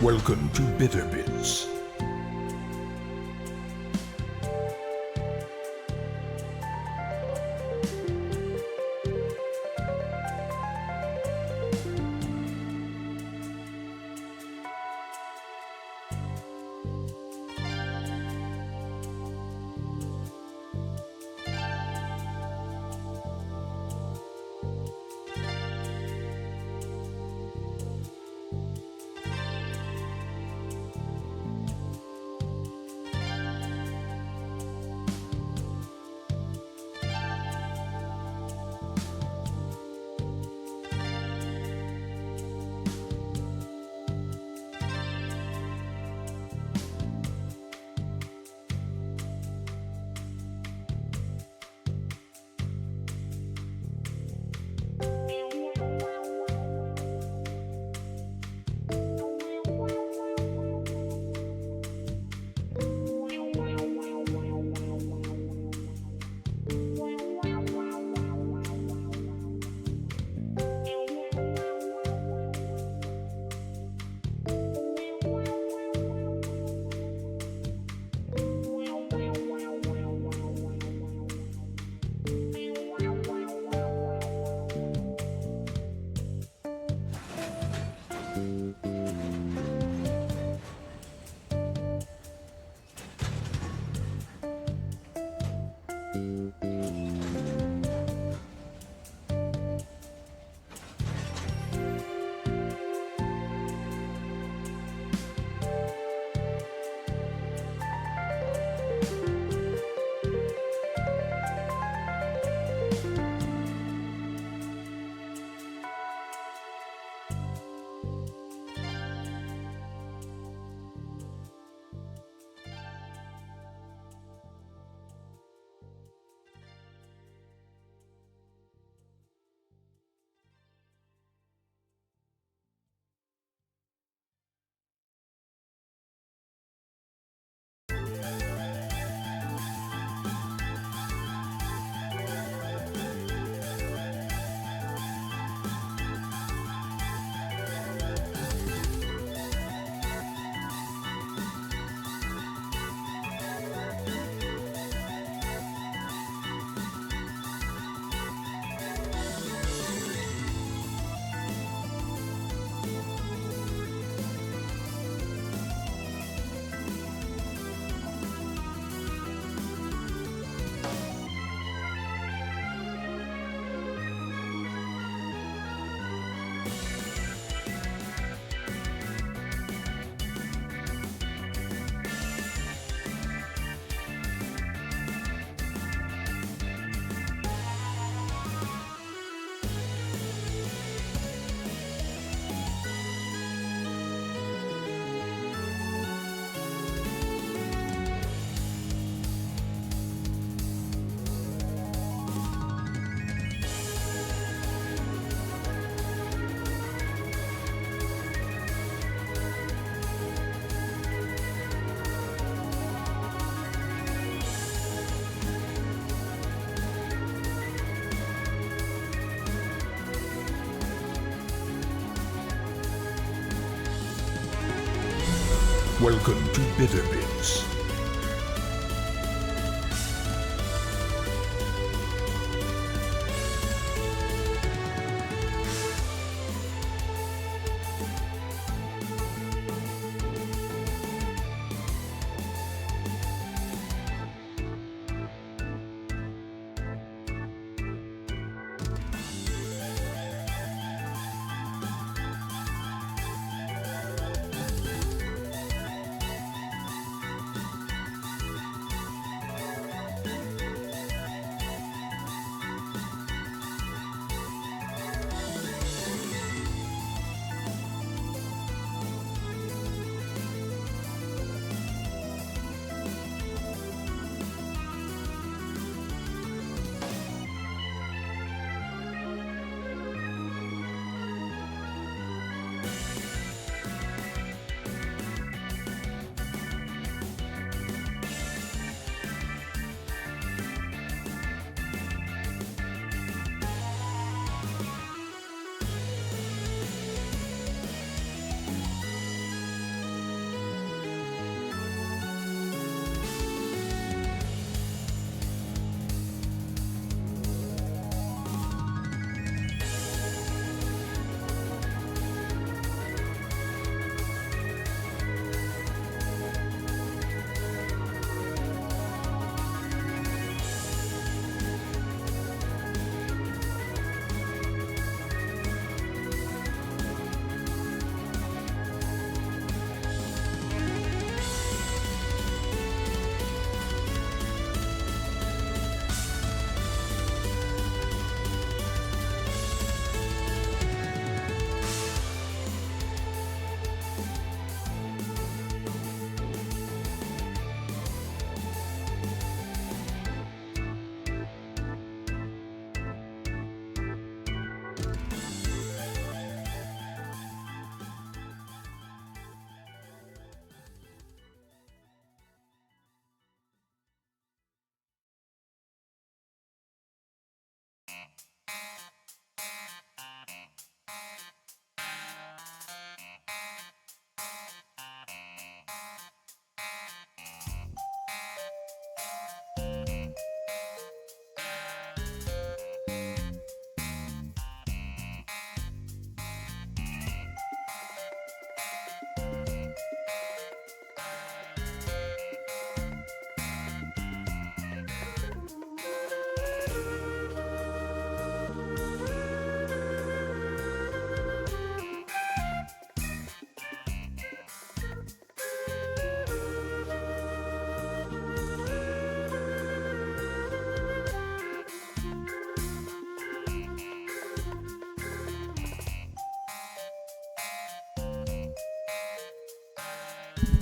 Welcome to Bitterbits. Welcome to Bitterbits.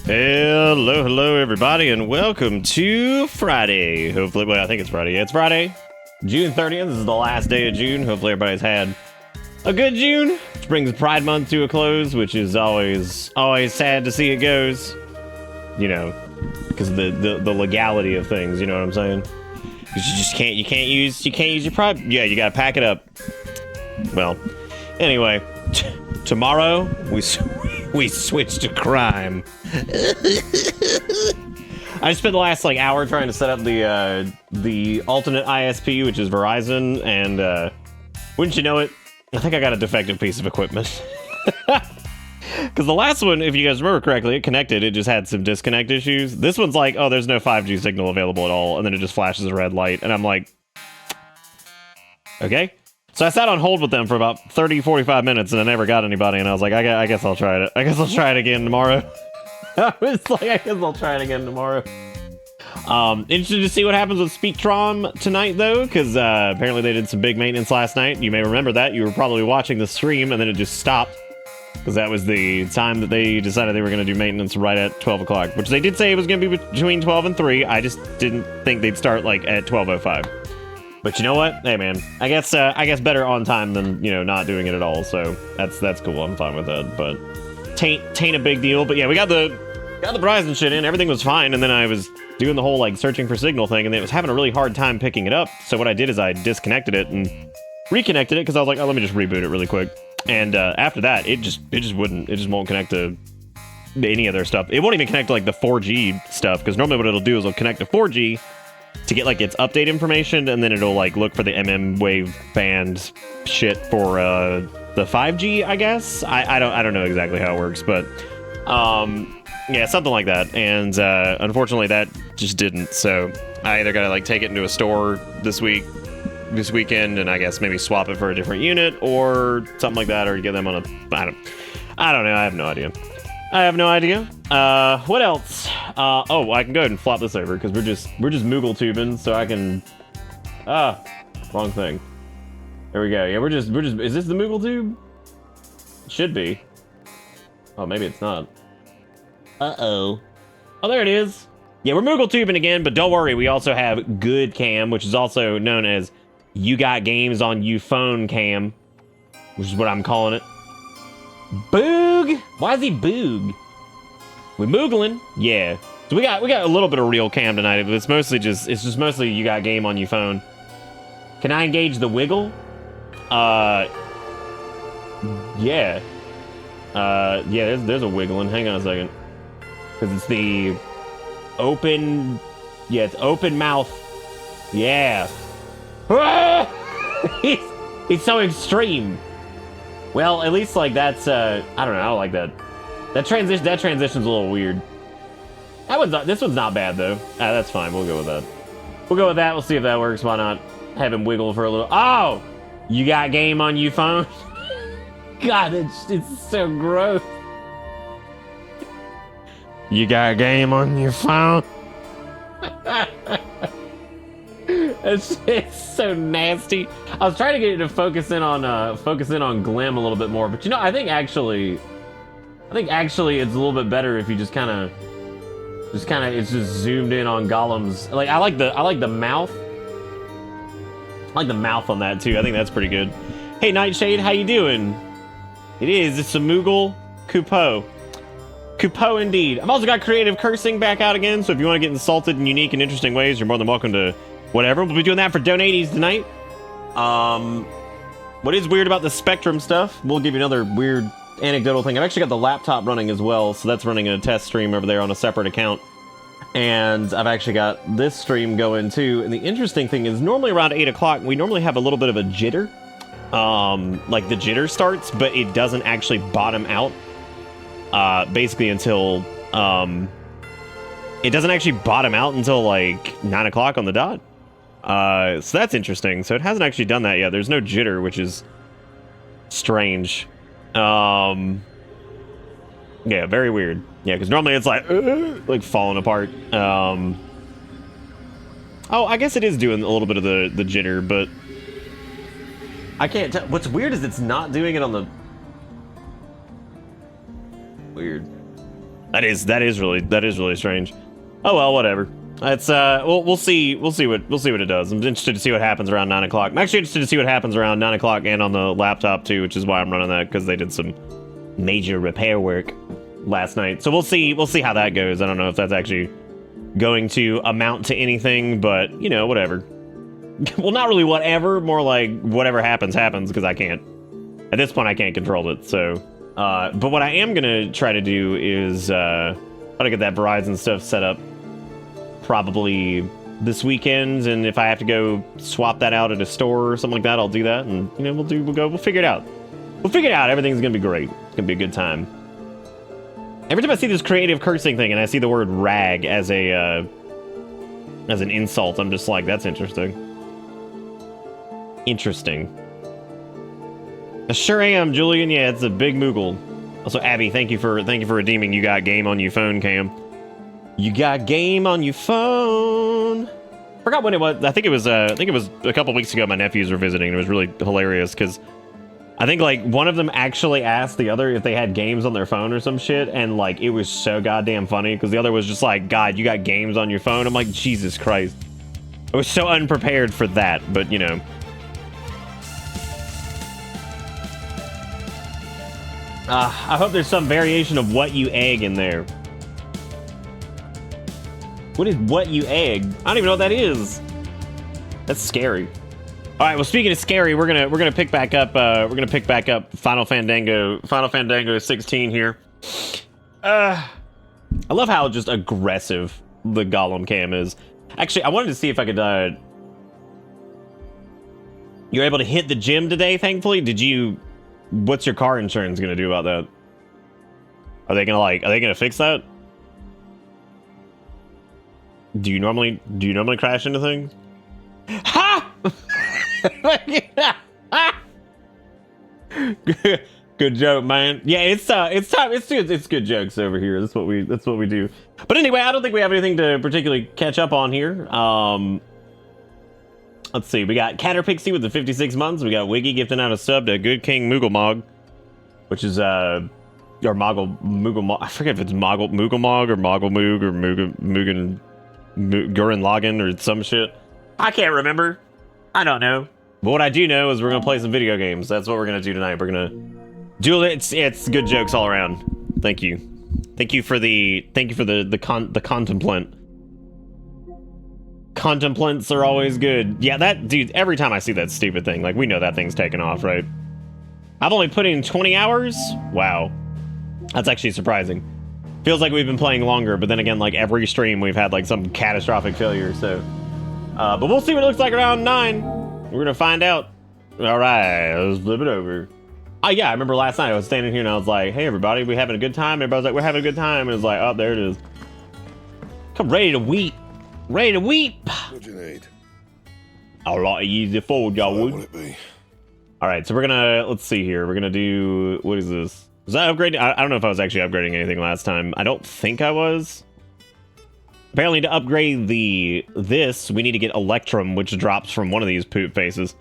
Hello, everybody, and welcome to Friday. Hopefully, well, I think it's Friday. Yeah, it's Friday, June 30th. This is the last day of June. Hopefully, everybody's had a good June, which brings Pride Month to a close, which is always sad to see it goes. You know, because of the legality of things. You know what I'm saying? Because you can't use your Pride. Yeah, you gotta pack it up. Well, anyway, tomorrow we switch to crime. I spent the last hour trying to set up the alternate ISP, which is Verizon, and wouldn't you know it, I think I got a defective piece of equipment. Because the last one, if you guys remember correctly, it connected, it just had some disconnect issues. This one's like, oh, there's no 5G signal available at all, and then it just flashes a red light, and I'm like, okay. So I sat on hold with them for about 30-45 minutes, and I never got anybody, and I was like, I guess I'll try it. I guess I'll try it again tomorrow. I was like, I guess I'll try it again tomorrow. Interested to see what happens with Speaktron tonight, though, because apparently they did some big maintenance last night. You may remember that. You were probably watching the stream, and then it just stopped, because that was the time that they decided they were going to do maintenance right at 12 o'clock, which they did say it was going to be between 12 and 3. I just didn't think they'd start, at 12:05. But you know what? Hey, man, I guess better on time than, not doing it at all. So that's cool. I'm fine with that. But tain't a big deal. But yeah, we got the Verizon shit in. Everything was fine. And then I was doing the whole searching for signal thing, and it was having a really hard time picking it up. So what I did is I disconnected it and reconnected it because I was like, oh, let me just reboot it really quick. And after that, it just won't connect to any of their stuff. It won't even connect to the 4G stuff, because normally what it'll do is it'll connect to 4G to get its update information, and then it'll look for the wave band shit for the 5G, I guess. I don't know exactly how it works, but yeah, something like that. And unfortunately that just didn't. So I either gotta take it into a store this weekend, and I guess maybe swap it for a different unit or something like that, or get them on a I don't know. I have no idea. What else? Oh, I can go ahead and flop this over, because we're just Moogle tubing, so I can. Wrong thing. There we go. Yeah, we're just. Is this the Moogle tube? It should be. Oh, maybe it's not. Oh, there it is. Yeah, we're Moogle tubing again, but don't worry. We also have Good Cam, which is also known as You Got Games on You Phone Cam, which is what I'm calling it. Boog? Why is he boog? We moogling? Yeah. So we got a little bit of real cam tonight, but it's just mostly You Got Game on Your Phone. Can I engage the wiggle? Yeah. Yeah, there's a wiggling. Hang on a second. Because it's the open. Yeah, it's open mouth. Yeah. He's so extreme. Well, at least that's I don't know, I don't like that. That transition's a little weird. This one's not bad though. That's fine. We'll go with that. We'll see if that works. Why not have him wiggle for a little? Oh, You Got Game on You Phone. God, it's so gross. You got game on your phone. It's so nasty. I was trying to get it to focus in on Glim a little bit more, but I think actually it's a little bit better if you just kind of it's just zoomed in on Gollum's. I like the mouth. I like the mouth on that too. I think that's pretty good. Hey Nightshade, how you doing? It's a Moogle Coupeau. Coupeau indeed. I've also got creative cursing back out again, so if you want to get insulted in unique and interesting ways, you're more than welcome to whatever. We'll be doing that for donaties tonight. What is weird about the Spectrum stuff, we'll give you another weird anecdotal thing. I've actually got the laptop running as well, so that's running a test stream over there on a separate account. And I've actually got this stream going too. And the interesting thing is, normally around 8 o'clock, we normally have a little bit of a jitter. The jitter starts, but it doesn't actually bottom out. Basically until, it doesn't actually bottom out until 9 o'clock on the dot. So that's interesting. So it hasn't actually done that yet. There's no jitter, which is strange. Yeah, very weird. Yeah, because normally it's falling apart. Oh, I guess it is doing a little bit of the jitter, but I can't tell. What's weird is it's not doing it on the... Weird. That is really strange. Oh well, whatever. It's we'll see what it does. I'm interested to see what happens around 9 o'clock. I'm actually interested to see what happens around 9 o'clock and on the laptop too, which is why I'm running that, because they did some major repair work last night. So we'll see how that goes. I don't know if that's actually going to amount to anything, but you know, whatever. Well, not really whatever, more like whatever happens, because I can't. At this point, I can't control it, so... but what I am gonna try to do is, try to get that Verizon stuff set up probably this weekend, and if I have to go swap that out at a store or something like that, I'll do that, and, you know, we'll figure it out. We'll figure it out. Everything's gonna be great. It's gonna be a good time. Every time I see this creative cursing thing and I see the word rag as an insult, I'm just like, that's interesting. Interesting. I sure am, Julian. Yeah, it's a big moogle. Also, Abby, thank you for redeeming. You got game on your phone, Cam. You got game on your phone. Forgot when it was. I think it was a couple weeks ago. My nephews were visiting, and it was really hilarious because I think like one of them actually asked the other if they had games on their phone or some shit, and like it was so goddamn funny because the other was just like, "God, you got games on your phone?" I'm like, Jesus Christ. I was so unprepared for that, but you know. I hope there's some variation of what you egg in there. What is what you egg? I don't even know what that is. That's scary. All right. Well, speaking of scary, we're gonna pick back up. Final Fandango 16 here. I love how just aggressive the Gollum cam is. Actually, I wanted to see if I could. You're able to hit the gym today. Thankfully, did you? What's your car insurance gonna do about that? Are they gonna fix that? Do you normally crash into things? Ha! Good joke, man. Yeah, it's time. It's good jokes over here. That's what we do. But anyway, I don't think we have anything to particularly catch up on here. Let's see. We got Caterpixie with the 56 months. We got Wiggy gifting out a sub to Good King Moogle, which is or Moogle. I forget if it's Moogle or Moggle Moog or Mugen Gurren Lagann or some shit. I can't remember. I don't know. But what I do know is we're gonna play some video games. That's what we're gonna do tonight. We're gonna do it. It's good jokes all around. Thank you for the contemplant. Contemplants are always good. Yeah, that dude, every time I see that stupid thing, like we know that thing's taken off, right? I've only put in 20 hours. Wow. That's actually surprising. Feels like we've been playing longer, but then again, like every stream we've had like some catastrophic failure, so but we'll see what it looks like around 9. We're gonna find out. All right, let's flip it over. Oh yeah, I remember last night I was standing here and I was like, hey everybody, we having a good time? Everybody's like, we're having a good time. And it's like, oh, there it is. Come ready to weep. Ready to weep. What'd you need? A lot of easy forward, y'all would. What would it be? All right, so we're gonna, let's see here. We're gonna do, what is this? Was I upgrading? I don't know if I was actually upgrading anything last time. I don't think I was. Apparently to upgrade this, we need to get Electrum, which drops from one of these poop faces.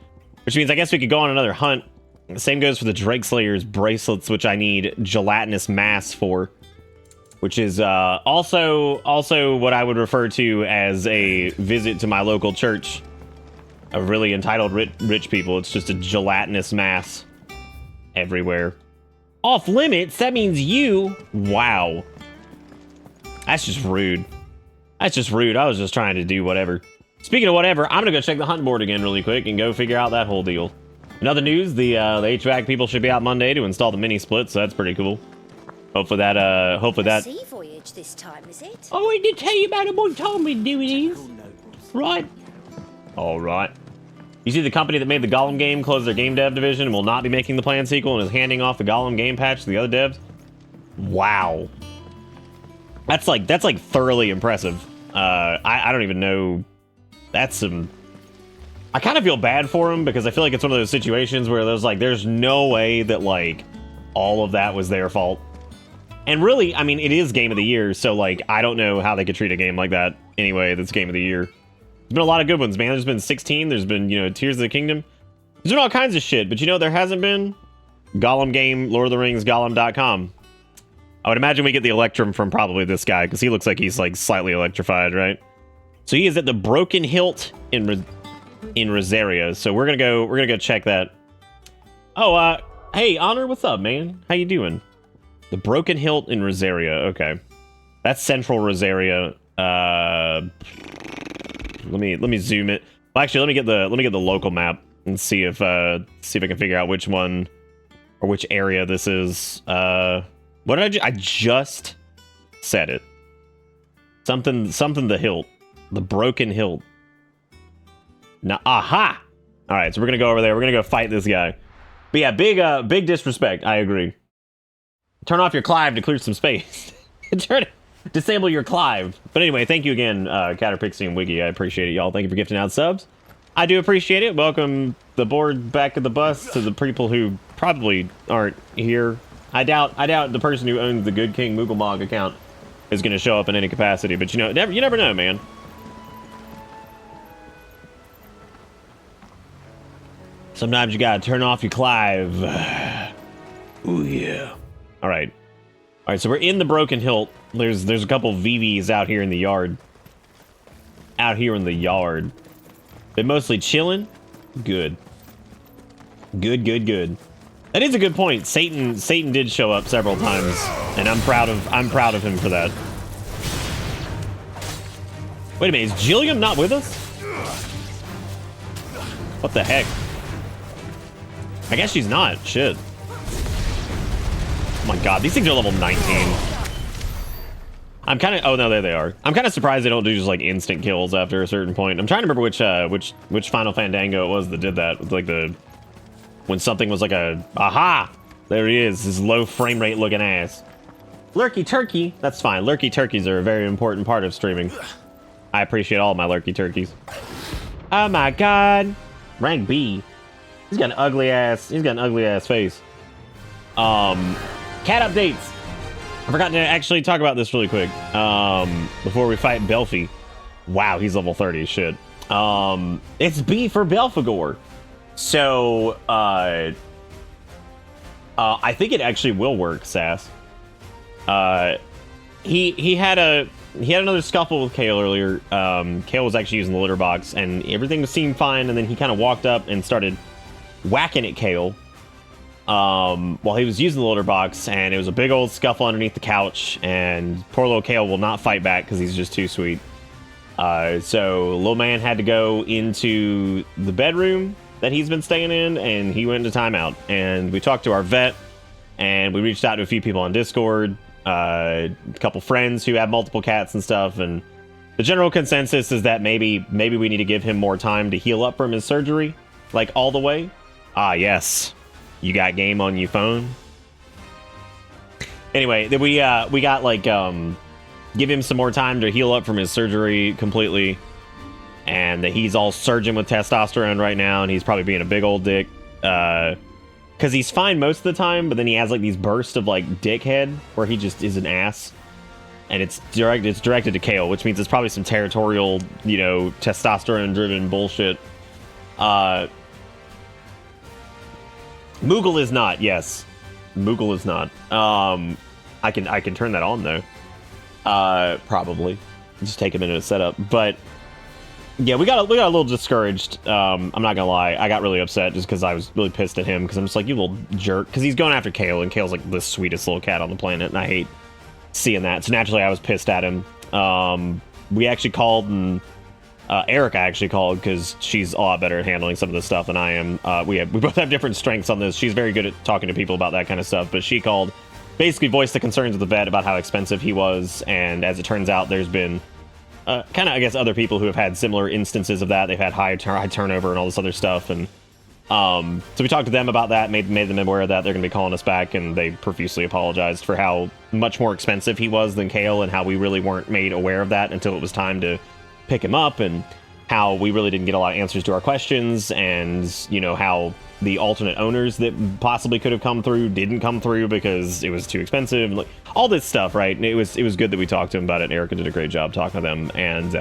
Which means I guess we could go on another hunt. The same goes for the Drake Slayer's bracelets, which I need gelatinous mass for. Which is also what I would refer to as a visit to my local church of really entitled rich people. It's just a gelatinous mass everywhere. Off limits? That means you? Wow. That's just rude. That's just rude. I was just trying to do whatever. Speaking of whatever, I'm gonna go check the hunt board again really quick and go figure out that whole deal. In other news, the HVAC people should be out Monday to install the mini split, so that's pretty cool. Hopefully that. Sea voyage this time, is it? Oh, I did tell you about it one time we do it. Right. All right. You see the company that made the Gollum game closed their game dev division and will not be making the planned sequel and is handing off the Gollum game patch to the other devs. Wow. That's like thoroughly impressive. I don't even know. That's some. I kind of feel bad for him because I feel like it's one of those situations where there's no way that like all of that was their fault. And really, I mean, it is Game of the Year, so, like, I don't know how they could treat a game like that anyway that's Game of the Year. There's been a lot of good ones, man. There's been 16. There's been, you know, Tears of the Kingdom. There's been all kinds of shit, but, you know, there hasn't been Gollum game, Lord of the Rings, Gollum.com. I would imagine we get the Electrum from probably this guy, because he looks like he's like slightly electrified, right? So he is at the Broken Hilt in Rosario. So we're gonna go check that. Oh, hey, Honor, what's up, man? How you doing? The Broken Hilt in Rosario. Okay, that's Central Rosario. Let me zoom it. Well, actually, let me get the local map and see if I can figure out which one or which area this is. What did I just said it. Something the hilt. The Broken Hilt. Now, aha! All right, so we're gonna go over there. We're gonna go fight this guy. But yeah, big disrespect. I agree. Turn off your Clive to clear some space. Disable your Clive. But anyway, thank you again, Caterpixie and Wiggy. I appreciate it, y'all. Thank you for gifting out subs. I do appreciate it. Welcome the board back of the bus to the people who probably aren't here. I doubt the person who owns the Good King Mooglemog account is going to show up in any capacity. But you never know, man. Sometimes you gotta turn off your Clive. Ooh, yeah. All right, so we're in the Broken Hilt. There's a couple VVs out here in the yard. They're mostly chilling. Good. That is a good point. Satan did show up several times, and I'm proud of him for that. Wait a minute, is Jillian not with us? What the heck? I guess she's not. Shit. Oh my god, these things are level 19. I'm kind of... Oh, no, there they are. I'm kind of surprised they don't do just, like, instant kills after a certain point. I'm trying to remember which Final Fandango it was that did that. With, like, when something was like a... Aha! There he is. His low frame rate looking ass. Lurky Turkey. That's fine. Lurky Turkeys are a very important part of streaming. I appreciate all my Lurky Turkeys. Oh my god. Rank B. He's got an ugly ass face. Cat updates. I forgot to actually talk about this really quick. Before we fight Belfi. Wow, he's level 30 as shit. It's B for Belphegor. So, I think it actually will work, Sass. He had another scuffle with Kale earlier. Kale was actually using the litter box, and everything seemed fine, and then he kind of walked up and started whacking at Kale while he was using the litter box, and it was a big old scuffle underneath the couch, and poor little Kale will not fight back because he's just too sweet. So little man had to go into the bedroom that he's been staying in, and he went into timeout. And we talked to our vet, and we reached out to a few people on Discord, a couple friends who have multiple cats and stuff, and the general consensus is that maybe we need to give him more time to heal up from his surgery, like all the way. Ah, yes. You got game on your phone? Anyway, we got like, give him some more time to heal up from his surgery completely. And that he's all surging with testosterone right now, and he's probably being a big old dick. Because he's fine most of the time, but then he has like these bursts of like dickhead where he just is an ass. And it's directed to Kale, which means it's probably some territorial, testosterone-driven bullshit. Moogle is not, yes. Moogle is not. I can turn that on though. Probably. Just take a minute to set up. But yeah, we got a little discouraged. I'm not gonna lie. I got really upset just because I was really pissed at him, because I'm just like, you little jerk. Because he's going after Kale, and Kale's like the sweetest little cat on the planet, and I hate seeing that. So naturally I was pissed at him. We actually called, and Erica actually called, because she's a lot better at handling some of this stuff than I am. We both have different strengths on this. She's very good at talking to people about that kind of stuff, but she called, basically voiced the concerns of the vet about how expensive he was, and as it turns out, there's been kind of, I guess, other people who have had similar instances of that. They've had high turnover and all this other stuff, and so we talked to them about that, made them aware of that. They're going to be calling us back, and they profusely apologized for how much more expensive he was than Kale, and how we really weren't made aware of that until it was time to pick him up, and how we really didn't get a lot of answers to our questions, and how the alternate owners that possibly could have come through didn't come through because it was too expensive, like all this stuff, right? And it was good that we talked to him about it. Erica did a great job talking to them, and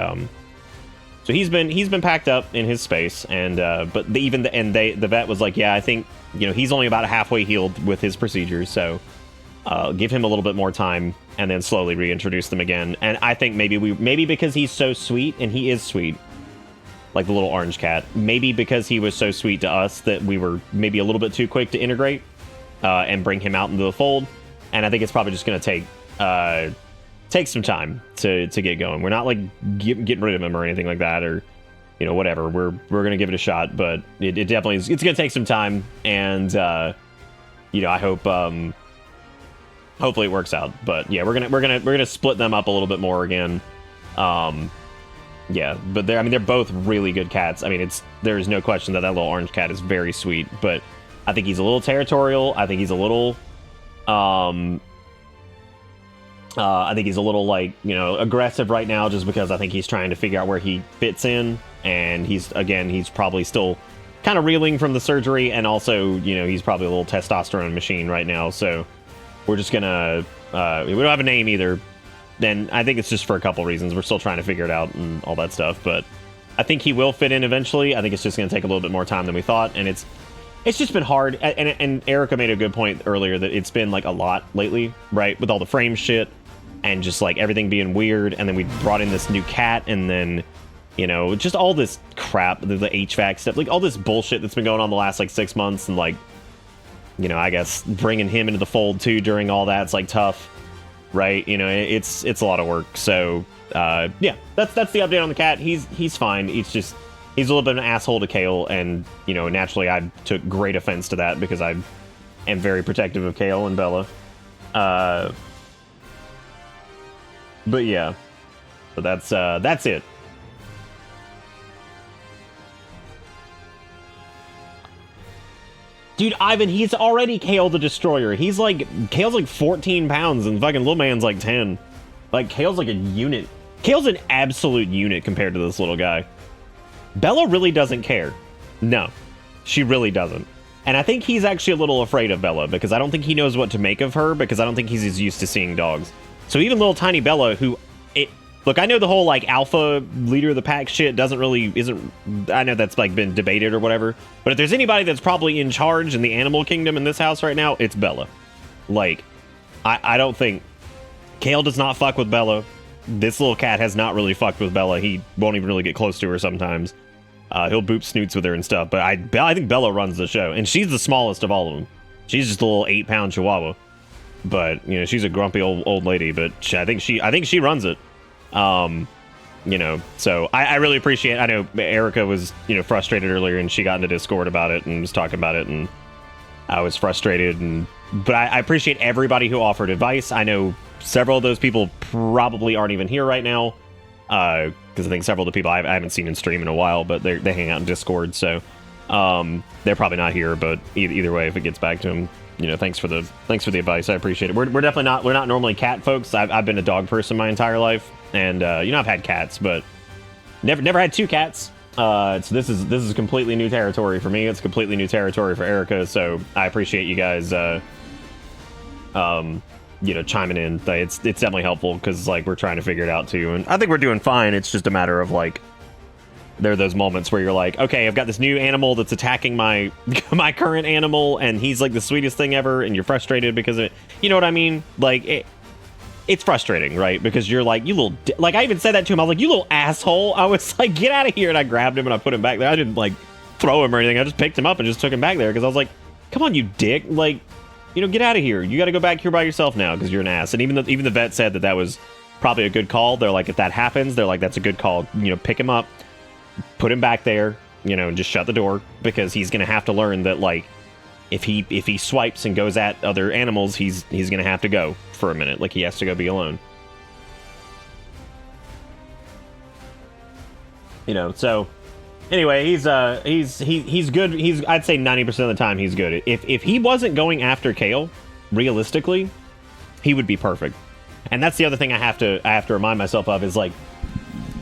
so he's been packed up in his space, and but the vet was like, yeah, I think he's only about halfway healed with his procedures, so give him a little bit more time, and then slowly reintroduce them again. And I think maybe because he's so sweet, and he is sweet, like the little orange cat, maybe because he was so sweet to us that we were maybe a little bit too quick to integrate and bring him out into the fold. And I think it's probably just going to take some time to get going. We're not like getting rid of him or anything like that, or whatever. We're going to give it a shot, but it definitely is. It's going to take some time, and I hope hopefully it works out. But yeah, we're gonna split them up a little bit more again. Yeah, but they're both really good cats. I mean, there's no question that little orange cat is very sweet, but I think he's a little territorial. I think he's a little like, aggressive right now, just because I think he's trying to figure out where he fits in, and he's probably still kind of reeling from the surgery, and also, he's probably a little testosterone machine right now. So we're just gonna we don't have a name either. Then I think it's just for a couple reasons. We're still trying to figure it out and all that stuff, but I think he will fit in eventually. I think it's just going to take a little bit more time than we thought, and it's just been hard. And Erica made a good point earlier that it's been like a lot lately, right? With all the frame shit and just like everything being weird, and then we brought in this new cat, and then just all this crap, the HVAC stuff, like all this bullshit that's been going on the last like 6 months, and like I guess bringing him into the fold too during all that's like tough. Right, it's a lot of work. So yeah, that's the update on the cat. He's fine. He's a little bit of an asshole to Kale, and naturally I took great offense to that because I am very protective of Kale and Bella. But yeah, so that's it. Dude, Ivan, he's already Kale the Destroyer. Kale's like 14 pounds and fucking little man's like 10. Like, Kale's like a unit. Kale's an absolute unit compared to this little guy. Bella really doesn't care. No, she really doesn't. And I think he's actually a little afraid of Bella, because I don't think he knows what to make of her, because I don't think he's as used to seeing dogs. So even little tiny Bella, look, I know the whole like alpha leader of the pack shit isn't, I know that's like been debated or whatever, but if there's anybody that's probably in charge in the animal kingdom in this house right now, it's Bella. Like, I don't think, Kale does not fuck with Bella. This little cat has not really fucked with Bella. He won't even really get close to her sometimes. He'll boop snoots with her and stuff, but I think Bella runs the show, and she's the smallest of all of them. She's just a little 8-pound chihuahua, but she's a grumpy old lady, but I think she runs it. So I really appreciate, I know Erica was, frustrated earlier, and she got into Discord about it and was talking about it, and I was frustrated, but I appreciate everybody who offered advice. I know several of those people probably aren't even here right now, because I think several of the people I haven't seen in stream in a while, but they hang out in Discord, so they're probably not here, but either way, if it gets back to them, thanks for the advice. I appreciate it. We're definitely not normally cat folks. I've been a dog person my entire life, and I've had cats, but never had 2 cats. So this is completely new territory for me. It's completely new territory for Erica. So I appreciate you guys, chiming in. It's definitely helpful, because like we're trying to figure it out too, and I think we're doing fine. It's just a matter of like, there are those moments where you're like, okay, I've got this new animal that's attacking my my current animal, and he's like the sweetest thing ever, and you're frustrated because of it. You know what I mean? Like, it's frustrating, right? Because you're like, you little... Like, I even said that to him. I was like, you little asshole. I was like, get out of here. And I grabbed him and I put him back there. I didn't, like, throw him or anything. I just picked him up and just took him back there, because I was like, come on, you dick. Like, get out of here. You got to go back here by yourself now, because you're an ass. And even the vet said that was probably a good call. They're like, if that happens, they're like, that's a good call. Pick him up, put him back there, and just shut the door, because he's going to have to learn that, like, if he swipes and goes at other animals, he's going to have to go for a minute. Like, he has to go be alone. So anyway, he's good. I'd say 90% of the time he's good. If he wasn't going after Kale, realistically, he would be perfect. And that's the other thing I have to remind myself of, is like,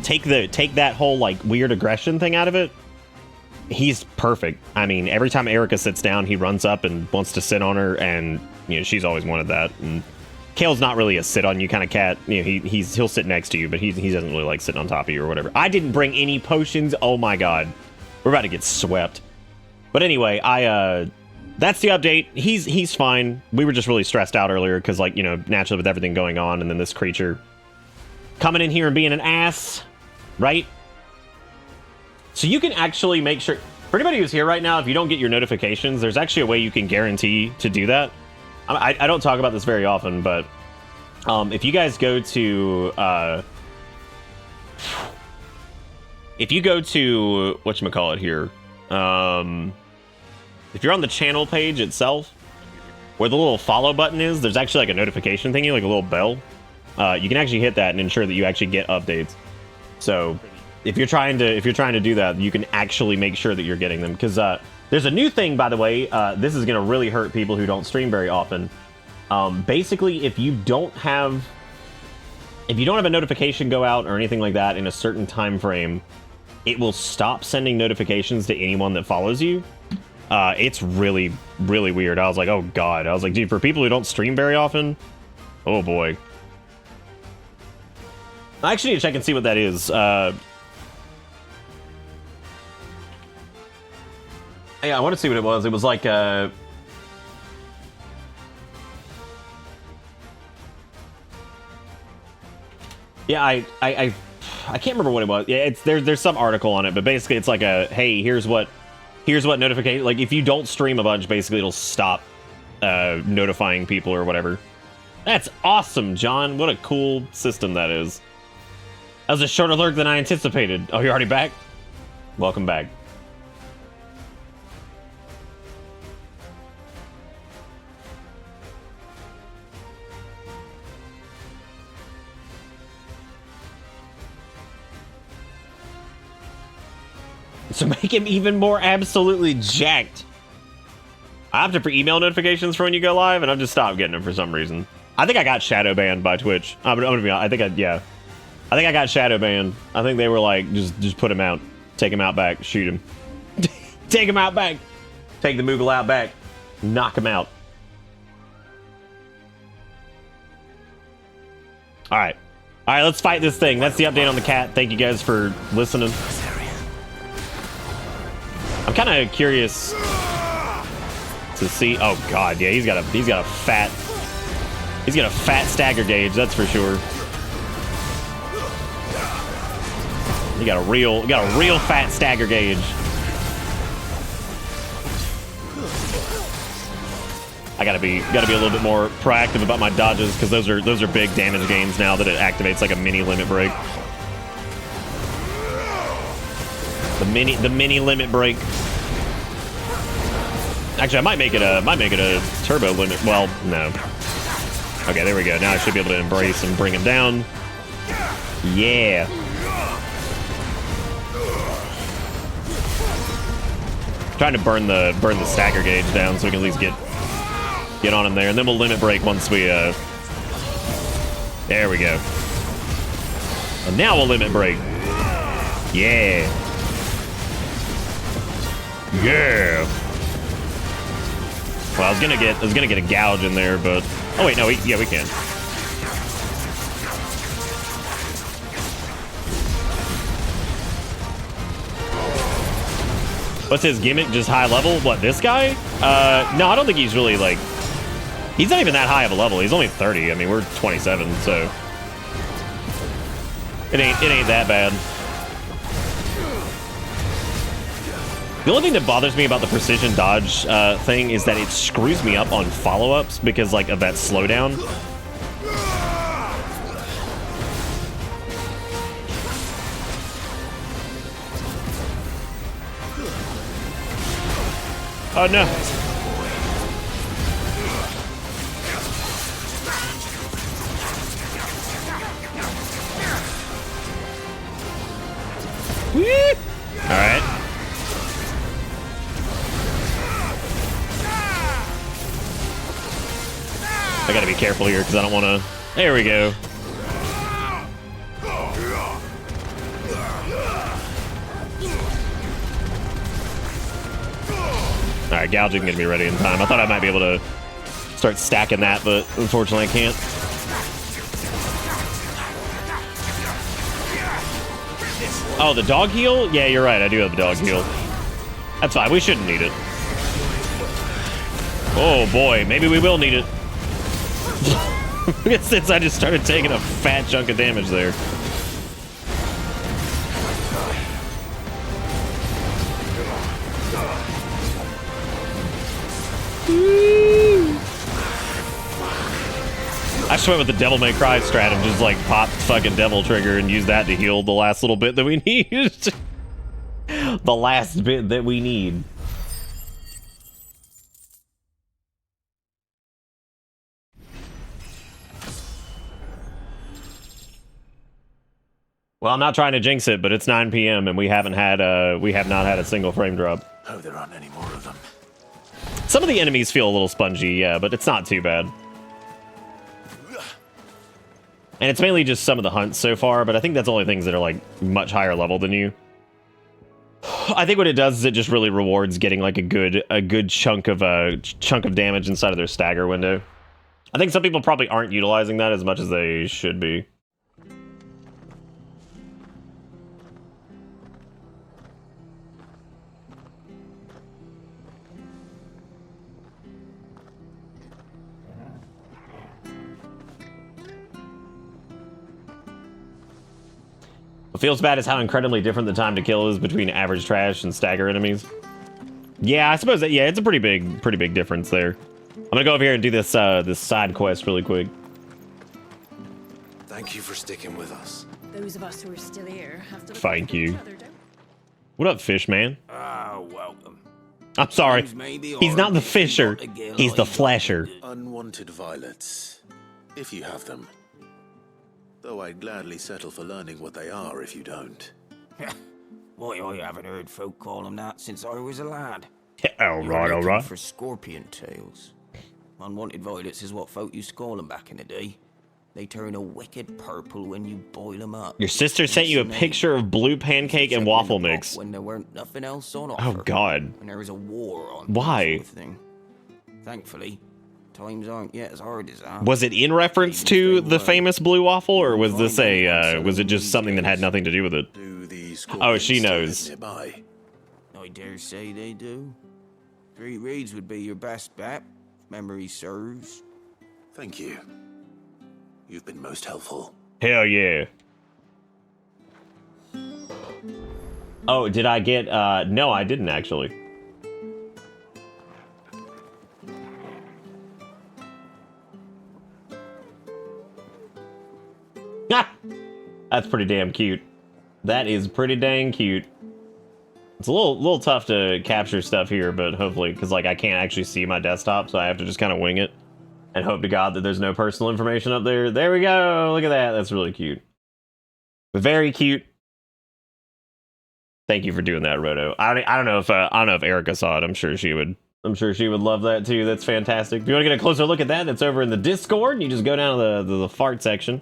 take that whole like weird aggression thing out of it. He's perfect. I mean, every time Erica sits down, he runs up and wants to sit on her, and she's always wanted that. And Kale's not really a sit on you kind of cat. He'll sit next to you, but he doesn't really like sitting on top of you or whatever. I didn't bring any potions. Oh my god, we're about to get swept. But anyway, that's the update. He's fine. We were just really stressed out earlier because, like, you know, naturally with everything going on, and then this creature coming in here and being an ass, right? So you can actually make sure, for anybody who's here right now, if you don't get your notifications, there's actually a way you can guarantee to do that. I don't talk about this very often, but if you guys go to whatchamacallit here, if you're on the channel page itself, where the little follow button is, there's actually like a notification thingy, like a little bell. You can actually hit that and ensure that you actually get updates. So if you're trying to do that, you can actually make sure that you're getting them. Because there's a new thing, by the way. This is going to really hurt people who don't stream very often. Basically, if you don't have a notification go out or anything like that in a certain time frame, it will stop sending notifications to anyone that follows you. It's really, really weird. I was like, oh god. I was like, dude, for people who don't stream very often, oh boy. I actually need to check and see what that is. Yeah, I want to see what it was. It was like, yeah, I can't remember what it was. Yeah, there's some article on it, but basically it's like a, hey, here's what notification, like if you don't stream a bunch, basically it'll stop notifying people or whatever. That's awesome, John. What a cool system that is. That was a shorter lurk than I anticipated. Oh, you're already back? Welcome back. So make him even more absolutely jacked. I have to email notifications for when you go live, and I've just stopped getting them for some reason. I think I got shadow banned by Twitch. I'm gonna be honest, I think I got shadow banned. I think they were like, just put him out. Take him out back. Shoot him. Take him out back. Take the Moogle out back. Knock him out. Alright. Alright, let's fight this thing. That's the update on the cat. Thank you guys for listening. I'm kind of curious to see. Oh god, yeah, he's got a fat stagger gauge, that's for sure. You got a real fat stagger gauge. I gotta be a little bit more proactive about my dodges, because those are big damage gains now that it activates like a mini limit break. The mini limit break. Actually, I might make it a turbo limit. Well, no. Okay, there we go. Now I should be able to embrace and bring him down. Yeah. Trying to burn the stagger gauge down so we can at least get on him there, and then we'll limit break once we there we go. And now we'll limit break. Yeah. Yeah. Well, I was gonna get a gouge in there, but oh wait, no, we can. What's his gimmick? Just high level? What, this guy? No, I don't think he's really like. He's not even that high of a level. He's only 30. I mean, we're 27, so it ain't that bad. The only thing that bothers me about the precision dodge thing is that it screws me up on follow-ups because, like, of that slowdown. Oh, no. All right. I gotta be careful here because I don't want to. There we go. All right, gouging gonna be ready in time. I thought I might be able to start stacking that, but unfortunately I can't. Oh, the dog heal? Yeah, you're right. I do have a dog heal. That's fine. We shouldn't need it. Oh boy, maybe we will need it. Since I just started taking a fat chunk of damage there. I just went with the Devil May Cry strat and just like pop fucking Devil Trigger and use that to heal the last little bit that we need. The last bit that we need. Well, I'm not trying to jinx it, but it's 9 p.m. and we have not had a single frame drop. Oh, there aren't any more of them. Some of the enemies feel a little spongy, yeah, but it's not too bad. And it's mainly just some of the hunts so far, but I think that's only things that are like much higher level than you. I think what it does is it just really rewards getting like a good chunk of damage inside of their stagger window. I think some people probably aren't utilizing that as much as they should be. What feels bad is how incredibly different the time to kill is between average trash and stagger enemies. Yeah, I suppose that, yeah, it's a pretty big difference there. I'm gonna go over here and do this this side quest really quick. Thank you for sticking with us. Those of us who are still here have to look Thank out for you. each other, don't we? What up, fish man? Ah, welcome. I'm sorry. Maybe He's not the fisher. not again He's the like flesher. Unwanted violets, if you have them. Though I'd gladly settle for learning what they are if you don't. Why, I haven't heard folk call them that since I was a lad. All You're right, all looking right. For scorpion tails. Unwanted violets is what folk used to call them back in the day. They turn a wicked purple when you boil them up. Your sister sent you a picture of blue pancake and waffle mix. When there weren't nothing else on offer. Oh God. When there was a war on. Why? Sort of thing. Thankfully, times aren't yet as hard as that. Was it in reference to the famous blue waffle, or was this was it just something that had nothing to do with it? Do these Oh, she scorpions still knows. live nearby? I dare say they do. 3 reeds would be your best bet, if memory serves. Thank you. You've been most helpful. Hell yeah. Oh, did I get, no, I didn't actually. Ah! That's pretty damn cute. That is pretty dang cute. It's a little tough to capture stuff here, but hopefully, because like I can't actually see my desktop, so I have to just kind of wing it and hope to God that there's no personal information up there. There we go. Look at that. That's really cute. Very cute. Thank you for doing that, Roto. I don't know if Erica saw it. I'm sure she would love that too. That's fantastic. If you want to get a closer look at that, that's over in the Discord. And you just go down to the fart section.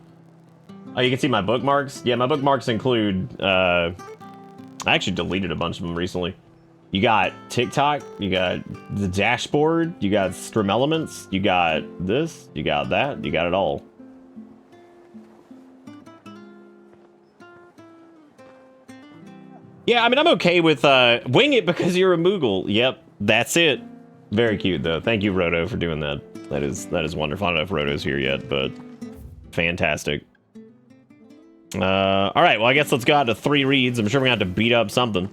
Oh, you can see my bookmarks. Yeah, my bookmarks include. I actually deleted a bunch of them recently. You got TikTok, you got the dashboard, you got Stream Elements, you got this, you got that, you got it all. Yeah, I mean, I'm okay with wing it because you're a Moogle. Yep, that's it. Very cute, though. Thank you, Roto, for doing that. That is wonderful. I don't know if Roto's here yet, but fantastic. All right, well, I guess let's go out to 3 reads. I'm sure we're going to have to beat up something.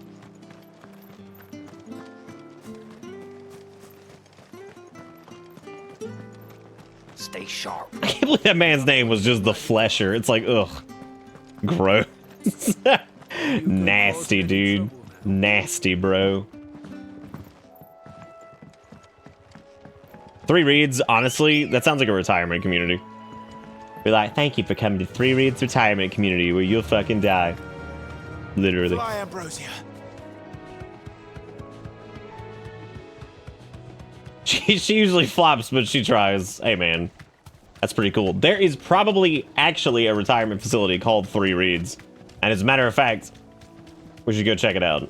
Stay sharp. I can't believe that man's name was just the Flesher. It's like, ugh. Gross. Nasty, dude. Nasty, bro. 3 reads, honestly, that sounds like a retirement community. Be like, thank you for coming to 3 reads retirement community where you'll fucking die. Literally. Fly, Ambrosia. She usually flops, but she tries. Hey, man. That's pretty cool. There is probably actually a retirement facility called 3 Reads. And as a matter of fact, we should go check it out.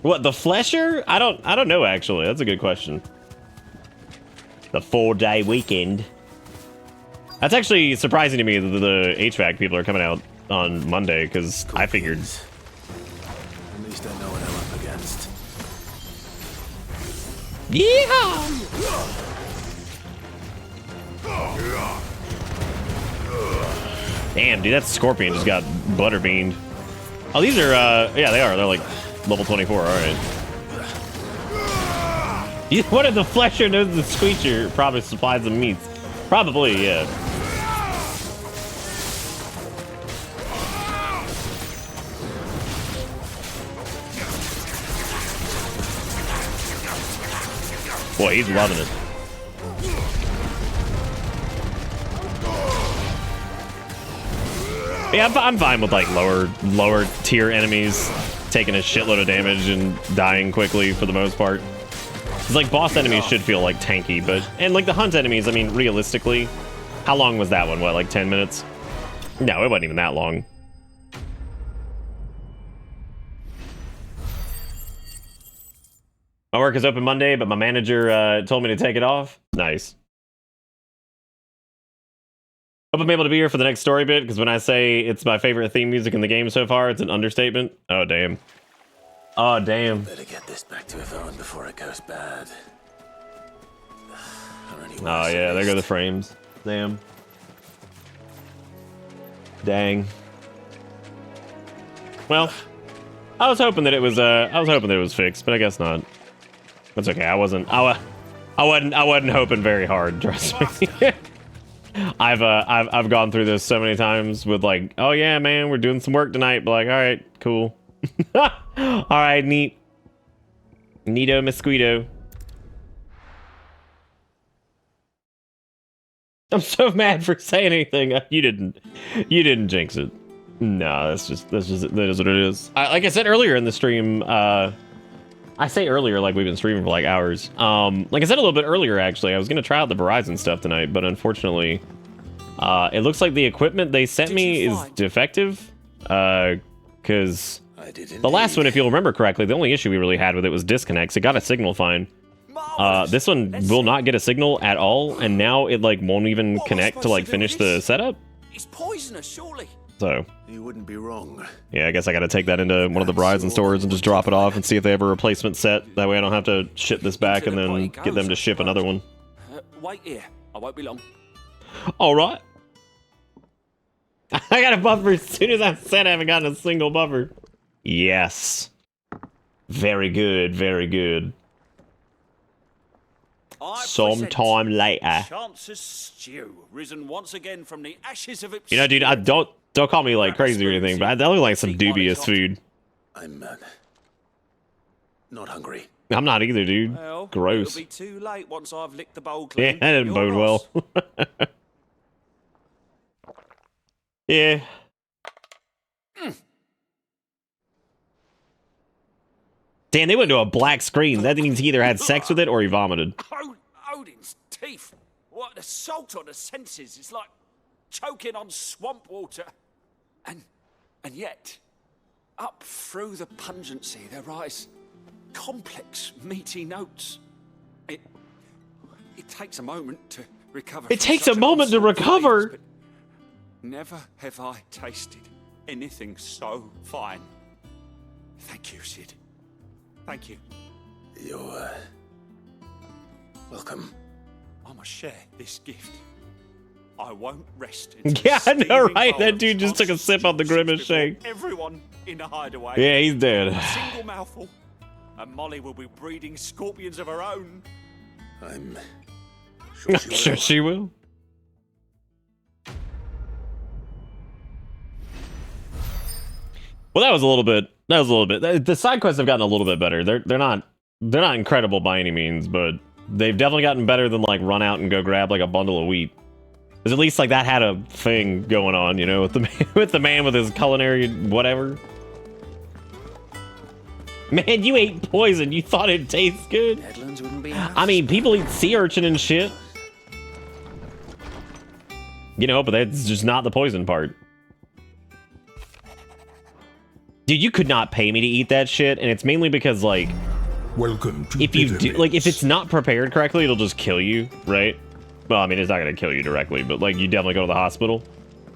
What, the Flesher? I don't know, actually. That's a good question. The 4-day weekend. That's actually surprising to me that the HVAC people are coming out on Monday, because I figured... At least I know what I'm up against. Yeehaw! Damn, dude, that scorpion just got butterbeaned. Oh, these are, yeah, they are. They're like level 24, all right. What if the flesher knows the squeecher probably supplies them meats? Probably, yeah. Boy, he's loving it. Yeah, I'm fine with like lower tier enemies taking a shitload of damage and dying quickly for the most part. It's like boss enemies should feel like tanky, but and like the hunt enemies, I mean, realistically, how long was that one? What, like 10 minutes? No, it wasn't even that long. My work is open Monday, but my manager told me to take it off. Nice. Hope I'm able to be here for the next story bit, because when I say it's my favorite theme music in the game so far, it's an understatement. Oh, damn. Oh, damn. Better get this back to Yvonne before it goes bad. Oh, yeah, there go the frames. Damn. Dang. Well, I was hoping that it was fixed, but I guess not. That's okay. I wasn't hoping very hard, trust me. I've gone through this so many times with like, oh yeah, man, we're doing some work tonight, but like, all right, cool. All right, neat. Neato mosquito. I'm so mad for saying anything. You didn't jinx it. No, that is what it is. Like I said earlier in the stream, I say earlier like we've been streaming for like hours. Like I said a little bit earlier, actually, I was gonna try out the Verizon stuff tonight, but unfortunately, it looks like the equipment they sent me is defective. Because the last one, if you'll remember correctly, the only issue we really had with it was disconnects. It got a signal fine. This one will not get a signal at all, and now it like won't even connect to like finish the setup. It's poisonous, surely. So you wouldn't be wrong. Yeah, I guess I gotta take that into one of the Verizon stores and just drop it off and see if they have a replacement set. That way I don't have to ship this back and then get them to ship another one. Wait here, I won't be long. All right. I got a buffer as soon as I said I haven't gotten a single buffer. Yes. Very good, very good. Sometime later. Chance's stew, risen once again from the ashes of you know, dude, I don't call me like crazy or anything, but that looks like some dubious food. I'm not hungry. I'm not either, dude. Well, gross. It'll be too late once I've licked the bowl clean. Yeah, that didn't bode well. Yeah. Damn, they went to a black screen. That means he either had sex with it or he vomited. Odin's teeth. What an assault on the senses. It's like choking on swamp water. And yet, up through the pungency, there rise complex, meaty notes. It takes a moment to recover. It takes a moment to recover. Flavors, never have I tasted anything so fine. Thank you, Sid. Thank you. You're welcome. I must share this gift. I won't rest. Yeah, I know, right? That dude just took a sip of the Grimace shake. Everyone in the hideaway. Yeah, he's dead. A single mouthful, and Molly will be breeding scorpions of her own. I'm sure she will. Well, that was a little bit. The side quests have gotten a little bit better. They're not incredible by any means, but they've definitely gotten better than like run out and go grab like a bundle of wheat. Because at least like that had a thing going on, you know, with the man with his culinary whatever. Man, you ate poison. You thought it tastes good. Headlands wouldn't be enough. I mean, people eat sea urchin and shit. You know, but that's just not the poison part. Dude, you could not pay me to eat that shit, and it's mainly because, like, welcome to if you do, like, if it's not prepared correctly, it'll just kill you, right? Well, I mean, it's not gonna kill you directly, but like, you definitely go to the hospital,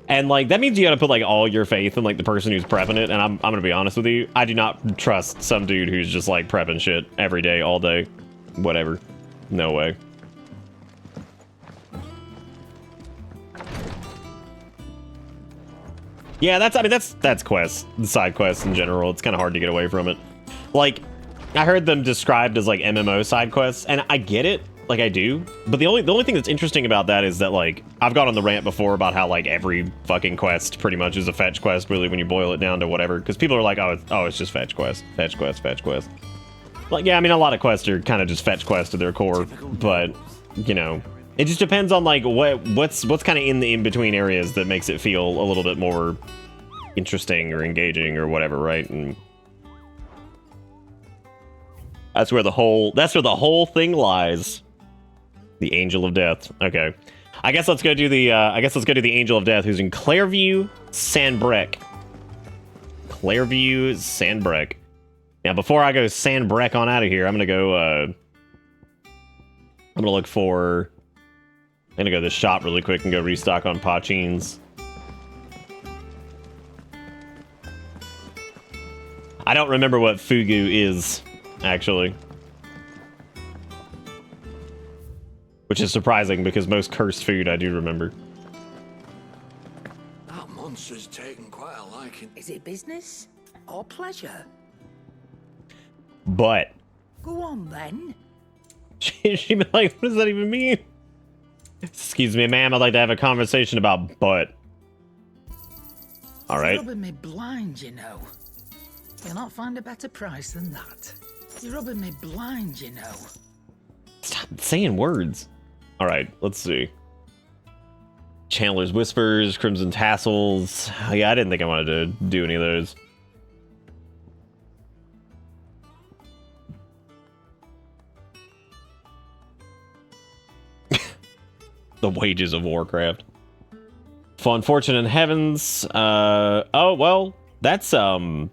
and like, that means you gotta put like all your faith in like the person who's prepping it. And I'm gonna be honest with you, I do not trust some dude who's just like prepping shit every day, all day, whatever. No way. Yeah, that's quests, the side quests in general. It's kind of hard to get away from it. Like, I heard them described as like MMO side quests, and I get it, like I do. But the only thing that's interesting about that is that, like, I've gone on the rant before about how like every fucking quest pretty much is a fetch quest, really, when you boil it down to whatever. Because people are like, it's just fetch quest, fetch quest, fetch quest. Like, yeah, I mean, a lot of quests are kind of just fetch quests to their core, but you know, it just depends on like what's kind of in the in-between areas that makes it feel a little bit more interesting or engaging or whatever, right? And that's where the whole thing lies. The Angel of Death. Okay, I guess let's go do the Angel of Death, who's in Clairview, Sandbreck. Clairview, Sandbreck. Now, before I go Sandbreck on out of here, I'm gonna go look for. I'm gonna go to the shop really quick and go restock on Pachines. I don't remember what Fugu is, actually. Which is surprising, because most cursed food I do remember. That monster's taken quite a liking. Is it business or pleasure? But. Go on, then. She'd be like, what does that even mean? Excuse me, ma'am, I'd like to have a conversation about butt. All right. You're rubbing me blind, you know. You'll not find a better price than that. You're rubbing me blind, you know. Stop saying words. All right, let's see. Chandler's Whispers, Crimson Tassels. Yeah, I didn't think I wanted to do any of those. The Wages of Warcraft. Fun Fortune in Heavens. Oh, well, that's, I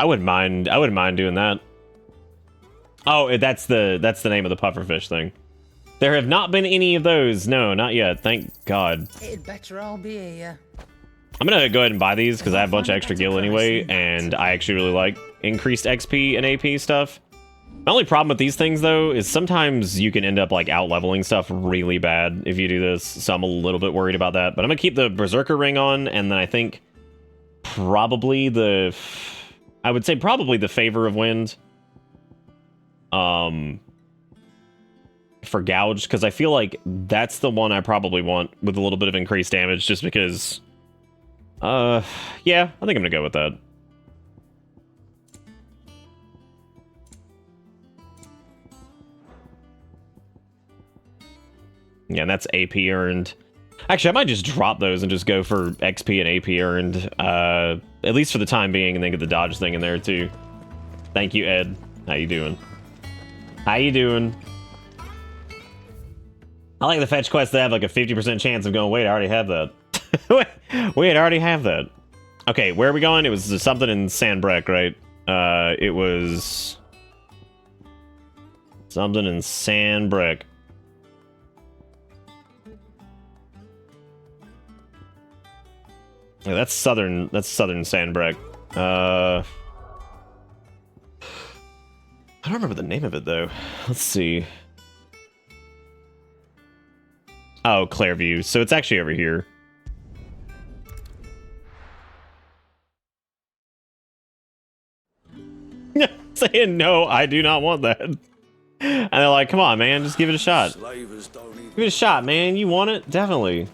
wouldn't mind doing that. Oh, that's the name of the pufferfish thing. There have not been any of those. No, not yet. Thank God. It'd better all be here. I'm gonna go ahead and buy these because I have a bunch of extra gil anyway, and I actually really like increased XP and AP stuff. My only problem with these things, though, is sometimes you can end up, like, out-leveling stuff really bad if you do this, so I'm a little bit worried about that. But I'm gonna keep the Berserker Ring on, and then I think probably I would say probably the Favor of Wind. For Gouge, because I feel like that's the one I probably want with a little bit of increased damage, just because... yeah, I think I'm gonna go with that. Yeah, and that's AP earned. Actually, I might just drop those and just go for XP and AP earned, at least for the time being, and then get the dodge thing in there too. Thank you, Ed. How you doing? How you doing? I like the fetch quests that have like a 50% chance of going, wait, I already have that. Wait, I already have that. Okay, where are we going? It was something in Sandbreck, right? It was something in Sandbreck. Yeah, that's southern Sandbreck. I don't remember the name of it though. Let's see. Oh, Clairview. So it's actually over here. Saying no, I do not want that. And they're like, come on, man, just give it a shot. Give it a shot, man. You want it? Definitely.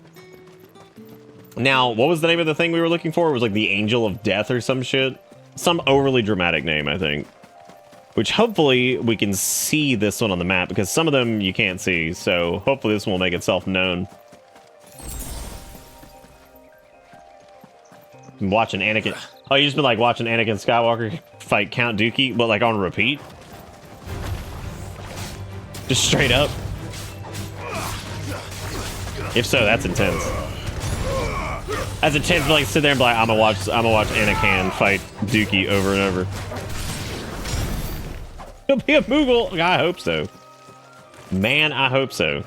Now, what was the name of the thing we were looking for? It was like the Angel of Death or some shit. Some overly dramatic name, I think. Which hopefully we can see this one on the map, because some of them you can't see, so hopefully this one will make itself known. I'm watching Anakin. Oh, you just been like watching Anakin Skywalker fight Count Dookie, but like on repeat? Just straight up? If so, that's intense. That's intense to like sit there and be like, I'm gonna watch Anakin fight Dookie over and over. He'll be a Moogle. I hope so. Man, I hope so.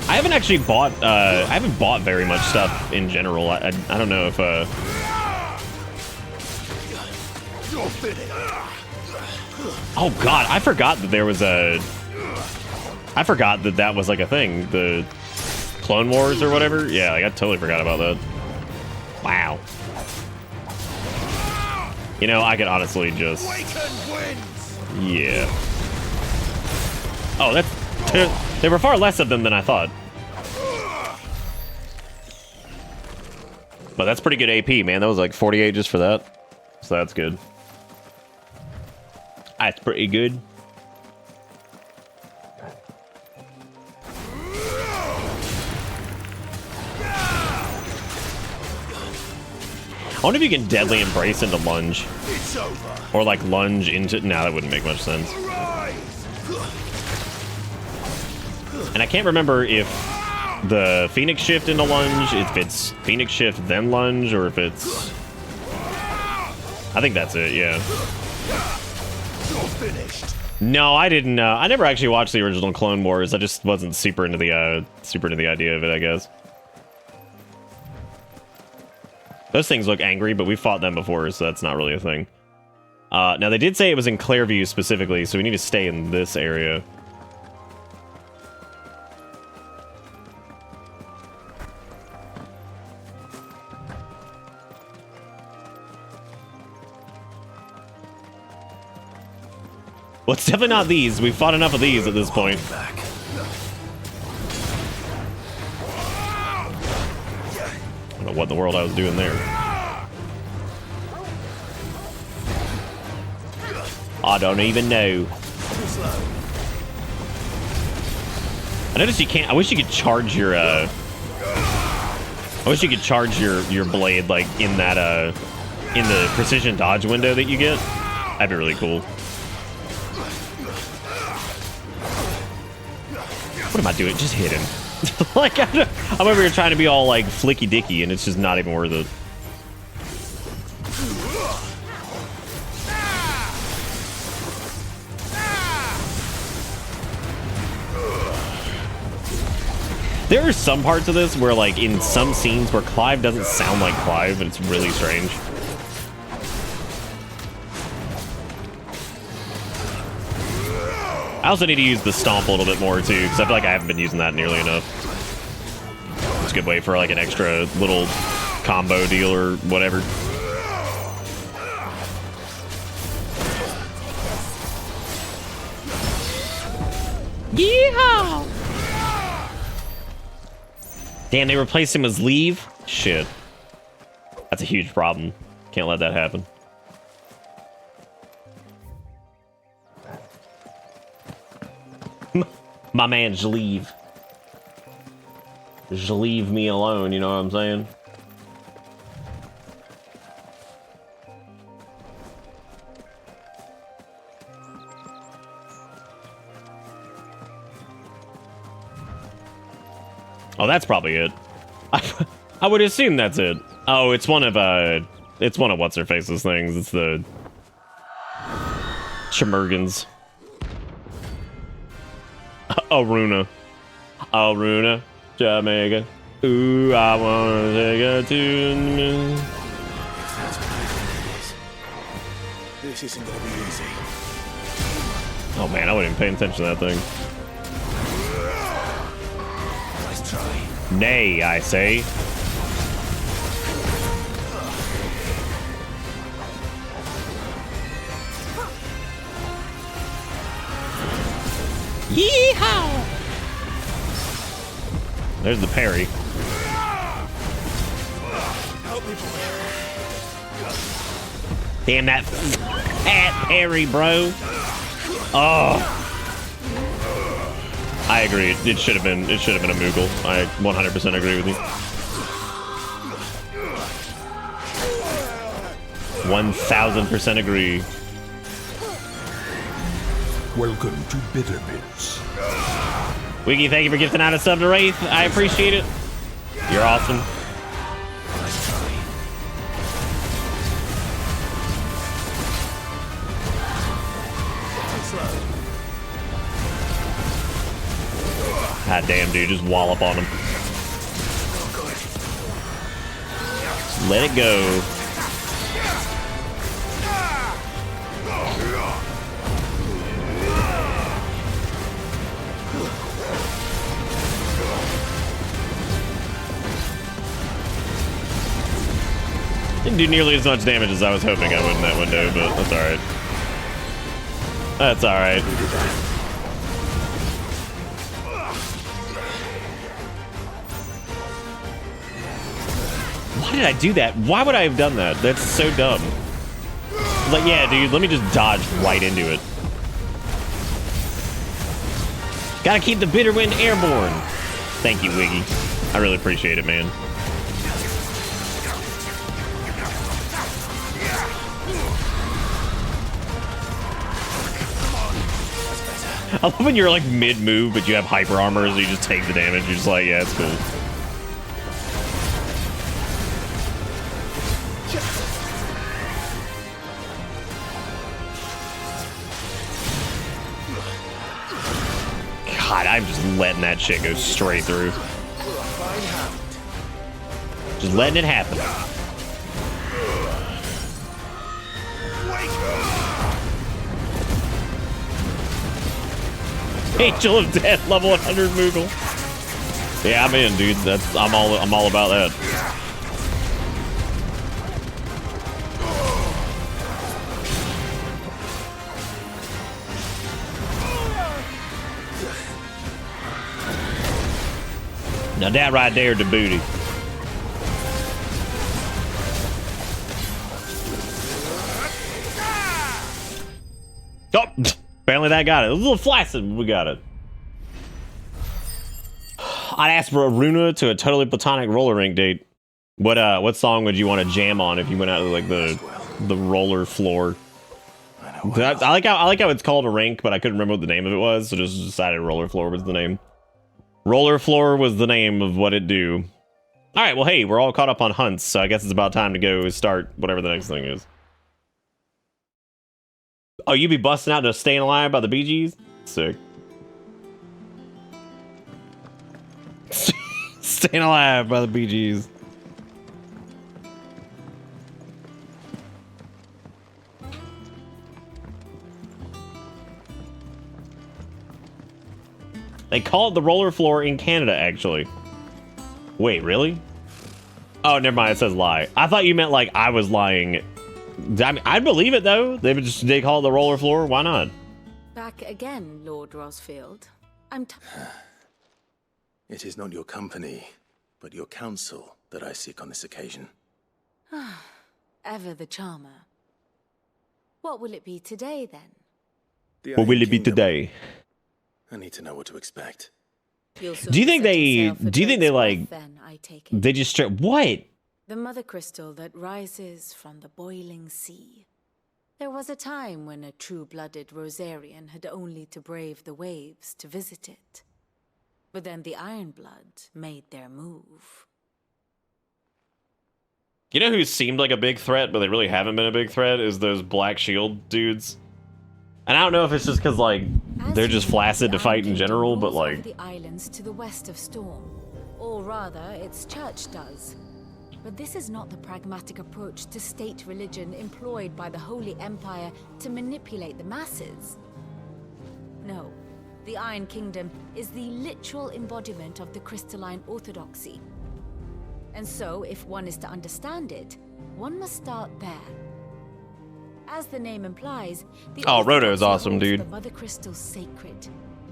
I haven't actually bought, I haven't bought very much stuff in general. I don't know if, oh god, I forgot that there was a... I forgot that that was like a thing. The Clone Wars or whatever. Yeah, like, I totally forgot about that. Wow. You know, I could honestly just... Yeah. Oh, that's... There were far less of them than I thought. But that's pretty good AP, man. That was like 48 just for that. So that's good. That's pretty good. I wonder if you can deadly embrace into lunge. Or like lunge into... Nah, that wouldn't make much sense. And I can't remember if the Phoenix shift into lunge, if it's Phoenix shift then lunge, or if it's... I think that's it, yeah. No, I didn't. I never actually watched the original Clone Wars. I just wasn't super into the idea of it, I guess. Those things look angry, but we fought them before, so that's not really a thing. Now, they did say it was in Clairview specifically, so we need to stay in this area. Well, it's definitely not these. We've fought enough of these at this point. I don't know what in the world I was doing there. I don't even know. I noticed you can't... I wish you could charge your, I wish you could charge your blade, like, in that, in the precision dodge window that you get. That'd be really cool. What am I doing? Just hit him. Like, I'm over here trying to be all, like, flicky-dicky, and it's just not even worth it. There are some parts of this where, like, in some scenes where Clive doesn't sound like Clive, and it's really strange. I also need to use the stomp a little bit more, too, because I feel like I haven't been using that nearly enough. It's a good way for, like, an extra little combo deal or whatever. Yeehaw! Damn, they replaced him as Leave? Shit. That's a huge problem. Can't let that happen. My man, leave. Just leave me alone, you know what I'm saying? Oh, that's probably it. I would assume that's it. Oh, it's one of what's-her-face's things. It's the Chimurgans. Aruna. Aruna. Jamaica. Ooh, I wanna take her to me. That's what it is. This isn't gonna be easy. Oh man, I wasn't even paying attention to that thing. Let's try. Nay, I say. Yeehaw! There's the parry. Damn that fat parry, bro. Oh. I agree. It should have been a Moogle. I 100% agree with you. 1000% agree. Welcome to Bitter Bits. Wiggy, thank you for gifting out a sub to Wraith. I appreciate it. You're awesome. God damn, dude, just wallop on him. Let it go. Didn't do nearly as much damage as I was hoping I would in that window, but that's alright. That's alright. Why did I do that? Why would I have done that? That's so dumb. Like, yeah, dude, let me just dodge right into it. Gotta keep the bitter wind airborne. Thank you, Wiggy. I really appreciate it, man. I love when you're like mid-move, but you have hyper armor, so you just take the damage. You're just like, yeah, it's cool. God, I'm just letting that shit go straight through. Just letting it happen. Angel of Death, level 100 Moogle. Yeah, I'm in, dude. I'm all about that. Now that right there, the booty. Oh, apparently that got it. It was a little flaccid, but we got it. I'd ask for a Runa to a totally platonic roller rink date. What song would you want to jam on if you went out to like the roller floor? I like how it's called a rink, but I couldn't remember what the name of it was, so just decided roller floor was the name. Roller floor was the name of what it do. All right, well, hey, we're all caught up on hunts, so I guess it's about time to go start whatever the next thing is. Oh, you be busting out to Staying Alive by the Bee Gees? Sick. Staying Alive by the Bee Gees. They call it the roller floor in Canada, actually. Wait, really? Oh, never mind. It says lie. I thought you meant like I was lying. I mean, I'd believe it though. They call it the roller floor. Why not? Back again, Lord Rosfield. It is not your company, but your counsel that I seek on this occasion. Ever the charmer. What will it be today, then? What will it be today? I need to know what to expect. Do you think they like, then, I take it. they just straight, what? The mother crystal that rises from the boiling sea. There was a time when a true-blooded Rosarian had only to brave the waves to visit it. But then the Ironblood made their move. You know who seemed like a big threat, but they really haven't been a big threat, is those Black Shield dudes. And I don't know if it's just because, like, they're just flaccid to fight in general, but, like... the islands to the west of Storm. Or rather, its church does. But this is not the pragmatic approach to state religion employed by the Holy Empire to manipulate the masses. No, the Iron Kingdom is the literal embodiment of the crystalline orthodoxy. And so, if one is to understand it, one must start there. As the name implies, the Roto is awesome, dude. The Mother Crystal sacred,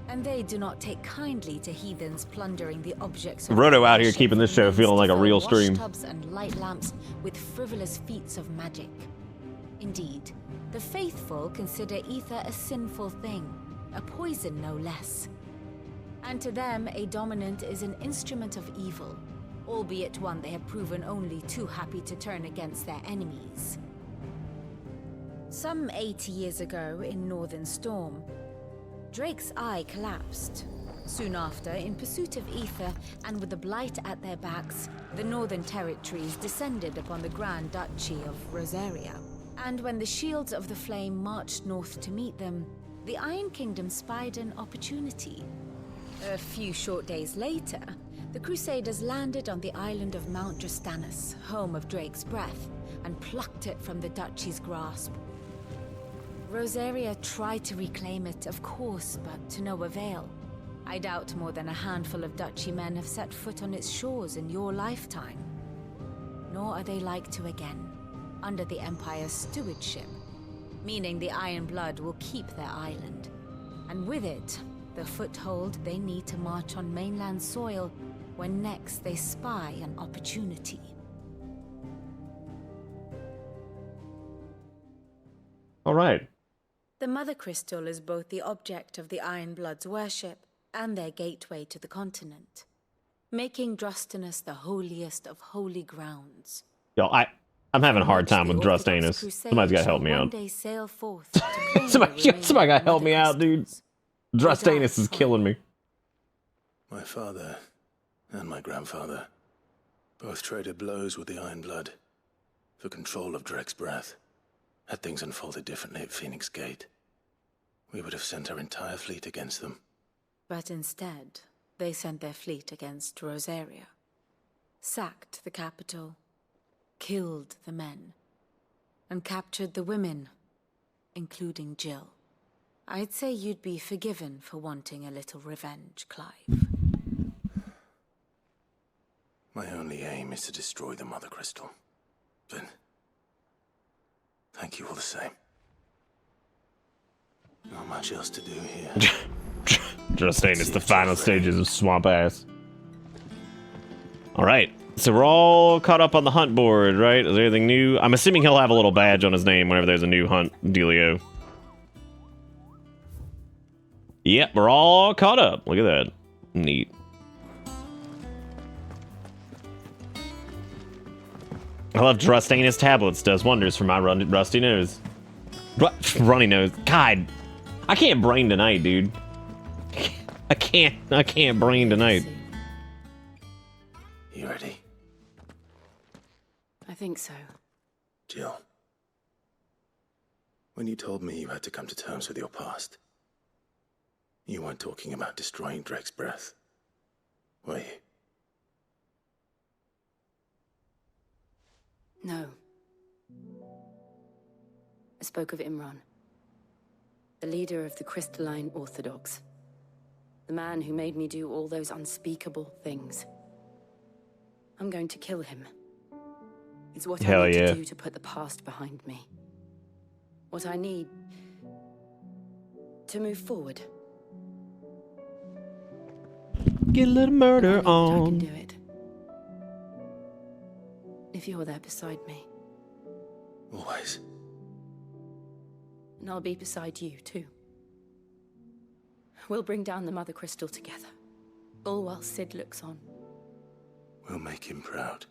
and they do not take kindly to heathens plundering the objects of Roto out here keeping this show feeling like a real stream. Washtubs and light lamps with frivolous feats of magic. Indeed, the faithful consider ether a sinful thing, a poison no less. And to them, a dominant is an instrument of evil, albeit one they have proven only too happy to turn against their enemies. Some 80 years ago in Northern Storm, Drake's eye collapsed. Soon after, in pursuit of ether and with the blight at their backs, the Northern Territories descended upon the Grand Duchy of Rosaria. And when the Shields of the Flame marched north to meet them, the Iron Kingdom spied an opportunity. A few short days later, the Crusaders landed on the island of Mount Drastanus, home of Drake's Breath, and plucked it from the Duchy's grasp. Rosaria tried to reclaim it, of course, but to no avail. I doubt more than a handful of Duchy men have set foot on its shores in your lifetime. Nor are they like to again, under the Empire's stewardship, meaning the Iron Blood will keep their island. And with it, the foothold they need to march on mainland soil when next they spy an opportunity. All right. The Mother Crystal is both the object of the Iron Blood's worship and their gateway to the continent, making Drastanus the holiest of holy grounds. Yo, I'm having a hard time with Drastanus. Somebody's got to help me out. Somebody got to help me out, dude. Drastanus is killing me. My father and my grandfather both traded blows with the Iron Blood for control of Drake's Breath. Had things unfolded differently at Phoenix Gate, we would have sent our entire fleet against them. But instead, they sent their fleet against Rosaria, sacked the capital, killed the men, and captured the women, including Jill. I'd say you'd be forgiven for wanting a little revenge, Clive. My only aim is to destroy the Mother Crystal. But thank you all the same. Not much else to do here. Drastanus, the final stages of Swamp Ass. Alright, so we're all caught up on the hunt board, right? Is there anything new? I'm assuming he'll have a little badge on his name whenever there's a new hunt dealio. Yep, we're all caught up. Look at that. Neat. I love Drastanus tablets. Does wonders for my rusty nose. Runny nose. God, I can't brain tonight, dude. I can't brain tonight. You ready? I think so. Jill, when you told me you had to come to terms with your past, you weren't talking about destroying Drake's Breath, were you? No. I spoke of Imran, the leader of the Crystalline Orthodox. The man who made me do all those unspeakable things. I'm going to kill him. It's what I need to do to put the past behind me. What I need to move forward. Get a little murder on. I can do it. If you're there beside me. Always. And I'll be beside you, too. We'll bring down the Mother Crystal together. All while Sid looks on. We'll make him proud.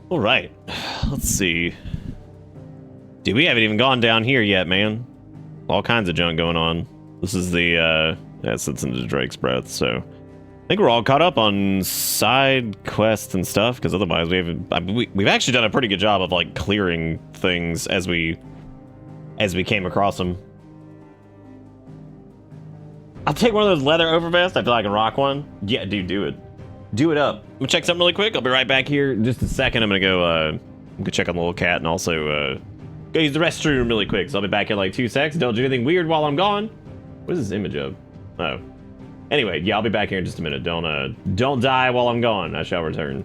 All right, let's see. Dude, we haven't even gone down here yet, man. All kinds of junk going on. This is the, that sits into Drake's Breath, so I think we're all caught up on side quests and stuff, because otherwise we've actually done a pretty good job of, like, clearing things as we came across them. I'll take one of those leather overvests. I feel like I can rock one. Yeah, dude, do it. Do it up. I'm gonna check something really quick. I'll be right back here in just a second. I'm gonna go check on the little cat and also go use the restroom really quick. So I'll be back in like 2 seconds. Don't do anything weird while I'm gone. What is this image of? Oh. Anyway, yeah, I'll be back here in just a minute. Don't die while I'm gone. I shall return.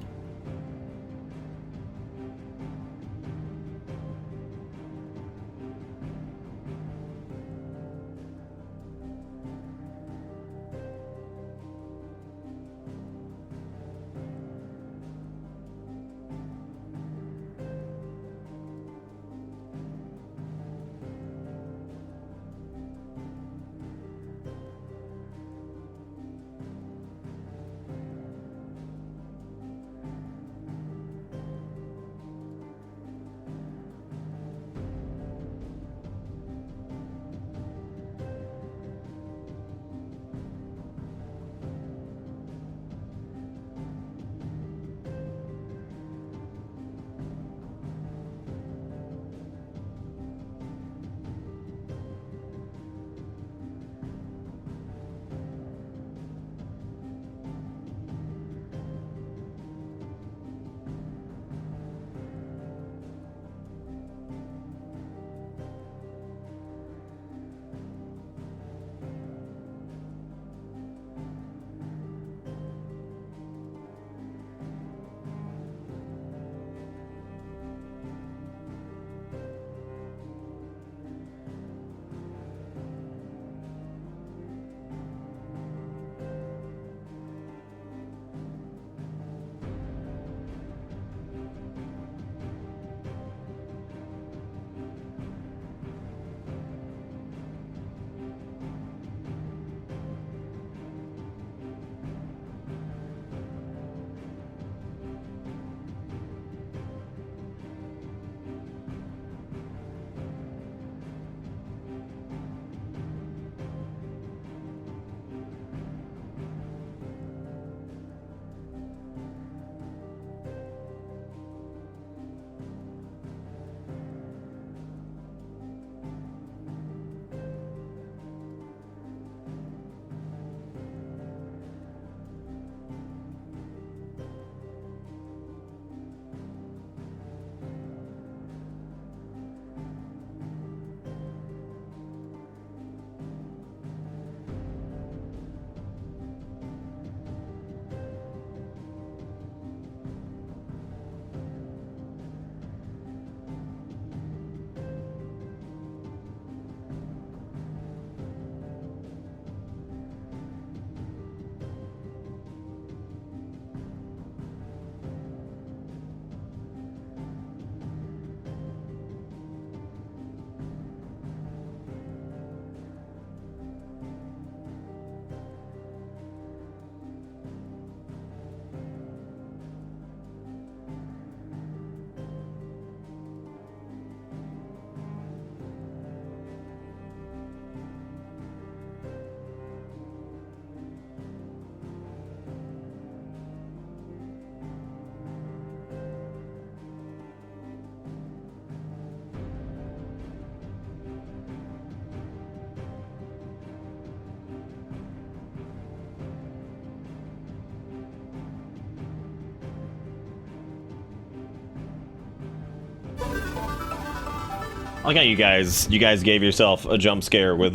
I like how you guys gave yourself a jump scare with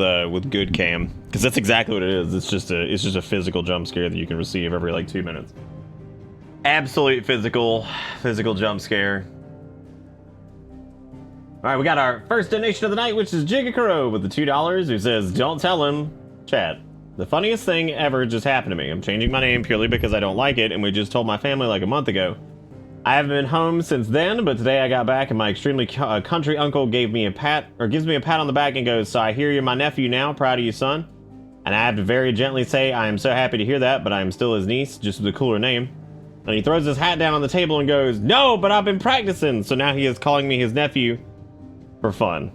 good cam, because that's exactly what it is. It's just a physical jump scare that you can receive every like 2 minutes. Absolute physical jump scare. All right, we got our first donation of the night, which is Jigakuro with the $2, who says, "Don't tell him, chat. The funniest thing ever just happened to me. I'm changing my name purely because I don't like it, and we just told my family like a month ago. I haven't been home since then, but today I got back and my extremely country uncle gives me a pat on the back and goes, 'So I hear you're my nephew now, proud of you, son.' And I have to very gently say I am so happy to hear that, but I am still his niece, just with a cooler name. And he throws his hat down on the table and goes, 'No, but I've been practicing.' So now he is calling me his nephew for fun."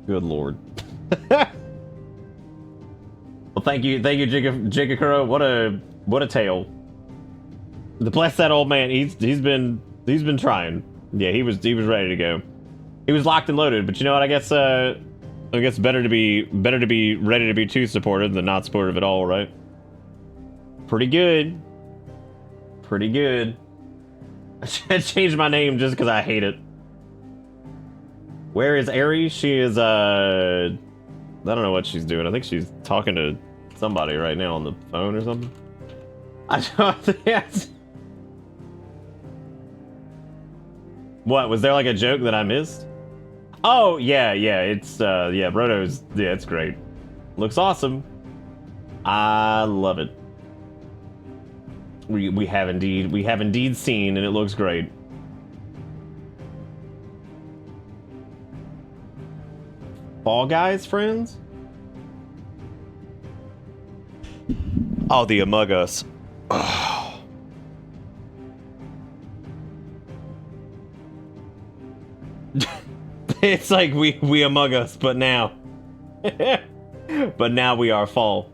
Good lord. Well, thank you, Jigakuro. What a tale. To bless that old man, he's been trying. Yeah, he was ready to go. He was locked and loaded, but you know what? I guess better to be ready to be too supportive than not supportive at all, right? Pretty good. Pretty good. I changed my name just because I hate it. Where is Aries? She is I don't know what she's doing. I think she's talking to somebody right now on the phone or something. I don't think. What, was there like a joke that I missed? Oh, yeah, it's, yeah, Roto's, yeah, it's great. Looks awesome. I love it. We have indeed seen, and it looks great. Fall Guys, friends? Oh, the Among Us. Oh. It's like we Among Us, but now. But now we are Fall.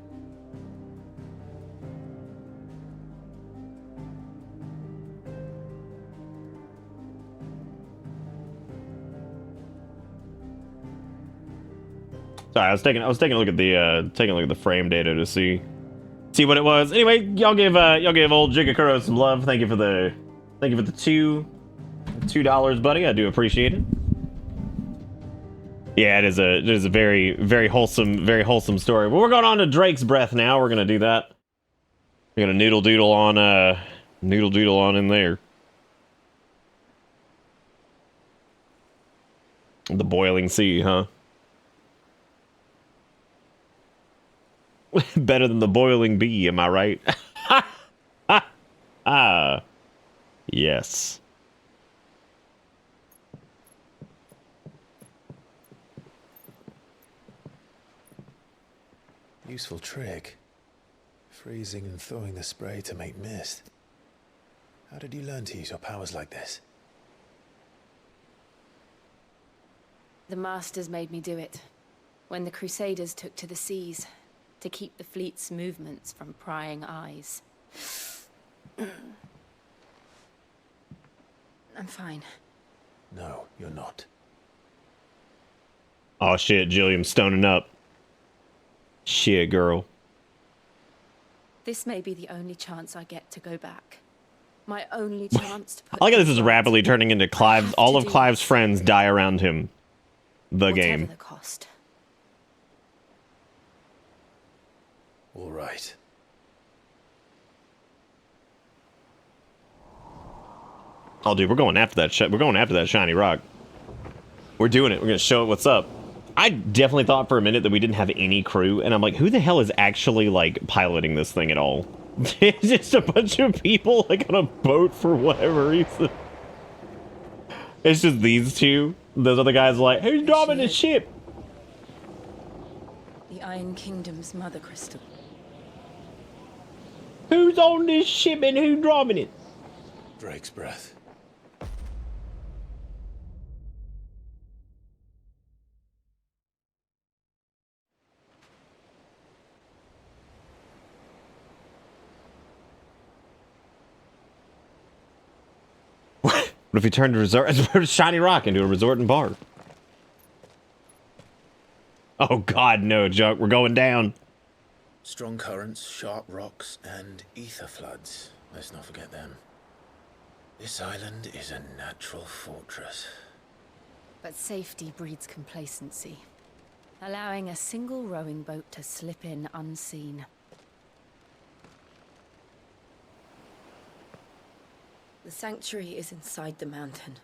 Sorry, I was taking a look at the frame data to see what it was. Anyway, y'all give old Jigakuro some love. Thank you for the $2, buddy. I do appreciate it. Yeah, it is a very wholesome story. Well, we're going on to Drake's Breath now. We're gonna do that. We're gonna noodle doodle on in there. The boiling sea, huh? Better than the boiling bee, am I right? Ah, yes. Useful trick. Freezing and thawing the spray to make mist. How did you learn to use your powers like this? The Masters made me do it. When the Crusaders took to the seas, to keep the fleet's movements from prying eyes. I'm fine. No, you're not. Oh shit, Jillian's stoning up. Shit, girl. This may be the only chance I get to go back. My only chance to put... I like how this is rapidly turning into Clive's. All of Clive's friends die around him. The game. Whatever the cost. All right. Oh, dude, we're going after that shit. We're going after that shiny rock. We're doing it. We're gonna show it what's up. I definitely thought for a minute that we didn't have any crew, and I'm like, who the hell is actually like piloting this thing at all? It's just a bunch of people like on a boat for whatever reason. It's just these two. Those other guys are like, who's driving the ship? The Iron Kingdom's mother crystal. Who's on this ship and who's driving it? Drake's Breath. What if we turned a shiny rock into a resort and bar? Oh god, no, Junk. We're going down. Strong currents, sharp rocks, and ether floods. Let's not forget them. This island is a natural fortress. But safety breeds complacency, allowing a single rowing boat to slip in unseen. The sanctuary is inside the mountain.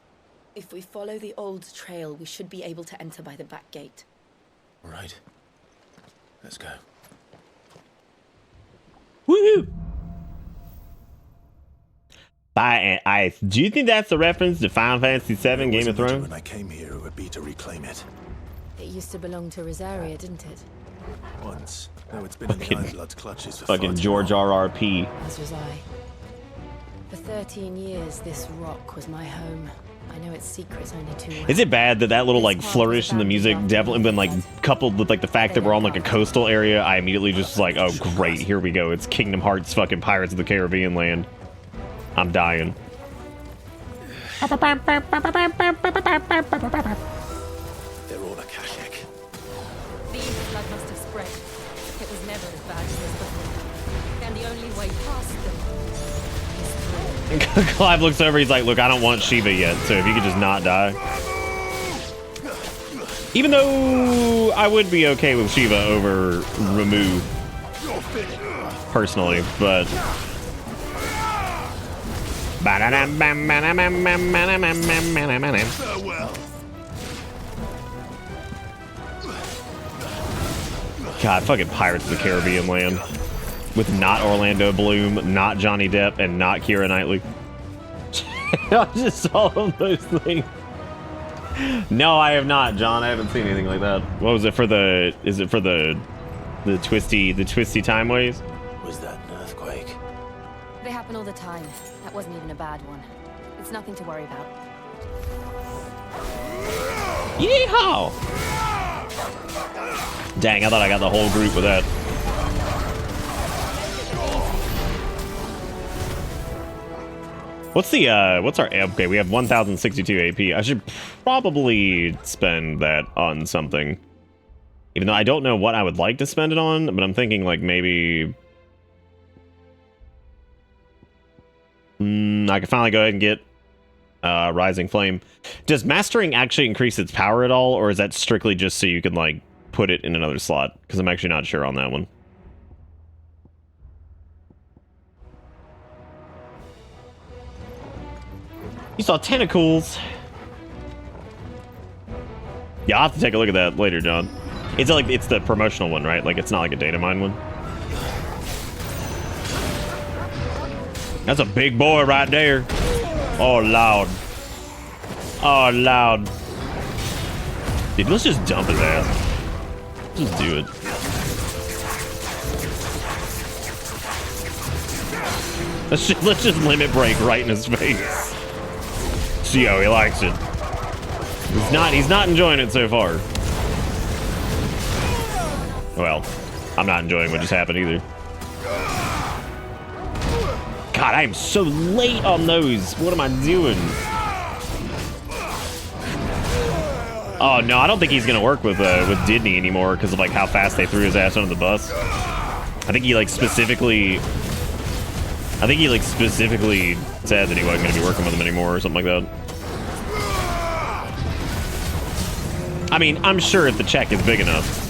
If we follow the old trail, we should be able to enter by the back gate. Right. Let's go. Woohoo! Do you think that's a reference to Final Fantasy VII Game of Thrones? When I came here, it would be to reclaim it. It used to belong to Rosaria, didn't it? Once. Now it's been in the Ironblood's clutches for Fucking George R.R.P. As was I. For 13 years, this rock was my home. I know its secrets only too well. Is it bad that that little like flourish in the music definitely been like coupled with like the fact that we're on like a coastal area? I immediately just was like, oh great, here we go. It's Kingdom Hearts fucking Pirates of the Caribbean land. I'm dying. They're all Akashic. The blood must have spread. It was never as bad as this before. And the only way past them is through. Clive looks over, he's like, look, I don't want Shiva yet, so if you could just not die. Even though I would be okay with Shiva over Ramu, personally, but... God, fucking Pirates of the Caribbean land. With not Orlando Bloom, not Johnny Depp, and not Keira Knightley. Just all of those things. No, I have not, John. I haven't seen anything like that. What was it for the... Is it for the twisty time waves? Was that an earthquake? They happen all the time. That wasn't even a bad one. It's nothing to worry about. Yeehaw! Dang, I thought I got the whole group with that. What's our, okay, we have 1062 AP. I should probably spend that on something. Even though I don't know what I would like to spend it on, but I'm thinking like maybe... I can finally go ahead and get Rising Flame. Does Mastering actually increase its power at all, or is that strictly just so you can like put it in another slot? Because I'm actually not sure on that one. You saw tentacles. Yeah, I'll have to take a look at that later, John. It's like it's the promotional one, right? Like it's not like a data mine one. That's a big boy right there. Oh, loud. Oh, loud. Dude, let's just dump his ass. Just do it. Let's just limit break right in his face. See how he likes it. He's not enjoying it so far. Well, I'm not enjoying what just happened either. God, I am so late on those. What am I doing? Oh no, I don't think he's gonna work with Didney anymore because of like how fast they threw his ass under the bus. I think he like specifically said that he wasn't gonna be working with him anymore or something like that. I mean, I'm sure if the check is big enough.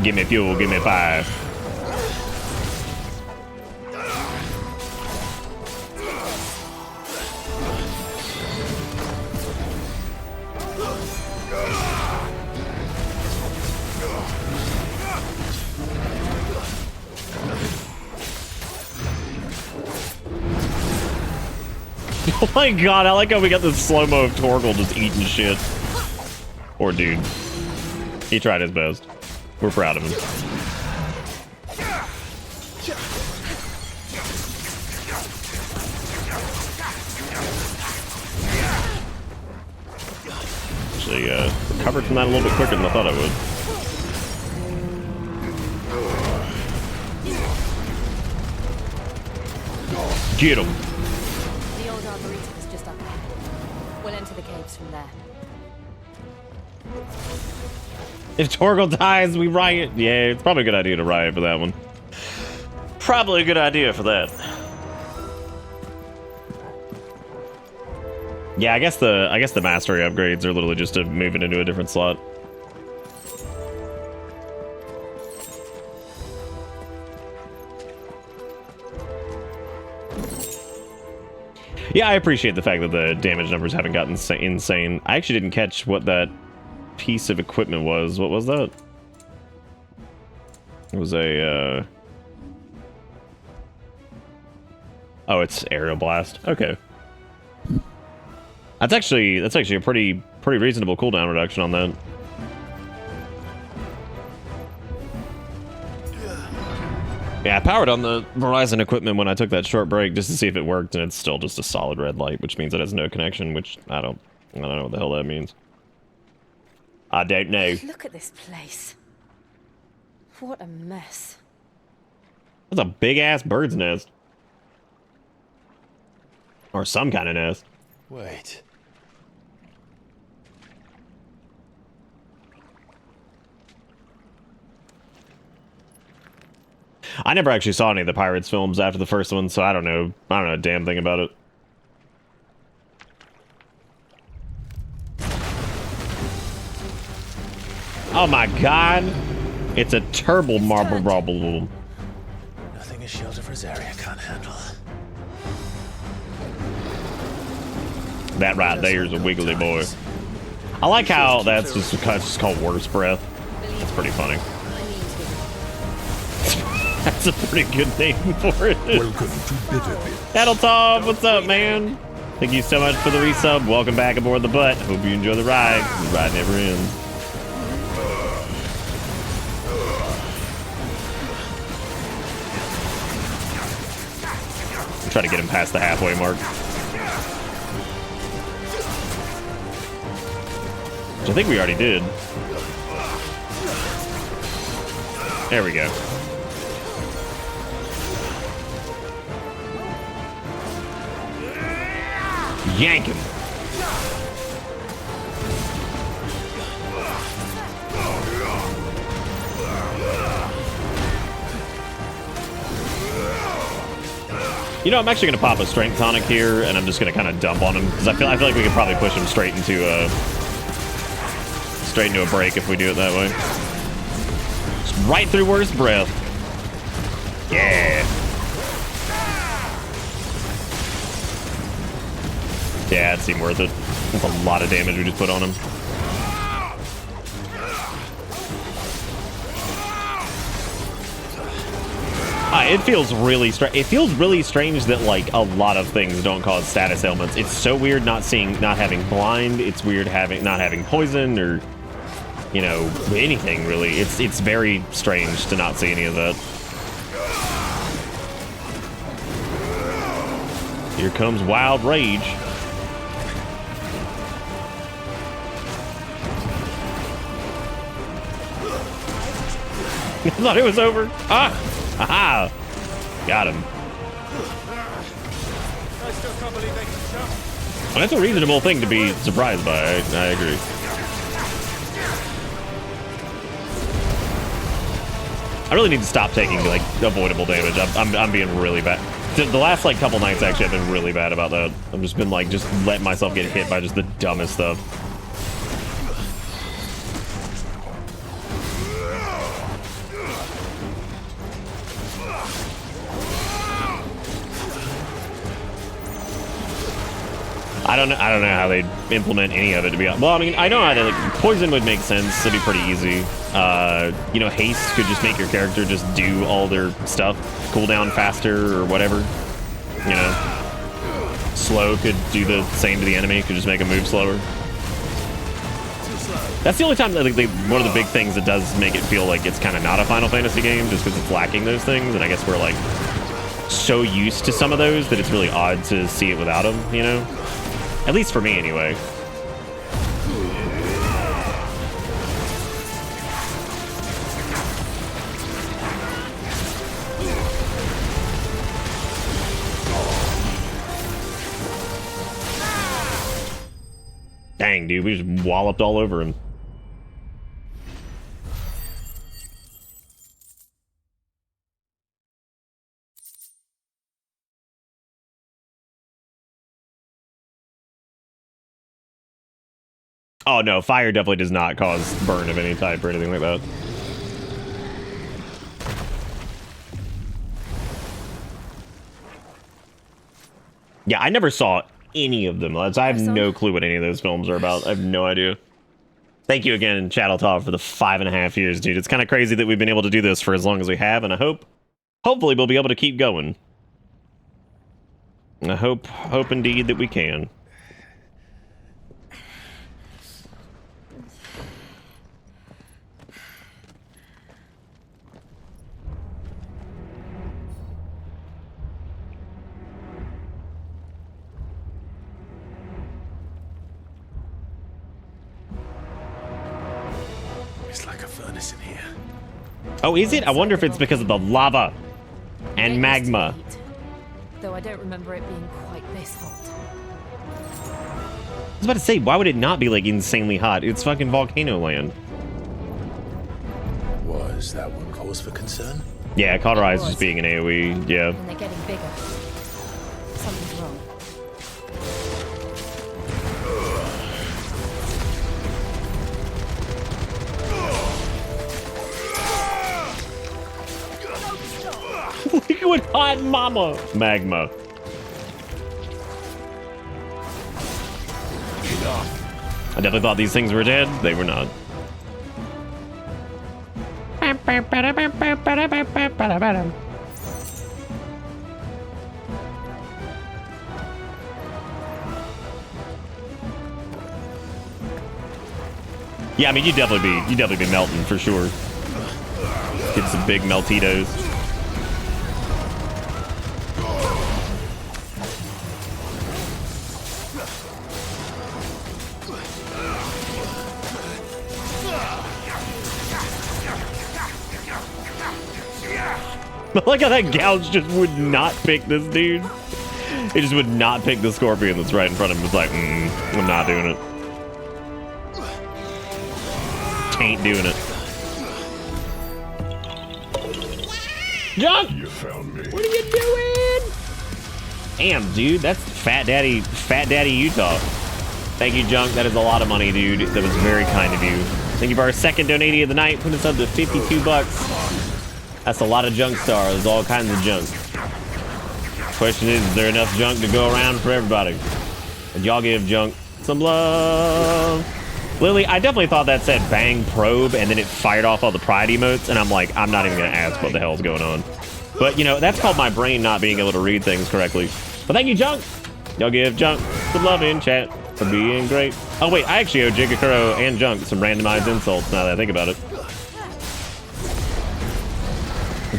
Give me fuel, give me 5. Oh my god, I like how we got this slow-mo of Torgal just eating shit. Poor dude. He tried his best. We're proud of him. Actually, recovered from that a little bit quicker than I thought I would. Get him. The old arboretum is just up there. We'll enter the caves from there. If Torgal dies, we riot. Yeah, it's probably a good idea to riot for that one. Probably a good idea for that. Yeah, I guess the mastery upgrades are literally just to move it into a different slot. Yeah, I appreciate the fact that the damage numbers haven't gotten insane. I actually didn't catch what that piece of equipment was. What was that? It was a, Oh, it's aerial blast. Okay. That's actually a pretty reasonable cooldown reduction on that. Yeah, I powered on the Verizon equipment when I took that short break just to see if it worked, and it's still just a solid red light, which means it has no connection, which I don't know what the hell that means. I don't know. Look at this place. What a mess. That's a big-ass bird's nest. Or some kind of nest. Wait. I never actually saw any of the Pirates films after the first one, so I don't know a damn thing about it. Oh my god! It's a turbo marble rubble. Nothing a shield of Rosaria can't handle. That right there is a wiggly boy. I like how that's just called Worst Breath. That's pretty funny. That's a pretty good name for it. Welcome to Bitter Bits. Battle Tom, what's up, man? Thank you so much for the resub. Welcome back aboard the butt. Hope you enjoy the ride. The ride never ends. Try to get him past the halfway mark. Which I think we already did. There we go. Yank him. You know, I'm actually gonna pop a strength tonic here, and I'm just gonna kind of dump on him because I feel like we could probably push him straight into a break if we do it that way. Just right through Worst Breath. Yeah. Yeah, it seemed worth it. That's a lot of damage we just put on him. It feels really strange that like a lot of things don't cause status ailments. It's so weird not having blind. It's weird not having poison or, you know, anything really. It's very strange to not see any of that. Here comes Wild Rage. I thought it was over. Ah! Aha! Got him. Well, that's a reasonable thing to be surprised by. I agree. I really need to stop taking like avoidable damage. I'm being really bad. The last like couple nights actually I've been really bad about that. I've just been like just letting myself get hit by just the dumbest stuff. I don't know how they implement any of it, to be honest. Well, I mean, I know how they, like, poison would make sense. It'd be pretty easy. You know, haste could just make your character just do all their stuff, cool down faster or whatever. You know, slow could do the same to the enemy, could just make them move slower. That's the only time that one of the big things that does make it feel like it's kind of not a Final Fantasy game, just because it's lacking those things. And I guess we're like so used to some of those that it's really odd to see it without them. You know. At least for me, anyway. Dang, dude, we just walloped all over him. Oh no, fire definitely does not cause burn of any type or anything like that. Yeah, I never saw any of them. I have no clue what any of those films are about. I have no idea. Thank you again, Chatteltop, for the 5.5 years, dude. It's kind of crazy that we've been able to do this for as long as we have, and I hopefully we'll be able to keep going. I hope indeed that we can. It's like a furnace in here. Oh, is it? I wonder if it's because of the lava and magma. Though I don't remember it being quite this hot. I was about to say, why would it not be like insanely hot? It's fucking volcano land. Was that one cause for concern? Yeah, cauterize just being an AoE, yeah. And they're getting bigger. Something's wrong. Liquid hot mama. Magma. I definitely thought these things were dead. They were not. Yeah, I mean, you'd definitely be melting for sure. Get some big meltitos. I like how that gouge just would not pick this dude. It just would not pick the scorpion that's right in front of him. It's like, I'm not doing it. Ain't doing it. Junk! You found me. What are you doing? Damn, dude, that's Fat Daddy Utah. Thank you, Junk. That is a lot of money, dude. That was very kind of you. Thank you for our second donatee of the night. Put us up to 52 bucks. That's a lot of junk stars. There's all kinds of junk. Question is there enough junk to go around for everybody? And y'all give junk some love. Lily, I definitely thought that said bang probe and then it fired off all the pride emotes, and I'm like, I'm not even gonna ask what the hell's going on. But you know, that's called my brain not being able to read things correctly. But thank you, Junk. Y'all give Junk some love in chat for being great. Oh wait, I actually owe Jigakuro and Junk some randomized insults now that I think about it.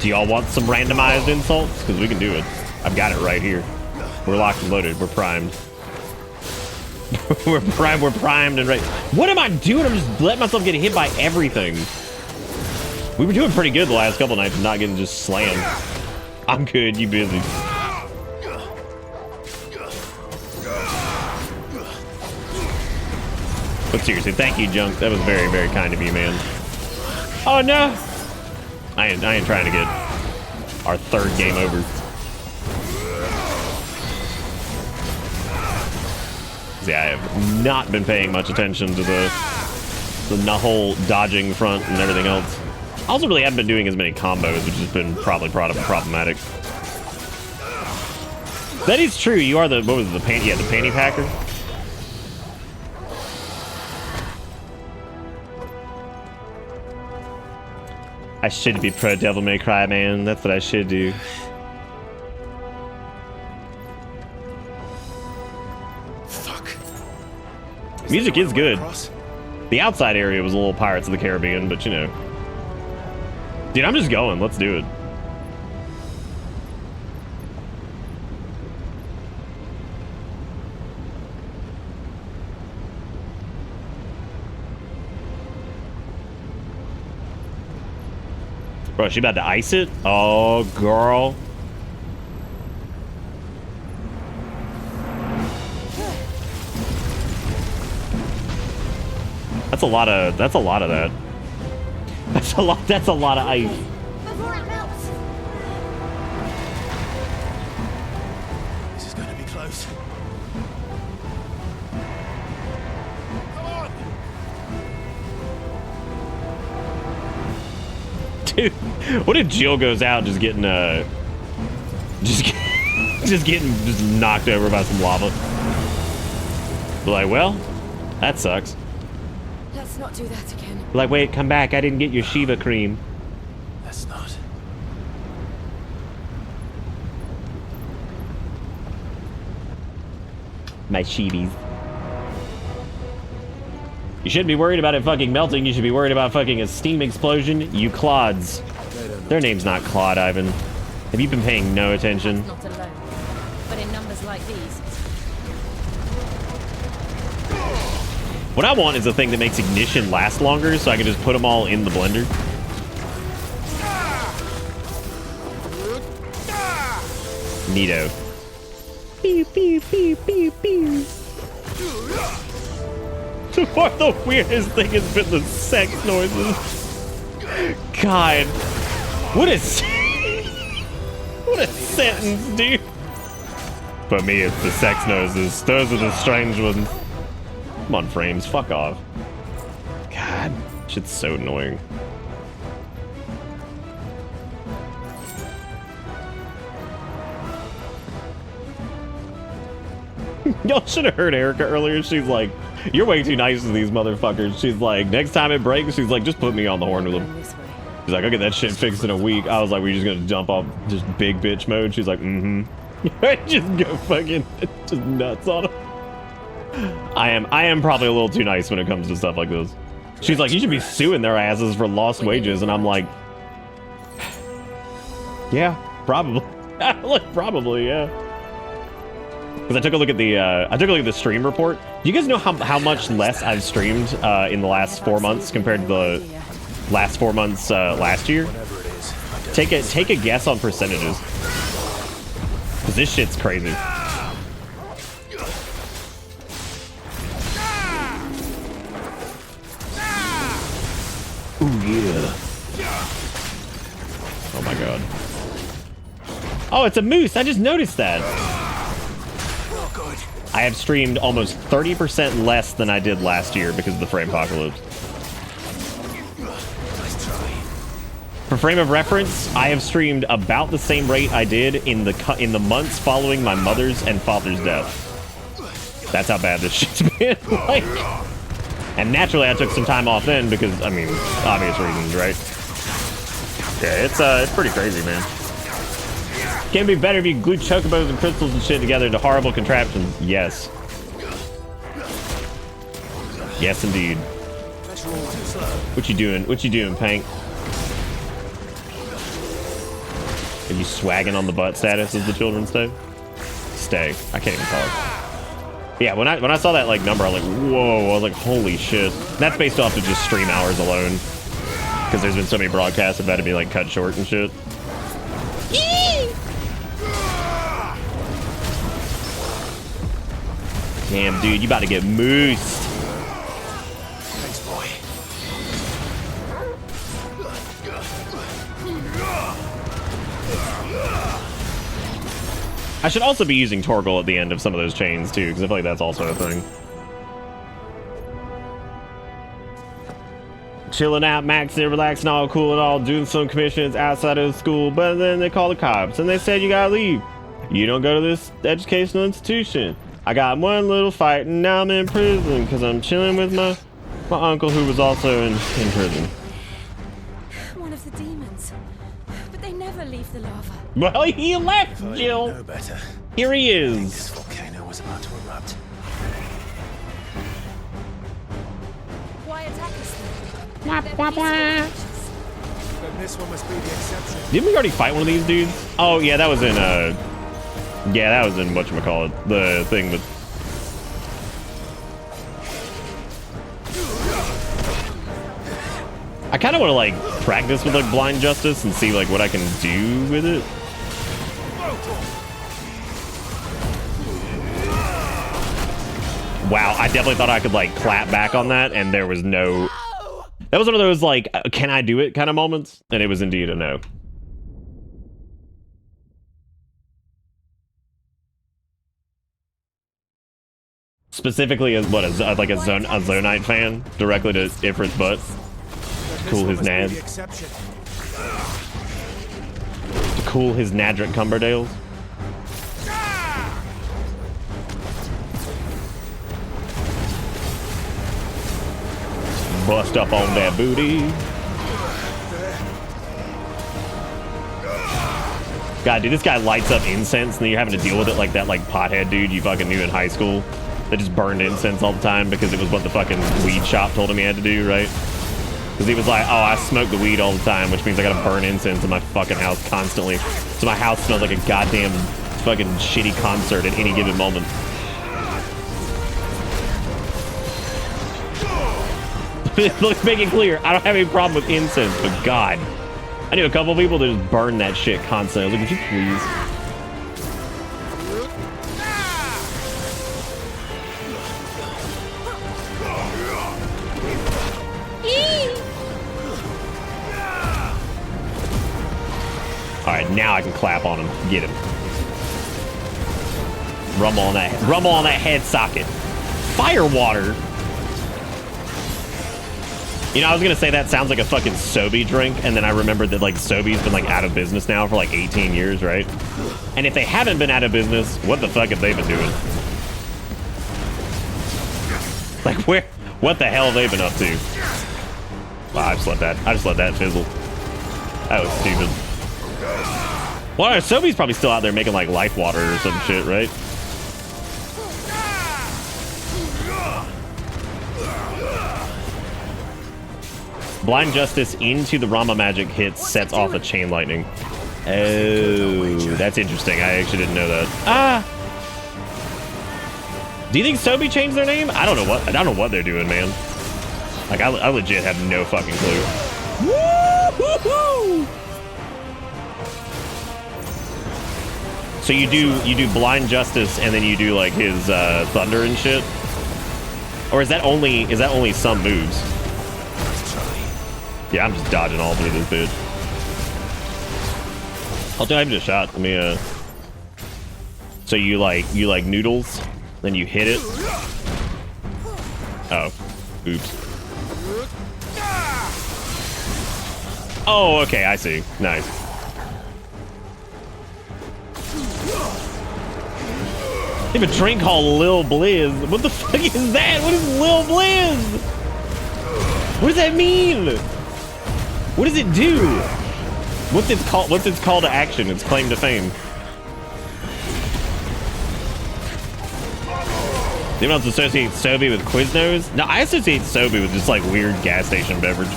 Do y'all want some randomized insults? Because we can do it. I've got it right here. We're locked and loaded. We're primed. We're primed and ready. What am I doing? I'm just letting myself get hit by everything. We were doing pretty good the last couple nights, not getting just slammed. I'm good. You busy? But seriously, thank you, Junk. That was very, very kind of you, man. Oh no! I ain't trying to get our third game over. Yeah, I have not been paying much attention to the whole dodging front and everything else. I also really haven't been doing as many combos, which has been probably problematic. That is true. You are the, what was it, the panty packer? I should be pro Devil May Cry, man. That's what I should do. Music is good. The outside area was a little Pirates of the Caribbean, but you know. Dude, I'm just going. Let's do it. Bro, she about to ice it? Oh, girl. That's a lot of that. That's a lot of ice. Before it melts. This is going to be close. Come on! What if Jill goes out just getting just knocked over by some lava? Be like, well, that sucks. Let's not do that again. Be like, wait, come back. I didn't get your Shiva cream. Let's not. My Shivas. You shouldn't be worried about it fucking melting. You should be worried about fucking a steam explosion. You clods. Their name's not Claude, Ivan. Have you been paying no attention? Not alone, but in numbers like these. What I want is a thing that makes ignition last longer, so I can just put them all in the blender. Neato. Pew, pew, pew, pew, pew. So far, the weirdest thing has been the sex noises. God. What a... what a sentence, dude. For me, it's the sex noises. Those are the strange ones. Come on, frames. Fuck off. God. Shit's so annoying. Y'all should have heard Erica earlier. She's like, you're way too nice to these motherfuckers. She's like, next time it breaks, she's like, just put me on the horn with them. She's like, I'll get that shit fixed in a week. I was like, we're just gonna jump off just big bitch mode. She's like, mm-hmm. Just go fucking just nuts on them. I am probably a little too nice when it comes to stuff like this. She's like, you should be suing their asses for lost wages, and I'm like, yeah, probably. Like, probably, yeah. Because I took a look at the stream report. Do you guys know how much less I've streamed in the last 4 months compared to the last 4 months last year? Take a guess on percentages. Because this shit's crazy. Ooh, yeah. Oh my god. Oh, it's a moose. I just noticed that. I have streamed almost 30% less than I did last year because of the frame apocalypse. For frame of reference, I have streamed about the same rate I did in the months following my mother's and father's death. That's how bad this shit's been. Like, and naturally, I took some time off then because, I mean, obvious reasons, right? Yeah, it's pretty crazy, man. Can be better if you glue chocobos and crystals and shit together into horrible contraptions. Yes. Yes, indeed. What you doing? What you doing, Pank? Are you swagging on the butt status, as the children say? Stay. I can't even talk. Yeah, when I saw that like number, I was like, whoa! I was like, holy shit. That's based off of just stream hours alone, because there's been so many broadcasts about to be like cut short and shit. Damn, dude, you about to get moosed. Thanks, boy. I should also be using Torgal at the end of some of those chains too, because I feel like that's also a thing. Chilling out, maxing, relaxing, all cool and all, doing some commissions outside of school, but then they call the cops and they said you gotta leave. You don't go to this educational institution. I got one little fight and now I'm in prison because I'm chilling with my uncle who was also in prison. One of the demons. But they never leave the lava. Well, he left, Jill. No better. Here he This is. volcano was about to erupt. Why attack us Then this one must be the exception. Didn't we already fight one of these dudes? Oh yeah, that was in yeah, that was in whatchamacallit, the thing with... I kind of want to like practice with like blind justice and see like what I can do with it. Wow, I definitely thought I could like clap back on that, and there was no... That was one of those like, can I do it kind of moments? And it was indeed a no. Specifically as what, as like a Zonite fan directly to Ifrit's butt. Cool his nads. To cool his Nadric Cumberdales. Bust up on that booty. God, dude, this guy lights up incense, and then you're having to deal with it like that, like pothead dude you fucking knew in high school that just burned incense all the time because it was what the fucking weed shop told him he had to do, right? Because he was like, oh, I smoke the weed all the time, which means I gotta burn incense in my fucking house constantly. So my house smells like a goddamn fucking shitty concert at any given moment. Let's make it clear, I don't have any problem with incense, but God. I knew a couple people that just burn that shit constantly. I was like, would you please? All right, now I can clap on him. Get him. Rumble on that head socket. Fire water. You know, I was gonna say that sounds like a fucking Sobe drink, and then I remembered that like Sobe's been like out of business now for like 18 years, right? And if they haven't been out of business, what the fuck have they been doing? Like what the hell have they been up to? Wow, I just let that fizzle. That was stupid. Well, Sobe's probably still out there making like life water or some shit, right? Blind Justice into the Rama magic hits sets off a chain lightning. Oh, that's interesting. I actually didn't know that. Ah! Do you think Sobe changed their name? I don't know what they're doing, man. Like I legit have no fucking clue. Woo-hoo-hoo! So you do Blind Justice and then you do like his thunder and shit? Or is that only some moves? Yeah, I'm just dodging all through this bitch. I'll do a shot. Let me so you like noodles, then you hit it. Oh. Oops. Oh, okay, I see. Nice. They have a drink called Lil Blizz. What the fuck is that? What is Lil Blizz? What does that mean? What does it do? What's its call to action? Its claim to fame? Anyone else associate Sobe with Quiznos? No, I associate Sobe with just like weird gas station beverage.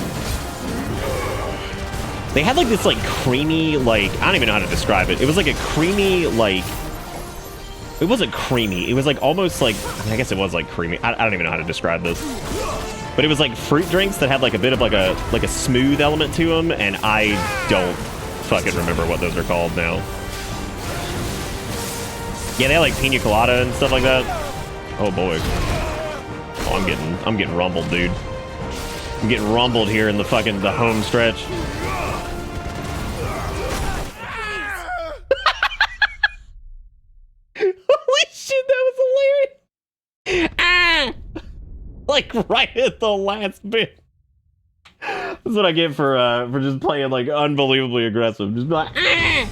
They had like this like creamy, like, I don't even know how to describe it. It was like a creamy, like, it wasn't creamy. It was like almost like, I guess it was like creamy. I don't even know how to describe this. But it was like fruit drinks that had like a bit of like a smooth element to them, and I don't fucking remember what those are called now. Yeah, they had like pina colada and stuff like that. Oh boy. Oh, I'm getting rumbled, dude. I'm getting rumbled here in the home stretch. Holy shit, that was hilarious. Ah! Like right at the last bit. That's what I get for just playing like unbelievably aggressive. Just be like, ah!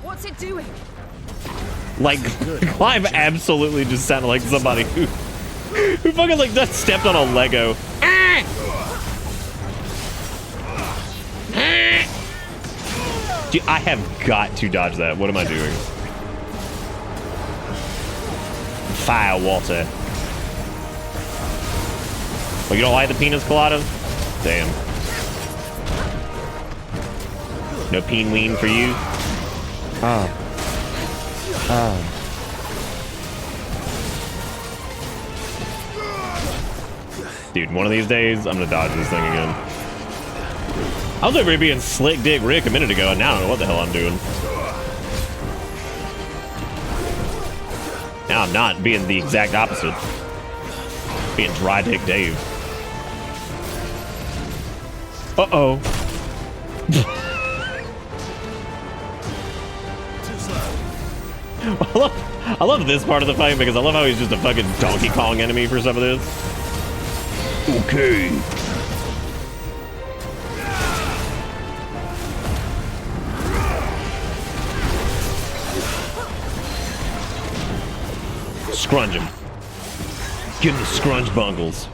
What's it doing? Like Clive absolutely just sounded like somebody who fucking like just stepped on a Lego. Ah! Ah! Dude, I have got to dodge that. What am I doing? Fire water. Oh, you don't like the penis colada? Damn. No peen ween for you? Oh. Oh. Dude, one of these days, I'm gonna dodge this thing again. I was over being Slick Dick Rick a minute ago, and now I don't know what the hell I'm doing. Now I'm not being the exact opposite. Being Dry Dick Dave. Uh-oh. I love this part of the fight because I love how he's just a fucking Donkey Kong enemy for some of this. Okay. Scrunge him. Give him the scrunge bungles.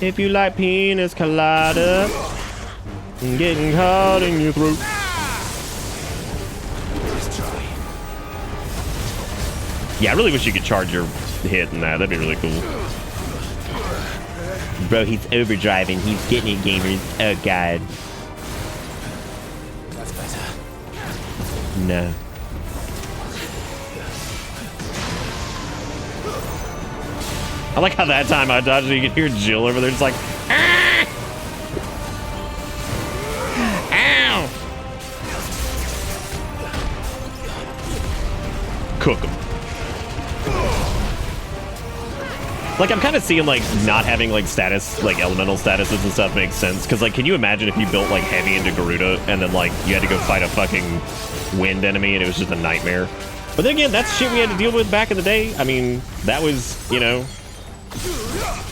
If you like penis colada and getting caught in your throat. Yeah, I really wish you could charge your hit in that. That'd be really cool. Bro, he's overdriving. He's getting it, gamers. Oh, God. That's better. No. I like how that time I dodged and you could hear Jill over there just like, ah! Ow! Cook him. Like, I'm kind of seeing, like, not having, like, status, like, elemental statuses and stuff makes sense. Because, like, can you imagine if you built, like, heavy into Garuda and then, like, you had to go fight a fucking wind enemy and it was just a nightmare? But then again, that's shit we had to deal with back in the day. I mean, that was, you know...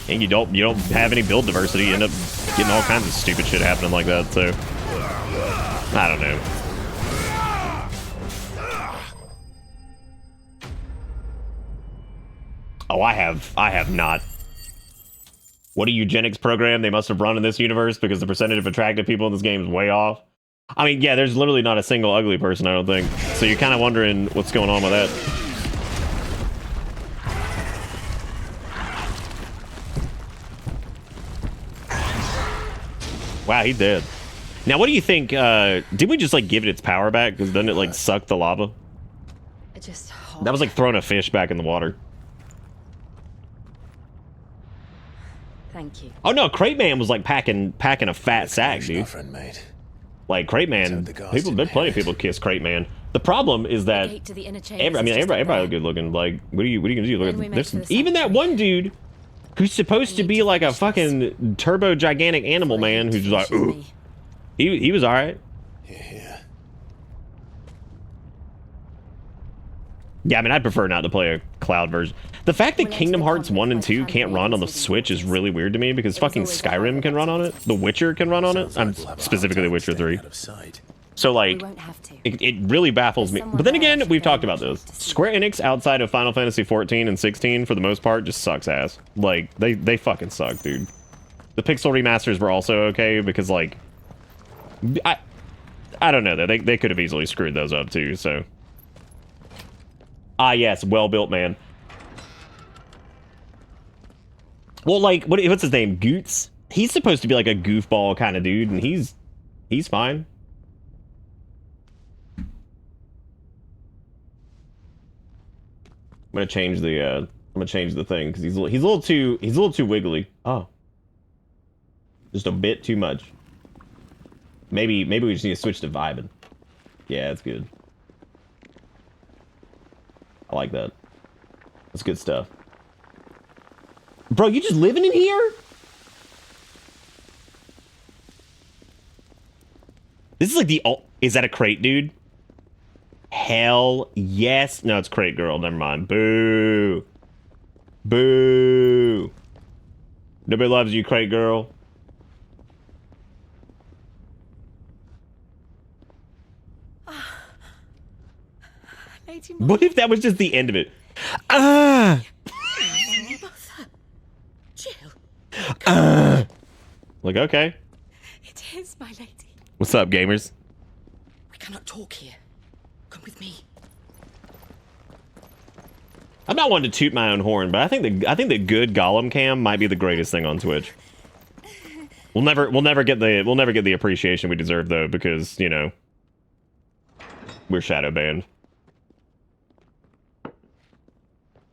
And you don't have any build diversity. You end up getting all kinds of stupid shit happening like that, so... I don't know. Oh, I have not. What a eugenics program they must have run in this universe, because the percentage of attractive people in this game is way off. I mean, yeah, there's literally not a single ugly person, I don't think. So you're kind of wondering what's going on with that. Wow, he did. Now, what do you think? Did we just, like, give it its power back? Because doesn't it, like, suck the lava? That was like throwing a fish back in the water. Thank you. Oh no, Crate Man was like packing a fat sack, dude. Like Crate Man, there's plenty of people kiss Crate Man. The problem is that everybody good looking. Like, what are you gonna do? Look at this. Even that one dude who's supposed to be like a fucking turbo gigantic animal man, who's just like, ooh. He was all right. Yeah, I mean, I'd prefer not to play a cloud version. The fact that Kingdom Hearts 1 and 2 can't run on the Switch is really weird to me, because fucking Skyrim can run on it. The Witcher can run on it. I'm specifically The Witcher 3. So, like, it really baffles me. But then again, we've talked about this. Square Enix, outside of Final Fantasy 14 and 16, for the most part, just sucks ass. Like, they fucking suck, dude. The pixel remasters were also okay, because, like, I don't know, though. They could have easily screwed those up, too, so... Ah, yes, well-built man. Well, like, what's his name? Goots? He's supposed to be like a goofball kind of dude, and he's fine. I'm gonna change the thing because he's a little too wiggly. Oh, just a bit too much. Maybe we just need to switch to vibing. Yeah, that's good. I like that. That's good stuff. Bro, you just living in here? This is like the... Is that a crate, dude? Hell yes. No, it's crate girl. Never mind. Boo. Boo. Nobody loves you, crate girl. What if that was just the end of it? Ah! Jill. Like, okay. It is, my lady. What's up, gamers? We cannot talk here. Come with me. I'm not one to toot my own horn, but I think the good Gollum cam might be the greatest thing on Twitch. We'll never get the appreciation we deserve, though, because, you know, we're shadow banned.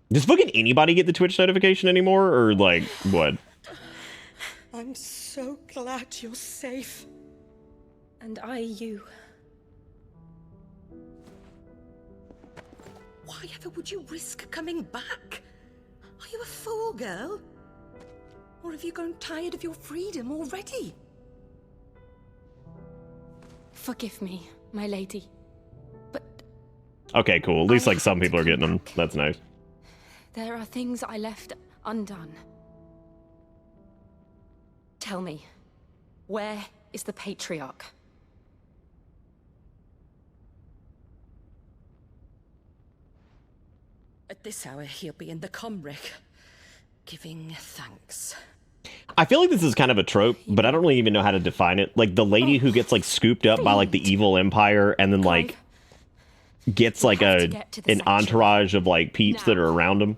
Does fucking anybody get the Twitch notification anymore, or like what? I'm so glad you're safe. And you. Why ever would you risk coming back? Are you a fool, girl? Or have you grown tired of your freedom already? Forgive me, my lady. But... Okay, cool. At least like some people are getting them. That's nice. There are things I left undone. Tell me, where is the Patriarch? At this hour, he'll be in the Comric, giving thanks. I feel like this is kind of a trope, but I don't really even know how to define it. Like the lady who gets like scooped up by like the evil empire and then like gets like an entourage of like peeps that are around them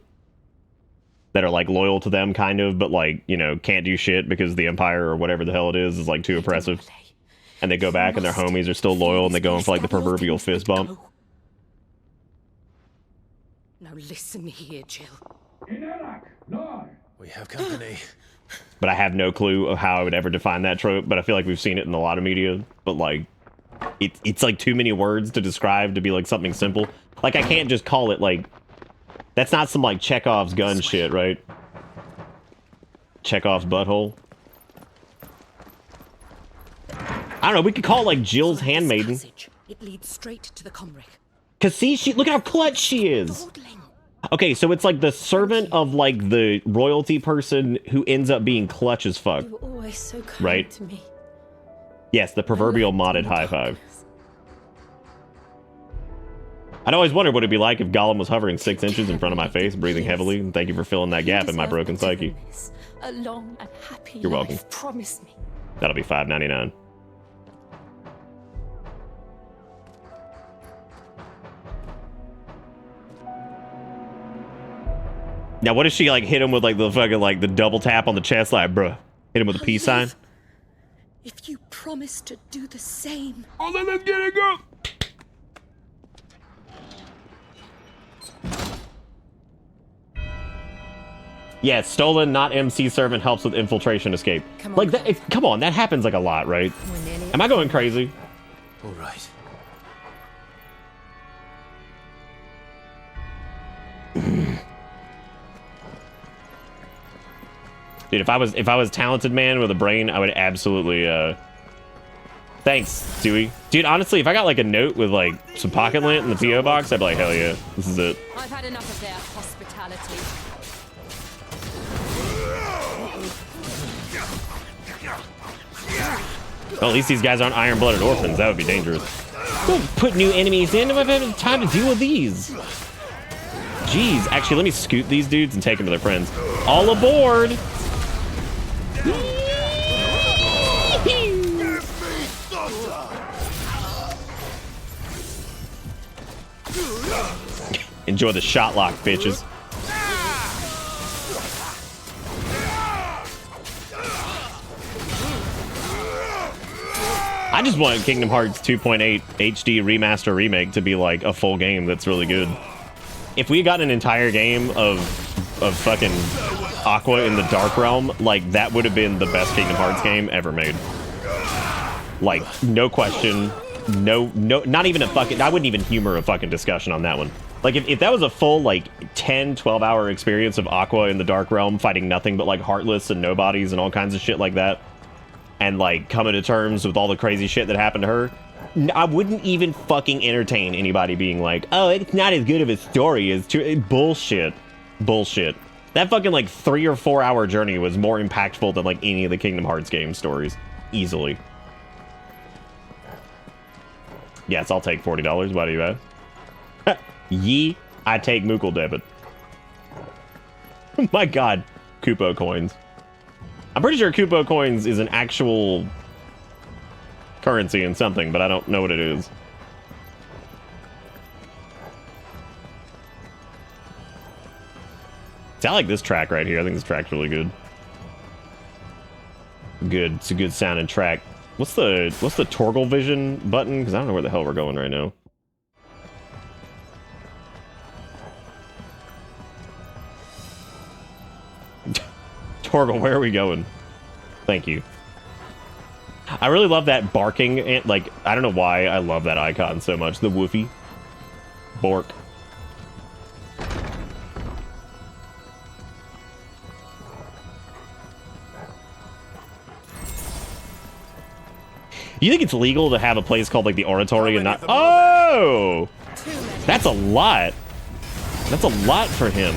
that are like loyal to them kind of, but like, you know, can't do shit because the empire or whatever the hell it is like too oppressive. And they go back and their homies are still loyal and they go in for like the proverbial fist bump. Now listen here, Jill. We have company. But I have no clue of how I would ever define that trope, but I feel like we've seen it in a lot of media, but like it's like too many words to describe to be like something simple. Like I can't just call it like, that's not some like Chekhov's gun shit, right? Chekhov's butthole. I don't know, we could call it like Jill's handmaiden. It leads straight to the Comric. Cause see, look how clutch she is. Okay, so it's like the servant of like the royalty person who ends up being clutch as fuck. You were always so kind Right? to me. Yes, the proverbial modded high five. I'd always wondered what it'd be like if Gollum was hovering 6 inches in front of my face, breathing heavily, and thank you for filling that gap in my broken psyche. A long and happy You're welcome. life, promise me. That'll be $5.99. Now, what if she like hit him with like the fucking like the double tap on the chest, like, bruh, hit him with a peace sign? If you promise to do the same. Oh, then let's get it, girl. Yeah, stolen, not MC servant helps with infiltration escape. Like that. Come on, that happens like a lot, right? Am I going crazy? All right. Dude, if I was talented man with a brain, I would absolutely thanks, Dewey. Dude, honestly, if I got like a note with like some pocket lint in the PO box, I'd be like, hell yeah, this is it. I've had enough of their hospitality. Well, at least these guys aren't iron-blooded orphans. That would be dangerous. Don't put new enemies in. I've had time to deal with these. Jeez, actually, let me scoot these dudes and take them to their friends. All aboard! Enjoy the shot lock, bitches. I just want Kingdom Hearts 2.8 HD Remaster Remake to be like a full game that's really good. If we got an entire game of fucking Aqua in the Dark Realm, like that would have been the best Kingdom Hearts game ever made. Like, no question. No, not even a fucking, I wouldn't even humor a fucking discussion on that one. Like, if that was a full, like, 10, 12-hour experience of Aqua in the Dark Realm fighting nothing but, like, Heartless and Nobodies and all kinds of shit like that, and, like, coming to terms with all the crazy shit that happened to her, I wouldn't even fucking entertain anybody being like, oh, it's not as good of a story as... Bullshit. Bullshit. That fucking, like, 3 or 4 hour journey was more impactful than, like, any of the Kingdom Hearts game stories. Easily. Yes, I'll take $40. Why do you ask? Yee, I take Moogle debit. My god, Kupo coins. I'm pretty sure Kupo coins is an actual currency in something, but I don't know what it is. See, I like this track right here. I think this track's really good. Good, it's a good sounding track. What's the Torgal Vision button? Because I don't know where the hell we're going right now. Torgal, where are we going? Thank you. I really love that barking, and like, I don't know why I love that icon so much. The woofy. Bork. You think it's legal to have a place called like the Oratory and not... Oh! That's a lot. That's a lot for him.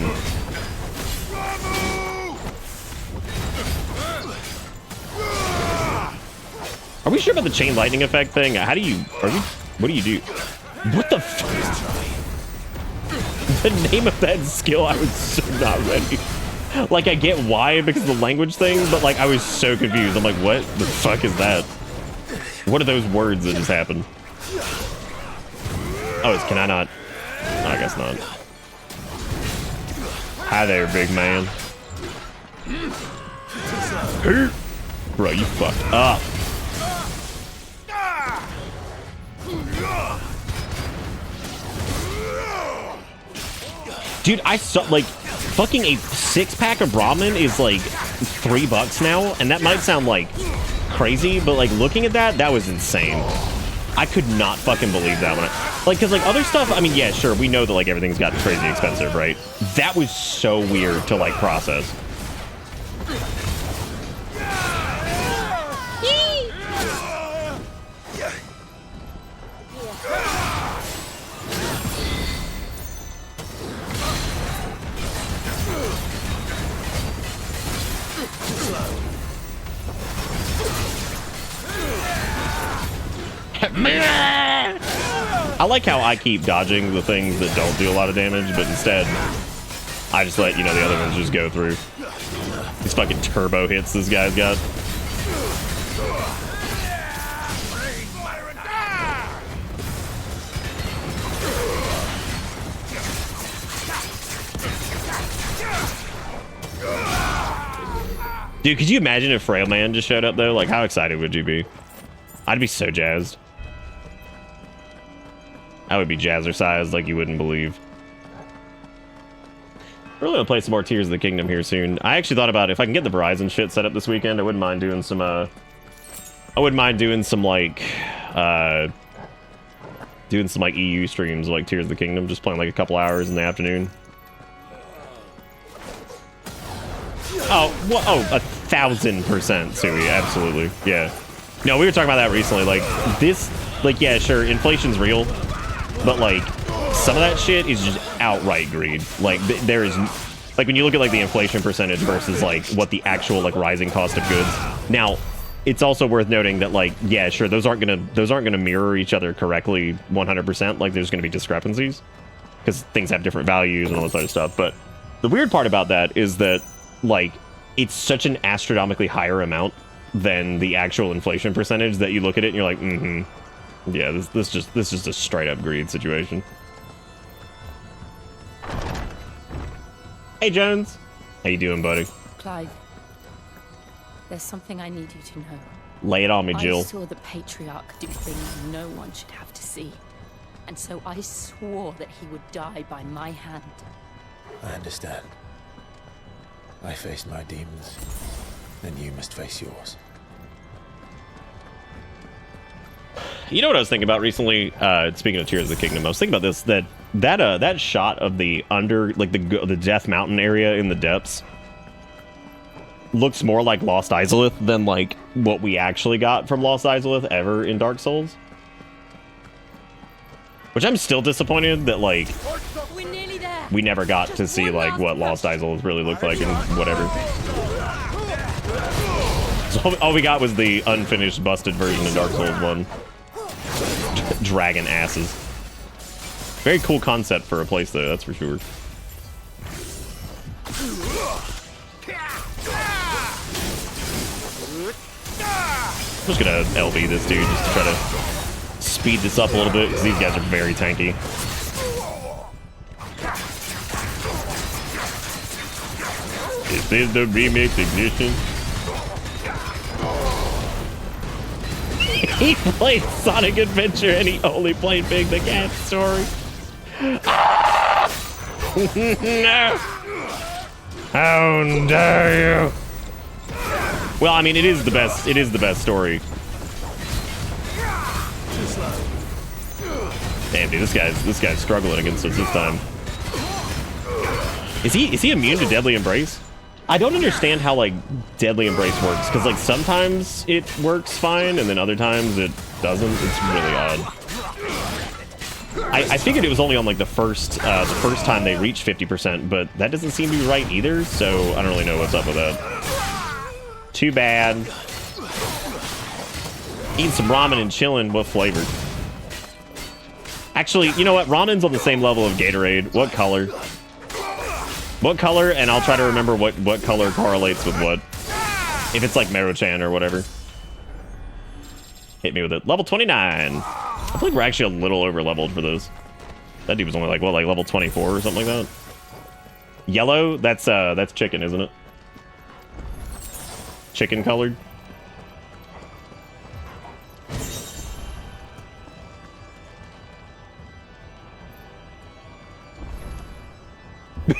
Are we sure about the chain lightning effect thing? How do you... What do you do? What the fuck? the name of that skill, I was so not ready. Like, I get why because of the language thing, but like I was so confused. I'm like, what the fuck is that? What are those words that just happened? Oh, can I not? No, I guess not. Hi there, big man. Bro, you fucked up. Dude, I saw, like, fucking a 6-pack of ramen is like $3 now, and that might sound like crazy, but like looking at that, that was insane. I could not fucking believe that when like, cause like other stuff, I mean, yeah, sure, we know that like everything's gotten crazy expensive, right? That was so weird to like process. I like how I keep dodging the things that don't do a lot of damage, but instead I just let, you know, the other ones just go through. These fucking turbo hits this guy's got. Dude, could you imagine if Frail Man just showed up though? Like, how excited would you be? I'd be so jazzed. I would be jazzercised like you wouldn't believe. We're really gonna play some more Tears of the Kingdom here soon. I actually thought about if I can get the Verizon shit set up this weekend, I wouldn't mind doing some like EU streams like Tears of the Kingdom, just playing like a couple hours in the afternoon. Oh, well, oh, 1000%, Sui, absolutely, yeah. No, we were talking about that recently. Like this, like, yeah, sure, inflation's real, but like some of that shit is just outright greed. Like there is, like when you look at like the inflation percentage versus like what the actual like rising cost of goods. Now, it's also worth noting that like, yeah, sure, those aren't gonna mirror each other correctly 100%. Like there's gonna be discrepancies because things have different values and all this other stuff. But the weird part about that is that like it's such an astronomically higher amount than the actual inflation percentage that you look at it and you're like, yeah, this is just a straight up greed situation. Hey Jones, how you doing, buddy? Clive, there's something I need you to know. Lay it on me, Jill. I saw the Patriarch do things no one should have to see, and so I swore that he would die by my hand. I understand. I faced my demons, then you must face yours. You know what I was thinking about recently? Speaking of Tears of the Kingdom, I was thinking about this, that shot of the the Death Mountain area in the depths looks more like Lost Izalith than like what we actually got from Lost Izalith ever in Dark Souls. Which I'm still disappointed that like we never got to see like what Lost Izalith really looked like and whatever. So all we got was the unfinished, busted version of Dark Souls 1. Dragon asses. Very cool concept for a place though, that's for sure. I'm just gonna LB this dude just to try to speed this up a little bit because these guys are very tanky. This is the remix ignition. He played Sonic Adventure and he only played Big the Cat Story. No! How dare you! Well, I mean, it is the best. It is the best story. Damn, dude, this guy's struggling against us this time. Is he immune to Deadly Embrace? I don't understand how like Deadly Embrace works because like sometimes it works fine and then other times it doesn't. It's really odd. I figured it was only on like the first time they reached 50%, but that doesn't seem to be right either. So I don't really know what's up with that. Too bad. Eating some ramen and chilling. What flavor? Actually, you know what? Ronan's on the same level of Gatorade. What color? What color? And I'll try to remember what color correlates with what. If it's like Marochan or whatever. Hit me with it. Level 29. I feel like we're actually a little over leveled for this. That dude was only like, what, like level 24 or something like that? Yellow? That's chicken, isn't it? Chicken colored.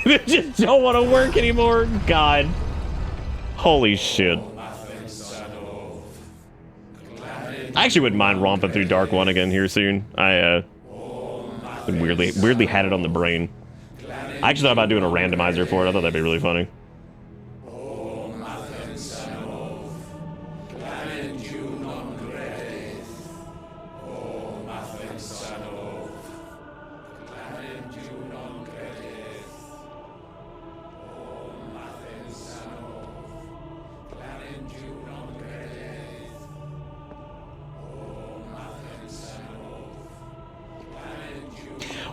They just don't want to work anymore. God. Holy shit. I actually wouldn't mind romping through Dark 1 again here soon. I weirdly had it on the brain. I actually thought about doing a randomizer for it. I thought that'd be really funny.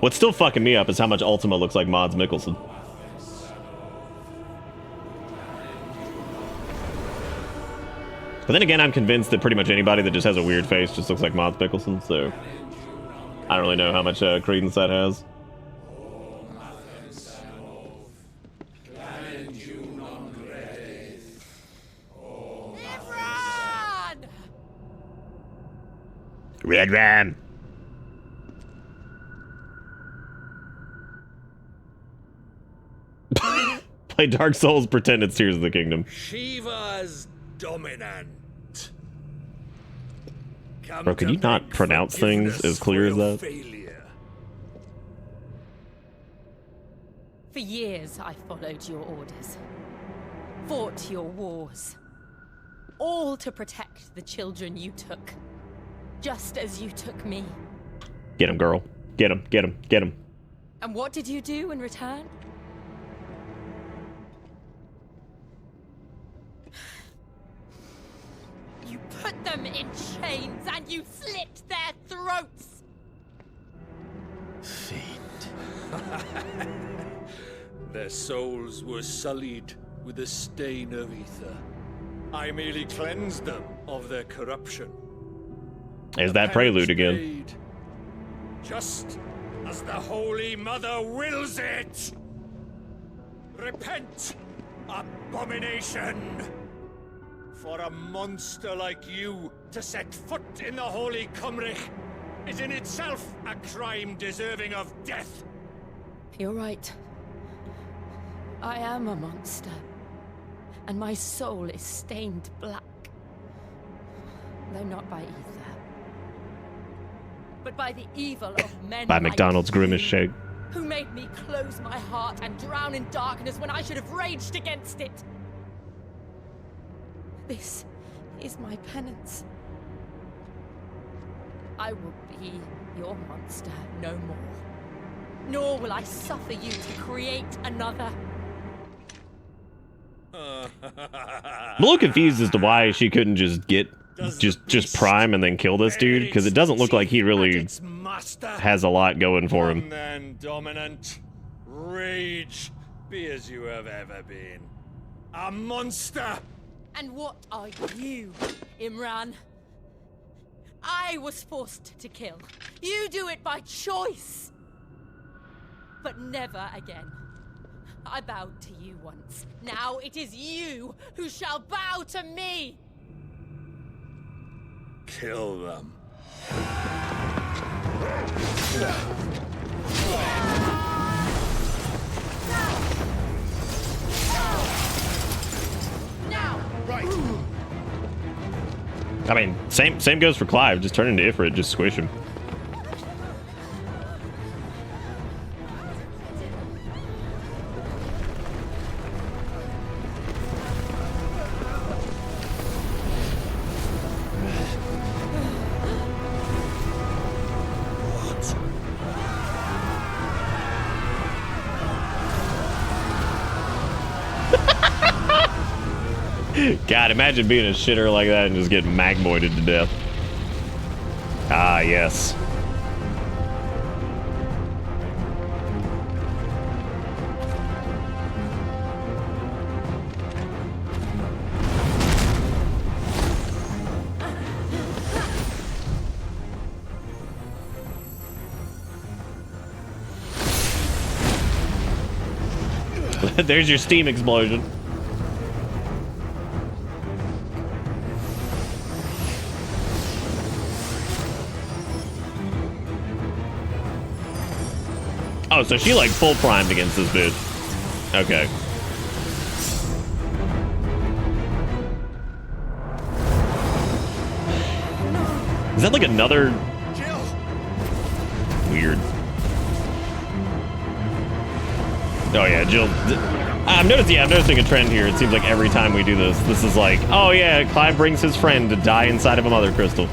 What's still fucking me up is how much Ultima looks like Mads Mikkelsen. But then again, I'm convinced that pretty much anybody that just has a weird face just looks like Mads Mikkelsen, so I don't really know how much credence that has. Red Ram! Play Dark Souls, pretend it's Tears of the Kingdom. Shiva's dominant. Bro, could you not pronounce things as clear as that? Failure. For years, I followed your orders, fought your wars, all to protect the children you took, just as you took me. Get him, girl. Get him, get him, get him. And what did you do in return? You put them in chains and you slit their throats! Fiend. Their souls were sullied with the stain of ether. I merely cleansed them of their corruption. There's that prelude again. Made, just as the Holy Mother wills it! Repent, abomination! For a monster like you to set foot in the Holy Cymric is in itself a crime deserving of death. You're right. I am a monster. And my soul is stained black. Though not by ether. But by the evil of men By like McDonald's Grimace you, Shake. who made me close my heart and drown in darkness when I should have raged against it. This is my penance. I will be your monster no more. Nor will I suffer you to create another. I'm a little confused as to why she couldn't just get just prime and then kill this dude, because it doesn't look like he really has a lot going for him. Come then, dominant. Rage, be as you have ever been. A monster! And what are you, Imran? I was forced to kill. You do it by choice. But never again. I bowed to you once. Now it is you who shall bow to me! Kill them. Now! Right. I mean, same goes for Clive. Just turn into Ifrit, just squish him. God, imagine being a shitter like that and just getting magmoided to death. Ah, yes. There's your steam explosion. Oh, so she like full primed against this bitch. Okay. Is that like another weird? Oh yeah, Jill. I'm noticing a trend here. It seems like every time we do this is like, oh yeah, Clive brings his friend to die inside of a mother crystal.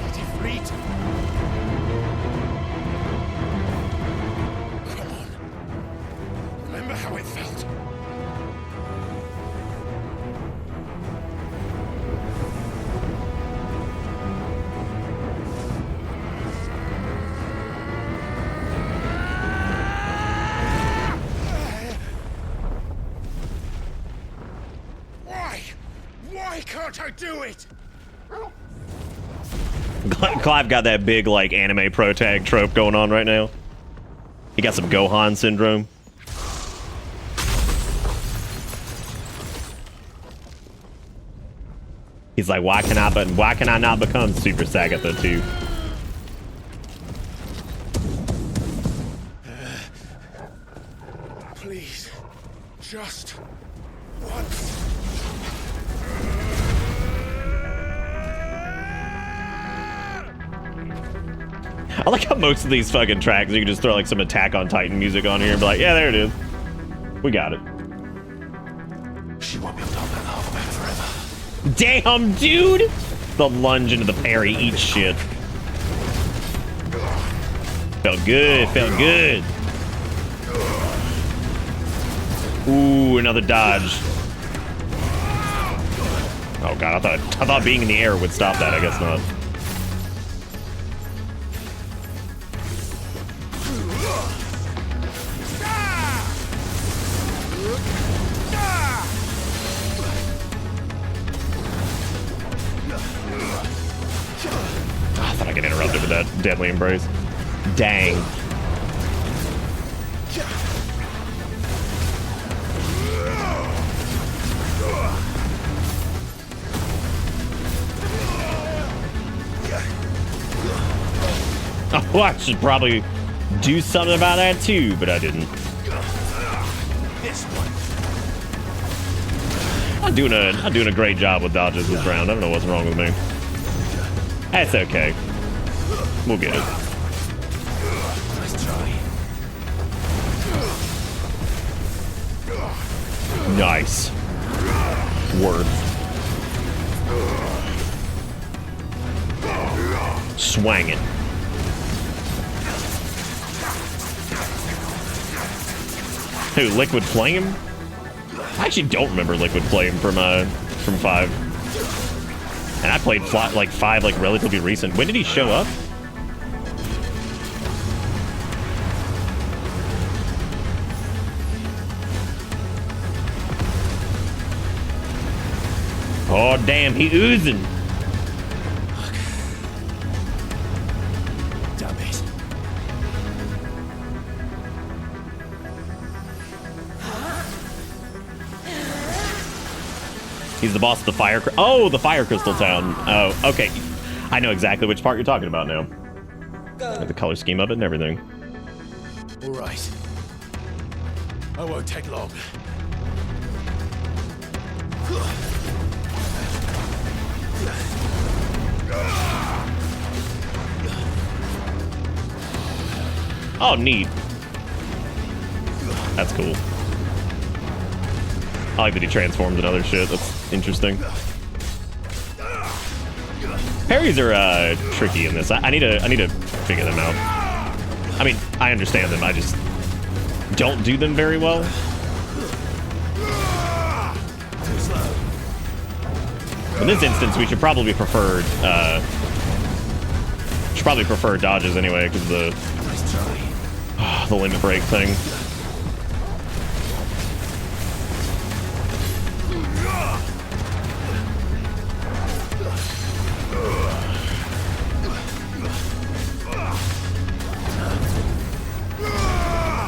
Remember how it felt? Why can't I do it? Clive got that big like anime pro tag trope going on right now. He got some Gohan syndrome. He's like, why can I not become Super Sagatha too? Please, just once. I like how most of these fucking tracks you can just throw like some Attack on Titan music on here and be like, yeah, there it is. We got it. She won't be able to hold that half back forever. Damn, dude! The lunge into the parry, eat shit. Felt good, felt good. Ooh, another dodge. Oh god, I thought being in the air would stop that. I guess not. I thought I get interrupted with that deadly embrace. Dang. Oh, I should probably do something about that too, but I didn't. This one. I'm doing a great job with dodges this round. I don't know what's wrong with me. That's okay. We'll get it. Nice try. Nice. Worth. Swang it. Who, Liquid Flame? I actually don't remember Liquid Flame from 5. And I played like 5 like relatively recent. When did he show up? Oh damn, he oozing. Damn it. He's the boss of the fire. Oh, the Fire Crystal Town. Oh, okay. I know exactly which part you're talking about now. Like the color scheme of it and everything. All right. I won't take long. Oh, neat. That's cool. I like that he transforms and other shit. That's interesting. Parries are tricky in this. I need to figure them out. I mean, I understand them. I just don't do them very well. In this instance, we should probably prefer dodges anyway, because the limit break thing.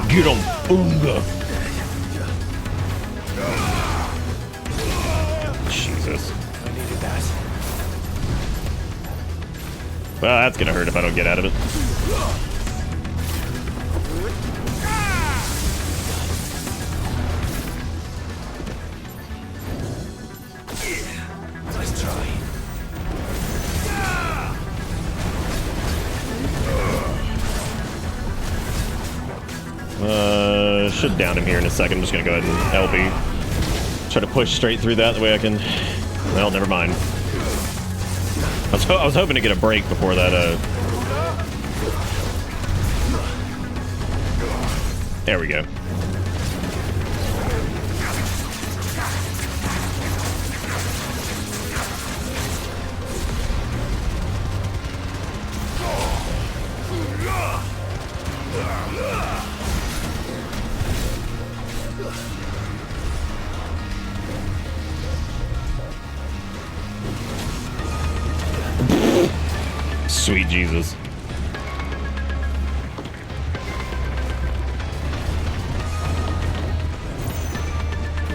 Get him, Boonga. Well, that's gonna hurt if I don't get out of it. Nice try. Should down him here in a second. I'm just gonna go ahead and LB. Try to push straight through that, the way I can. Well, never mind. I was hoping to get a break before that, There we go. Sweet Jesus.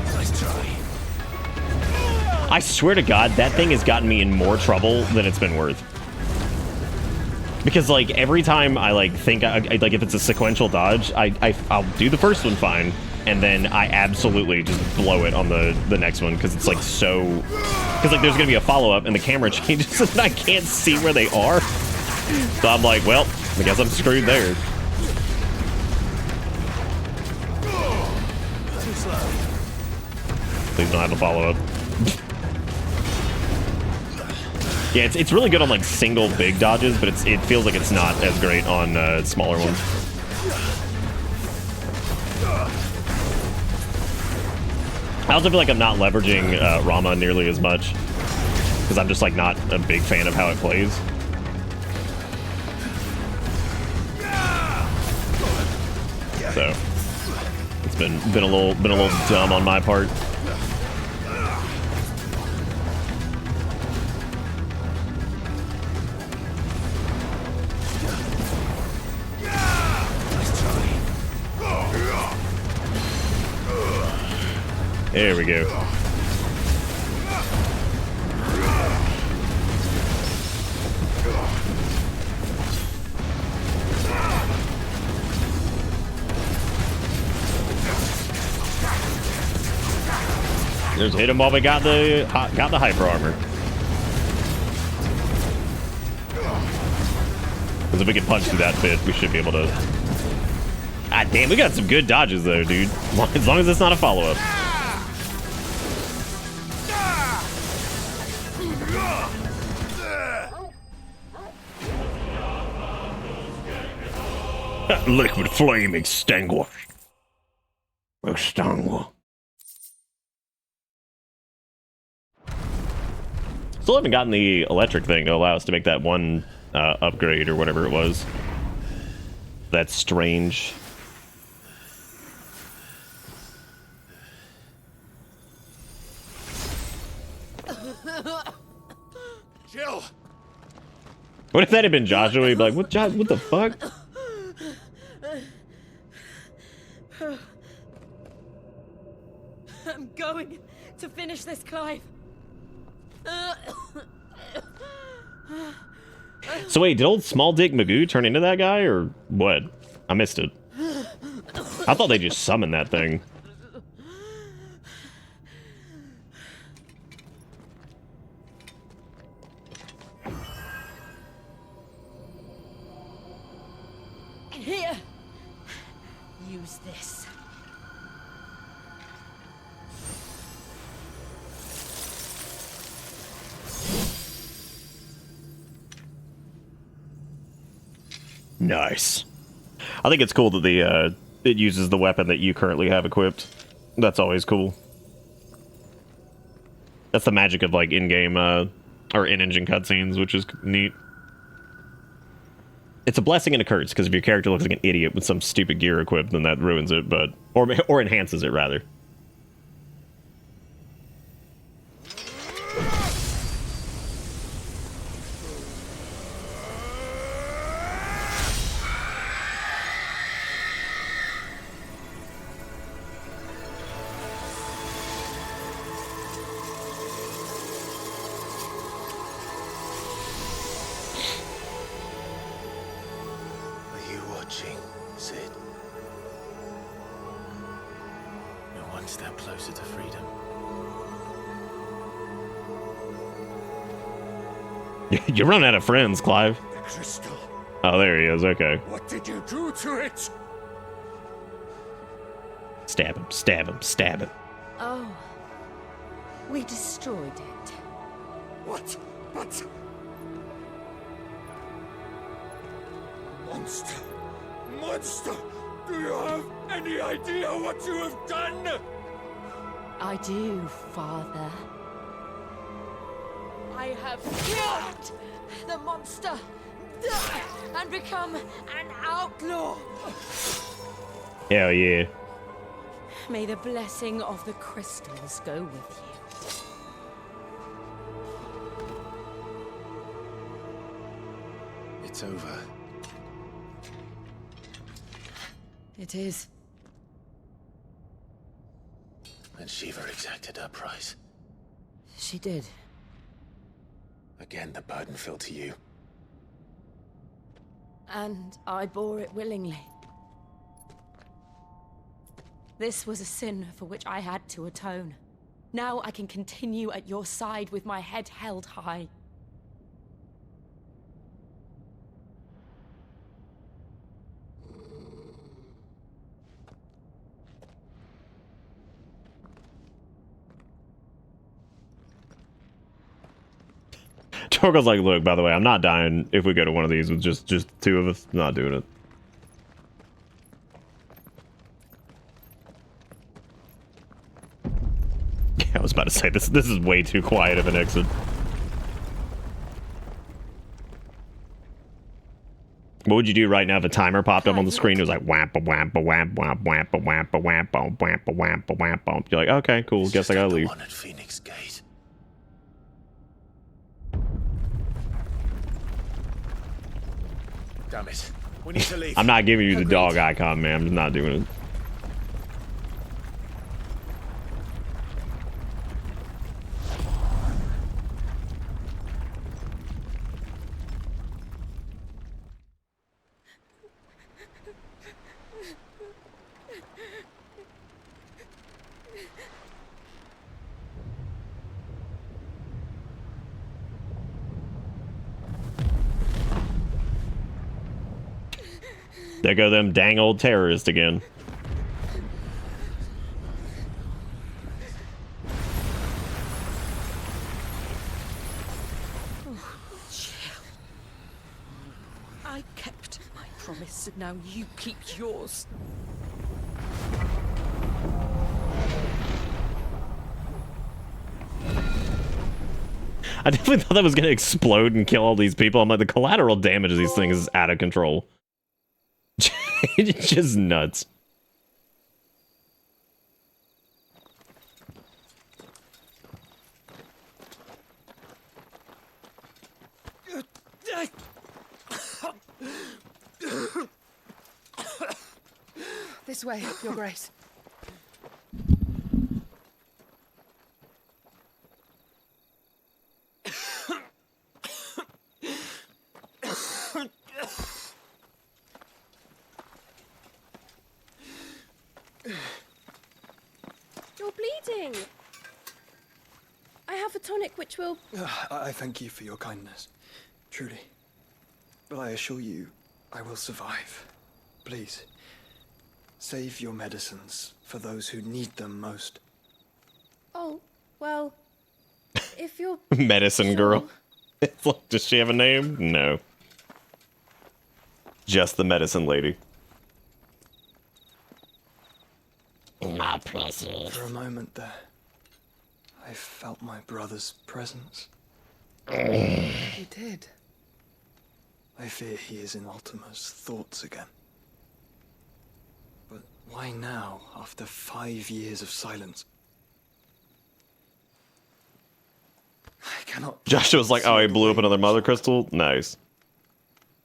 Nice try. I swear to God, that thing has gotten me in more trouble than it's been worth. Because, like, every time I, like, think, like, if it's a sequential dodge, I'll do the first one fine, and then I absolutely just blow it on the next one, because it's, like, so... Because, like, there's going to be a follow-up, and the camera changes, and I can't see where they are. So I'm like, well, I guess I'm screwed there. Please don't have to follow up. Yeah, it's really good on like single big dodges, but it feels like it's not as great on smaller ones. I also feel like I'm not leveraging Rama nearly as much because I'm just like not a big fan of how it plays. So it's been a little dumb on my part. There we go. Just hit him while we got the hyper armor. Because if we can punch through that bit, we should be able to. Ah, damn, we got some good dodges though, dude. As long as it's not a follow-up. Liquid flame extinguished. Extinguished. Still haven't gotten the electric thing to allow us to make that one upgrade or whatever it was. That's strange. Jill! What if that had been Joshua? He'd be like, what the fuck? I'm going to finish this, Clive. So wait, did old Small Dick Magoo turn into that guy, or what? I missed it. I thought they just summoned that thing. Here. Use this. Nice. I think it's cool that the it uses the weapon that you currently have equipped. That's always cool. That's the magic of like in-game or in-engine cutscenes, which is neat. It's a blessing and a curse, because if your character looks like an idiot with some stupid gear equipped, then that ruins it, but or enhances it rather. inching, Sid. We're one step closer to freedom. You're running out of friends, Clive. The crystal. Oh, there he is. Okay. What did you do to it? Stab him, stab him, stab him. Oh, we destroyed it. What? But... Monster! Monster! Do you have any idea what you have done? I do, Father. I have killed the monster and become an outlaw. Hell yeah. May the blessing of the crystals go with you. It's over. It is. And Shiva exacted her price. She did. Again, the burden fell to you. And I bore it willingly. This was a sin for which I had to atone. Now I can continue at your side with my head held high. Torgo's like, look, by the way, I'm not dying if we go to one of these with just two of us. Not doing it. Yeah, I was about to say, this is way too quiet of an exit. What would you do right now if a timer popped up on the screen? It was like whamp a whamp a whamp whamp whamp a whamp a whamp a whamp a whamp a whamp a. You're like, okay, cool. Guess I gotta leave. One at Phoenix Gate. Damn it. We need to leave. I'm not giving you the dog icon, man. I'm just not doing it. There go them dang old terrorists again. I kept my promise, and now you keep yours. I definitely thought that was gonna explode and kill all these people. I'm like, the collateral damage of these things is out of control. It's just nuts. This way, Your Grace. You're bleeding. I have a tonic which will... I thank you for your kindness, truly. But I assure you, I will survive. Please, save your medicines for those who need them most. Oh, well, if you're... Medicine girl. It's like, does she have a name? No. Just the medicine lady. My precious. For a moment there, I felt my brother's presence. You did. I fear he is in Ultima's thoughts again. But why now, after 5 years of silence? I cannot... Joshua's like, oh, he blew up another mother crystal? Nice.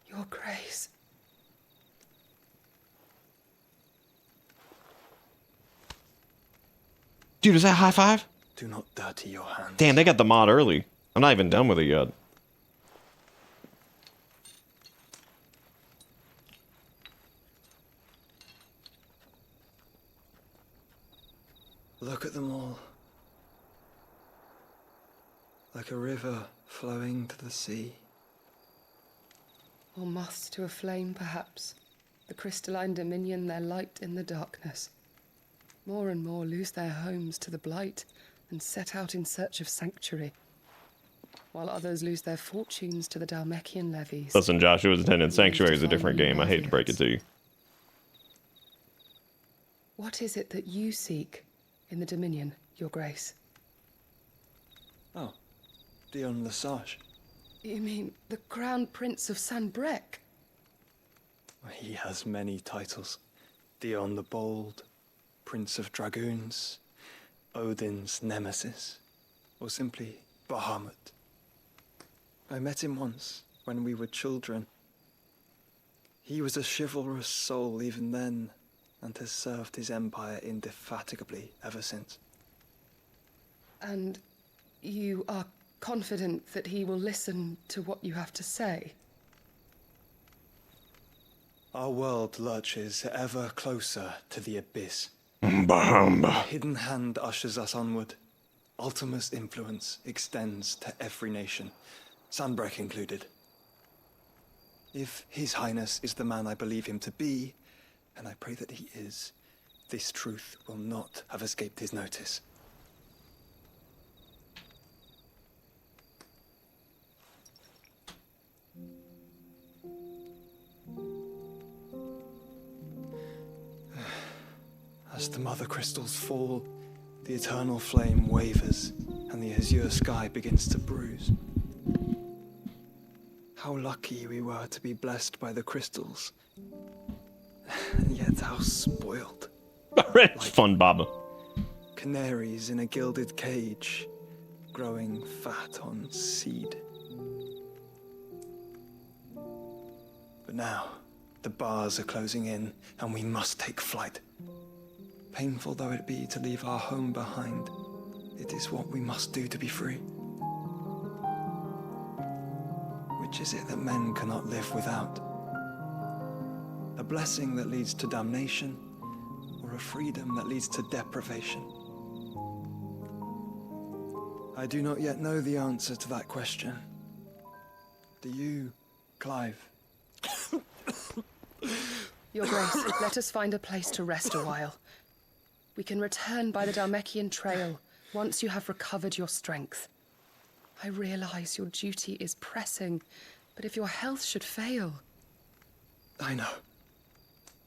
Your Grace. Dude, is that high five? Do not dirty your hands. Damn, they got the mod early. I'm not even done with it yet. Look at them all. Like a river flowing to the sea. Or moths to a flame, perhaps. The crystalline dominion their light in the darkness. More and more lose their homes to the blight and set out in search of sanctuary, while others lose their fortunes to the Dhalmekian levies. Listen, Joshua's attendant, Sanctuary is a different game. I hate to break it to you. What is it that you seek in the Dominion, Your Grace? Oh, Dion Lesage. You mean the Crown Prince of Sanbreque? He has many titles. Dion the Bold, Prince of Dragoons, Odin's Nemesis, or simply Bahamut. I met him once, when we were children. He was a chivalrous soul even then, and has served his empire indefatigably ever since. And you are confident that he will listen to what you have to say? Our world lurches ever closer to the abyss. Bahamba. A hidden hand ushers us onward. Ultima's influence extends to every nation, Sanbreque included. If His Highness is the man I believe him to be, and I pray that he is, this truth will not have escaped his notice. As the mother crystals fall, the eternal flame wavers, and the azure sky begins to bruise. How lucky we were to be blessed by the crystals. And yet how spoiled. It's fun, Baba. Canaries in a gilded cage, growing fat on seed. But now, the bars are closing in, and we must take flight. Painful though it be to leave our home behind, it is what we must do to be free. Which is it that men cannot live without? A blessing that leads to damnation, or a freedom that leads to deprivation? I do not yet know the answer to that question. Do you, Clive? Your Grace, let us find a place to rest a while. We can return by the Dhalmekian trail once you have recovered your strength. I realize your duty is pressing, but if your health should fail... I know.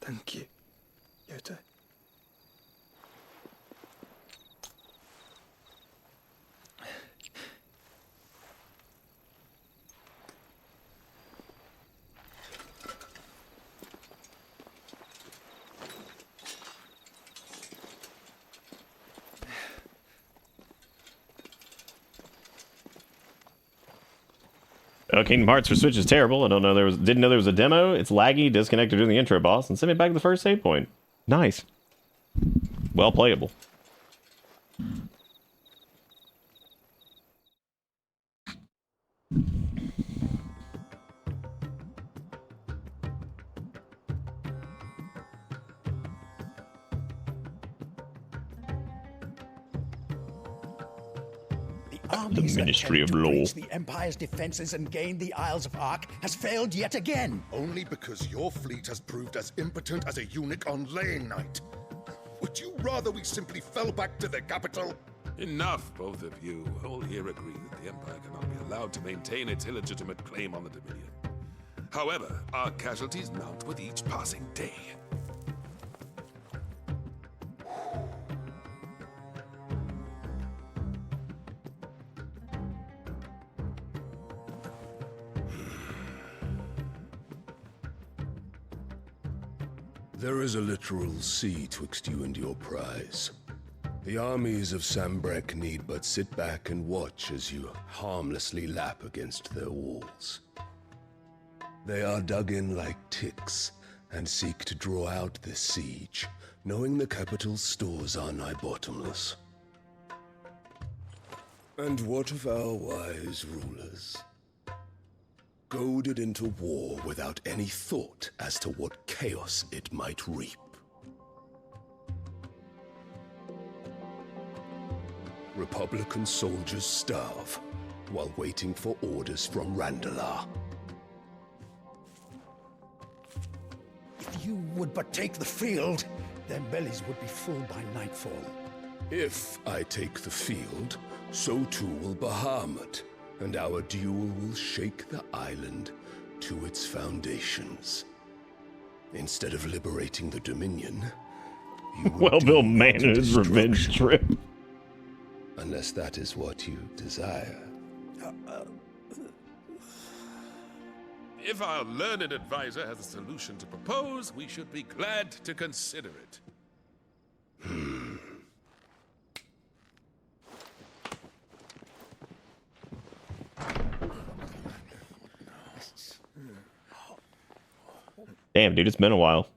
Thank you, Yote. Kingdom Hearts for Switch is terrible. I don't know didn't know there was a demo. It's laggy, disconnected during the intro boss, and sent me back to the first save point. Nice. Well playable. The Ministry of Law. The Empire's defenses and gain the Isles of Ark has failed yet again. Only because your fleet has proved as impotent as a eunuch on laying night. Would you rather we simply fell back to the capital? Enough, both of you. All here agree that the Empire cannot be allowed to maintain its illegitimate claim on the Dominion. However, our casualties mount with each passing day. There is a literal sea twixt you and your prize. The armies of Sanbreque need but sit back and watch as you harmlessly lap against their walls. They are dug in like ticks and seek to draw out this siege, knowing the capital's stores are nigh bottomless. And what of our wise rulers? Goaded into war without any thought as to what chaos it might reap. Republican soldiers starve while waiting for orders from Randalar. If you would but take the field, their bellies would be full by nightfall. If I take the field, so too will Bahamut, and our duel will shake the island to its foundations. Instead of liberating the Dominion, you will Well-built man in his revenge trip. Unless that is what you desire. If our learned advisor has a solution to propose, we should be glad to consider it. Damn, dude, it's been a while.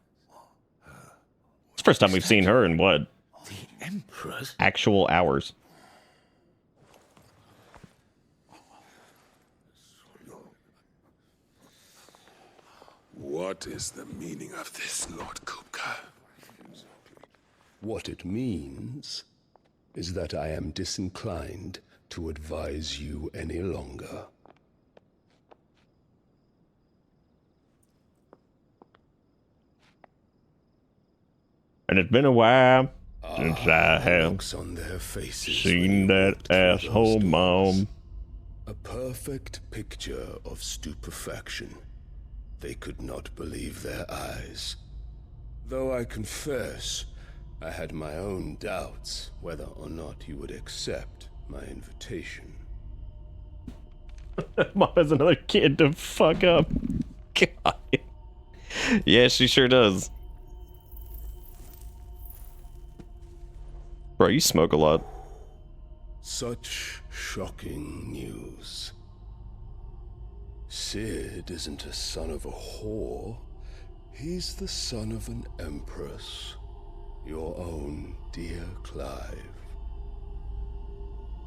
It's the first time we've seen her in what? The Emperor's? Actual hours. What is the meaning of this, Lord Kupka? What it means is that I am disinclined to advise you any longer. And it's been a while since I have on their faces seen that asshole mom. A perfect picture of stupefaction. They could not believe their eyes. Though I confess, I had my own doubts whether or not you would accept my invitation. Mom has another kid to fuck up. God. Yeah, she sure does. Bro, you smoke a lot. Such shocking news. Sid isn't a son of a whore. He's the son of an empress. Your own dear Clive.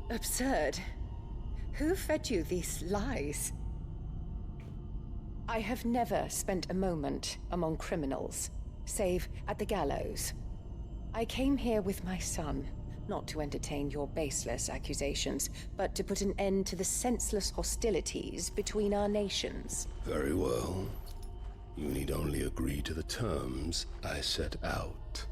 Absurd. Who fed you these lies? I have never spent a moment among criminals, save at the gallows. I came here with my son, not to entertain your baseless accusations, but to put an end to the senseless hostilities between our nations. Very well. You need only agree to the terms I set out.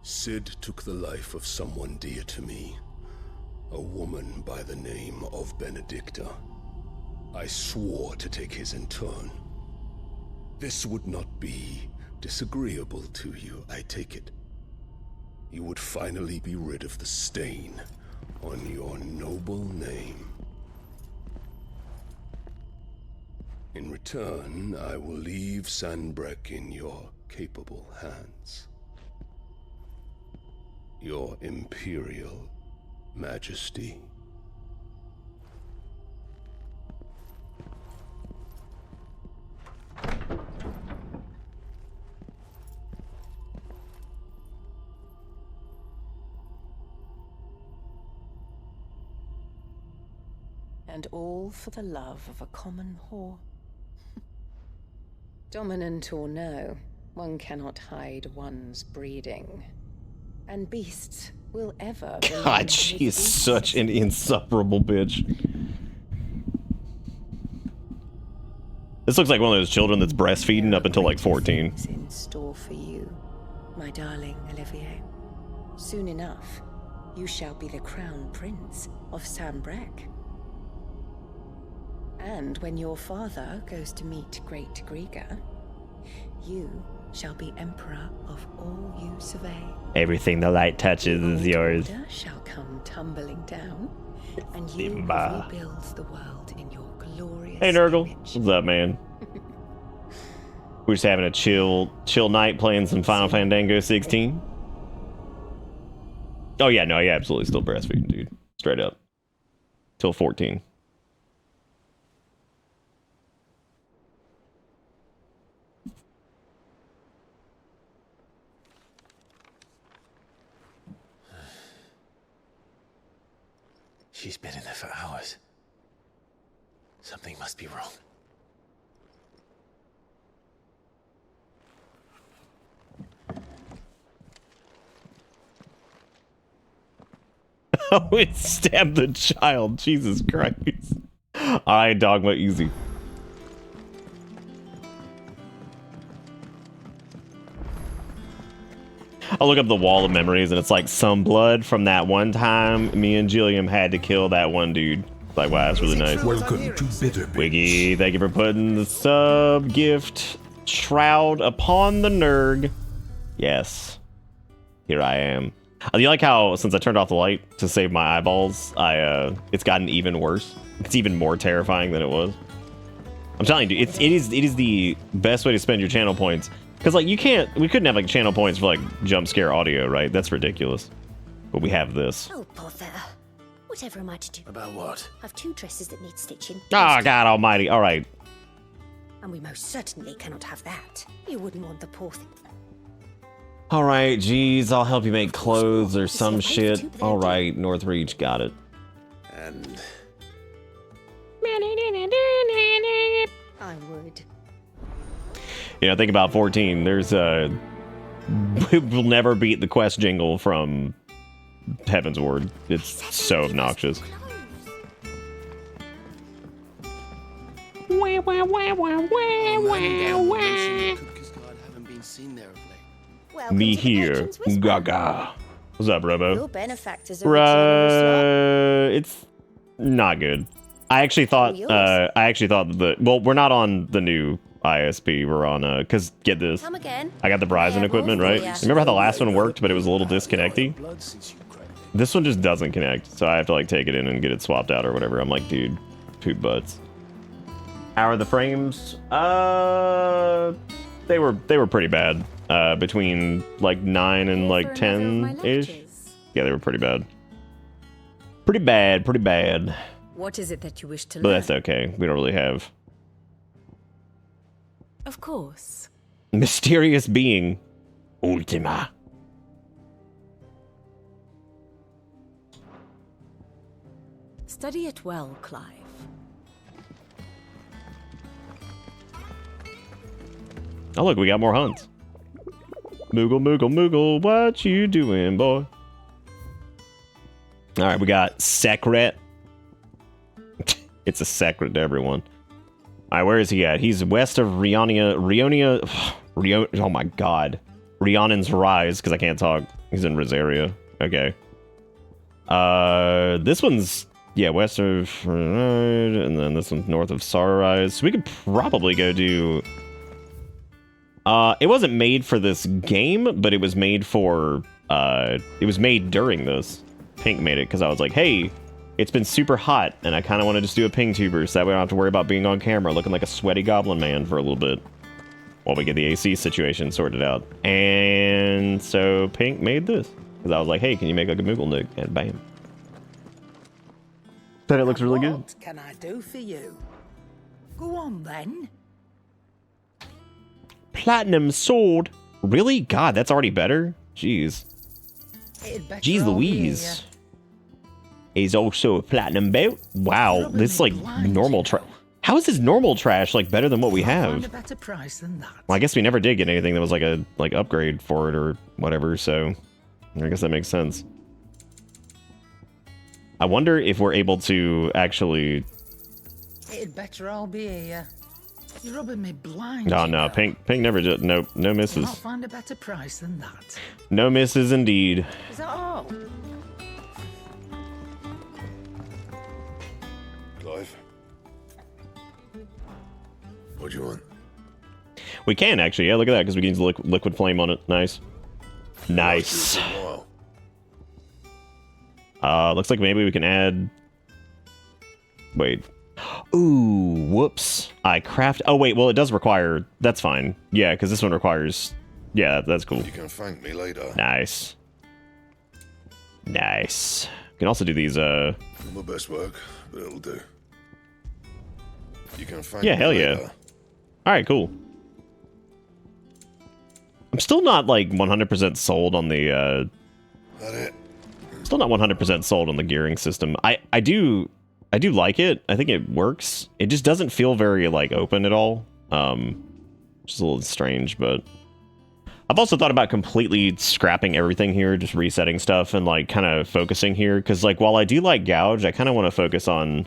Sid took the life of someone dear to me, a woman by the name of Benedicta. I swore to take his in turn. This would not be disagreeable to you, I take it. You would finally be rid of the stain on your noble name. In return, I will leave Sanbreque in your capable hands. Your Imperial Majesty. And all for the love of a common whore. Dominant or no, one cannot hide one's breeding. And beasts will ever belong God, to she his is such an insufferable bitch. This looks like one of those children that's breastfeeding up until like 14. in store for you, my darling Olivier. Soon enough, you shall be the crown prince of Sanbreque. And when your father goes to meet Great Griga, you shall be emperor of all you survey. Everything the light touches is yours. Order shall come tumbling down, and you will Simba. rebuild the world in your glorious Hey Nurgle, image. what's up, man? We're just having a chill night playing some Final Fandango 16. Oh yeah, no, yeah, absolutely still breastfeeding, dude. Straight up. Till 14. She's been in there for hours. Something must be wrong. Oh, it stabbed the child. Jesus Christ. Alright, Dogma, easy. I'll look up the wall of memories, and it's like some blood from that one time me and Gilliam had to kill that one dude. Like, wow, that's really nice. Welcome to Bitter Wiggy, thank you for putting the sub gift shroud upon the Nerg. Yes. Here I am. You like how, since I turned off the light to save my eyeballs, it's gotten even worse. It's even more terrifying than it was. I'm telling you, it is the best way to spend your channel points. Because, like, we couldn't have, like, channel points for, like, jump scare audio, right? That's ridiculous. But we have this. Oh, bother. Whatever am I to do? About what? I've 2 dresses that need stitching. Oh, God almighty. All right. And we most certainly cannot have that. You wouldn't want the poor thing. All right, geez, I'll help you make clothes or some shit. All right, Northreach, got it. And I would. You know, think about 14. There's we'll never beat the quest jingle from Heaven's Ward. It's so obnoxious. Well, Me here, Gaga. What's up, Robo? Your benefactors are It's not good. I actually thought that well, we're not on the new ISP. We're on because get this. Come again. I got the Verizon equipment, right? Remember how the last one worked, but it was a little disconnecty? This one just doesn't connect, so I have to like take it in and get it swapped out or whatever. I'm like, dude, poop butts. How are the frames? They were pretty bad. Between like 9 and like 10-ish. Yeah, they were pretty bad. Pretty bad. What is it that you wish to learn? But that's okay. We don't really have. Of course. Mysterious being. Ultima. Study it well, Clive. Oh look, we got more hunts. Moogle, Moogle, Moogle, what you doing, boy? Alright, we got Secret. It's a secret to everyone. Alright, where is he at? He's west of oh my god. Rhiannon's Rise, because I can't talk. He's in Rosaria. Okay. This one's, yeah, west of, and then this one's north of Sarai. So we could probably go do... it wasn't made for this game, but it was made for, it was made during this. Pink made it, because I was like, hey, it's been super hot, and I kind of want to just do a ping tuber, so that way I don't have to worry about being on camera looking like a sweaty goblin man for a little bit. While we get the AC situation sorted out. And so Pink made this. Because I was like, hey, can you make like a Moogle Nook? And bam. But it looks really good. What can I do for you? Go on then. Platinum sword. Really? God, that's already better? Jeez. Jeez Louise. Is also a platinum belt. Wow, this is like normal trash. How is this normal trash like better than what we have? A better price than that. Well, I guess we never did get anything that was like a upgrade for it or whatever, so I guess that makes sense. I wonder if we're able to actually... It'd better all be here. You're rubbing me blind. No, Pink never did. Nope, no misses. I'll find a better price than that. No misses indeed. Is that all? Clive? What do you want? We can actually, yeah, look at that, because we can use liquid flame on it. Nice. Nice. Looks like maybe we can add... Wait. Ooh, whoops. Oh, wait, well, it does require... That's fine. Yeah, because this one requires... Yeah, that's cool. You can thank me later. Nice. Nice. You can also do these, My best work, but it'll do. You can thank yeah, me hell later. yeah. Alright, cool. I'm still not, like, 100% sold on the, That it? Still not 100% sold on the gearing system. I do like it. I think it works. It just doesn't feel very, like, open at all. Which is a little strange, but... I've also thought about completely scrapping everything here, just resetting stuff and like kind of focusing here. Because like while I do like Gouge, I kind of want to focus on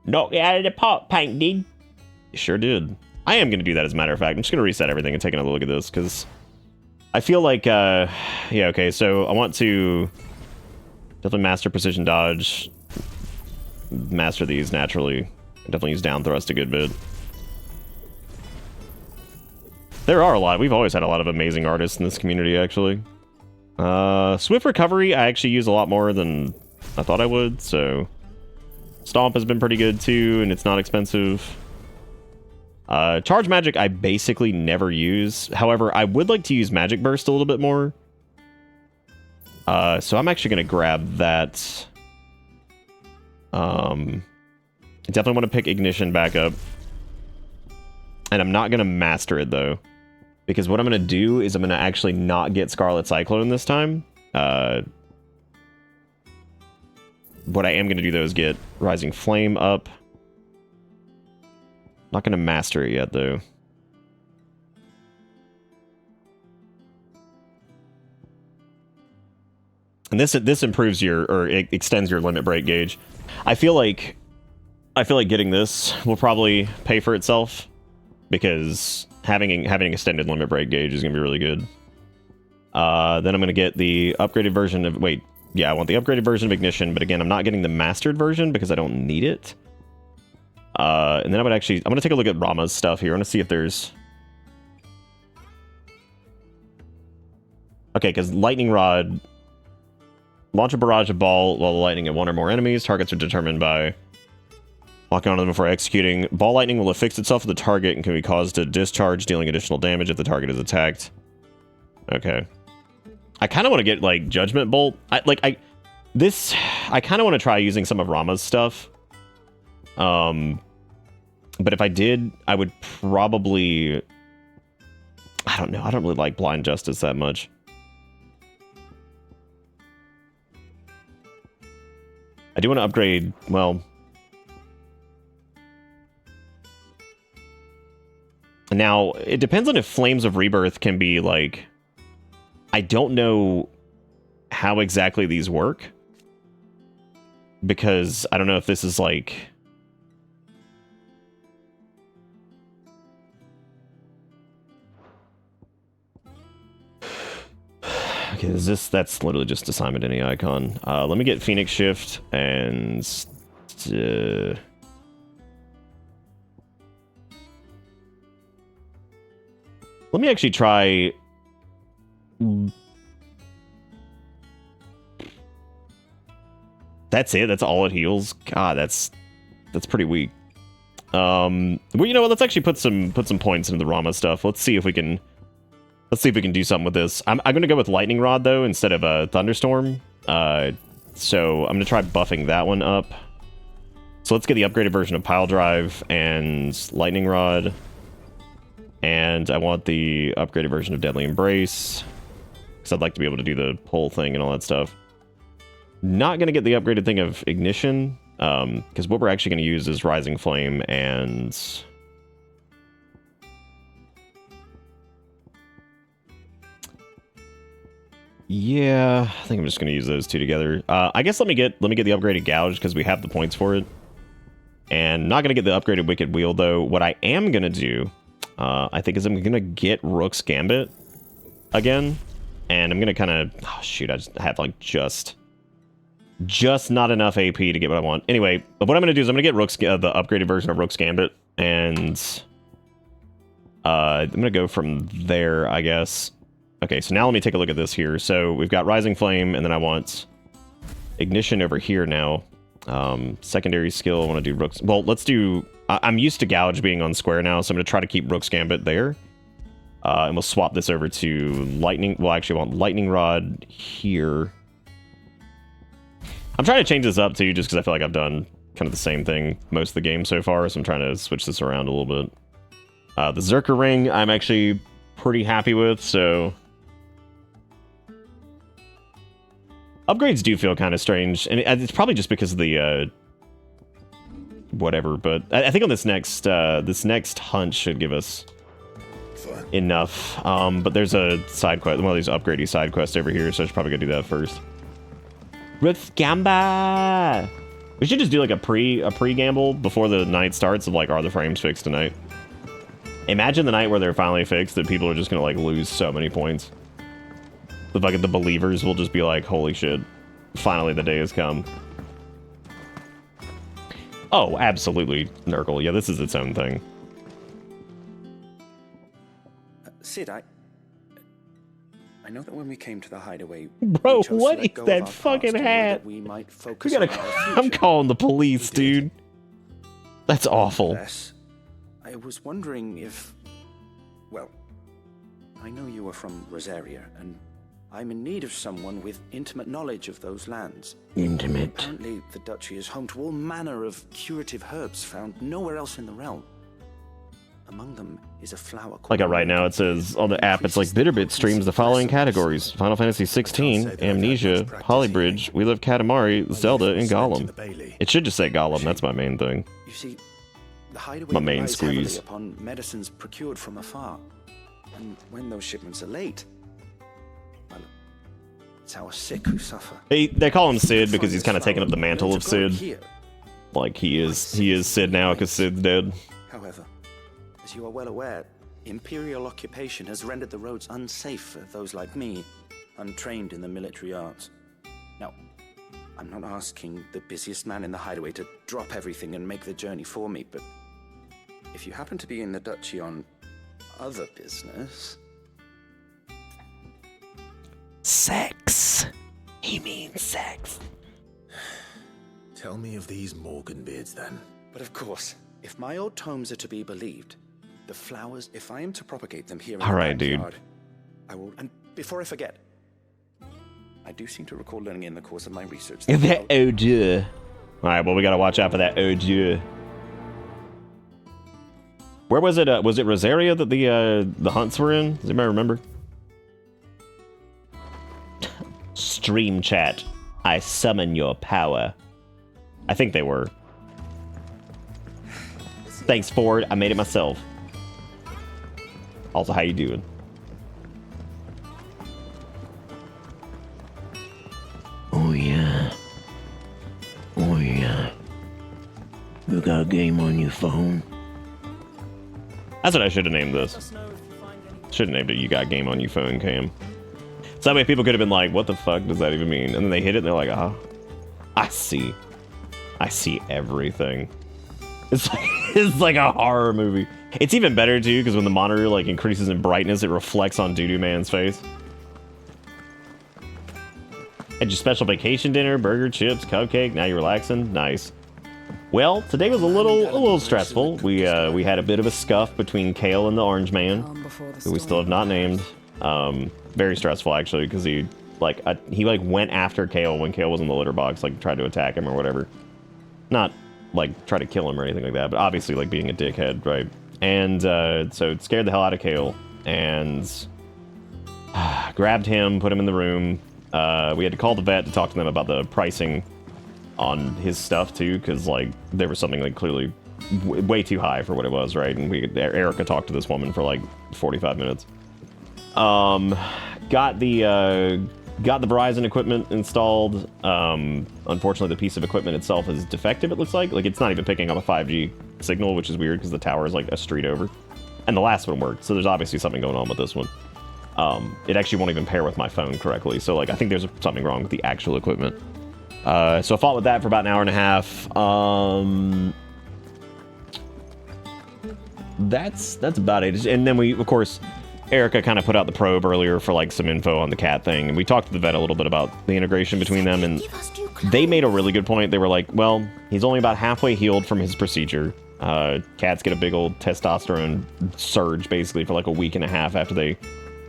knock it out of the park, Paint did. Sure did. I am going to do that as a matter of fact. I'm just going to reset everything and take another look at this because I feel like, yeah, okay. So I want to definitely master precision dodge, master these naturally. Definitely use down thrust a good bit. There are a lot. We've always had a lot of amazing artists in this community, actually. Swift recovery, I actually use a lot more than I thought I would, so... Stomp has been pretty good, too, and it's not expensive. Charge magic, I basically never use. However, I would like to use magic burst a little bit more. So I'm actually going to grab that. I definitely want to pick ignition back up. And I'm not going to master it, though. Because what I'm going to do is I'm going to actually not get Scarlet Cyclone this time. What I am going to do, though, is get Rising Flame up. Not going to master it yet, though. And this improves your, or it extends your limit break gauge. I feel like getting this will probably pay for itself. Because having extended limit break gauge is going to be really good. Then I'm going to get the upgraded version of... Wait, yeah, I want the upgraded version of Ignition, but again, I'm not getting the mastered version because I don't need it. And then I'm going to take a look at Rama's stuff here. I want to see if there's... Okay, because Lightning Rod... Launch a barrage of ball while lightning at one or more enemies. Targets are determined by... locking onto them before executing. Ball lightning will affix itself to the target and can be caused to discharge, dealing additional damage if the target is attacked. Okay. I kind of want to get, like, Judgment Bolt. I kind of want to try using some of Rama's stuff. But if I did, I would probably... I don't know. I don't really like Blind Justice that much. I do want to upgrade, well... Now, it depends on if Flames of Rebirth can be, like... I don't know how exactly these work. Because I don't know if this is, like... Okay, that's literally just assignment any icon. Let me get Phoenix Shift and... Let me actually try... That's it? That's all it heals? God, that's pretty weak. Well, you know what? Let's actually put some points into the Rama stuff. Let's see if we can do something with this. I'm going to go with Lightning Rod, though, instead of a Thunderstorm. So I'm going to try buffing that one up. So let's get the upgraded version of Pile Drive and Lightning Rod. And I want the upgraded version of Deadly Embrace. Because I'd like to be able to do the pull thing and all that stuff. Not going to get the upgraded thing of Ignition. Because what we're actually going to use is Rising Flame and... Yeah, I think I'm just going to use those two together. I guess let me get the upgraded Gouge because we have the points for it. And not going to get the upgraded Wicked Wheel, though. What I am going to do... I think is I'm going to get Rook's Gambit again. And I'm going to kind of... Oh, shoot, I just have, like, just not enough AP to get what I want. Anyway, but what I'm going to do is I'm going to get the upgraded version of Rook's Gambit. And I'm going to go from there, I guess. Okay, so now let me take a look at this here. So we've got Rising Flame, and then I want Ignition over here now. Secondary skill, I want to do Rook's... Well, let's do... I'm used to Gouge being on square now, so I'm going to try to keep Rook's Gambit there. And we'll swap this over to Lightning... Well, actually, I want Lightning Rod here. I'm trying to change this up, too, just because I feel like I've done kind of the same thing most of the game so far, so I'm trying to switch this around a little bit. The Zerker Ring, I'm actually pretty happy with, so... Upgrades do feel kind of strange, and it's probably just because of the... whatever, but I think on this next hunt should give us enough. But there's a side quest, one of these upgradey side quests over here, so I should probably go do that first. Ruth Gamba! We should just do like a pre-gamble before the night starts of like, are the frames fixed tonight? Imagine the night where they're finally fixed that people are just gonna like lose so many points. The believers will just be like, holy shit, finally the day has come. Oh, absolutely, Nurgle. Yeah, this is its own thing. Sid, I know that when we came to the hideaway, bro, what is that fucking hat? We might focus on our future. I'm calling the police, dude. That's awful. Yes. I was wondering if, well, I know you are from Rosaria, and I'm in need of someone with intimate knowledge of those lands. Intimate. Apparently, the duchy is home to all manner of curative herbs found nowhere else in the realm. Among them is a flower called... Like right now, it says on the app, it's like Bitterbit streams the following categories: Final Fantasy 16, Amnesia, Polybridge, We Live Katamari, Zelda, and Gollum. It should just say Gollum. That's my main thing. You see, the hideaway My main relies squeeze. heavily upon medicines procured from afar, and when those shipments are late, well, it's our sick who suffer. They call him Sid because he's kind of taken up the mantle of Sid. Like he is Sid now because Sid's dead. However, as you are well aware, Imperial occupation has rendered the roads unsafe for those like me, untrained in the military arts. Now, I'm not asking the busiest man in the hideaway to drop everything and make the journey for me, but if you happen to be in the duchy on other business... Sex. He means sex. Tell me of these Morganbeards, then. But of course, if my old tomes are to be believed, the flowers, if I am to propagate them here in All right, dude. I will, and before I forget, I do seem to recall learning in the course of my research That oh dieu. Alright, well we gotta watch out for that oh dieu. Where was it? Was it Rosaria that the hunts were in? Does anybody remember? Stream chat. I summon your power. I think they were. Thanks, Ford. I made it myself. Also, how you doing? Oh yeah. Oh yeah. You got a game on your phone? That's what I should have named this. Should have named it You Got Game on Your Phone Cam. So that way people could have been like, what the fuck does that even mean? And then they hit it and they're like, ah, I see. I see everything. It's like a horror movie. It's even better too, because when the monitor like increases in brightness, it reflects on Doo-Doo Man's face. Had your special vacation dinner, burger, chips, cupcake, now you're relaxing? Nice. Well, today was a little stressful. We had a bit of a scuff between Kale and the Orange Man, who we still have not named. Very stressful actually, because he went after Kale when Kale was in the litter box, like tried to attack him or whatever. Not like try to kill him or anything like that, but obviously like being a dickhead, right? And so it scared the hell out of Kale, and grabbed him, put him in the room. We had to call the vet to talk to them about the pricing on his stuff too, because like there was something like clearly way too high for what it was, right? And Erica talked to this woman for like 45 minutes. Got the Verizon equipment installed. Unfortunately, the piece of equipment itself is defective, it looks like. Like, it's not even picking up a 5G signal, which is weird because the tower is like a street over. And the last one worked, so there's obviously something going on with this one. It actually won't even pair with my phone correctly, so like I think there's something wrong with the actual equipment. So I fought with that for about an hour and a half. That's about it. And then we, of course, Erica kind of put out the probe earlier for like some info on the cat thing, and we talked to the vet a little bit about the integration between them, and they made a really good point. They were like, well, he's only about halfway healed from his procedure. Cats get a big old testosterone surge basically for like a week and a half after they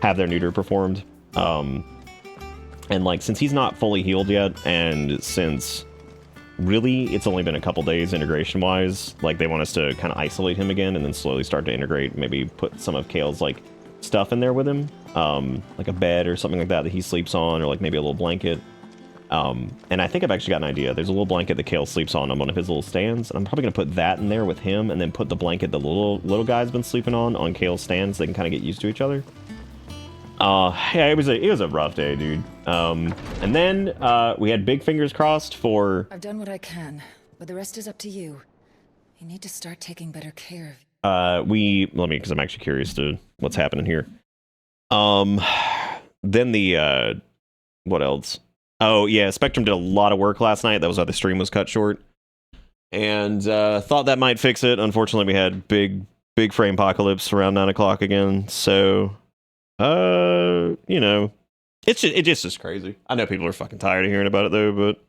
have their neuter performed. And like, since he's not fully healed yet, and since really it's only been a couple days integration wise, like they want us to kind of isolate him again and then slowly start to integrate, maybe put some of Kale's like stuff in there with him, like a bed or something like that he sleeps on, or like maybe a little blanket. And I think I've actually got an idea. There's a little blanket that Kale sleeps on one of his little stands. And I'm probably going to put that in there with him and then put the blanket the little guy's been sleeping on Kale's stands so they can kind of get used to each other. Yeah, it was a rough day, dude. And then we had big fingers crossed for... I've done what I can, but the rest is up to you. You need to start taking better care of... because I'm actually curious to what's happening here. Then the, what else? Oh, yeah, Spectrum did a lot of work last night. That was why the stream was cut short. And, thought that might fix it. Unfortunately, we had big frame apocalypse around 9 o'clock again. So, you know, it's just crazy. I know people are fucking tired of hearing about it, though, but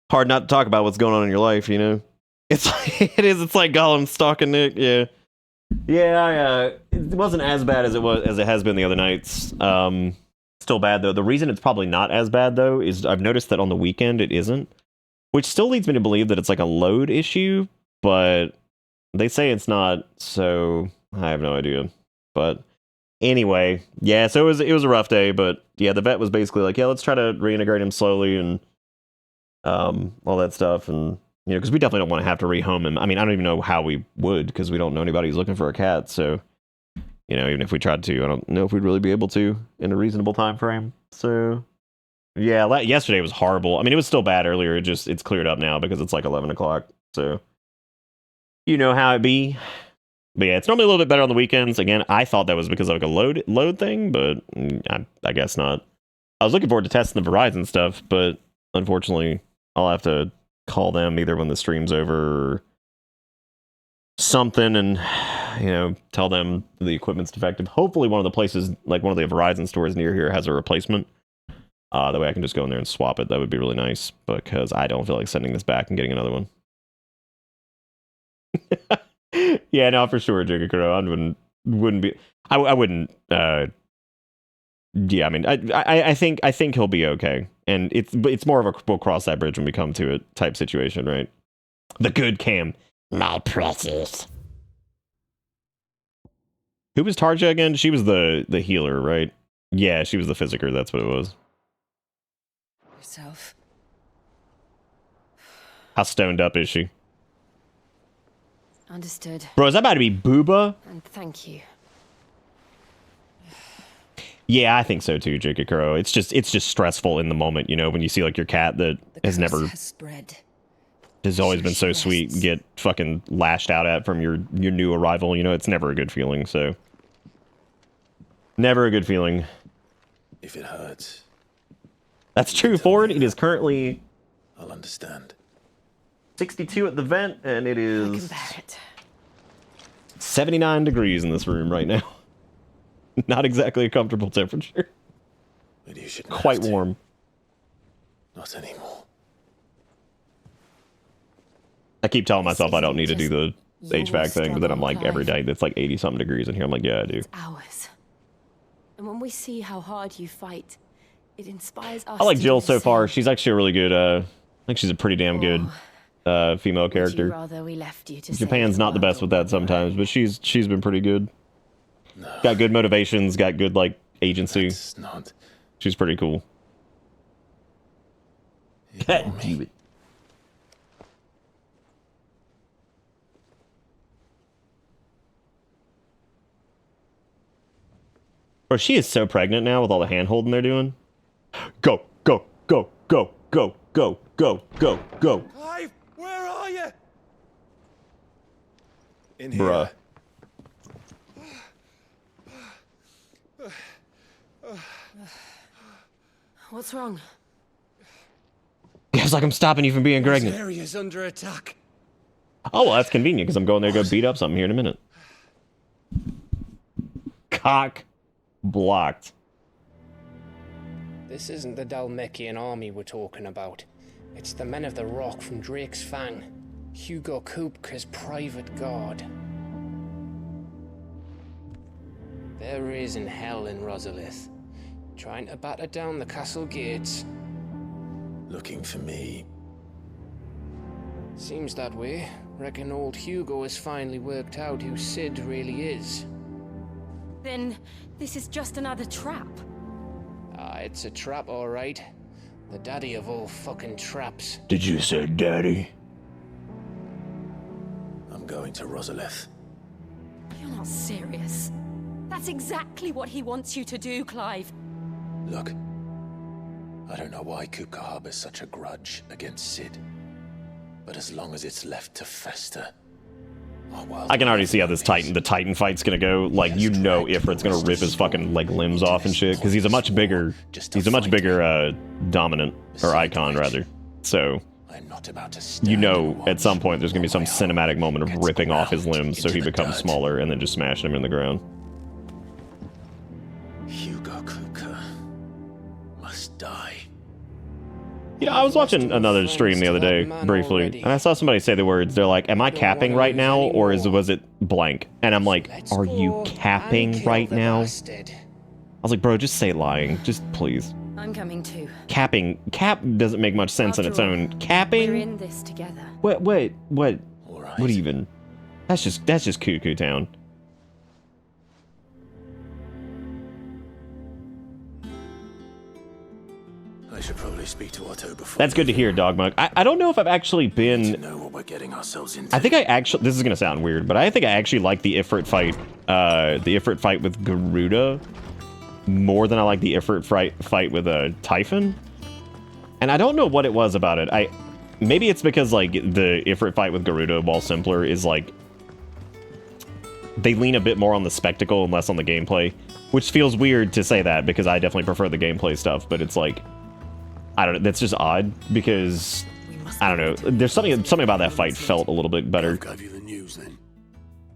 hard not to talk about what's going on in your life, you know? It's like Gollum stalking Nick, yeah. Yeah, it wasn't as bad as it has been the other nights. Still bad though. The reason it's probably not as bad though is I've noticed that on the weekend it isn't, which still leads me to believe that it's like a load issue, but they say it's not, so I have no idea. But anyway, yeah, so it was a rough day, but yeah, the vet was basically like, yeah, let's try to reintegrate him slowly and all that stuff, and you know, because we definitely don't want to have to rehome him. I mean, I don't even know how we would, because we don't know anybody who's looking for a cat. So, you know, even if we tried to, I don't know if we'd really be able to in a reasonable time frame. So, yeah, yesterday was horrible. I mean, it was still bad earlier. It's cleared up now because it's like 11 o'clock. So, you know how it be. But yeah, it's normally a little bit better on the weekends. Again, I thought that was because of like a load thing, but I guess not. I was looking forward to testing the Verizon stuff, but unfortunately, I'll have to call them either when the stream's over or something and, you know, tell them the equipment's defective. Hopefully one of the places, like one of the Verizon stores near here, has a replacement. That way I can just go in there and swap it. That would be really nice, because I don't feel like sending this back and getting another one. Yeah, no, for sure, Jigakuro. I wouldn't be... I wouldn't... Yeah, I mean, I think he'll be okay, and it's more of a we'll cross that bridge when we come to it type situation, right? The good Cam, my precious. Who was Tarja again? She was the healer, right? Yeah, she was the physiker. That's what it was. Yourself. How stoned up is she? Understood. Bro, is that about to be Booba? And thank you. Yeah, I think so too, Jigakuro. It's just stressful in the moment, you know, when you see like your cat that has always been so sweet get fucking lashed out at from your new arrival, you know, it's never a good feeling, so. Never a good feeling. If it hurts. That's true, Ford. It is currently... I'll understand. 62 at the vent, and it is 79 degrees in this room right now. Not exactly a comfortable temperature. Maybe you should quite warm. Not anymore. I keep telling myself I don't need to do the HVAC thing, but then I'm like, every day it's like 80-something degrees in here. I'm like, yeah, I do. It's ours. And when we see how hard you fight, it inspires us. I like Jill so far. She's actually a really good, I think she's a pretty damn good female character. Rather we left you to Japan's not the best with that sometimes, but she's been pretty good. No. Got good motivations, got good like agency. She's pretty cool. God damn it. Bro, she is so pregnant now with all the hand holding they're doing. Go, go, go, go, go, go, go, go, go. Clive, where are you? In here. Bruh. What's wrong? It's like I'm stopping you from being pregnant. This area's under attack. Oh, well, that's convenient because I'm going there to go beat up something here in a minute. Cock blocked. This isn't the Dalmekian army we're talking about. It's the men of the Rock from Drake's Fang. Hugo Kupka's private guard. There is in hell in Rosalith, trying to batter down the castle gates. Looking for me. Seems that way. Reckon old Hugo has finally worked out who Sid really is. Then this is just another trap. It's a trap, all right. The daddy of all fucking traps. Did you say daddy? I'm going to Rosalith. You're not serious. That's exactly what he wants you to do, Clive. Look, I don't know why Kupka harbors such a grudge against Sid, but as long as it's left to fester, I can already see how the Titan fight's gonna go. Like, you know, Ifrit's gonna rip his fucking like limbs off and shit, because he's a much bigger dominant, or icon rather. So you know, at some point there's gonna be some cinematic moment of ripping off his limbs so he becomes smaller and then just smashing him in the ground. Hugo Kupka must die. You know, I was watching another stream the other day, briefly, and I saw somebody say the words, they're like, am I capping right now, or was it blank? And I'm like, are you capping right now? I was like, bro, just say lying. Just please. I'm coming too. Cap doesn't make much sense on its own. Capping? We're in this together. What even? That's just Cuckoo Town. I should probably speak to Otto before. That's good to hear, Dogmug. I don't know if I've actually been. To know what we're getting ourselves into. I think I actually. This is gonna sound weird, but I think I actually like the Ifrit fight. The Ifrit fight with Garuda more than I like the Ifrit fight with Typhon. And I don't know what it was about it. Maybe it's because like the Ifrit fight with Garuda, while simpler, is like they lean a bit more on the spectacle and less on the gameplay, which feels weird to say that because I definitely prefer the gameplay stuff. But it's like, I don't know. That's just odd because I don't know. There's something about that fight felt a little bit better. Gave you the news then?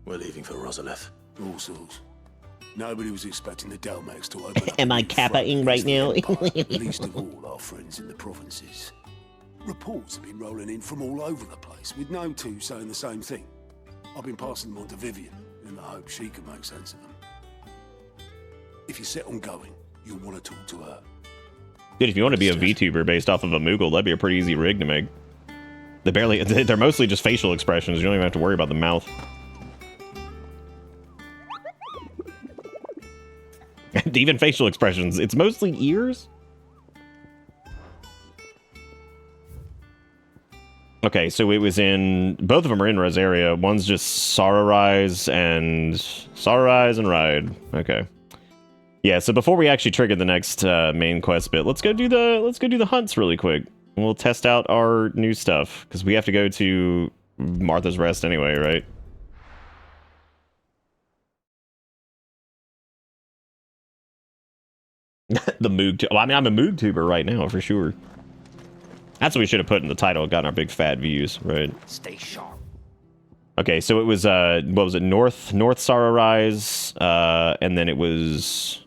We're leaving for Rosalith. All sorts. Nobody was expecting the Delmax to open up. Am I capping right now? Least of all our friends in the provinces. Reports have been rolling in from all over the place, with no two saying the same thing. I've been passing them on to Vivian, in the hope she can make sense of them. If you're set on going, you'll want to talk to her. Dude, if you want to be a VTuber based off of a Moogle, that'd be a pretty easy rig to make. They're mostly just facial expressions. You don't even have to worry about the mouth. Even facial expressions, it's mostly ears. Okay, so it was in, both of them are in Rosaria. One's just Sararise and Ride. Okay. Yeah, so before we actually trigger the next main quest bit, let's go do the hunts really quick. And we'll test out our new stuff because we have to go to Martha's Rest anyway, right? The Moog. Well, I mean, I'm a Moog tuber right now for sure. That's what we should have put in the title. Gotten our big fat views, right? Stay sharp. Okay, so it was what was it? North Sararise, and then it was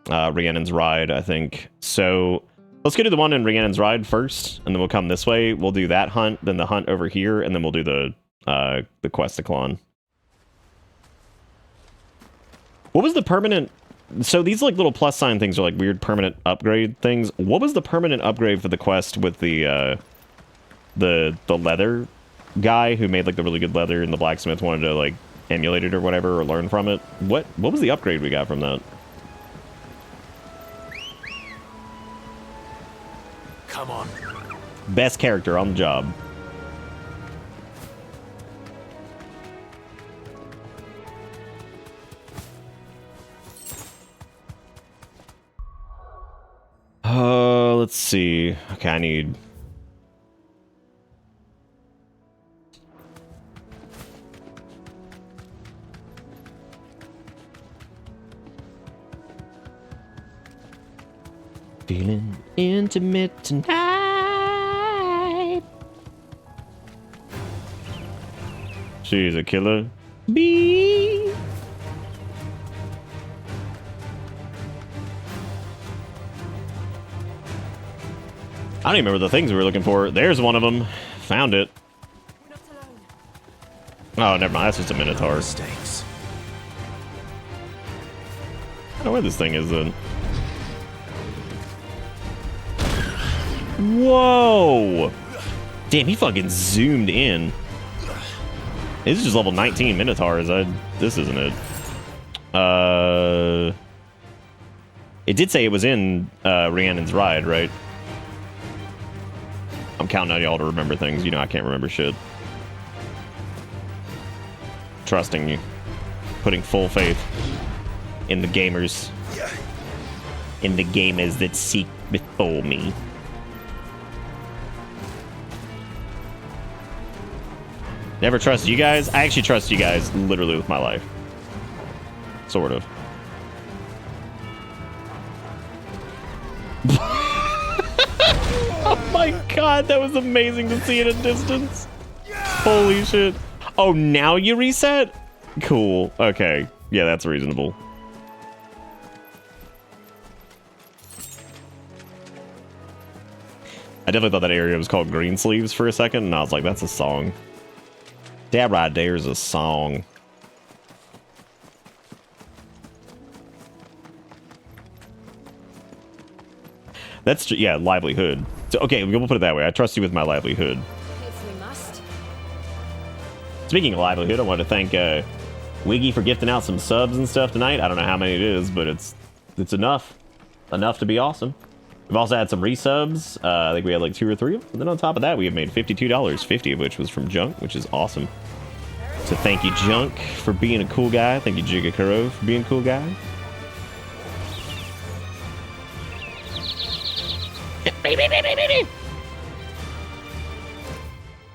Rhiannon's Ride, I think. So let's go to the one in Rhiannon's Ride first, and then we'll come this way. We'll do that hunt, then the hunt over here, and then we'll do the Questiclon. What was the permanent? So these like little plus sign things are like weird permanent upgrade things. What was the permanent upgrade for the quest with the leather guy who made like the really good leather and the blacksmith wanted to like emulate it or whatever or learn from it? What was the upgrade we got from that? Come on. Best character on the job. Let's see. Okay, I need... Feeling intimate tonight. She's a killer bee. I don't even remember the things we were looking for. There's one of them. Found it. Oh, never mind. That's just a Minotaur. Mistakes. I don't know where this thing is then. Whoa! Damn, he fucking zoomed in. This is just level 19 Minotaurs. This isn't it. It did say it was in Rhiannon's Ride, right? I'm counting on y'all to remember things. You know I can't remember shit. Trusting you. Putting full faith in the gamers. In the gamers that seek before me. Never trust you guys? I actually trust you guys literally with my life. Sort of. Oh my god, that was amazing to see at a distance. Holy shit. Oh, now you reset? Cool. Okay. Yeah, that's reasonable. I definitely thought that area was called Greensleeves for a second, and I was like, that's a song. That right there's a song. That's, yeah, livelihood. So, okay, we'll put it that way. I trust you with my livelihood. If we must. Speaking of livelihood, I want to thank Wiggy for gifting out some subs and stuff tonight. I don't know how many it is, but it's enough. Enough to be awesome. We've also had some resubs. I think we had like 2 or 3. And then on top of that, we have made $52, 50 of which was from Junk, which is awesome. So thank you, Junk, for being a cool guy. Thank you, Jigakuro, for being a cool guy.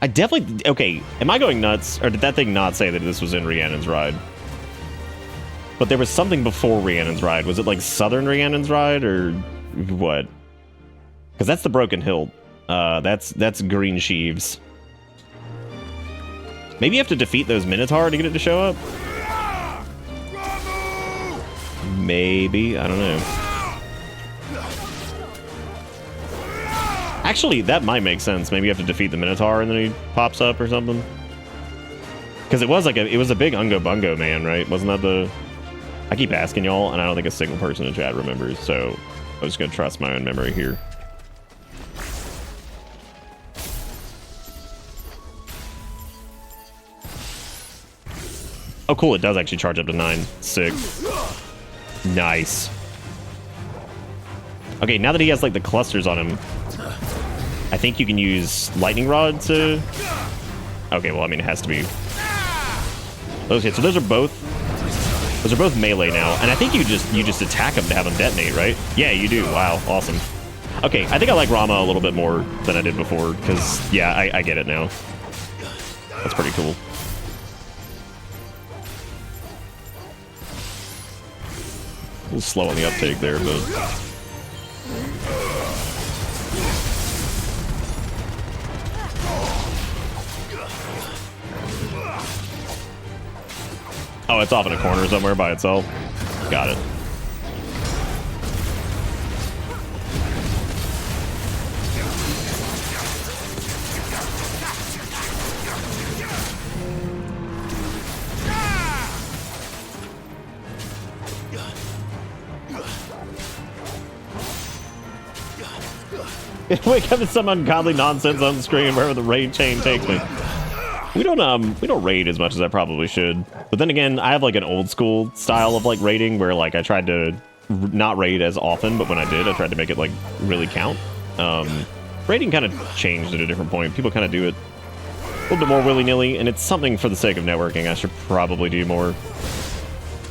I definitely... Okay, am I going nuts? Or did that thing not say that this was in Rhiannon's Ride? But there was something before Rhiannon's Ride. Was it like Southern Rhiannon's Ride or what? Because that's the Broken Hilt. That's Green Sheaves. Maybe you have to defeat those Minotaur to get it to show up? Maybe. I don't know. Actually, that might make sense. Maybe you have to defeat the Minotaur and then he pops up or something. Because it was like it was a big Ungo Bungo man, right? Wasn't that the... I keep asking y'all, and I don't think a single person in chat remembers, so I'm just gonna trust my own memory here. Oh, cool, it does actually charge up to 9. Sick. Nice. Okay, now that he has, like, the clusters on him, I think you can use Lightning Rod to... Okay, well, I mean, it has to be... Okay, so those are both melee now, and I think you just attack them to have them detonate, right? Yeah, you do. Wow, awesome. Okay, I think I like Rama a little bit more than I did before, because, yeah, I get it now. That's pretty cool. A little slow on the uptake there, but... Oh, it's off in a corner somewhere by itself. Got it. Wake up to some ungodly nonsense on the screen wherever the raid chain takes me. We don't raid as much as I probably should. But then again, I have like an old school style of like raiding where like I tried to not raid as often, but when I did, I tried to make it like really count. Raiding kind of changed at a different point. People kind of do it a little bit more willy-nilly, and it's something for the sake of networking I should probably do more.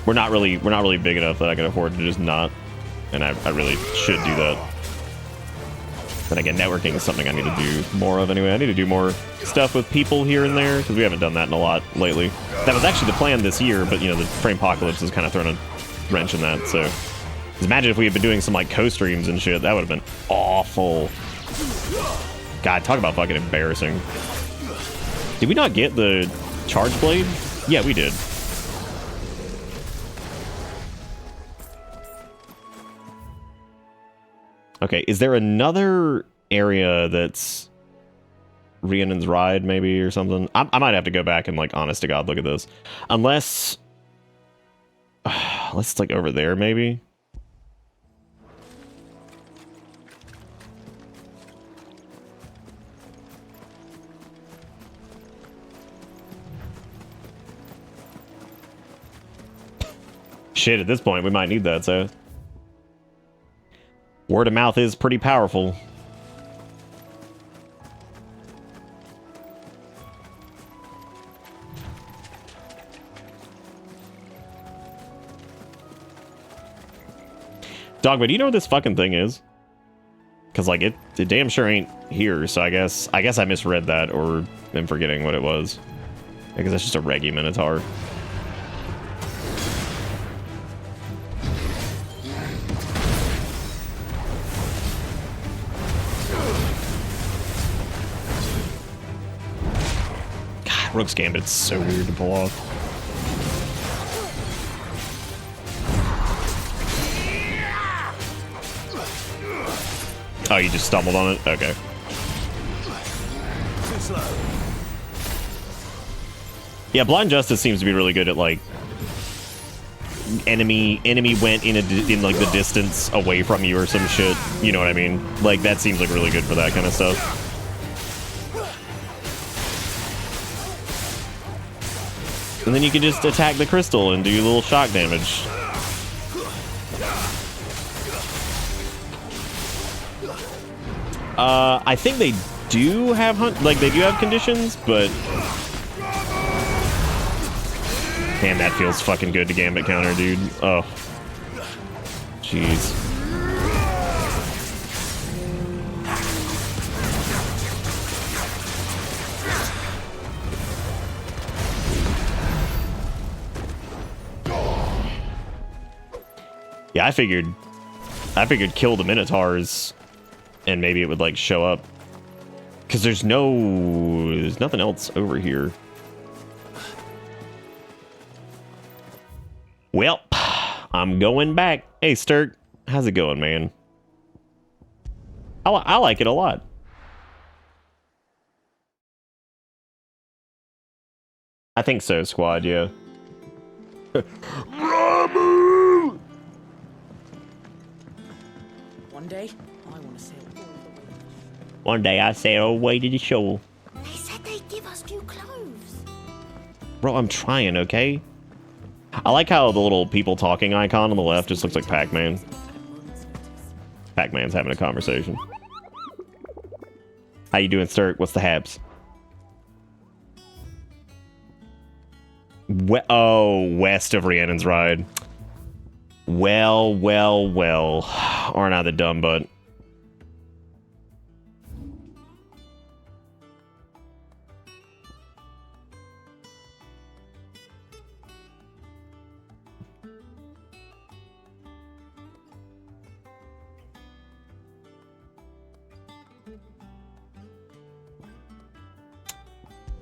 We're not really big enough that I can afford to just not, and I really should do that. Then again, networking is something I need to do more of anyway. I need to do more stuff with people here and there, because we haven't done that in a lot lately. That was actually the plan this year, but, you know, the Framepocalypse has kind of thrown a wrench in that, so... Just imagine if we had been doing some, like, co-streams and shit. That would have been awful. God, talk about fucking embarrassing. Did we not get the Charge Blade? Yeah, we did. Okay, is there another area that's Rhiannon's Ride, maybe, or something? I might have to go back and, like, honest to God, look at this. Unless... let's, like, over there, maybe? Shit, at this point, we might need that, so... Word of mouth is pretty powerful. Dog, but do you know what this fucking thing is? Because, like, it damn sure ain't here, so I guess I misread that, or am forgetting what it was. I guess that's just a Reggie Minotaur. God, Rook's Gambit's so weird to pull off. Oh, you just stumbled on it? Okay. Too slow. Yeah, Blind Justice seems to be really good at, like, enemy went in like the distance away from you or some shit. You know what I mean? Like, that seems like really good for that kind of stuff. And then you can just attack the crystal and do a little shock damage. I think they do have they do have conditions, but man, that feels fucking good to Gambit counter, dude. Oh, jeez. Yeah, I figured kill the Minotaurs and maybe it would like show up, because there's nothing else over here. Well, I'm going back. Hey, Sturk, how's it going, man? I like it a lot. I think so, squad, yeah. One day, I want to sail all the way. One day I sail all the way to the shore. They said they'd give us new clothes. Bro, I'm trying, okay? I like how the little people talking icon on the left just looks like Pac-Man. Pac-Man's having a conversation. How you doing, Sturk? What's the haps? West of Rhiannon's Ride. Well. Aren't I the dumb butt?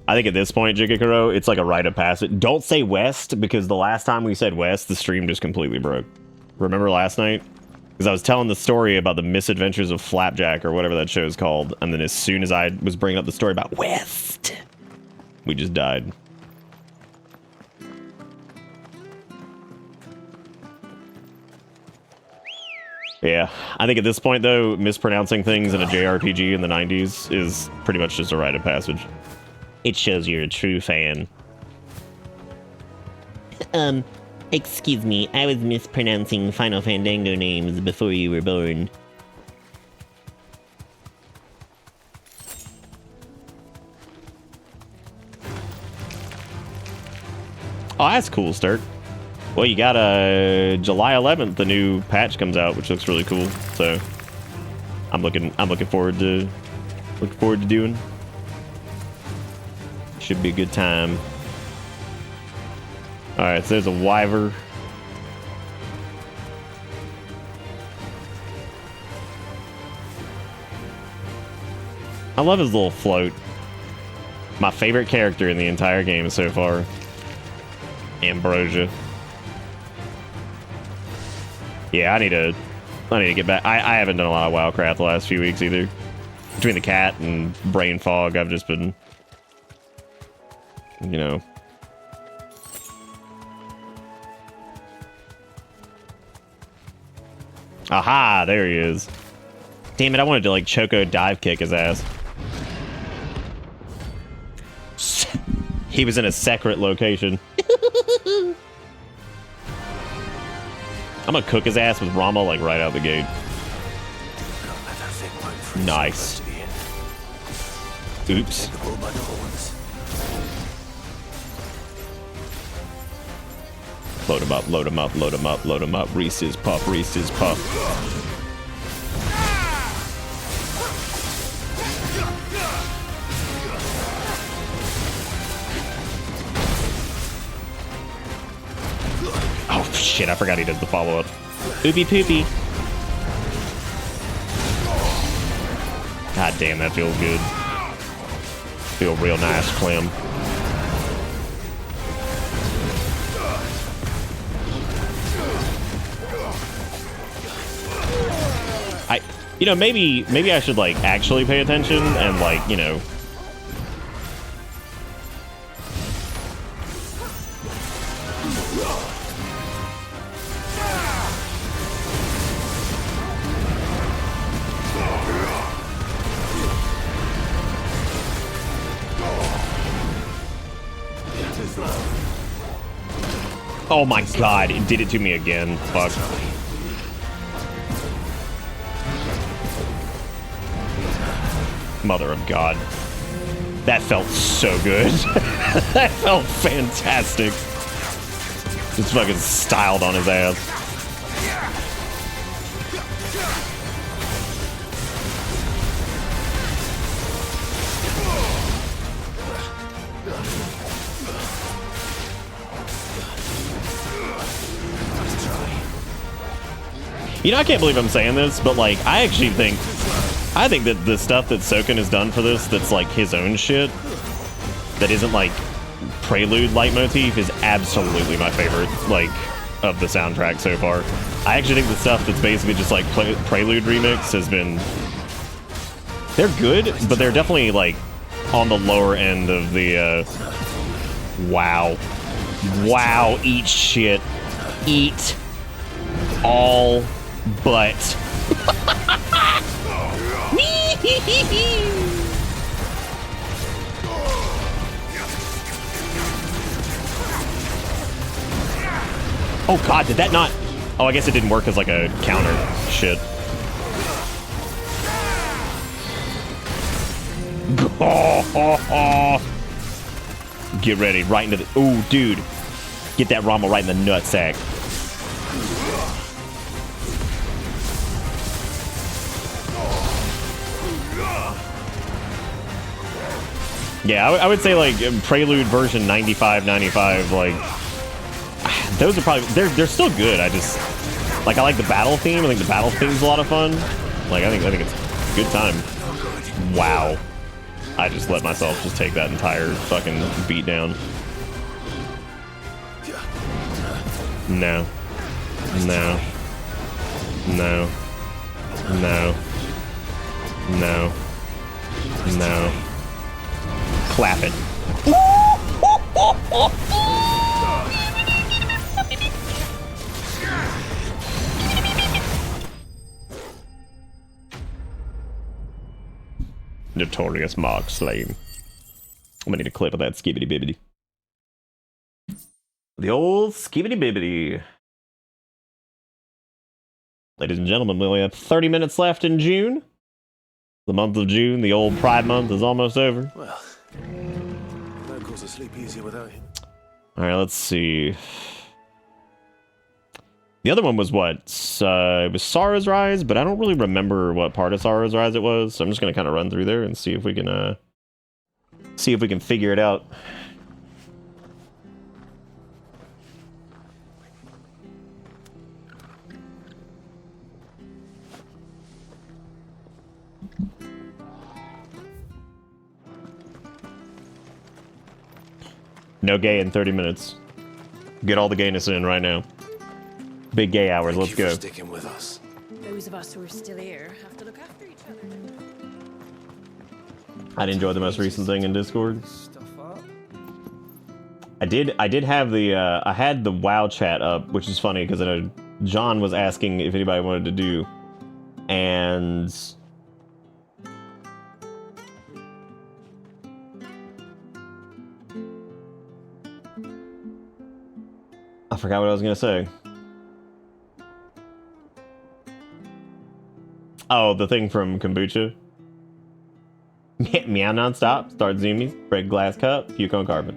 I think at this point, Jigakuro, it's like a rite of passage. Don't say West, because the last time we said West, the stream just completely broke. Remember last night? Because I was telling the story about the misadventures of Flapjack, or whatever that show's called, and then as soon as I was bringing up the story about West, we just died. Yeah, I think at this point, though, mispronouncing things in a JRPG in the 90s is pretty much just a rite of passage. It shows you're a true fan. Excuse me, I was mispronouncing Final Fandango names before you were born. Oh, that's cool, Sturk. Well, you got July 11th, the new patch comes out, which looks really cool. So I'm looking forward to doing. Should be a good time. Alright, so there's a Wyver. I love his little float. My favorite character in the entire game so far. Ambrosia. Yeah, I need to get back. I haven't done a lot of Wildcraft the last few weeks either. Between the cat and brain fog, I've just been, you know. Aha, there he is. Damn it, I wanted to like Choco dive kick his ass. He was in a secret location. I'm gonna cook his ass with Rama like right out the gate. Nice. Oops. Load him up, load him up, load him up, load him up. Reese's Puff, Reese's Puff. Oh shit, I forgot he does the follow-up. Oopie poopy. God damn, that feels good. Feel real nice, Clem. You know, maybe I should, like, actually pay attention and, like, you know... Oh my god, it did it to me again. Fuck. Mother of God. That felt so good. That felt fantastic. Just fucking styled on his ass. You know, I can't believe I'm saying this, but like, I think that the stuff that Soken has done for this, that's like his own shit, that isn't like Prelude leitmotif, is absolutely my favorite, like, of the soundtrack so far. I actually think the stuff that's basically just like Prelude remix has been, they're good, but they're definitely like on the lower end of the, wow. Wow, eat shit. Eat all but. Oh god, did that not... Oh, I guess it didn't work as like a counter. Shit. Get ready, right into the... Ooh, dude. Get that Rommel right in the nutsack. Yeah, I would say like Prelude version 95, like those are probably they're still good. I just like I like the battle theme. I think the battle theme's a lot of fun. Like I think it's a good time. Wow, I just let myself just take that entire fucking beat down. No, no, no, no, no, no. Clap it. Notorious Mark Slane. I'm gonna need a clip of that skibbity bibbity. The old skibbity bibbity. Ladies and gentlemen, we only have 30 minutes left in June. The month of June, the old Pride Month, is almost over. Well, no cause to sleep easier without him. Alright, let's see. The other one was what? It was Sorrow's Rise, but I don't really remember what part of Sorrow's Rise it was, so I'm just gonna kind of run through there and see if we can figure it out. No gay in 30 minutes. Get all the gayness in right now. Big gay hours, let's go. Sticking with us. Those of us who are still here have to look after each other. I'd enjoy the most recent thing in Discord. I did have the I had the WoW chat up, which is funny because I know John was asking if anybody wanted to do, and I forgot what I was gonna say. Oh, the thing from Kombucha? meow non-stop, start zoomies, break glass cup, puke on carbon.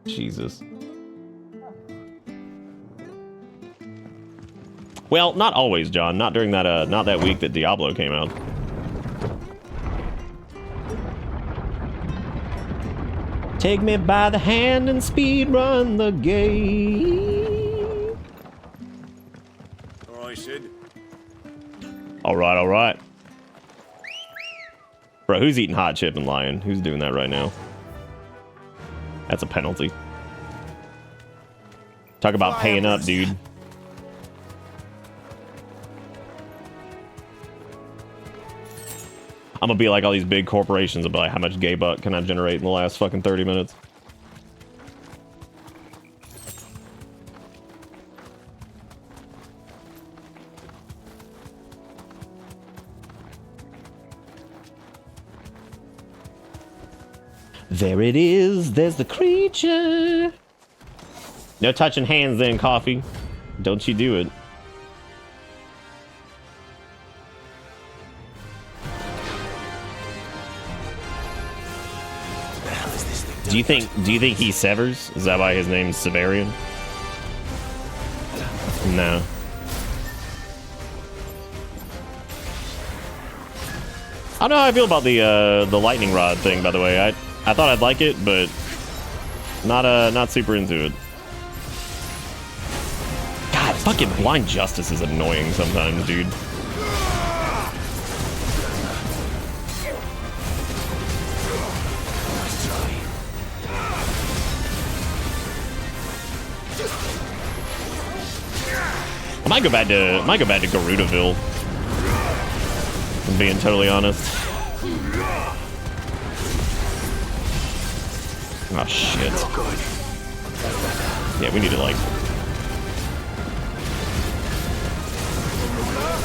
Jesus. Well, not always, John. Not during that not that week that Diablo came out. Take me by the hand and speed run the game. All right, Sid. All right. Bro, who's eating hot chip and lion? Who's doing that right now? That's a penalty. Talk about paying up, dude. I'm gonna be like all these big corporations about like, how much gay buck can I generate in the last fucking 30 minutes? There it is. There's the creature. No touching hands then, Coffee. Don't you do it. Do you think he severs? Is that why his name's Severian? No. I don't know how I feel about the lightning rod thing, by the way. I thought I'd like it, but not super into it. God, fucking Blind Justice is annoying sometimes, dude. I might go back to Garudaville. I'm being totally honest. Oh shit. Yeah, we need to like.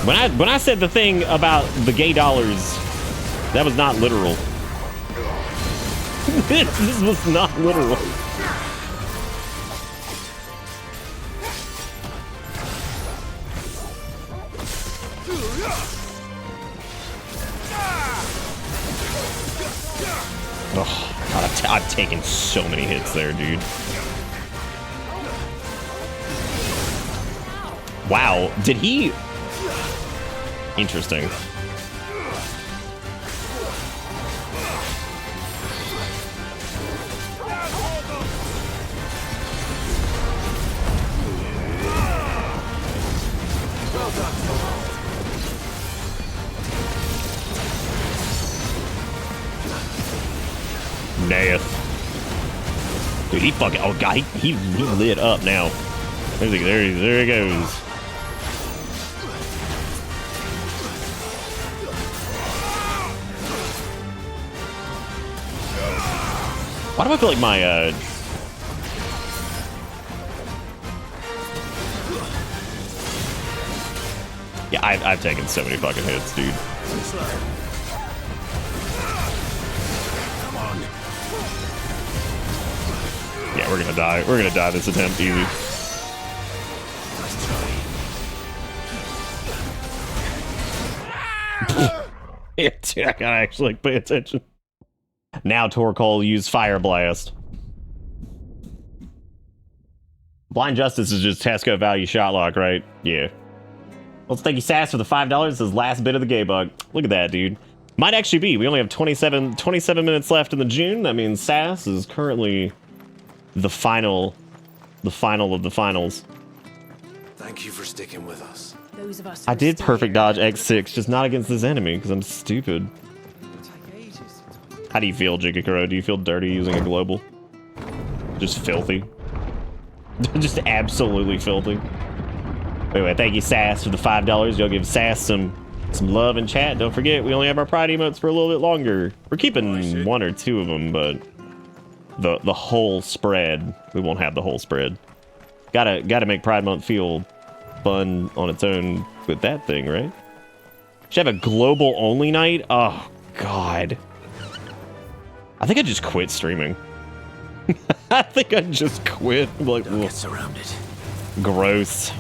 When I said the thing about the gay dollars, that was not literal. This was not literal. Oh, God, I've taken so many hits there, dude. Wow, did he? Interesting. Nath. Dude, he fucking, oh god, he lit up now. There he goes. Why do I feel like my yeah, I've taken so many fucking hits, dude. Yeah, we're gonna die. We're gonna die this attempt easy. Yeah, dude, I gotta actually pay attention. Now Torkoal use Fire Blast. Blind Justice is just Tesco value shot lock, right? Yeah. Well, thank you, Sass, for the $5. This is last bit of the gay bug. Look at that, dude. Might actually be. We only have 27 minutes left in the June. That means Sass is currently the final of the finals. Thank you for sticking with us. Those of us I did perfect dodge X6, just not against this enemy because I'm stupid. How do you feel, Jigakuro? Do you feel dirty using a global? Just filthy. Just absolutely filthy. Anyway, thank you, Sass, for the $5. Y'all give Sass some love in chat. Don't forget, we only have our Pride emotes for a little bit longer. We're keeping one or two of them, but the whole spread, we won't have the whole spread. Gotta make Pride Month feel fun on its own with that thing, right? Should have a global only night? Oh, God. I think I just quit streaming. I think I just quit. Like, Don't get surrounded. Gross.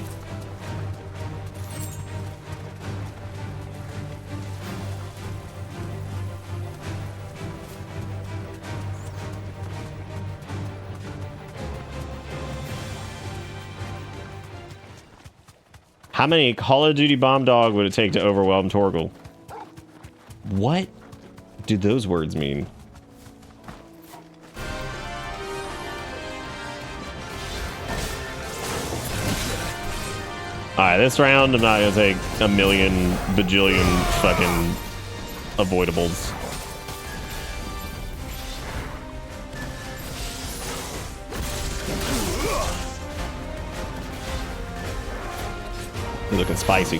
How many Call of Duty bomb dog would it take to overwhelm Torgal? What do those words mean? Alright, this round I'm not gonna take a million bajillion fucking avoidables. They're looking spicy.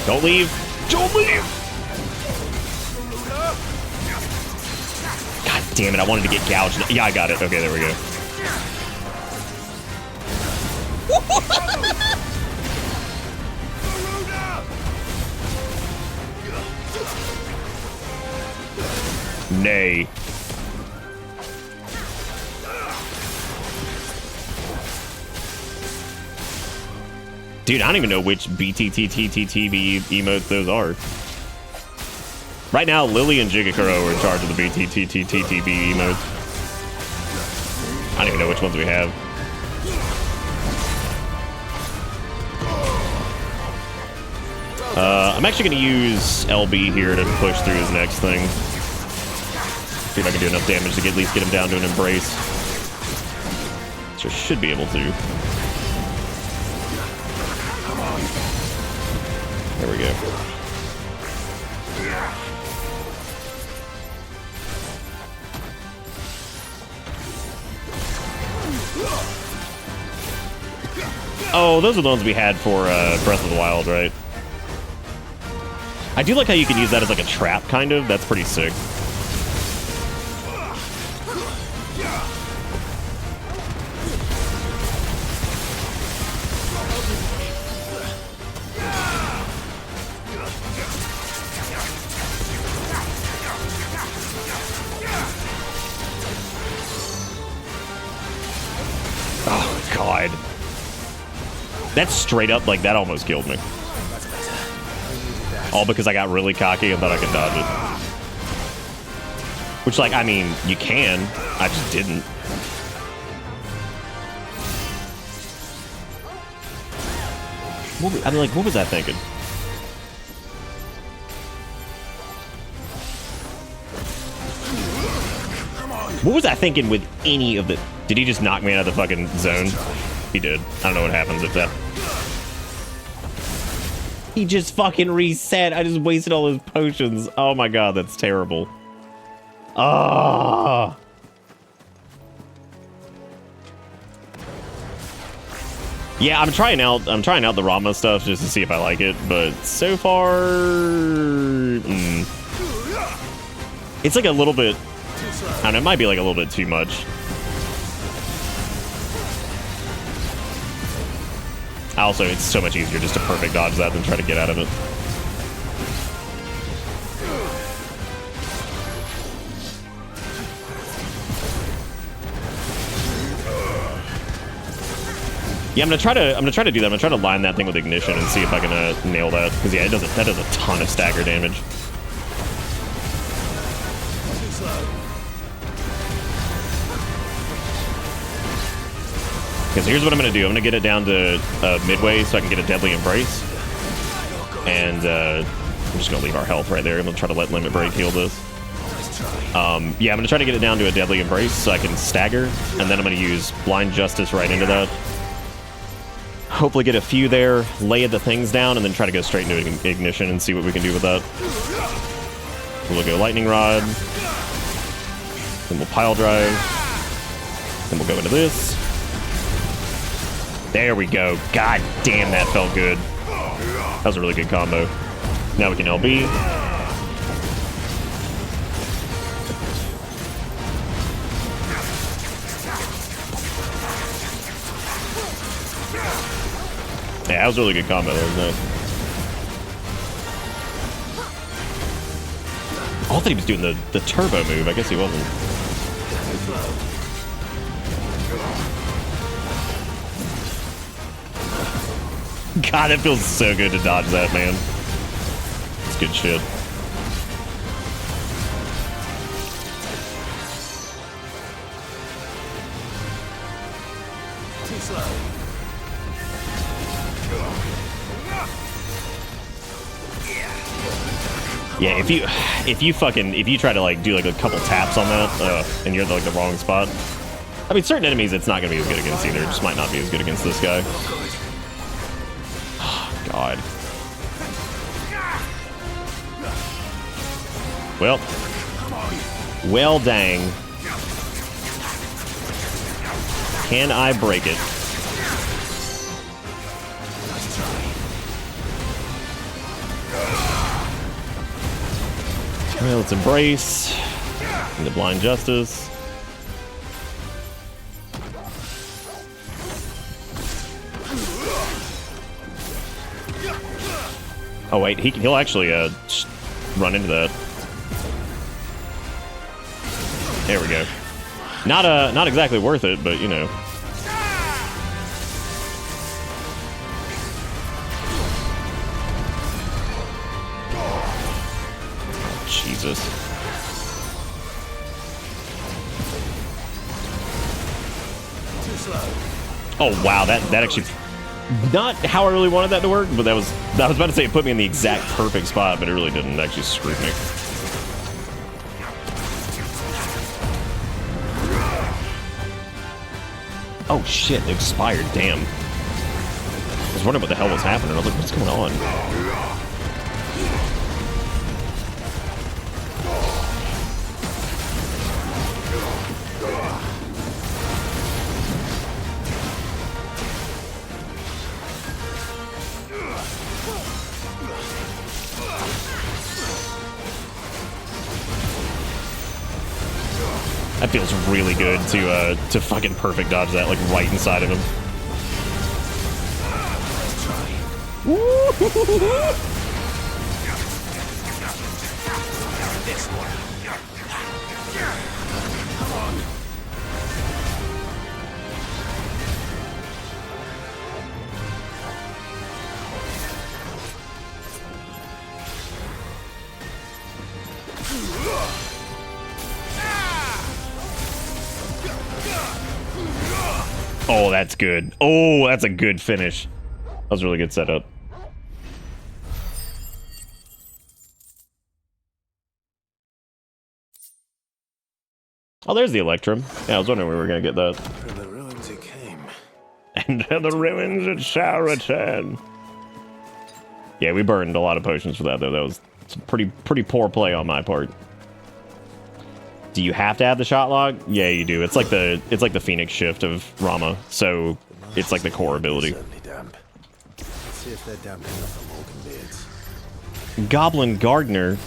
Don't leave! Don't leave! God damn it, I wanted to get gouged. Yeah, I got it. Okay, there we go. Nay. Dude, I don't even know which BTTTTTB emotes those are. Right now, Lily and Jigakuro are in charge of the BTTTTTB emotes. I don't even know which ones we have. I'm actually going to use LB here to push through his next thing. See if I can do enough damage to at least get him down to an embrace. So I should be able to. There we go. Oh, those are the ones we had for Breath of the Wild, right? I do like how you can use that as like a trap, kind of. That's pretty sick. Oh, God. That's straight up, like, that almost killed me. All because I got really cocky and thought I could dodge it. Which, like, I mean, you can. I just didn't. I mean, like, what was I thinking? What was I thinking with any of the... Did he just knock me out of the fucking zone? He did. I don't know what happens if that... He just fucking reset. I just wasted all his potions. Oh my god, that's terrible. Ah. Yeah, I'm trying out the Rama stuff just to see if I like it, but so far it's like a little bit, I don't know, it might be like a little bit too much. Also, it's so much easier just to perfect dodge that than try to get out of it. Yeah, I'm gonna try to do that. I'm gonna try to line that thing with ignition and see if I can nail that. Because yeah, that does a ton of stagger damage. Because here's what I'm going to do. I'm going to get it down to midway so I can get a deadly embrace. And I'm just going to leave our health right there. I'm going to try to let limit break heal this. Yeah, I'm going to try to get it down to a deadly embrace so I can stagger. And then I'm going to use blind justice right into that. Hopefully get a few there, lay the things down, and then try to go straight into ignition and see what we can do with that. We'll go lightning rod. Then we'll pile drive. Then we'll go into this. There we go. God damn, that felt good. That was a really good combo. Now we can LB. Yeah, that was a really good combo. That was nice. I thought he was doing the turbo move. I guess he wasn't. God, it feels so good to dodge that, man. It's good shit. Yeah, if you try to like do like a couple taps on that, and you're in like the wrong spot. I mean, certain enemies it's not gonna be as good against either. It just might not be as good against this guy. Oh, God. Well, dang. Can I break it? Well, let's embrace the blind justice. Oh wait, he'll actually run into that. There we go. Not exactly worth it, but you know. Jesus. Oh wow, that actually not how I really wanted that to work, but I was about to say it put me in the exact perfect spot, but it really didn't. It actually screwed me. Oh shit, it expired, damn. I was wondering what the hell was happening. I was like, what's going on? That feels really good to fucking perfect dodge that, like right inside of him. Oh, that's good. Oh, that's a good finish. That was a really good setup. Oh, there's the Electrum. Yeah, I was wondering where we were gonna get that. From the ruins it came. And to the ruins it shall return. Yeah, we burned a lot of potions for that, though. That was some pretty poor play on my part. Do you have to have the shot log? Yeah, you do. It's like the Phoenix shift of Rama, so it's like the core ability. Damp. Let's see if they're damp enough for Morgan beards. Goblin Gardener.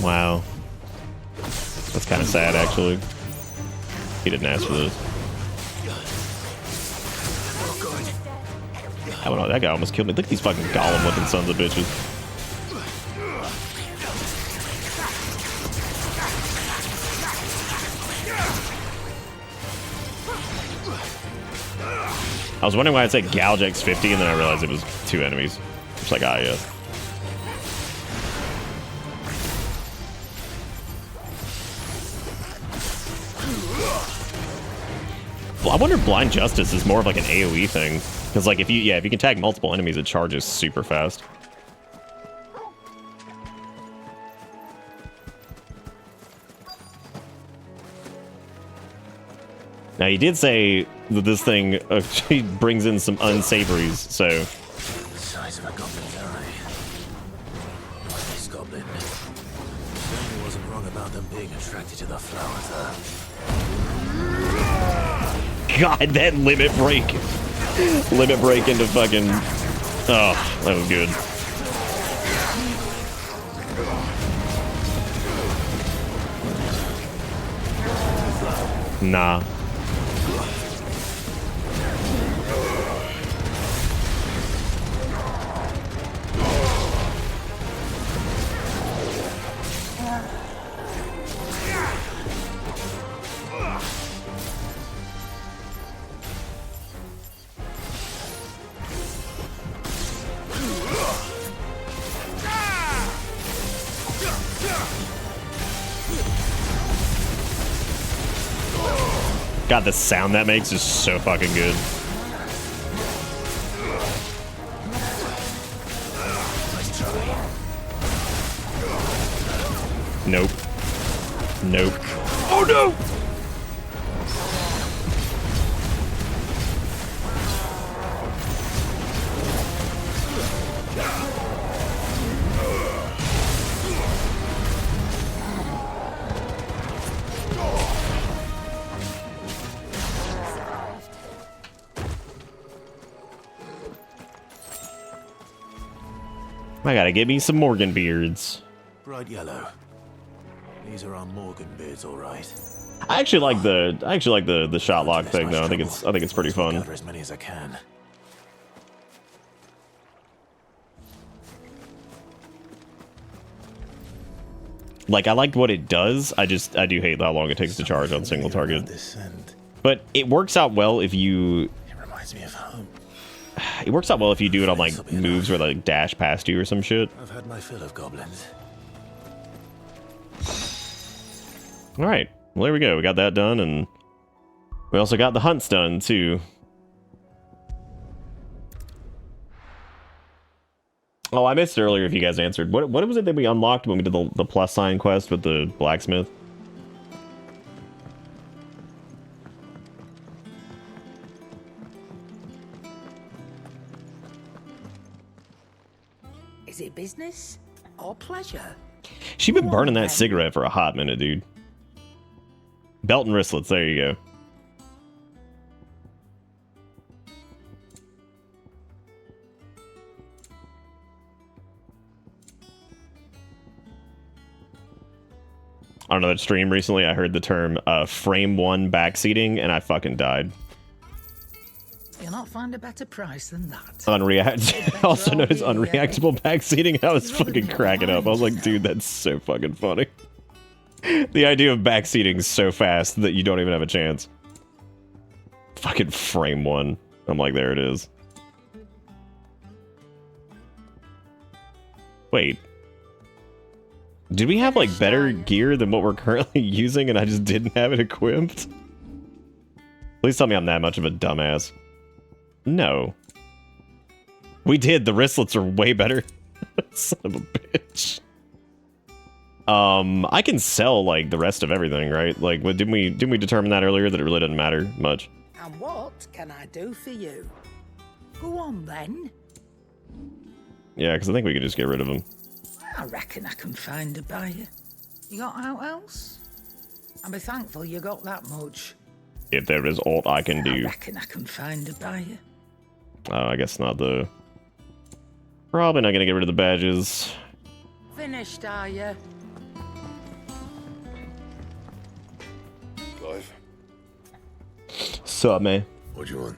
Wow. That's kind of sad, actually. He didn't ask for this. I don't know, that guy almost killed me. Look at these fucking golem-looking sons of bitches. I was wondering why it said Gouge X50, and then I realized it was 2 enemies. It's like, ah, yeah. Well, I wonder if Blind Justice is more of like an AoE thing. Because like if you can tag multiple enemies, it charges super fast. Now, he did say that this thing actually brings in some unsavories, so... The size of a goblin's eye. This goblin. Certainly wasn't wrong about them being attracted to the flower, though. God, that limit break. Limit break into fucking... Oh, that was good. Nah. God, the sound that makes is so fucking good. Nope. Nope. Oh no! I gotta get me some Morgan beards. Bright yellow. These are our Morgan beards, all right. I actually like the shot lock thing though. I think it's pretty fun. Gather as many as I can. Like I liked what it does. I do hate how long it takes to charge on single target. But it works out well if you. It reminds me of home. It works out well if you do it on like moves where like dash past you or some shit. I've had my fill of goblins. All right, well there we go. We got that done, and we also got the hunts done too. Oh, I missed earlier if you guys answered. What was it that we unlocked when we did the plus sign quest with the blacksmith? Is it business or pleasure? She's been burning that cigarette for a hot minute, dude. Belt and wristlets, there you go. On another stream recently, I heard the term frame one backseating, and I fucking died. You'll not find a better price than that. Also known as unreactable backseating. I was fucking cracking up. I was like, dude, that's so fucking funny. The idea of backseating so fast that you don't even have a chance. Fucking frame one. I'm like, there it is. Wait. Did we have like better gear than what we're currently using and I just didn't have it equipped? Please tell me I'm that much of a dumbass. No. We did. The wristlets are way better. Son of a bitch. I can sell like the rest of everything, right? Like, didn't we determine that earlier that it really doesn't matter much? And what can I do for you? Go on then. Yeah, because I think we could just get rid of them. I reckon I can find a buyer. You got out else? I'll be thankful you got that much. If there is aught I can do. I reckon I can find a buyer. I guess not the... Probably not gonna get rid of the badges. Finished, are you? Clive. Sup, man? What do you want?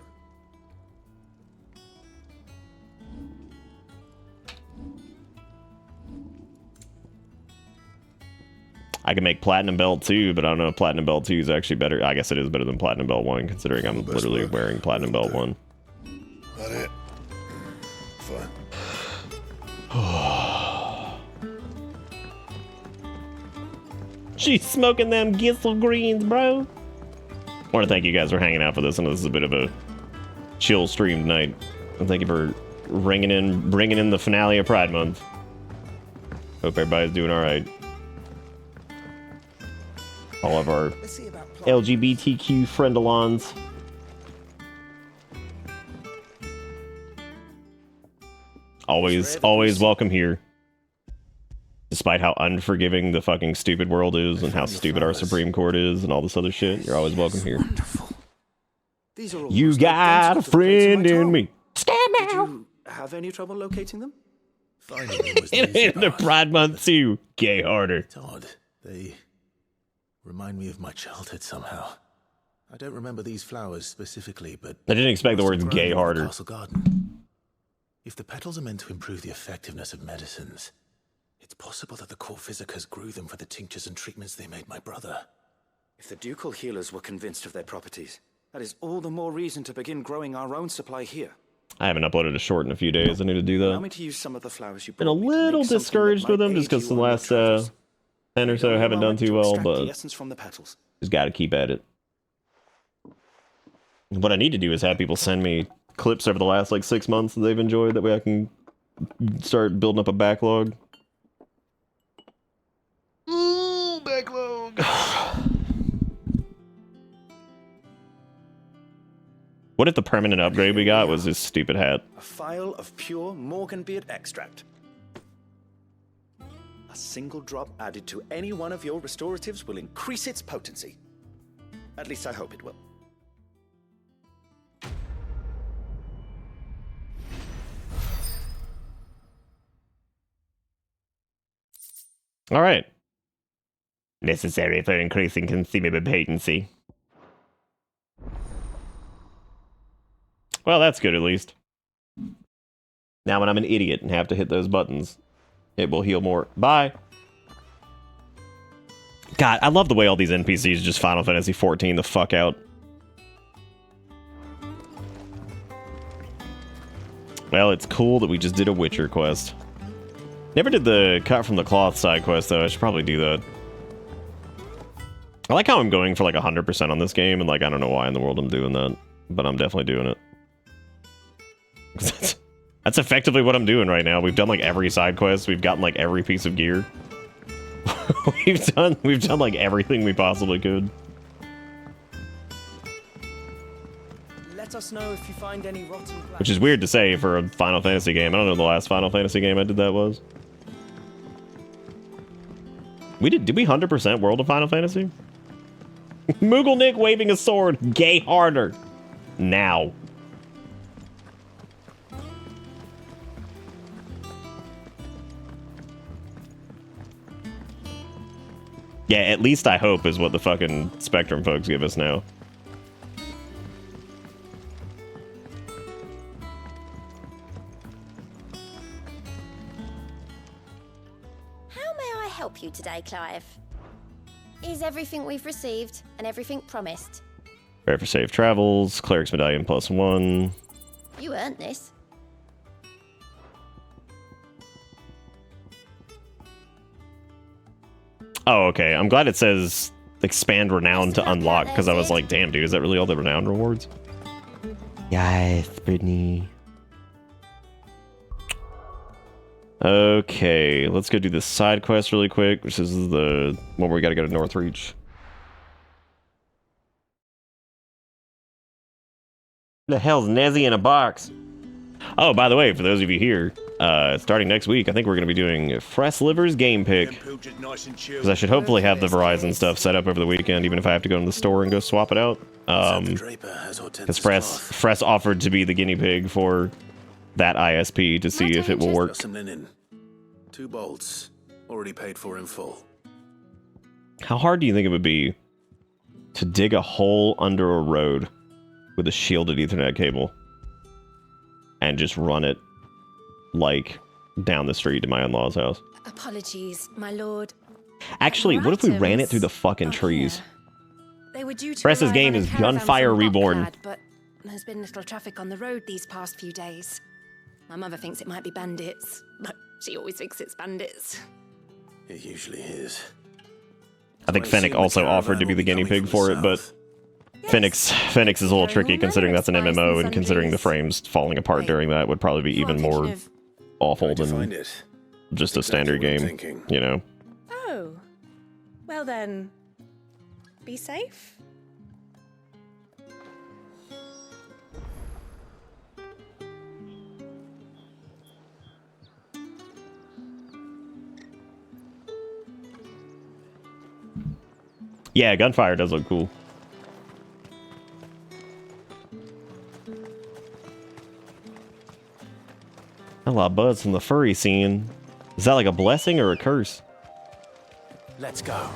I can make Platinum Belt 2, but I don't know if Platinum Belt 2 is actually better. I guess it is better than Platinum Belt 1, considering I'm literally wearing Platinum Belt 1. That it? Fine. She's smoking them Gissel greens, bro. I want to thank you guys for hanging out for this. I know this is a bit of a chill stream tonight. And thank you for bringing in the finale of Pride Month. Hope everybody's doing all right. All of our LGBTQ friend-alons. Always welcome here. Despite how unforgiving the fucking stupid world is and how stupid our Supreme Court is and all this other shit, you're always welcome here. You got a friend in me. Did you have any trouble locating them? In the Pride Month too, gay harder. It's odd. They remind me of my childhood somehow. I don't remember these flowers specifically, but I didn't expect the words gay harder. Castle garden. If the petals are meant to improve the effectiveness of medicines, it's possible that the court physicers grew them for the tinctures and treatments they made my brother. If the ducal healers were convinced of their properties, that is all the more reason to begin growing our own supply here. I haven't uploaded a short in a few days. I need to do Allow that. me to use some of the flowers you Been a little discouraged with them just because the last 10 or so haven't done too well, but just got to keep at it. What I need to do is have people send me clips over the last like 6 months that they've enjoyed. That way I can start building up a backlog. What if the permanent upgrade we got was this stupid hat? A phial of pure Morganbeard extract. A single drop added to any one of your restoratives will increase its potency. At least I hope it will. All right. Necessary for increasing consumable potency. Well, that's good at least. Now when I'm an idiot and have to hit those buttons, it will heal more. Bye. God, I love the way all these NPCs just Final Fantasy 14 the fuck out. Well, it's cool that we just did a Witcher quest. Never did the cut from the cloth side quest though. I should probably do that. I like how I'm going for like 100% on this game, and like I don't know why in the world I'm doing that, but I'm definitely doing it. That's effectively what I'm doing right now. We've done like every side quest. We've gotten like every piece of gear. we've done like everything we possibly could. Let us know if you find any rotten plants. Which is weird to say for a Final Fantasy game. I don't know the last Final Fantasy game I did that was. Did we 100% World of Final Fantasy? Moogle Nick waving a sword. Gay harder. Now. Yeah, at least I hope is what the fucking Spectrum folks give us now. How may I help you today, Clive? Is everything we've received and everything promised? Prepare for safe travels. Cleric's Medallion +1. You earned this. Oh, okay. I'm glad it says expand renown to unlock, because I was like, damn, dude, is that really all the renown rewards? Yes, Brittany. Okay, let's go do this side quest really quick, which is the one where we gotta go to Northreach. The hell's Nezzy in a box? Oh, by the way, for those of you here, starting next week, I think we're going to be doing Fresh Liver's game pick. Because I should hopefully have the Verizon stuff set up over the weekend, even if I have to go in the store and go swap it out. Because Fresh offered to be the guinea pig for that ISP to see if it will work. Some linen. 2 bolts, already paid for in full. How hard do you think it would be to dig a hole under a road with a shielded Ethernet cable and just run it like down the street to my in-laws' house? Apologies, my lord. Actually, what if we ran it through the fucking trees? They were due to Press's arrive game on a is caravan Gunfire from Reborn. Rockclad, but there's been little traffic on the road these past few days. My mother thinks it might be bandits, but she always thinks it's bandits. It usually is. I think Fennec also offered to be the guinea pig for it, but Phoenix is a little tricky considering that's an MMO, and considering the frames falling apart during that would probably be even more awful than just a standard game, you know? Oh. Well then, be safe. Yeah, Gunfire does look cool. A lot of buzz from the furry scene. Is that like a blessing or a curse? Let's go.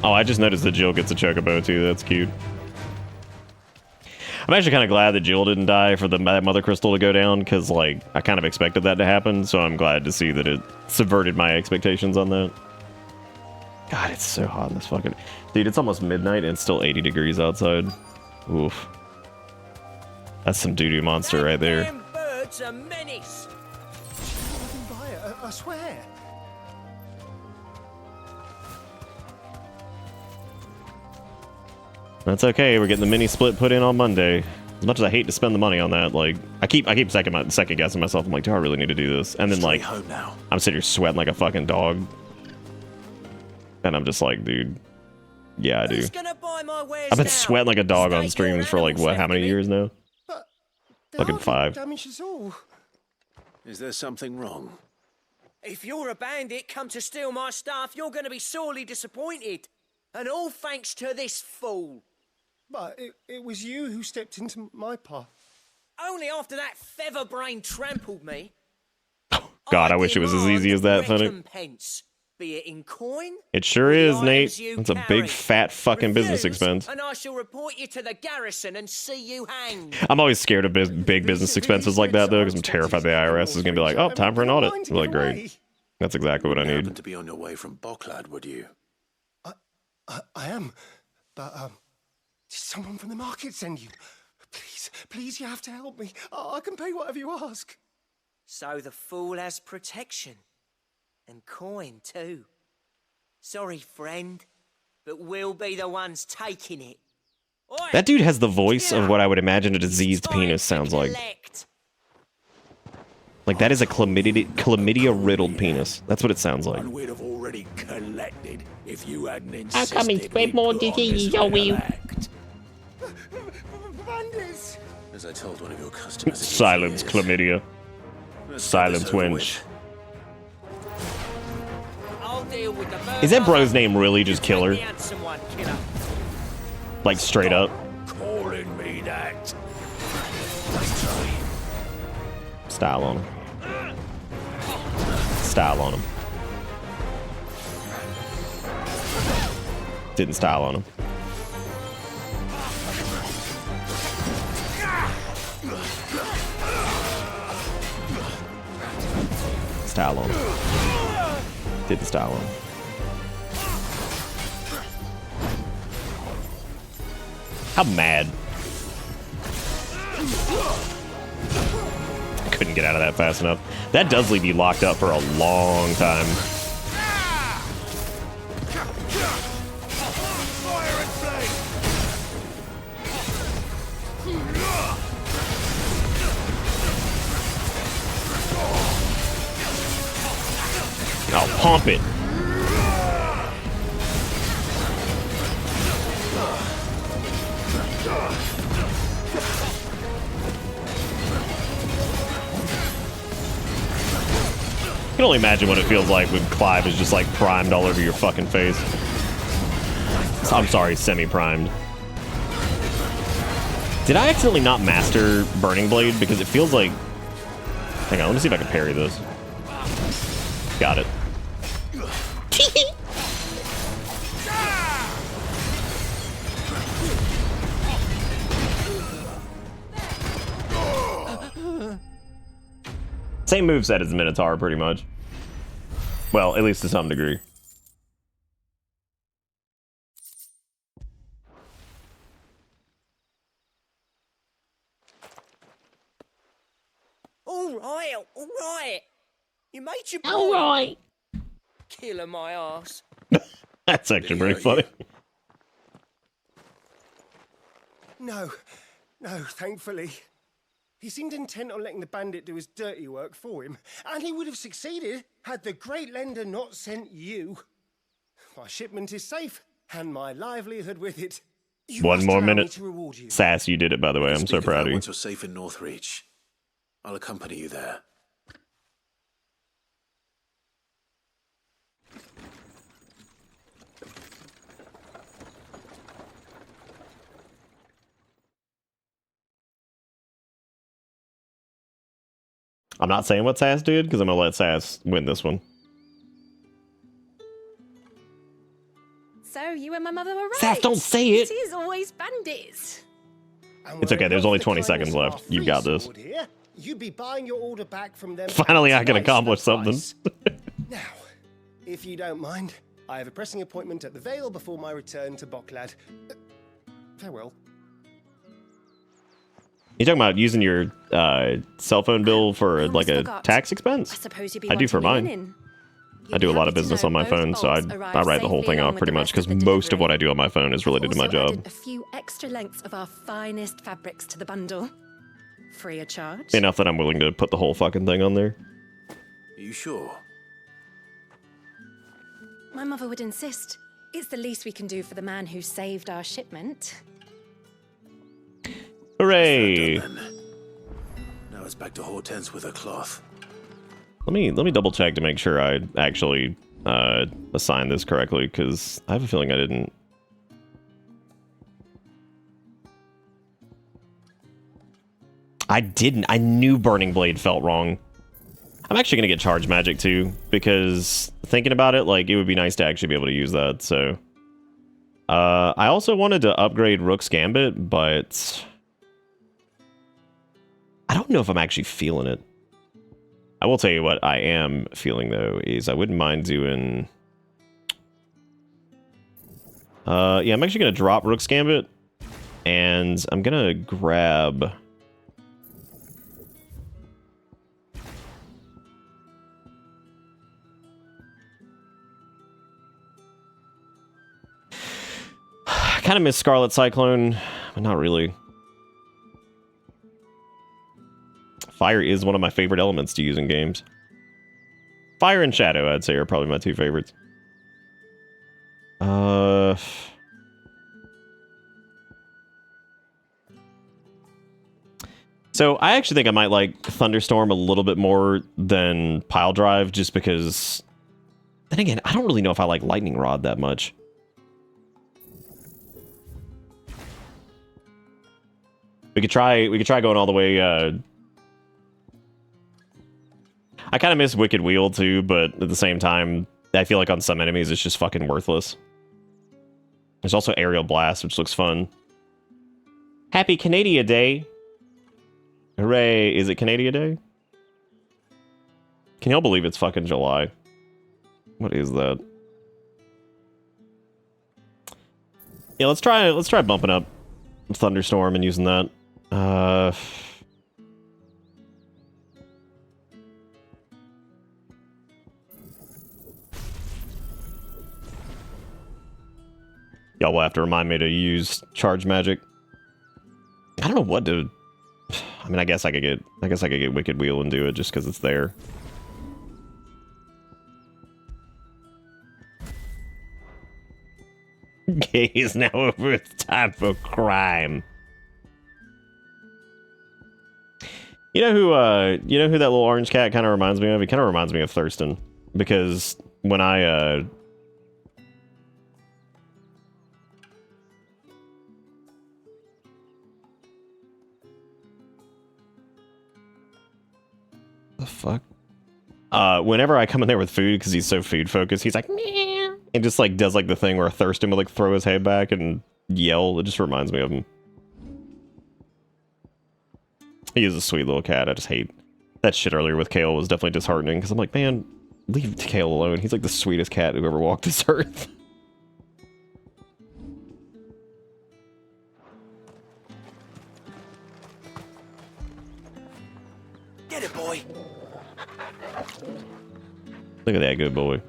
Oh, I just noticed that Jill gets a chocobo too. That's cute. I'm actually kind of glad that Jill didn't die for the Mother Crystal to go down, because like I kind of expected that to happen, so I'm glad to see that it subverted my expectations on that. God, it's so hot in this fucking... Dude, it's almost midnight and it's still 80 degrees outside. Oof. That's some doo-doo monster right there. Them birds are menace. I swear. That's okay. We're getting the mini split put in on Monday. As much as I hate to spend the money on that, like I keep second guessing myself. I'm like, do I really need to do this? And then like home now. I'm sitting here sweating like a fucking dog, and I'm just like, dude, yeah, I do. I've been sweating like a dog on streams for like what? How many years now? Fucking 5. Damage at all. Is there something wrong? If you're a bandit come to steal my stuff, you're going to be sorely disappointed. And all thanks to this fool. But it was you who stepped into my path. Only after that feather-brain trampled me. God, I wish it was as easy as that, Fennec. Recompense, be it in coin. It sure is, Nate. It's a big fat fucking business expense. And I shall report you to the garrison and see you hanged. I'm always scared of big business expenses like that, though, because I'm terrified the IRS is going to be like, oh, time for an audit. I'm like, great. That's exactly what I need. Happen to be on your way from Bocklad, would you? I am. But, did someone from the market send you? Please, you have to help me. I can pay whatever you ask. So the fool has protection. And coin, too. Sorry, friend, but we'll be the ones taking it. That dude has the voice of what I would imagine a diseased penis sounds like. Like, that is a chlamydia-riddled penis. That's what it sounds like. We'd have already collected if you hadn't insisted. I'll come and spread more disease, I will. Bandits! As I told one of your customers. Silence, chlamydia. Silence, wench. Is that bro's name really just Killer? Like, straight up? Calling me that. Style on him. Style on him. Didn't style on him. Style on him. Didn't style on him. How mad. Couldn't get out of that fast enough. That does leave you locked up for a long time. Oh, pump it. I can only imagine what it feels like when Clive is just like primed all over your fucking face. I'm sorry, semi-primed. Did I accidentally not master Burning Blade? Because it feels like... Hang on, let me see if I can parry this. Got it. Same moveset as the Minotaur, pretty much. Well, at least to some degree. All right. You made your point. All right. Killer my ass. That's actually pretty funny. No, thankfully. He seemed intent on letting the bandit do his dirty work for him, and he would have succeeded had the Great Lender not sent you. My shipment is safe, and my livelihood with it. You One must more allow me minute. to reward you. Sass, you did it, by the way. I'm so proud of you. Once you're safe in Northreach, I'll accompany you there. I'm not saying what Sass did, because I'm going to let Sass win this one. So you and my mother were right. Sass, don't say it. It is always bandits. It's okay, there's only 20 seconds left. You've got this. You'd be buying your order back from them. Finally, I can accomplish something. Now, if you don't mind, I have a pressing appointment at the Vale before my return to Bocklad. Farewell. You talking about using your cell phone bill for like a tax expense? I suppose you'd be I do for wanting me mine. in. I do a lot of business on my phone, so I write the whole thing off pretty much because most of what I do on my phone is related to my job. A few extra lengths of our finest fabrics to the bundle. Free of charge. Enough that I'm willing to put the whole fucking thing on there. Are you sure? My mother would insist. It's the least we can do for the man who saved our shipment. Hooray! Now it's back to Hortense with her cloth. Let me double check to make sure I actually assigned this correctly, because I have a feeling I didn't. I didn't. I knew Burning Blade felt wrong. I'm actually gonna get Charge Magic too, because thinking about it, like, it would be nice to actually be able to use that. So, I also wanted to upgrade Rook's Gambit, but I don't know if I'm actually feeling it. I will tell you what I am feeling, though, is I wouldn't mind doing... yeah, I'm actually going to drop Rook's Gambit, and I'm going to grab... I kind of miss Scarlet Cyclone, but not really. Fire is one of my favorite elements to use in games. Fire and Shadow, I'd say, are probably my two favorites. So I actually think I might like Thunderstorm a little bit more than Pile Drive, just because... Then again, I don't really know if I like Lightning Rod that much. We could try going all the way, I kind of miss Wicked Wheel too, but at the same time, I feel like on some enemies it's just fucking worthless. There's also Aerial Blast, which looks fun. Happy Canada Day! Hooray! Is it Canada Day? Can y'all believe it's fucking July? What is that? Yeah, let's try bumping up Thunderstorm and using that. Y'all will have to remind me to use Charge Magic. I don't know what to... I mean, I guess I could get Wicked Wheel and do it just because it's there. Gay is now over. It's time for crime. You know who that little orange cat kind of reminds me of? He kind of reminds me of Thurston, because when I the fuck? Whenever I come in there with food, because he's so food focused, he's like, meow, and just like does like the thing where Thurston would like throw his head back and yell. It just reminds me of him. He is a sweet little cat. I just hate that shit earlier with Kale was definitely disheartening, because I'm like, man, leave Kale alone. He's like the sweetest cat who ever walked this earth. Get it, boy. Look at that good boy.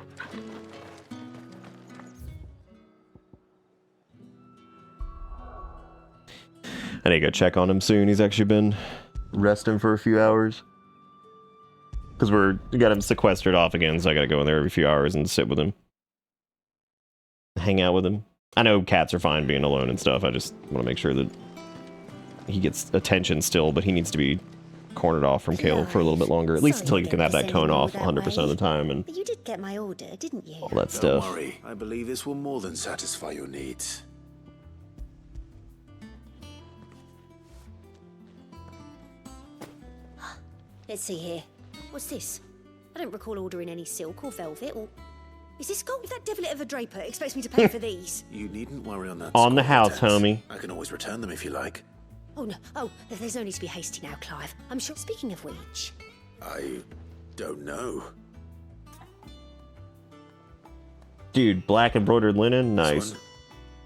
I need to go check on him soon. He's actually been resting for a few hours. Because we got him sequestered off again, so I gotta go in there every few hours and sit with him. Hang out with him. I know cats are fine being alone and stuff. I just want to make sure that he gets attention still, but he needs to be cornered off from Kale for a little bit longer. At least until you can have that cone off 100% of the time and But you did get my order, didn't you? all that stuff. Don't worry. I believe this will more than satisfy your needs. Let's see here. What's this? I don't recall ordering any silk or velvet or... Is this gold? If that devil of a draper expects me to pay for these. You needn't worry on that. On the score, house, Hortense. homie. I can always return them if you like. Oh, no. Oh, there's no need to be hasty now, Clive. I'm sure... Speaking of which... I don't know. Dude, black embroidered linen? This Nice. one,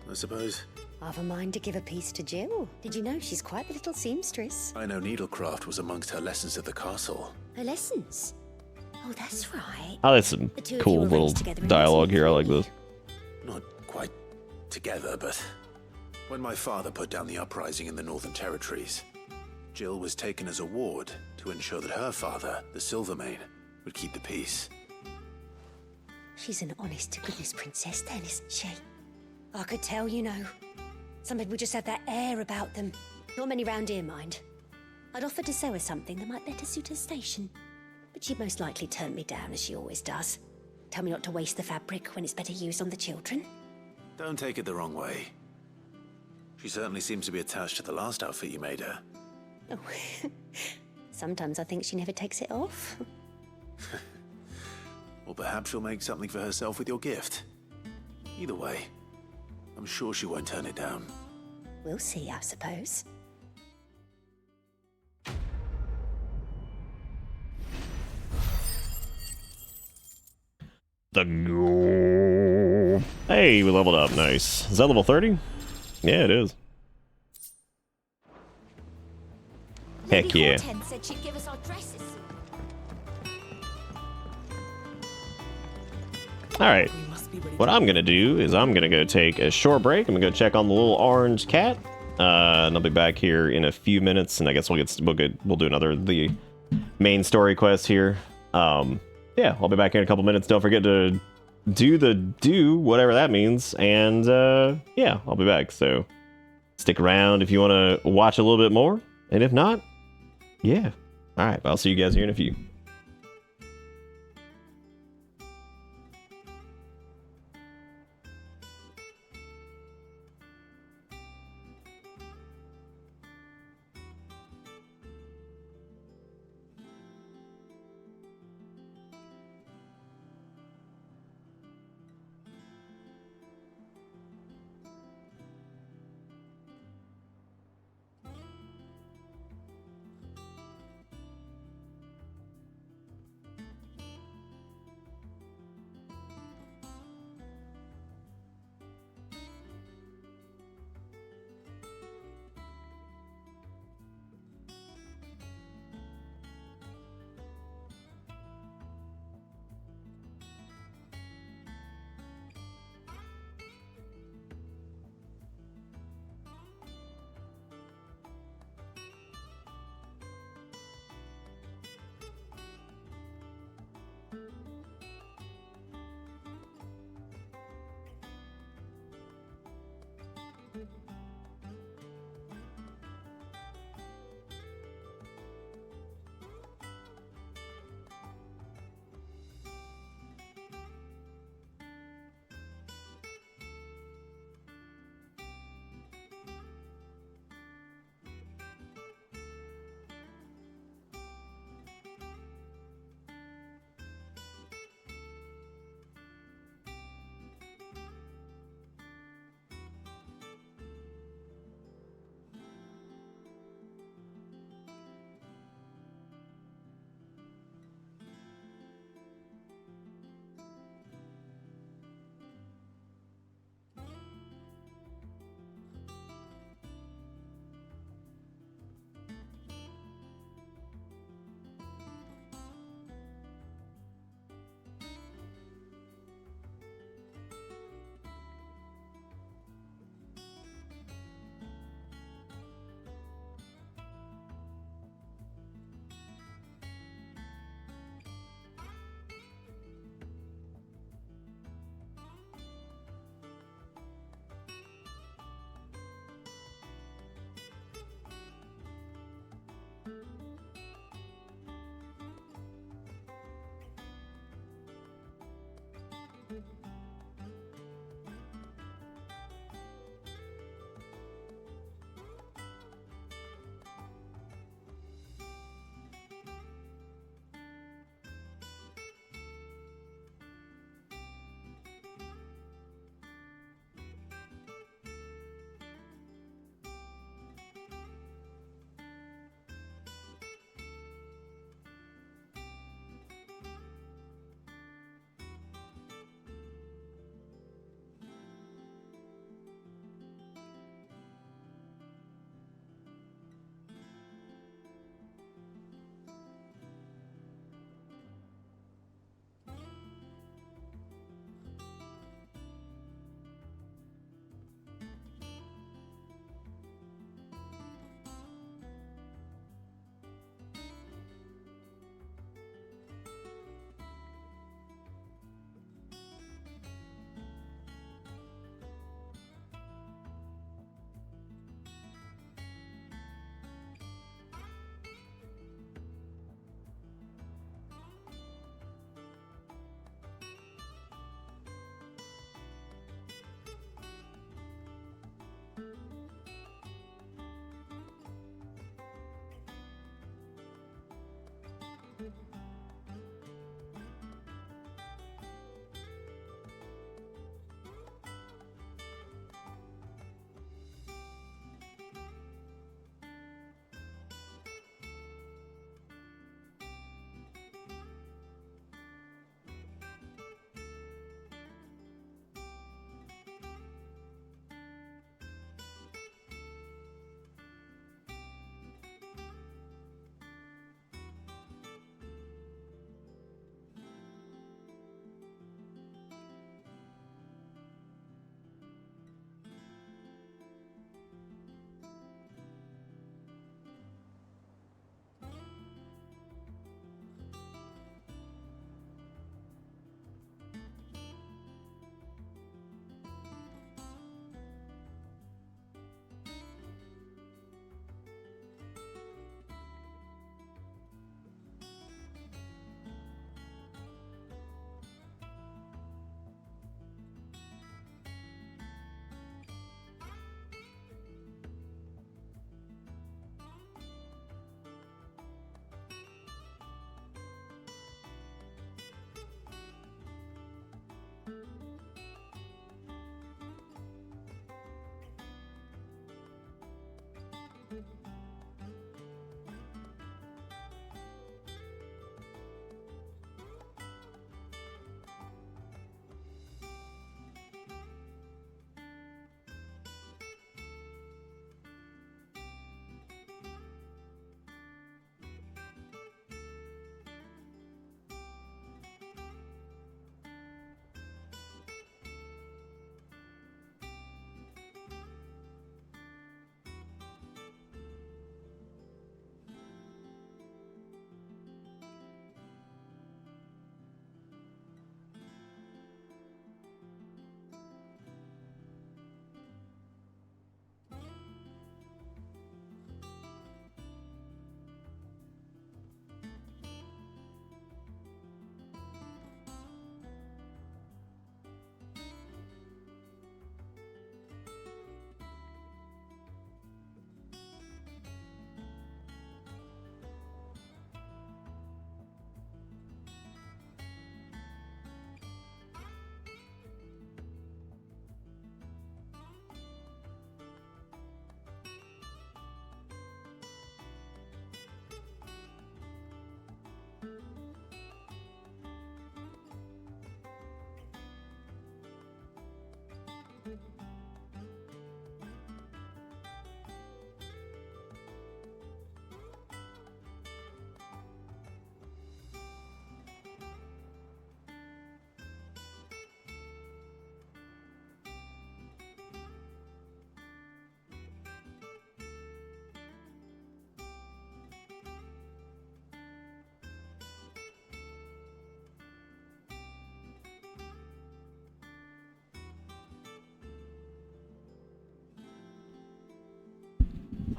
I suppose. I've a mind to give a piece to Jill. Did you know she's quite the little seamstress? I know needlecraft was amongst her lessons at the castle. Her lessons? Oh, that's right. Oh, there's some The two of you cool were little raised together in dialogue here. I like this. Not quite together, but when my father put down the uprising in the Northern Territories, Jill was taken as a ward to ensure that her father, the Silvermane, would keep the peace. She's an honest-to-goodness princess then, isn't she? I could tell, you know. Some people just have that air about them. Not many round here, mind. I'd offered to sew her something that might better suit her station. But she'd most likely turn me down, as she always does. Tell me not to waste the fabric when it's better used on the children. Don't take it the wrong way. She certainly seems to be attached to the last outfit you made her. Oh, sometimes I think she never takes it off. Or perhaps she'll make something for herself with your gift. Either way, I'm sure she won't turn it down. We'll see, I suppose. The go. Hey, we leveled up. Nice. Is that level 30? Yeah, it is. Heck yeah. Hortense said she'd give us our dresses. Alright. What I'm gonna do is I'm gonna go take a short break. I'm gonna go check on the little orange cat. And I'll be back here in a few minutes, and I guess we'll do another the main story quest here. Yeah, I'll be back here in a couple minutes. Don't forget to do whatever that means, and yeah, I'll be back. So stick around if you want to watch a little bit more, and if not, yeah. All right, I'll see you guys here in a few.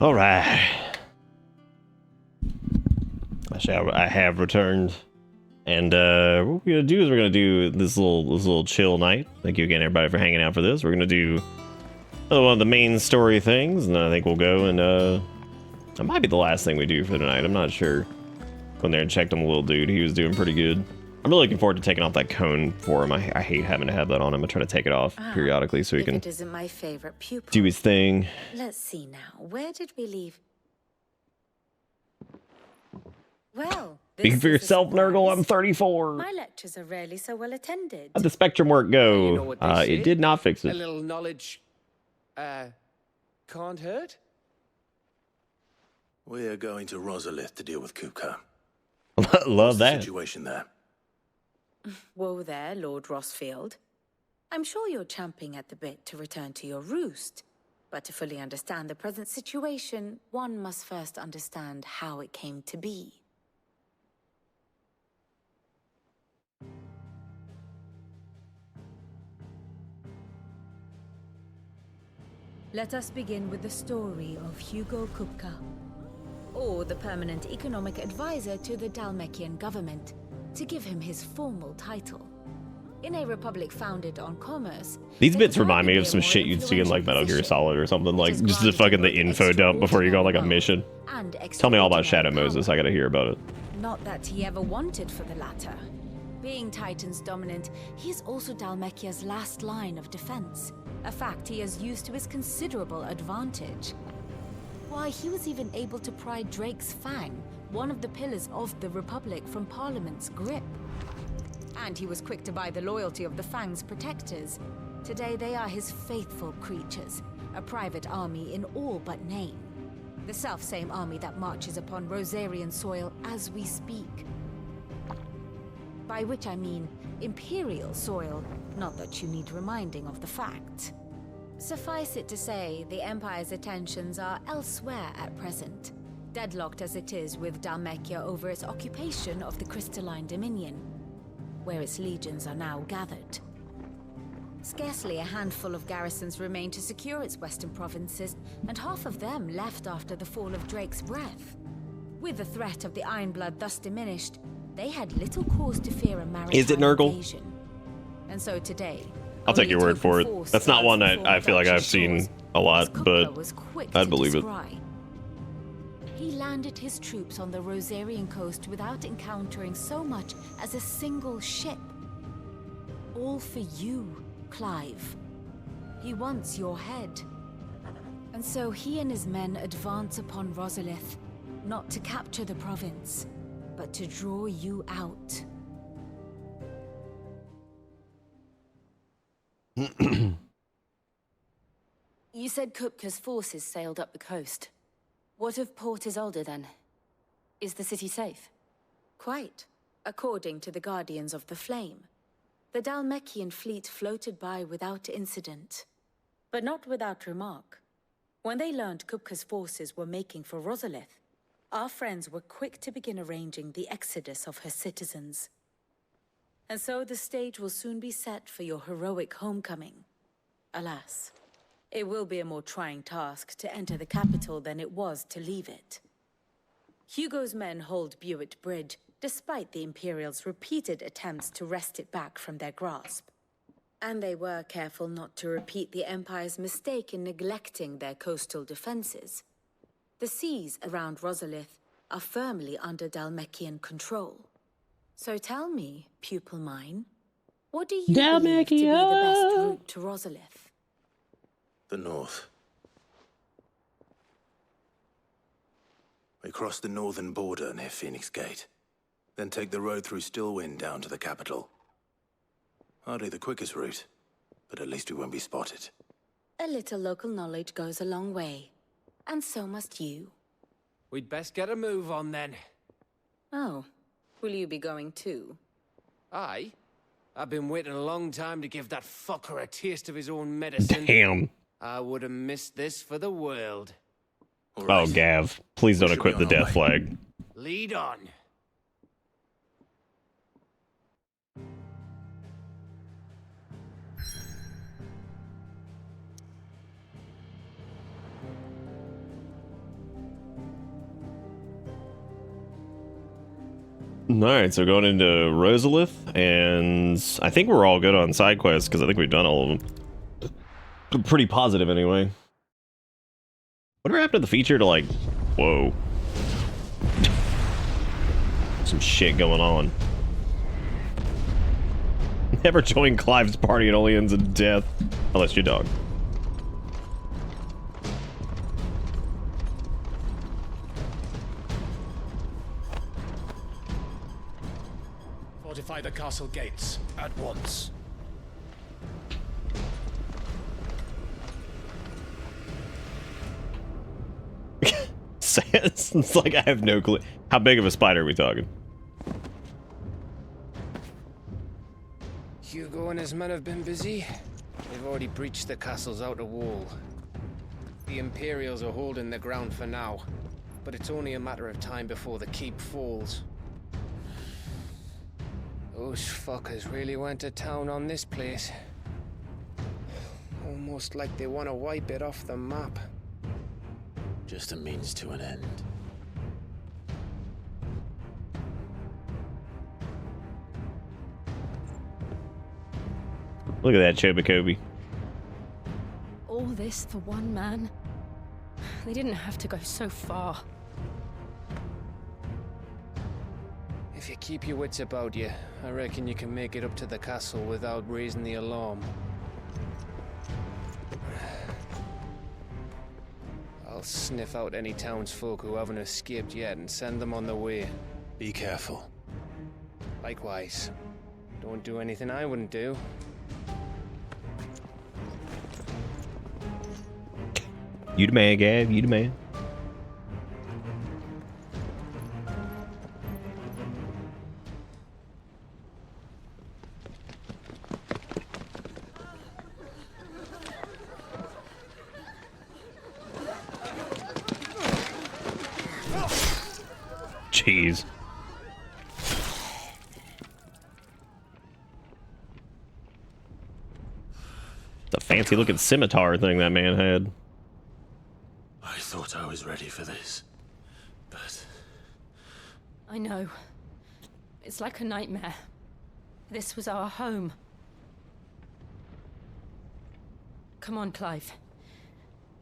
All right. I have returned, and what we're gonna do is we're gonna do this little chill night. Thank you again, everybody, for hanging out for this. We're gonna do another one of the main story things, and then I think we'll go and that might be the last thing we do for tonight. I'm not sure. Went there and checked on the little dude. He was doing pretty good. I'm really looking forward to taking off that cone for him. I hate having to have that on him. I try to take it off periodically so he can It isn't my favorite pupil. do his thing. Let's see now. Where did we leave? Well, Speak for yourself, Nurgle. I'm 34. my lectures are rarely so well attended. How'd the Spectrum work go? You know what they say? It did not fix A it. little knowledge, can't hurt. We're going to Rosalith to deal with Kupka. Love that. Situation there. Whoa there, Lord Rossfield. I'm sure you're champing at the bit to return to your roost. But to fully understand the present situation, one must first understand how it came to be. Let us begin with the story of Hugo Kupka, or the permanent economic advisor to the Dalmekian government, to give him his formal title. In a republic founded on commerce, These bits remind me of some shit you'd see in like Metal Gear Solid or something, like just the fucking the info dump before you go on like a mission. Tell me all about Shadow Moses. I gotta hear about it. not that he ever wanted for the latter. Being Titan's dominant, he is also Dalmekia's last line of defense, a fact he has used to his considerable advantage. Why, he was even able to pry Drake's Fang, one of the pillars of the Republic, from Parliament's grip. And he was quick to buy the loyalty of the Fang's protectors. Today they are his faithful creatures, a private army in all but name. The self-same army that marches upon Rosarian soil as we speak. By which I mean Imperial soil, not that you need reminding of the fact. Suffice it to say, the Empire's attentions are elsewhere at present, deadlocked as it is with Dalmekia over its occupation of the Crystalline Dominion, where its legions are now gathered. Scarcely a handful of garrisons remain to secure its western provinces, and half of them left after the fall of Drake's Breath. With the threat of the Ironblood thus diminished, they had little cause to fear a maritime Is it Nurgle? invasion. And so today, I'll take your word for it. That's not one that I feel like I've seen a lot, but I'd believe it. He landed his troops on the Rosarian coast without encountering so much as a single ship. All for you, Clive. He wants your head. And so he and his men advance upon Rosalith, not to capture the province, but to draw you out. You said Kupka's forces sailed up the coast. What of Port Isolde then? Is the city safe? Quite, according to the Guardians of the Flame. The Dhalmekian fleet floated by without incident, but not without remark. When they learned Kupka's forces were making for Rosalith, our friends were quick to begin arranging the exodus of her citizens. And so the stage will soon be set for your heroic homecoming. Alas, it will be a more trying task to enter the capital than it was to leave it. Hugo's men hold Buet Bridge, despite the Imperials' repeated attempts to wrest it back from their grasp. And they were careful not to repeat the Empire's mistake in neglecting their coastal defenses. The seas around Rosalith are firmly under Dhalmekian control. So tell me, pupil mine, what do you believe to be the best route to Rosalith? The north. We cross the northern border near Phoenix Gate, then take the road through Stillwind down to the capital. Hardly the quickest route, but at least we won't be spotted. A little local knowledge goes a long way, and so must you. We'd best get a move on then. Oh, will you be going too? Aye. I've been waiting a long time to give that fucker a taste of his own medicine. Damn. I would have missed this for the world. Oh, Gav, please don't equip the death flag. Lead on. Alright, so going into Rosalith, and I think we're all good on side quests, because I think we've done all of them. Pretty positive, anyway. Whatever happened to the feature to, like, whoa. Some shit going on. Never join Clive's party, it only ends in death. Unless your dog. Fortify the castle gates at once. It's like I have no clue. How big of a spider are we talking? Hugo and his men have been busy. They've already breached the castle's outer wall. The Imperials are holding the ground for now, but it's only a matter of time before the keep falls. Those fuckers really went to town on this place. Almost like they want to wipe it off the map. Just a means to an end. Look at that Chobakobi. All this for one man? They didn't have to go so far. If you keep your wits about you, I reckon you can make it up to the castle without raising the alarm. I'll sniff out any townsfolk who haven't escaped yet and send them on their way. Be careful. Likewise. Don't do anything I wouldn't do. You the man, Gav. You the man. Jeez. The fancy looking scimitar thing that man had. I thought I was ready for this, but... I know. It's like a nightmare. This was our home. Come on, Clive.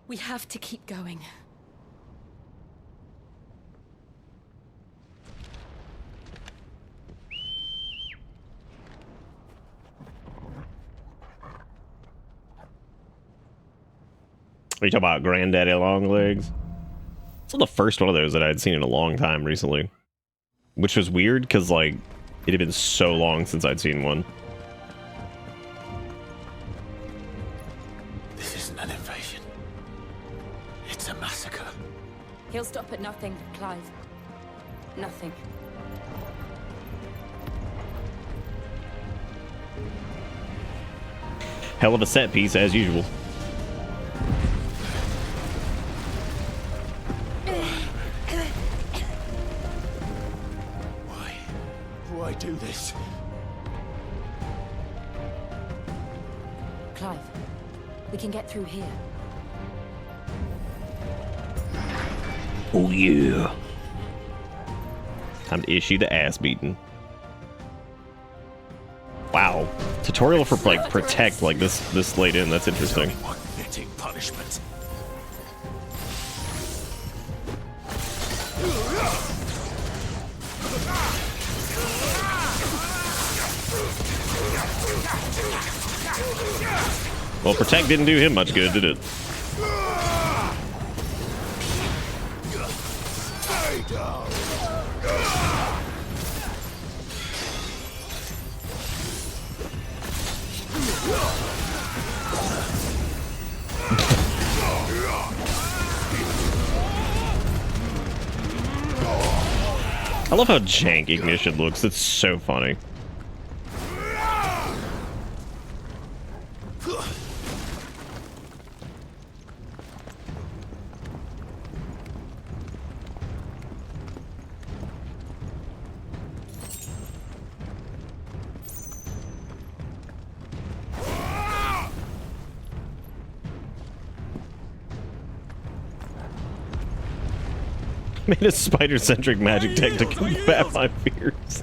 We have to keep going. Are you talking about Granddaddy Longlegs? It's the first one of those that I'd seen in a long time recently. Which was weird, because, like, it had been so long since I'd seen one. This isn't an invasion. It's a massacre. He'll stop at nothing, Clive. Nothing. Hell of a set piece, as usual. Why do this? Clive, we can get through here. Oh yeah. Time to issue the ass beating. Wow. Tutorial for like protect like this late in, that's interesting. One fitting punishment. Well, protect didn't do him much good, did it? I love how jank Ignition looks. It's so funny. Made a spider-centric magic tech to combat my fears.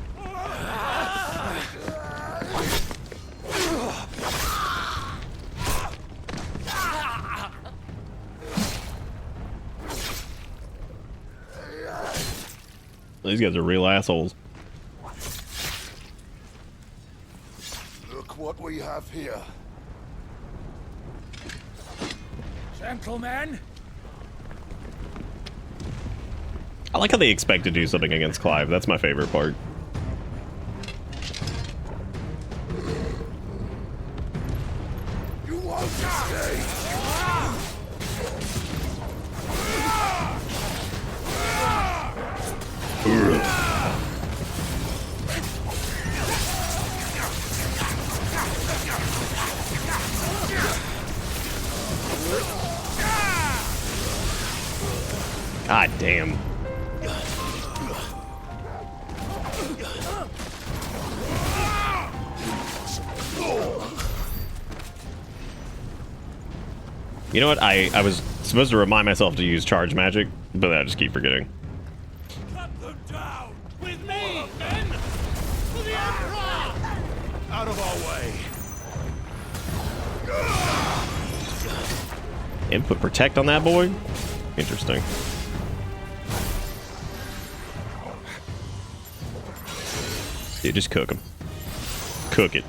These guys are real assholes. Look what we have here. Gentlemen, I like how they expect to do something against Clive. That's my favorite part. You won't escape. God damn. You know what? I was supposed to remind myself to use charge magic, but I just keep forgetting. cut them down with me, men! For the Emperor! Out of our way! Input protect on that boy? Interesting. Dude, just cook him. Cook it.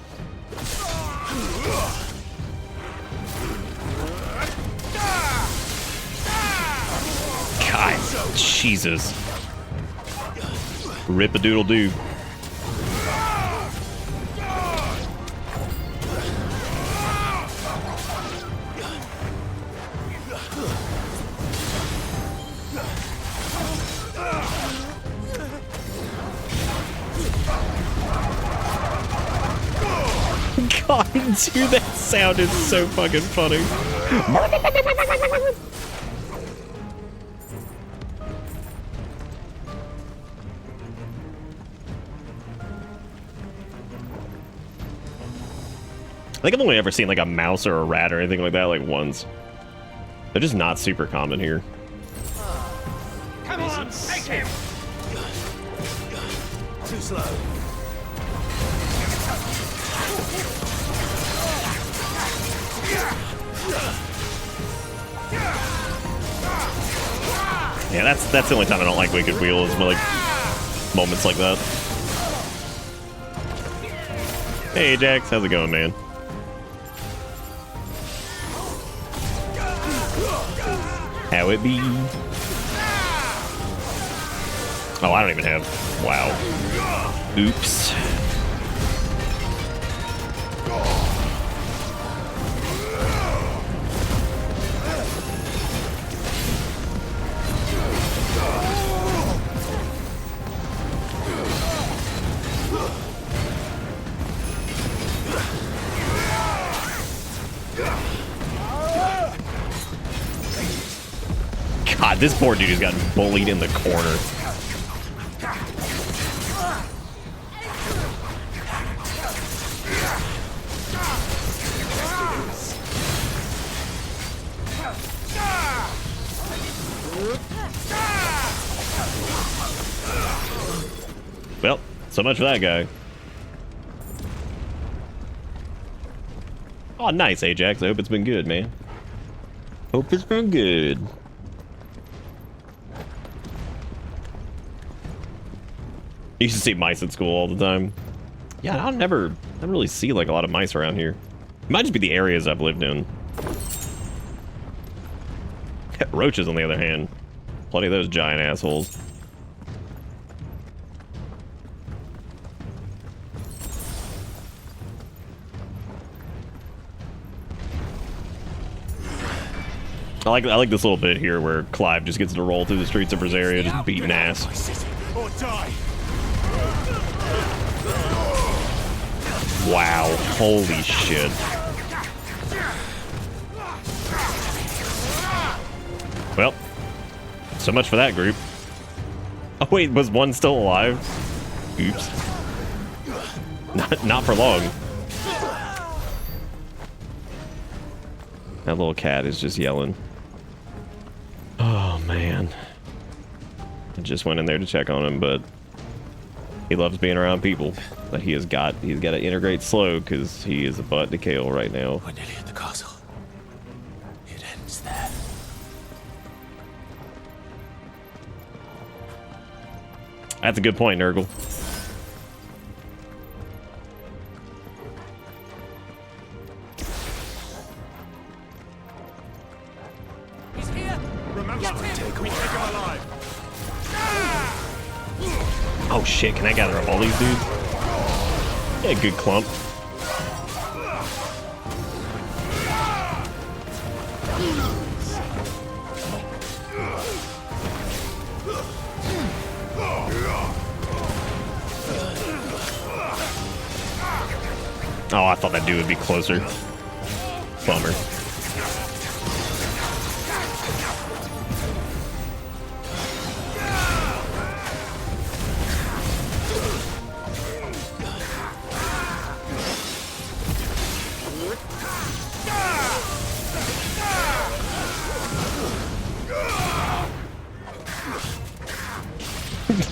God, Jesus. Rip-a-doodle-doo. God, dude, that sound is so fucking funny. I think I've only ever seen like a mouse or a rat or anything like that like once. They're just not super common here. Come on, take him! Too slow. Yeah, that's the only time I don't like Wicked Wheel is like moments like that. Hey Jax, how's it going, man? shall it be? Oh, I don't even have... Wow. Oops. God, this poor dude has gotten bullied in the corner. Well, so much for that guy. Oh, nice, Ajax. I hope it's been good, man. Hope it's been good. You used to see mice at school all the time. Yeah, I never really see like a lot of mice around here. It might just be the areas I've lived in. Roaches, on the other hand. Plenty of those giant assholes. I like this little bit here where Clive just gets to roll through the streets of Rosaria just beating ass. Or die. Wow, holy shit. Well, so much for that group. Oh wait, was one still alive? Oops. Not for long. That little cat is just yelling. Oh man. I just went in there to check on him, but he loves being around people. But he's got to integrate slow because he is a butt to kill right now. We're nearly at the castle. It ends there. That's a good point, Nurgle. He's here. Remember, get him. We take him alive. Oh shit, can I gather up all these dudes? Yeah, good clump. Oh, I thought that dude would be closer. Bummer.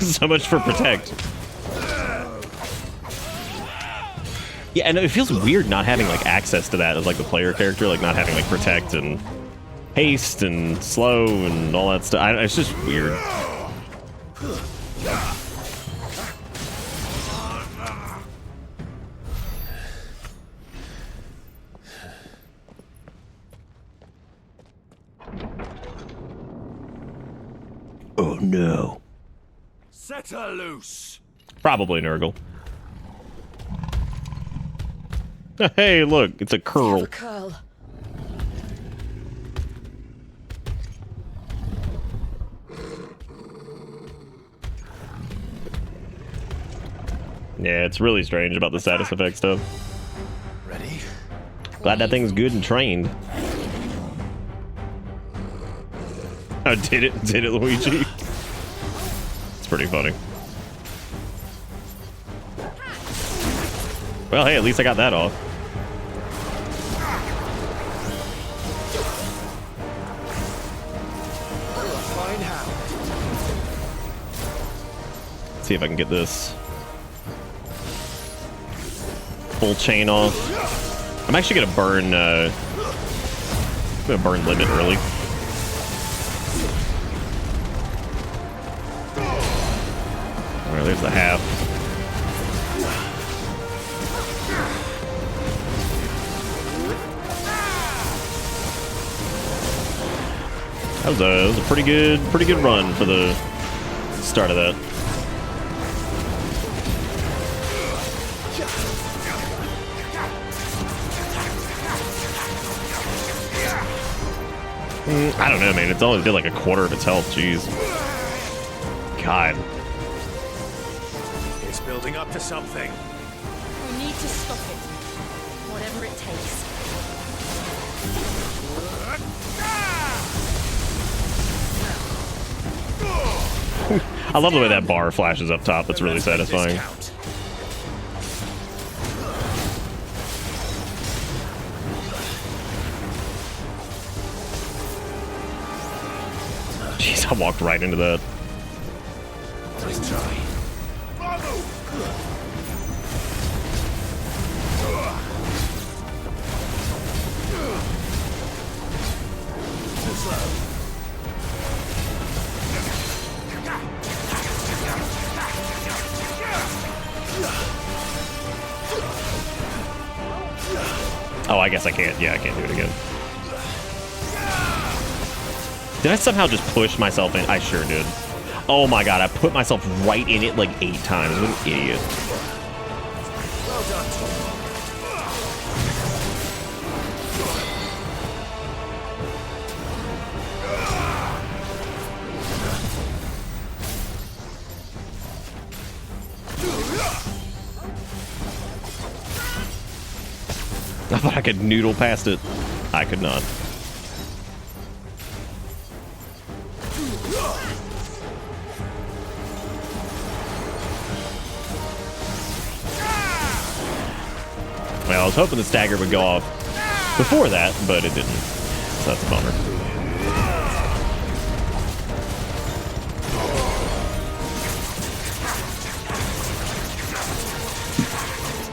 So much for protect. Yeah, and it feels weird not having like access to that as like the player character, like not having like protect and haste and slow and all that stuff. It's just weird. Oh no. Set her loose. Probably Nurgle. Hey, look, it's a curl. Curl. Yeah, it's really strange about the status effect stuff. Ready? Glad that thing's good and trained. Oh, did it, Luigi? It's pretty funny. Well, hey, at least I got that off. Let's see if I can get this full chain off. I'm actually gonna burn limit early. Alright, there's the half. That was a pretty good run for the start of that. I don't know, man. It's only did like a quarter of its health. Jeez. God. It's building up to something. We need to stop it. Whatever it takes. I love the way that bar flashes up top. That's really satisfying. Jeez, I walked right into that. Nice try. Too slow. Oh, I guess I can't. Yeah, I can't do it again. Did I somehow just push myself in? I sure did. Oh my god, I put myself right in it like 8 times. What an idiot. Well done, Tom. I thought I could noodle past it. I could not. Well, I was hoping the stagger would go off before that, but it didn't. So that's a bummer.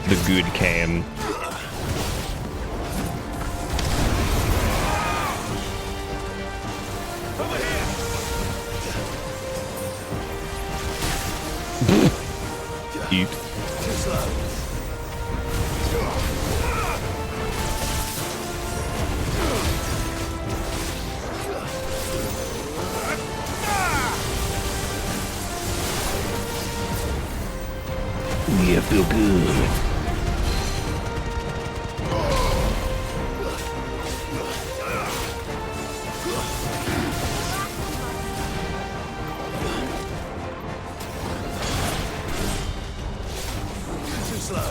The good cam. Eat. Yeah, feel good. Too slow.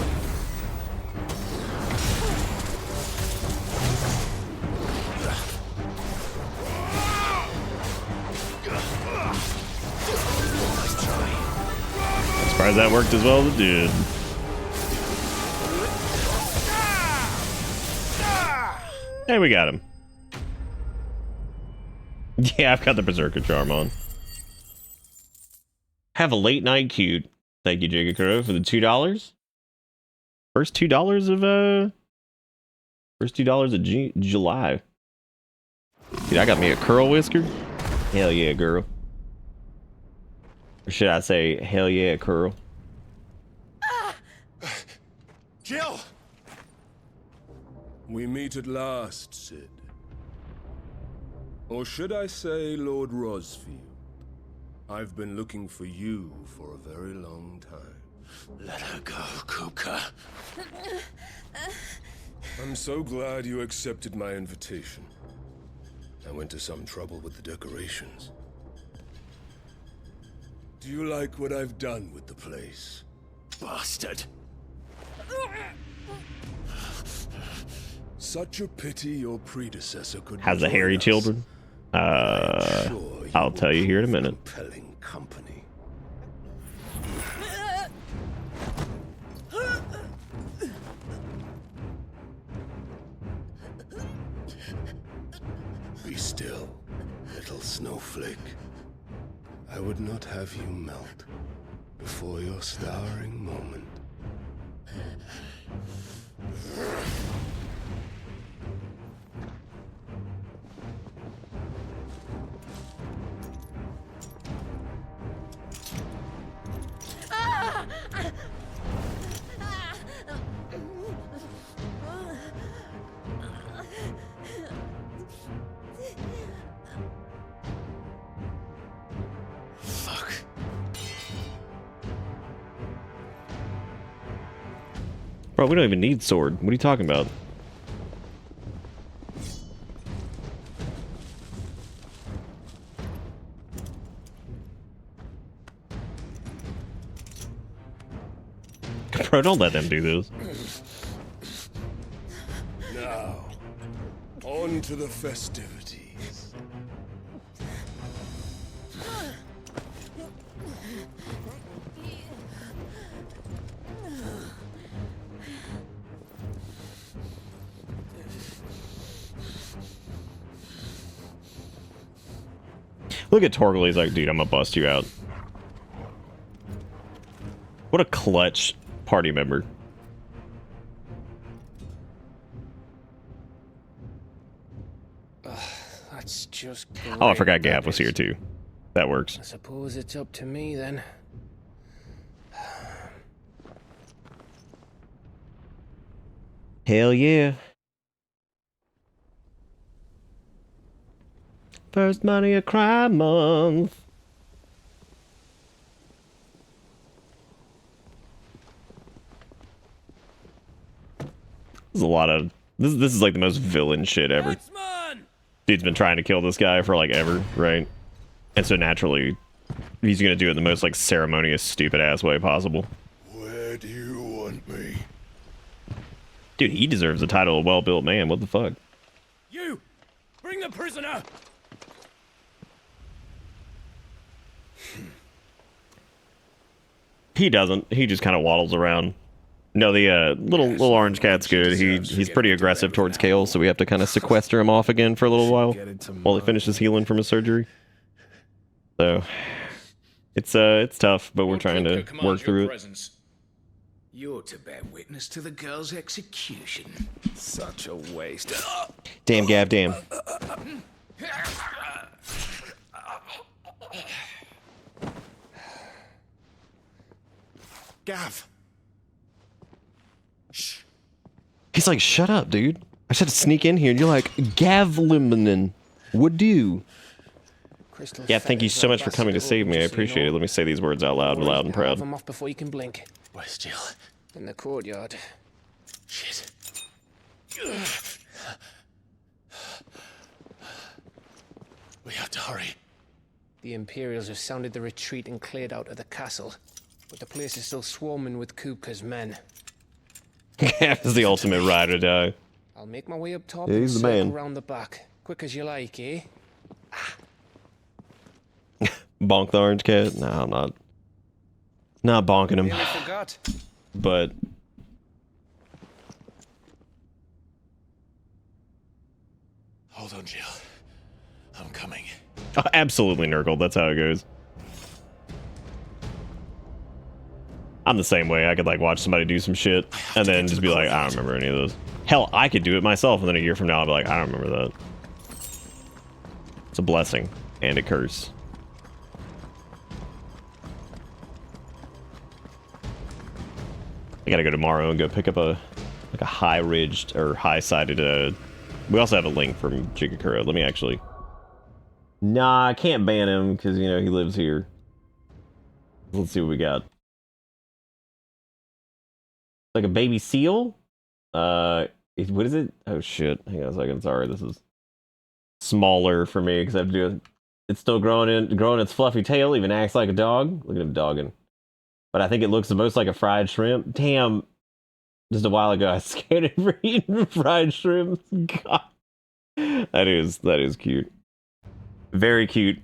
Nice try. I'm surprised that worked as well as it did. Hey, we got him. Yeah, I've got the Berserker charm on. Have a late night cute. Thank you, Jigakuro, for the $2. First $2 of July. Dude, I got me a curl whisker. Hell yeah, girl. Or should I say, hell yeah, curl? Jill! We meet at last, Sid. Or should I say, Lord Rosfield? I've been looking for you for a very long time. Let her go, Kuka. I'm so glad you accepted my invitation. I went to some trouble with the decorations. Do you like what I've done with the place? Bastard. Such a pity your predecessor could. Has the hairy children? I'll tell you here in a minute. Compelling company. Be still, little snowflake. I would not have you melt before your starring moment. Bro, we don't even need sword. What are you talking about? Bro, don't let them do this. Now, on to the festivities. Look at Torgal, he's like, dude, I'm gonna bust you out. What a clutch party member. That's just Oh, I great, forgot Gav that was is. here too. That works. I suppose it's up to me then. Hell yeah. First money a crime month. There's a lot of this is like the most villain shit ever. Dude's been trying to kill this guy for like ever, right? And so naturally he's gonna do it in the most like ceremonious, stupid ass way possible. Where do you want me? Dude, he deserves the title of well-built man. What the fuck? You! Bring the prisoner! He doesn't. He just kind of waddles around. No, the little orange cat's good. He's pretty aggressive towards Kale, so we have to kind of sequester him off again for a little while he finishes healing from his surgery. So it's tough, but we're trying to work through it. You're to bear witness to the girl's execution. Such a waste. Damn, Gav, damn. Gav. He's like, shut up, dude. I just had to sneak in here, and you're like, Gavliminen would do. Yeah, thank you so much for coming to save me. I appreciate it. Let me say these words out loud and proud. I'm off before you can blink. Where's Jill? In the courtyard. Shit. We have to hurry. The Imperials have sounded the retreat and cleared out of the castle, but the place is still swarming with Kupka's men. Gav is the ultimate ride or die. I'll make my way up top Yeah, and he's the circle man. around the back. Quick as you like, eh? Bonk the orange cat? No, I'm not. Not bonking him. Nearly forgot. But Hold on, Jill. I'm coming. oh, absolutely, Nurgle. That's how it goes. I'm the same way. I could like watch somebody do some shit and then just be like, I don't remember any of those. Hell, I could do it myself, and then a year from now I'll be like, I don't remember that. It's a blessing and a curse. I gotta go tomorrow and go pick up a high-ridged or high-sided. We also have a link from Jigakura. Let me actually. Nah, I can't ban him because you know he lives here. Let's see what we got. Like a baby seal? What is it? Oh shit. Hang on a second. Sorry, this is smaller for me because I have to do it. It's still growing its fluffy tail, even acts like a dog. Look at him dogging. But I think it looks the most like a fried shrimp. Damn. Just a while ago I was scared of eating fried shrimp. God. That is cute. Very cute.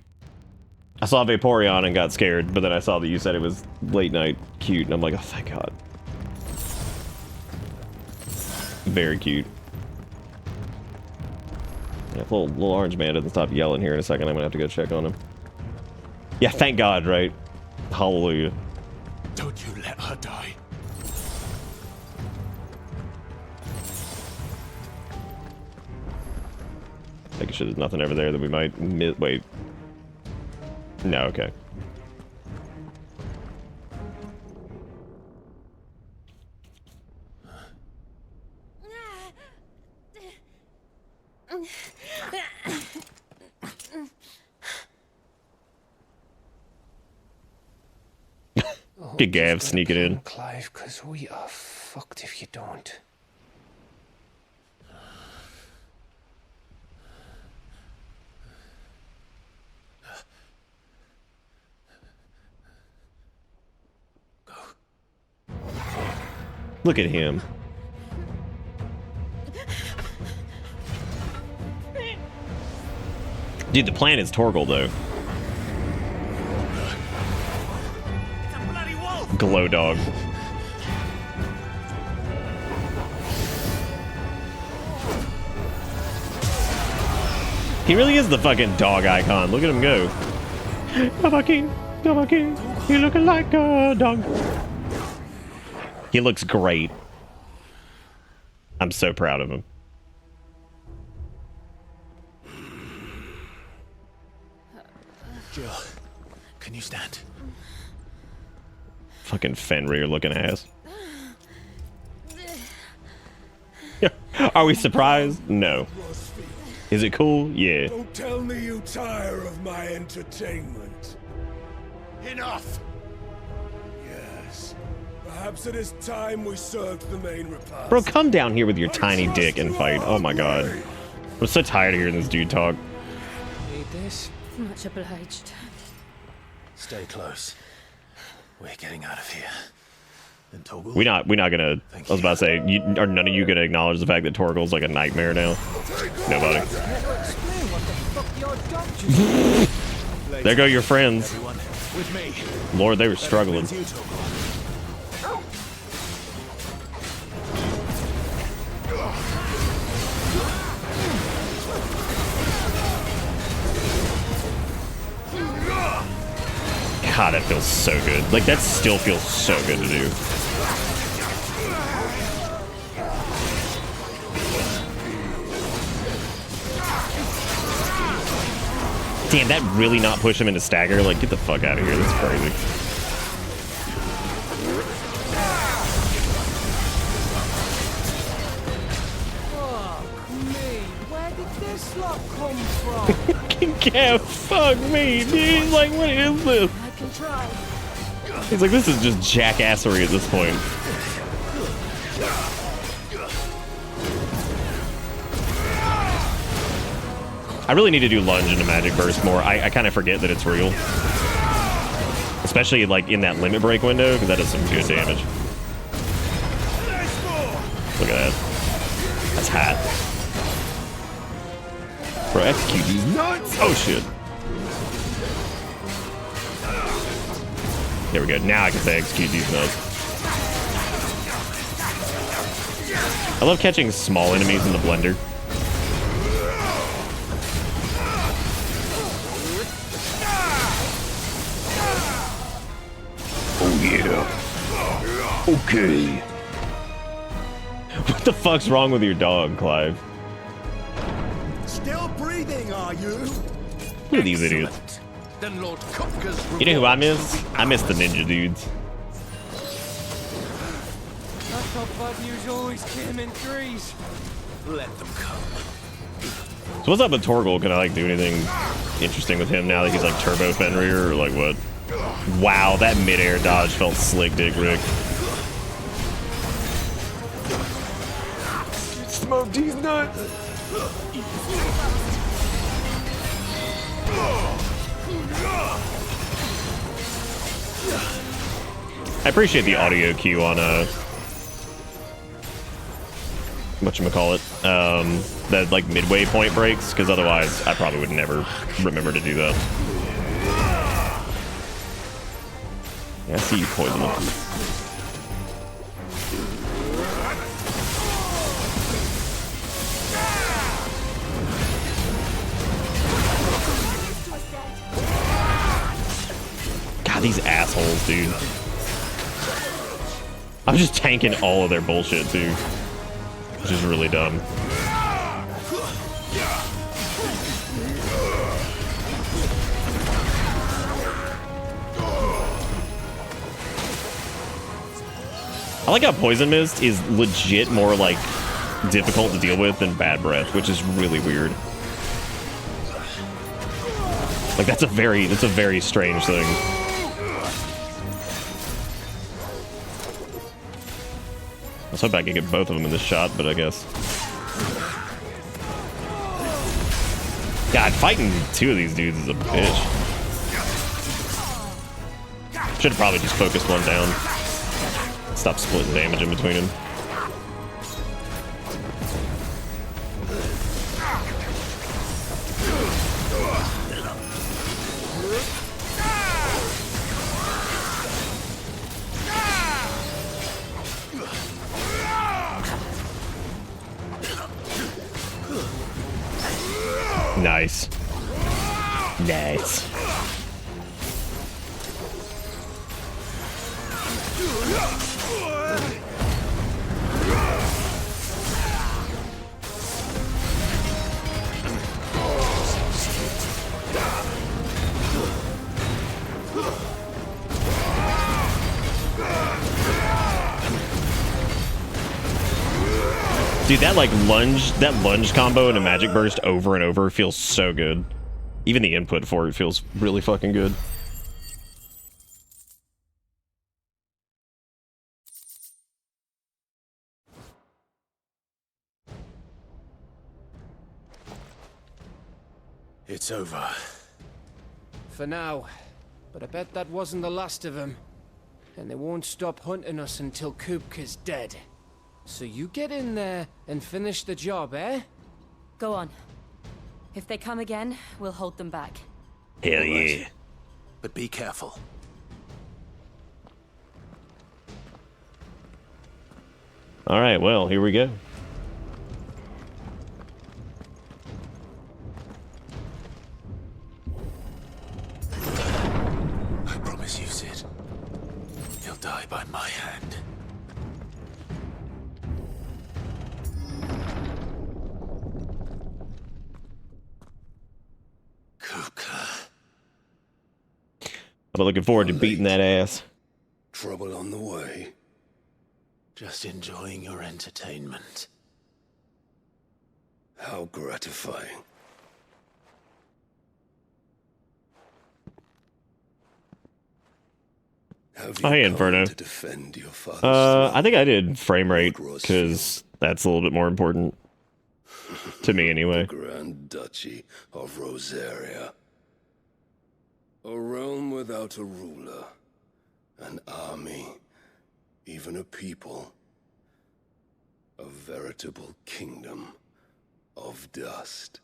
I saw Vaporeon and got scared, but then I saw that you said it was late night cute, and I'm like, oh thank God. Very cute. Yeah, if little orange man doesn't stop yelling here in a second, I'm gonna have to go check on him. Yeah, thank God, right? Hallelujah. Don't you let her die. Making sure there's nothing over there that we might wait. No, okay. Get Gav sneaking in. Clive, because we are fucked if you don't. Look at him. Dude, the plan is Torgal, though. Glow dog. He really is the fucking dog icon. Look at him go. Double king, you looking like a dog. He looks great. I'm so proud of him. Jill, can you stand? Fucking Fenrir looking ass. Are we surprised? No. Is it cool? Yeah. Don't tell me you tire of my entertainment. Enough! Yes. Perhaps it is time we served the main repast. Bro, come down here with your tiny dick and fight. Oh my god. I'm so tired of hearing this dude talk. Need this? Much obliged. Stay close. We're getting out of here. And Torgal? We're not gonna. I was about to say, are none of you gonna acknowledge the fact that Torgal's like a nightmare now? Nobody. There go your friends. Lord, they were struggling. God, that feels so good. Like, that still feels so good to do. Damn, that really not push him into stagger? Like, get the fuck out of here. That's crazy. Fuck me. Where did this lot come from? Yeah, fuck me, dude. Like, what is this? I can try. He's like, this is just jackassery at this point. I really need to do lunge into magic burst more. I kind of forget that it's real. Especially like in that limit break window, because that does some good damage. Look at that. That's hot. Bro, execute these nuts! Oh shit. There we go. Now I can say execute these nuts. I love catching small enemies in the blender. Oh yeah. Okay. What the fuck's wrong with your dog, Clive? Still breathing, are you? Look at these idiots. Then Lord Kupka's You know who I miss? I miss the ninja dudes. I thought bad news always came in threes. Let them come. So what's up with Torgal? Can I like do anything interesting with him now that he's like Turbo Fenrir or like what? Wow, that midair dodge felt slick, Dick Rick. Smoke these nuts. I appreciate the audio cue on whatchamacallit, that like midway point breaks, because otherwise I probably would never remember to do that. Yeah, I see you, Poison. God, these assholes, dude. I'm just tanking all of their bullshit, too. Which is really dumb. I like how Poison Mist is legit more, like, difficult to deal with than Bad Breath, which is really weird. Like, that's a very strange thing. was hoping I could get both of them in this shot, but I guess. God, fighting two of these dudes is a bitch. Should have probably just focused one down. Stop splitting damage in between them. Nice. Nice. Dude, that lunge combo and a magic burst over and over feels so good. Even the input for it feels really fucking good. It's over. For now. But I bet that wasn't the last of them. And they won't stop hunting us until Kupka's dead. So you get in there and finish the job, eh? Go on. If they come again, we'll hold them back. Hell yeah. But be careful. Alright, well, here we go. I promise you, Sid. He'll die by my hand. I'm looking forward to beating that ass. Trouble on the way. Just enjoying your entertainment. How gratifying. Hey, Inferno. To defend your father's I think I did frame rate, because that's a little bit more important. To me, anyway. The Grand Duchy of Rosaria. A realm without a ruler. An army. Even a people. A veritable kingdom of dust.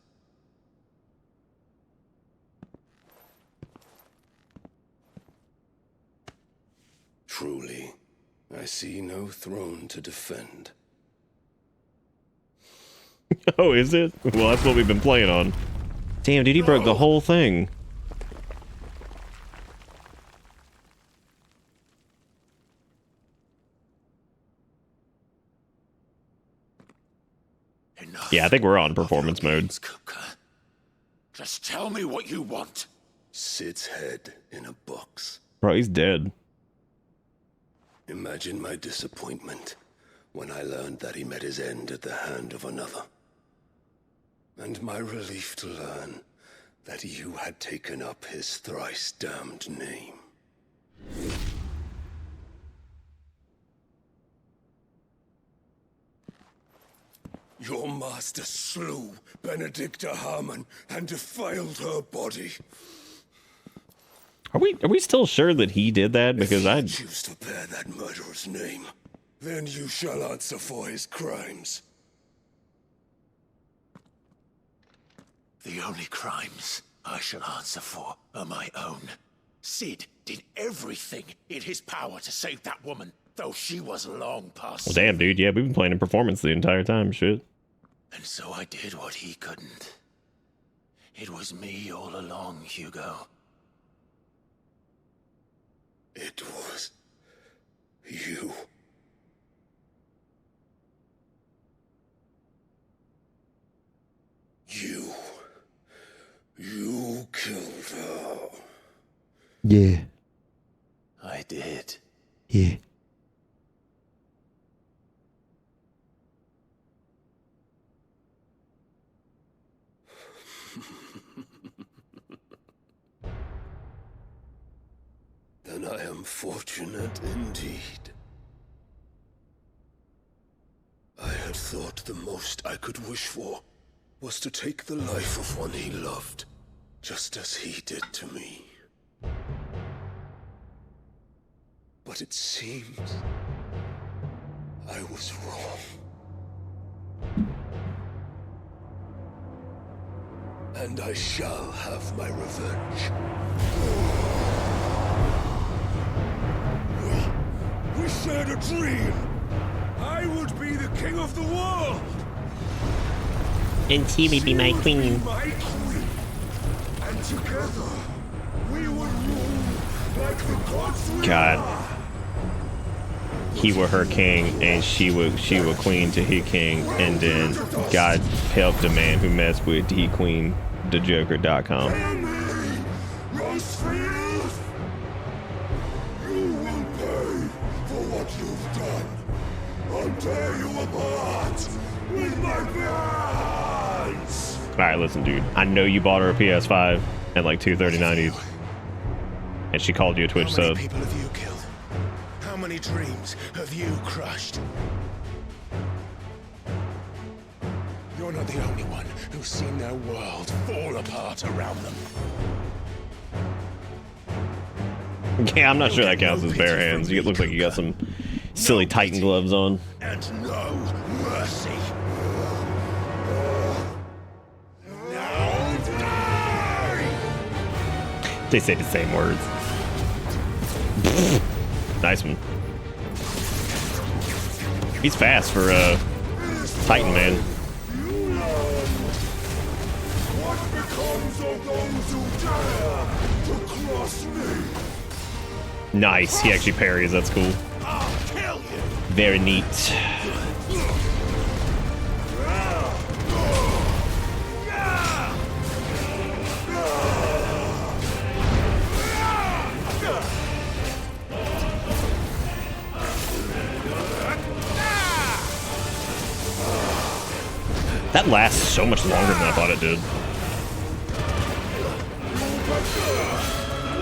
Truly, I see no throne to defend. Oh, is it? Well, that's what we've been playing on. Damn, dude, he broke the whole thing. Yeah, I think we're on performance mode. Just tell me what you want. Sid's head in a box. Bro, he's dead. Imagine my disappointment when I learned that he met his end at the hand of another. And my relief to learn that you had taken up his thrice damned name. Your master slew Benedicta Harmon and defiled her body. Are we still sure that he did that? Because I choose to bear that murderer's name, then you shall answer for his crimes. The only crimes I shall answer for are my own. Sid did everything in his power to save that woman, though she was long past. Well, damn, dude. Yeah, we've been playing in performance the entire time. Shit. And so I did what he couldn't. It was me all along, Hugo. It was you. You killed her. Yeah. I did. Yeah. Then I am fortunate indeed. thought the most I could wish for was to take the life of one he loved, just as he did to me. But it seems I was wrong. And I shall have my revenge. We shared a dream. I would be the king of the world. And she would be my queen. And together, we would rule like the gods we God. are. He were her king, and she were queen to he king, and then God helped the man who messed with he queen, thejoker.com. Rosefield, you will pay for what you've done. I'll tear you apart with my hands. Alright, listen, dude. I know you bought her a PS5 at like 230.90, and she called you a Twitch sub. People have you killed? How many dreams have you crushed? You're not the only one who's seen their world fall apart around them. Yeah, I'm not sure that counts as bare hands. It looks like you got some silly Titan gloves on. And no mercy. Now die! They say the same words. Nice one. He's fast for Titan, man. What becomes of those who dare to cross me? Nice. He actually parries. That's cool. Very neat. That lasts so much longer than I thought it did.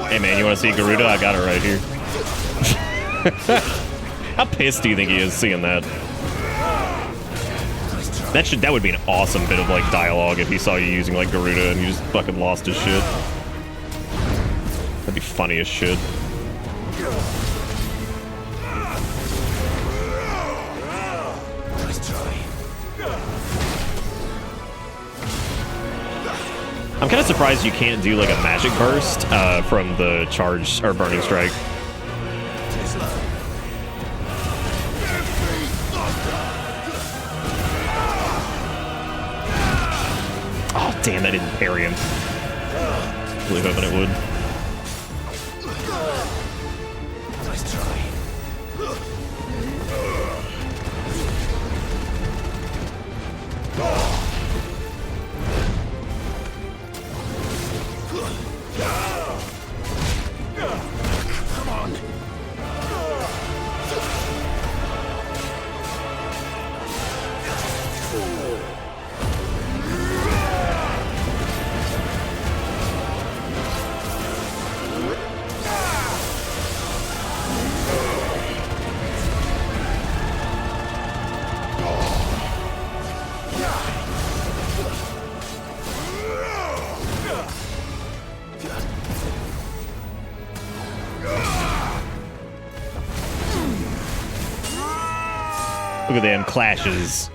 Hey man, you want to see Garuda? I got it right here. How pissed do you think he is seeing that? That would be an awesome bit of like dialogue if he saw you using like Garuda and you just fucking lost his shit. That'd be funny as shit. I'm kind of surprised you can't do like a magic burst from the charge or burning strike. Oh damn, that didn't parry him. Really hoping it would. Nice try. Come on. Look at them clashes.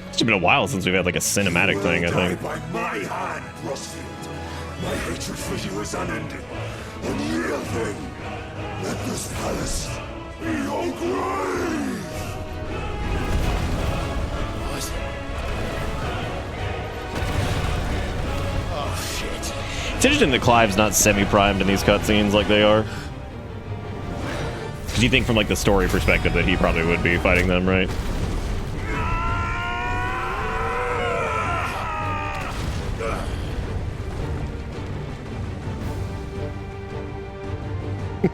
It's been a while since we've had like a cinematic thing, I think. By my hand, Rosefield. My hatred for you is unending. Unyielding. Let this palace be your grave. Oh shit. It's interesting that Clive's not semi-primed in these cutscenes like they are. Because you think from like the story perspective that he probably would be fighting them, right?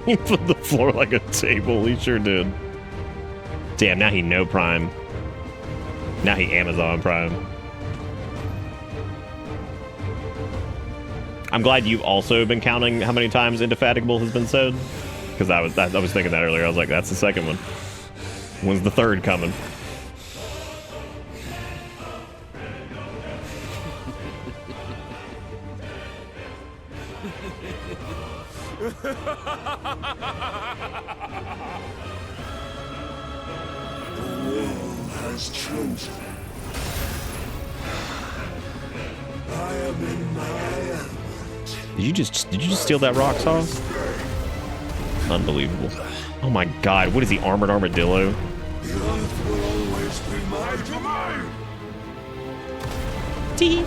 He put the floor like a table, he sure did. Damn, now he no prime. Now he Amazon Prime. I'm glad you've also been counting how many times Indefatigable has been said. Because I was thinking that earlier. I was like, that's the second one. When's the third coming? The world has chosen. I am in my element. Did you just steal that rock saw? Unbelievable. Oh my god, what is the armored armadillo? The earth will always be my domain. Tee.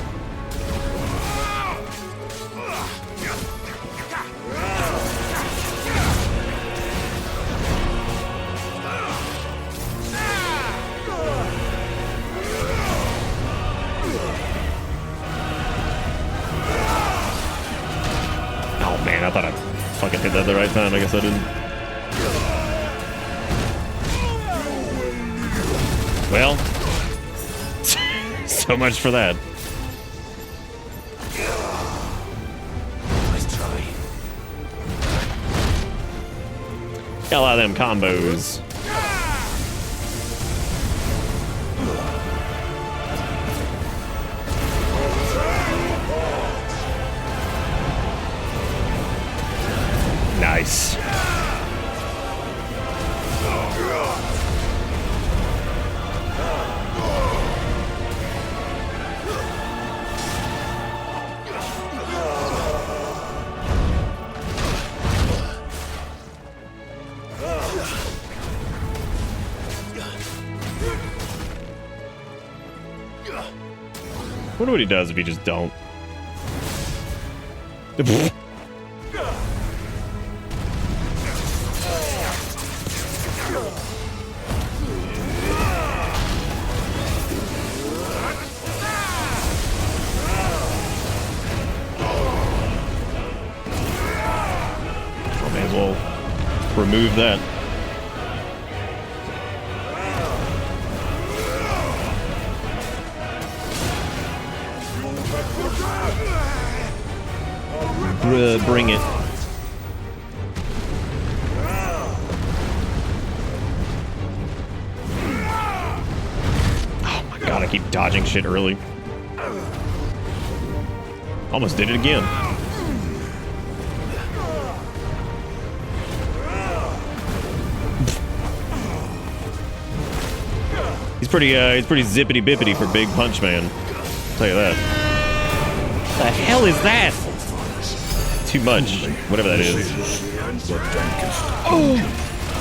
Oh man, I thought I fucking hit that the right time. I guess I didn't. Well, so much for that. Let's try. Got a lot of them combos. Nice. Wonder what he does if you just don't. I may as well remove that. Bring it. Oh my god, I keep dodging shit early. Almost did it again. He's pretty zippity bippity for Big Punch Man. I'll tell you that. What the hell is that? Too much, whatever that is. Oh,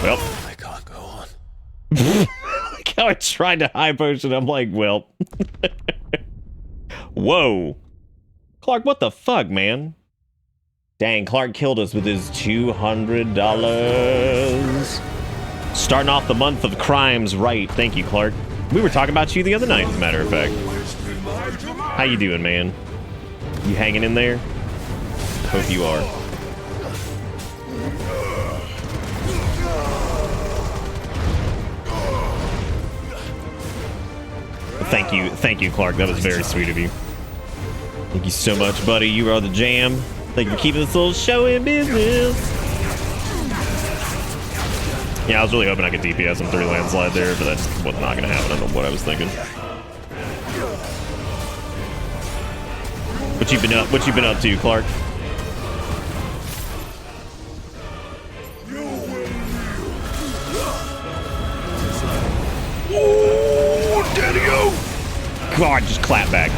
well. I can't go on. Like how I tried to high potion. I'm like, well. Whoa. Clark, what the fuck, man? Dang, Clark killed us with his $200. Starting off the month of crimes right. Thank you, Clark. We were talking about you the other night, as a matter of fact. How you doing, man? You hanging in there? Hope you are. Thank you, Clark. That was very sweet of you. Thank you so much, buddy. You are the jam. Thank you for keeping this little show in business. Yeah, I was really hoping I could DPS him through landslide there, but that just was not going to happen. I don't know what I was thinking. What you been up to, Clark? Oh, Daddy-o! God, just clap back.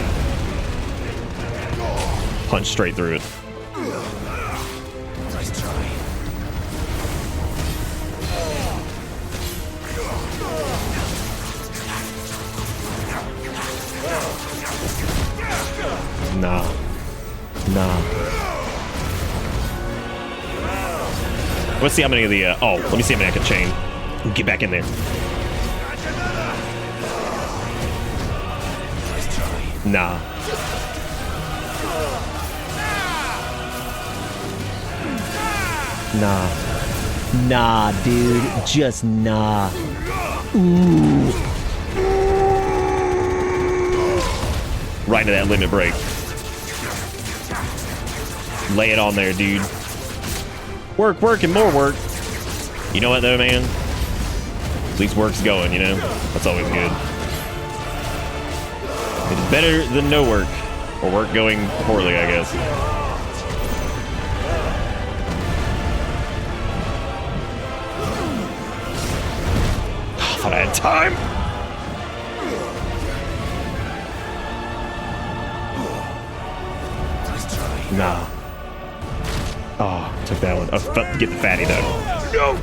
Punch straight through it. Nice try. Nah. Let's see how many of the, oh, let me see how many I can chain. Get back in there. Nah. Nah, dude. Just nah. Ooh. Right into that limit break. Lay it on there, dude. Work, and more work. You know what though, man? At least work's going, you know? That's always good. It's better than no work. Or work going poorly, I guess. I thought I had time. Nah. Oh, took that one. Oh, get the fatty though. No!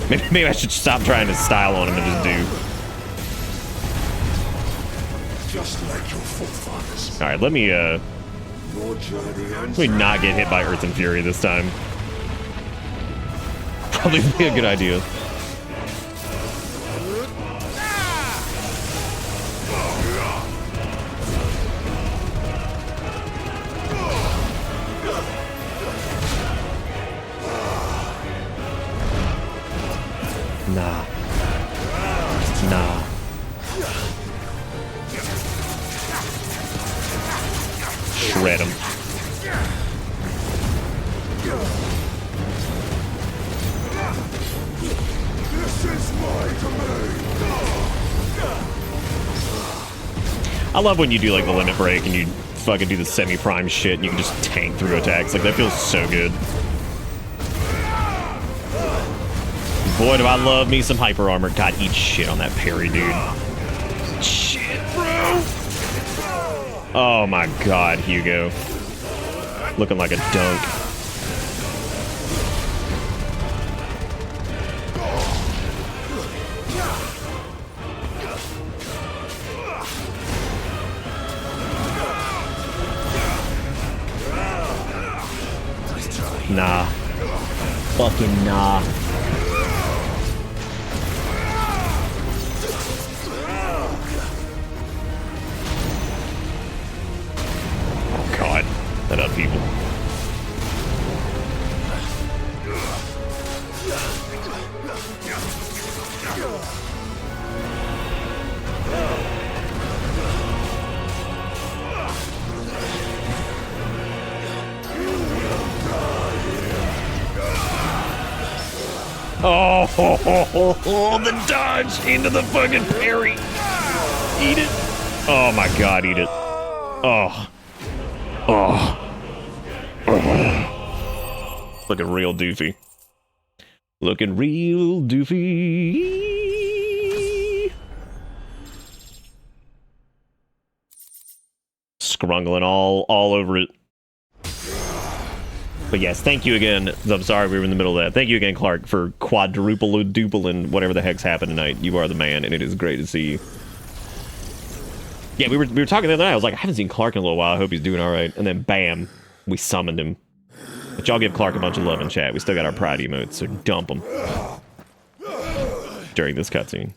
Maybe I should stop trying to style on him and just do. Just like your forefathers. Alright, let me not get hit by Earth and Fury this time. Probably be a good idea. Nah. Nah. Shred him. This is my domain. I love when you do like the limit break and you fucking do the semi-prime shit and you can just tank through attacks. Like that feels so good. Boy, do I love me some hyper armor. God, eat shit on that parry, dude. Shit, bro. Oh my god, Hugo. Looking like a dunk. Nah. Fucking nah. God, that up people. Oh, the dodge into the fucking parry. Eat it. Oh my god, eat it. Oh. Oh. Oh. Looking real doofy. Looking real doofy. Scrungling all over it. But yes, thank you again. I'm sorry we were in the middle of that. Thank you again, Clark, for quadruple-duple-ing whatever the heck's happened tonight. You are the man, and it is great to see you. Yeah, we were talking the other night. I was like, I haven't seen Clark in a little while. I hope he's doing all right. And then, bam, we summoned him. But y'all give Clark a bunch of love in chat. We still got our pride emotes, so dump them during this cutscene.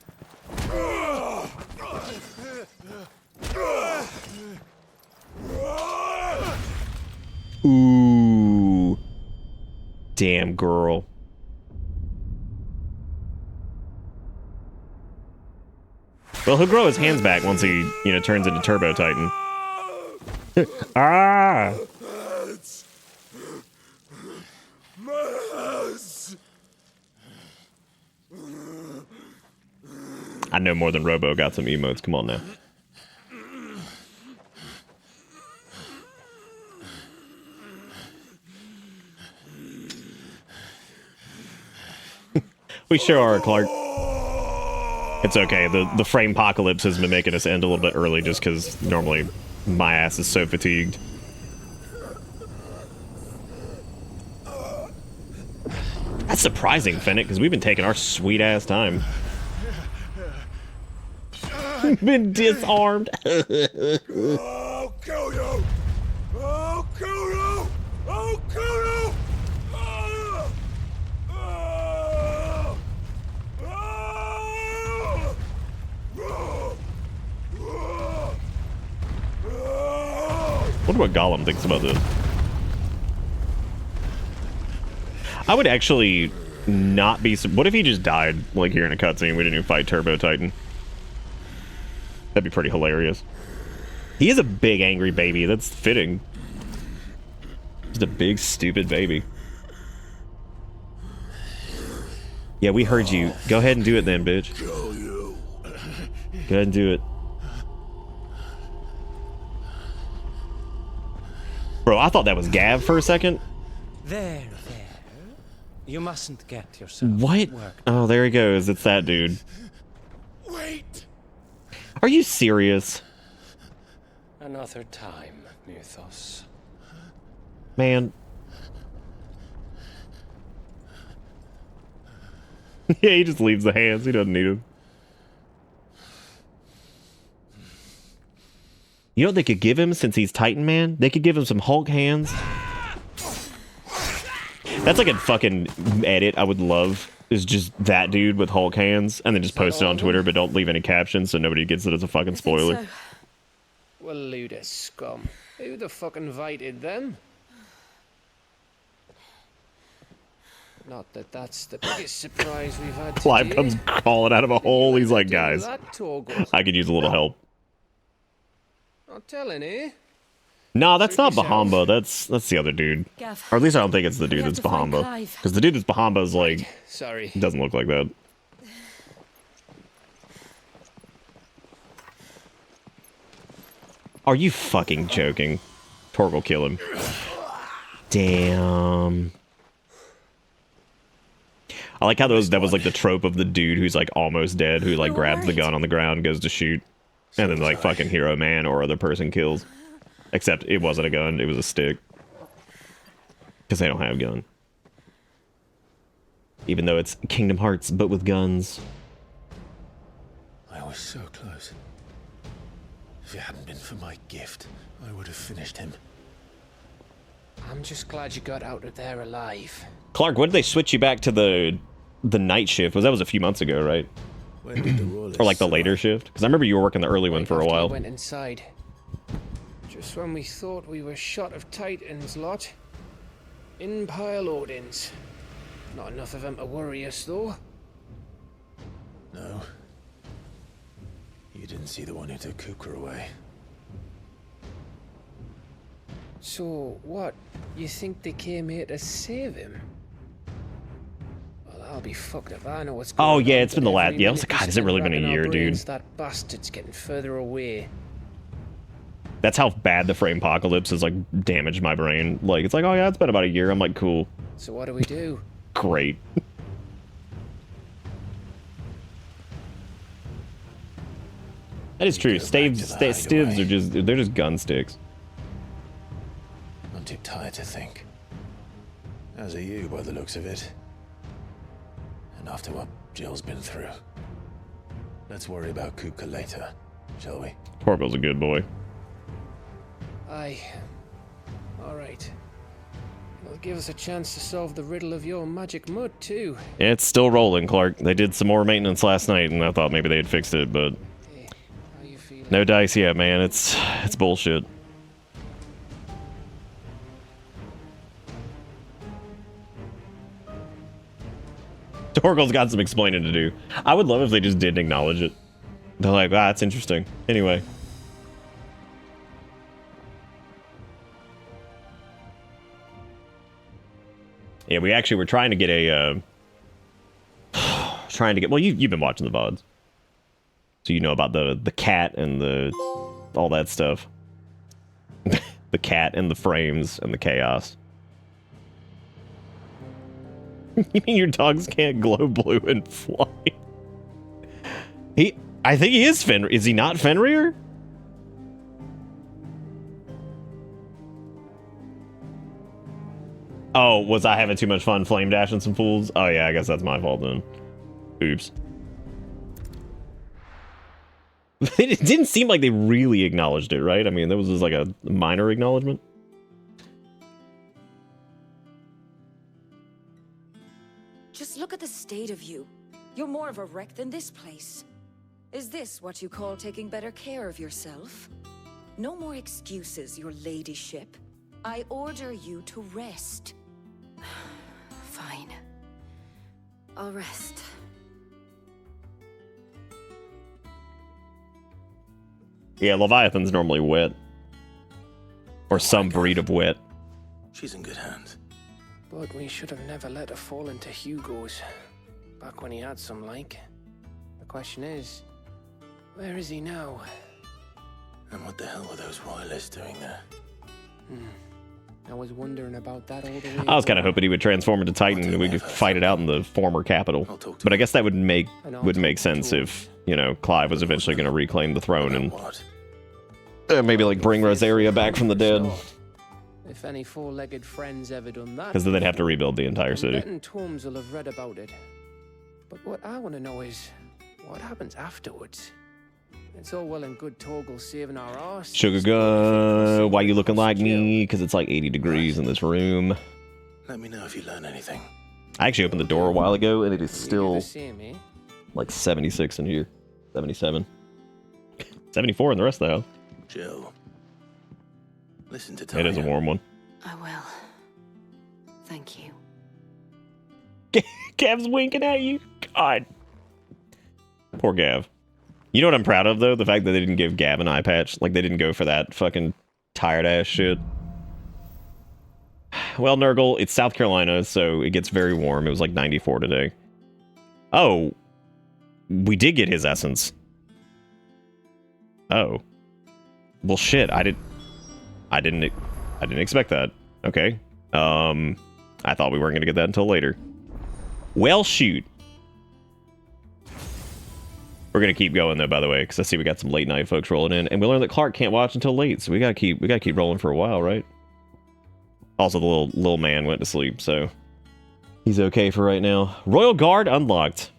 Ooh. Damn, girl. Well, he'll grow his hands back once he, you know, turns into Turbo Titan. Ah! I know more than Robo got some emotes. Come on now. We sure are, Clark. It's okay. The frame apocalypse has been making us end a little bit early just because normally my ass is so fatigued. That's surprising, Fennec, because we've been taking our sweet-ass time. Been disarmed. I'll kill you! I'll kill you! I'll kill you! I wonder what Gollum thinks about this. I would actually not be... What if he just died, like, here in a cutscene? We didn't even fight Turbo Titan. That'd be pretty hilarious. He is a big, angry baby. That's fitting. Just a big, stupid baby. Yeah, we heard you. Go ahead and do it then, bitch. Go ahead and do it. Bro, I thought that was Gav for a second. There. You mustn't get yourself What? worked. Oh, there he goes. It's that dude. Wait! Are you serious? Another time, Mythos. Man. Yeah, he just leaves the hands. He doesn't need them. You know what they could give him since he's Titan Man? They could give him some Hulk hands. That's like a fucking edit I would love. Is just that dude with Hulk hands and then just post it on Twitter, but don't leave any captions so nobody gets it as a fucking spoiler. So. Well, load of scum. Who the fuck invited them? Not that that's the biggest surprise we've had today. Clive comes crawling out of a hole. He's like, guys, That Torgal. I could use a little help. Not telling, eh? Nah, that's not Bahamba. That's the other dude. Gav, Or at least I don't think it's the dude we have that's to find Bahamba. Clive. Because the dude that's Bahamba is like... Sorry. Doesn't look like that. Are you fucking joking? Torgal kill him. Damn. I like how that was like the trope of the dude who's like almost dead, who like grabs the gun on the ground, goes to shoot, and then like fucking hero man or other person kills. Except it wasn't a gun, it was a stick. Because they don't have gun. Even though it's Kingdom Hearts, but with guns. I was so close. If it hadn't been for my gift, I would have finished him. I'm just glad you got out of there alive. Clark, when did they switch you back to the night shift? That was a few months ago, right? When did the Royalists Or like the later shift? Because I remember you were working the early one for a After while. we went inside. Just when we thought we were shot of Titans lot. In pile Odins. Not enough of them to worry us though. No. You didn't see the one who took Kupka away. So, what? You think they came here to save him? Well, I'll be fucked if I know what's going on. Oh yeah, it's been the but last. every Yeah, I was like, minute we God, has it spend really been a racking our year, dude? brains, that bastard's getting further away. That's how bad the frame apocalypse has like damaged my brain. Like it's like, oh yeah, it's been about a year. I'm like, cool, So what do we do? great. That is true. Stivs are they're just gun sticks. I'm too tired to think. As are you, by the looks of it. And after what Jill's been through. Let's worry about Kupka later, shall we? Torgal's a good boy. Aye. Alright. It'll give us a chance to solve the riddle of your magic mud, too. Yeah, it's still rolling, Clark. They did some more maintenance last night, and I thought maybe they had fixed it, but no dice yet, man. It's bullshit. Torgal's got some explaining to do. I would love if they just didn't acknowledge it. They're like, ah, that's interesting. Anyway. Yeah, we actually were trying to get a, well, you've been watching the VoDs. So you know about the cat and all that stuff. The cat and the frames and the chaos. You mean your dogs can't glow blue and fly? I think he is Fenrir. Is he not Fenrir? Oh, was I having too much fun flame dashing some fools? Oh yeah, I guess that's my fault then. Oops. It didn't seem like they really acknowledged it, right? I mean, that was just like a minor acknowledgement. Just look at the state of you. You're more of a wreck than this place. Is this what you call taking better care of yourself? No more excuses, your ladyship. I order you to rest. Fine. I'll rest. Yeah, Leviathan's normally wet. Or some breed of wet. She's in good hands. But we should have never let her fall into Hugo's. Back when he had some like. The question is, where is he now? And what the hell were those royalists doing there? I was wondering about that all the way. I was kind of hoping he would transform into Titan and we could fight it out in the former capital. But I guess that would make sense if, you know, Clive was eventually going to reclaim the throne and maybe like bring Rosaria back from the dead. If any four-legged friends ever done that, Because then they'd have to rebuild the entire city. betting Tomes will have read about it. But what I want to know is, what happens afterwards? It's all well and good Torgal saving our arse. Sugar gun, why you looking like me? Because it's like 80 degrees in this room. Let me know if you learn anything. I actually opened the door a while ago and it is still The same, eh? like 76 in here. 77. 74 in the rest of the house. Jill, listen to It is a warm one. I will. Thank you. Gav's winking at you. God. Poor Gav. You know what I'm proud of, though? The fact that they didn't give Gav an eye patch. Like, they didn't go for that fucking tired-ass shit. Well, Nurgle, it's South Carolina, so it gets very warm. It was like 94 today. Oh. We did get his essence. Oh. Well, shit. I didn't expect that. Okay. I thought we weren't going to get that until later. Well, shoot. We're gonna keep going though, by the way, because I see we got some late night folks rolling in, and we learned that Clark can't watch until late, so we gotta keep rolling for a while, right? Also, the little man went to sleep, so he's okay for right now. Royal Guard unlocked.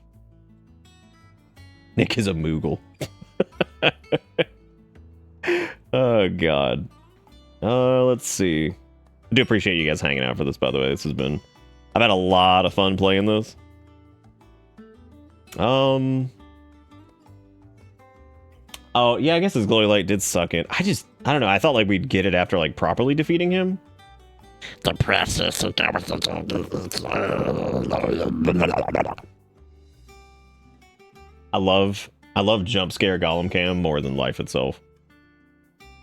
Nick is a Moogle. Oh god. Let's see. I do appreciate you guys hanging out for this, by the way. I've had a lot of fun playing this. Oh, yeah, I guess his glowy light did suck it. I don't know. I thought like we'd get it after like properly defeating him. The process of I love jump scare Golem Cam more than life itself.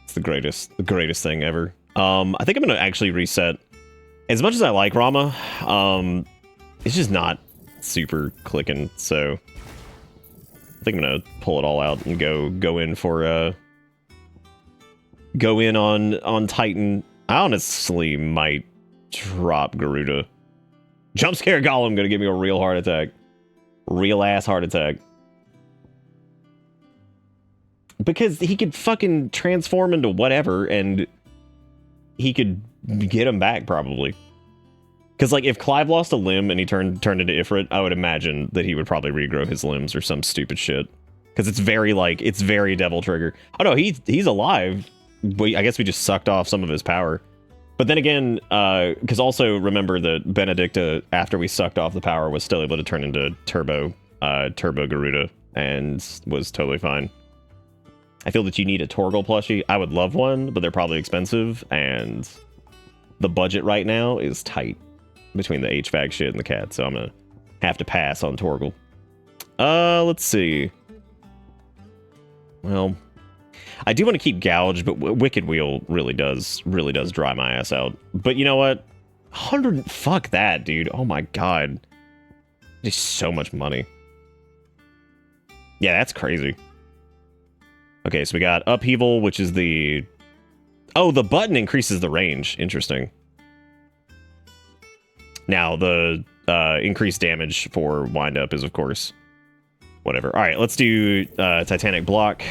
It's the greatest thing ever. I think I'm gonna actually reset. As much as I like Rama, it's just not super clicking, so I think I'm gonna pull it all out and go in for go in on Titan. I honestly might drop Garuda. Jump scare Golem gonna give me a real heart attack. Real ass heart attack. Because he could fucking transform into whatever and he could get him back probably. Because, like, if Clive lost a limb and he turned into Ifrit, I would imagine that he would probably regrow his limbs or some stupid shit. Because it's very Devil Trigger. Oh, no, he's alive. I guess we just sucked off some of his power. But then again, because also remember that Benedicta, after we sucked off the power, was still able to turn into Turbo Garuda and was totally fine. I feel that you need a Torgal plushie. I would love one, but they're probably expensive, and the budget right now is tight between the HVAC shit and the cat, so I'm gonna have to pass on Torgal. Let's see. Well, I do want to keep Gouge, but Wicked Wheel really does dry my ass out. But you know what? 100, fuck that, dude. Oh my god. There's so much money. Yeah, that's crazy. Okay, so we got Upheaval, which is the... Oh, the button increases the range. Interesting. Now, the increased damage for Wind-Up is, of course, whatever. All right, let's do Titanic Block,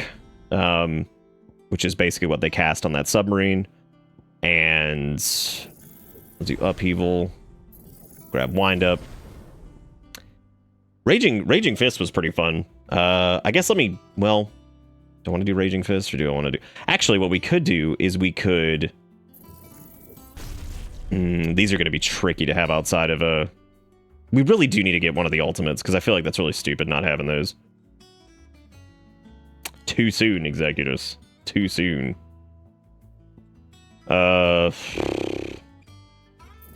which is basically what they cast on that submarine. And let's do Upheaval. Grab Wind-Up. Raging Fist was pretty fun. I guess well... Do I want to do Raging Fist, or do I want to do... Actually, what we could do is we could... these are going to be tricky to have outside of a... We really do need to get one of the ultimates, because I feel like that's really stupid not having those. Too soon, Executus. Too soon. I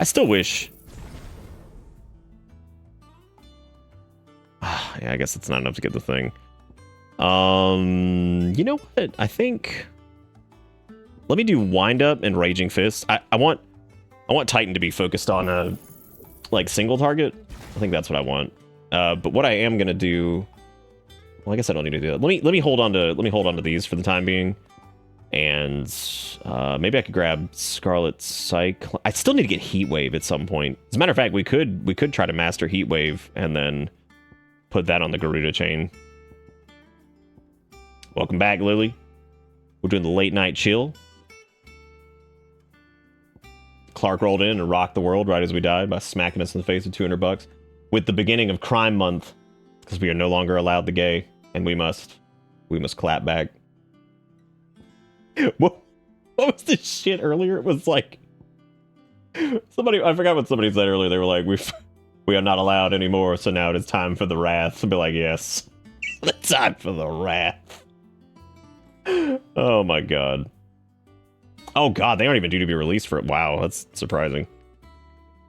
still wish... yeah, I guess it's not enough to get the thing. You know what? I think... Let me do Wind Up and Raging Fist. I want I want Titan to be focused on a like single target. I think that's what I want. But what I am gonna do, well, I guess I don't need to do that. Let me hold on to these for the time being, and maybe I could grab Scarlet Cyclone. I still need to get Heat Wave at some point. As a matter of fact, we could try to master Heat Wave and then put that on the Garuda chain. Welcome back, Lily. We're doing the late night chill. Clark rolled in and rocked the world right as we died by smacking us in the face with $200 with the beginning of Crime Month, because we are no longer allowed the gay, and we must clap back. What was this shit earlier? It was like somebody, I forgot what somebody said earlier. They were like, we are not allowed anymore, so now it is time for the wrath. I'd be like, yes, the time for the wrath. Oh my god. Oh god, they aren't even due to be released for it. Wow, that's surprising.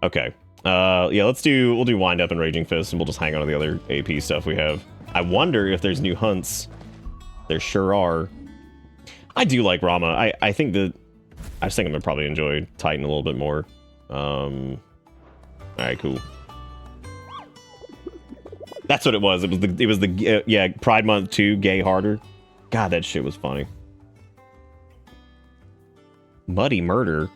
Okay. Yeah, we'll do Wind Up and Raging Fist, and we'll just hang on to the other AP stuff we have. I wonder if there's new hunts. There sure are. I do like Rama. I think I'm gonna probably enjoy Titan a little bit more. Alright, cool. That's what it was. It was the Pride Month 2 gay harder. God, that shit was funny. Muddy Murder.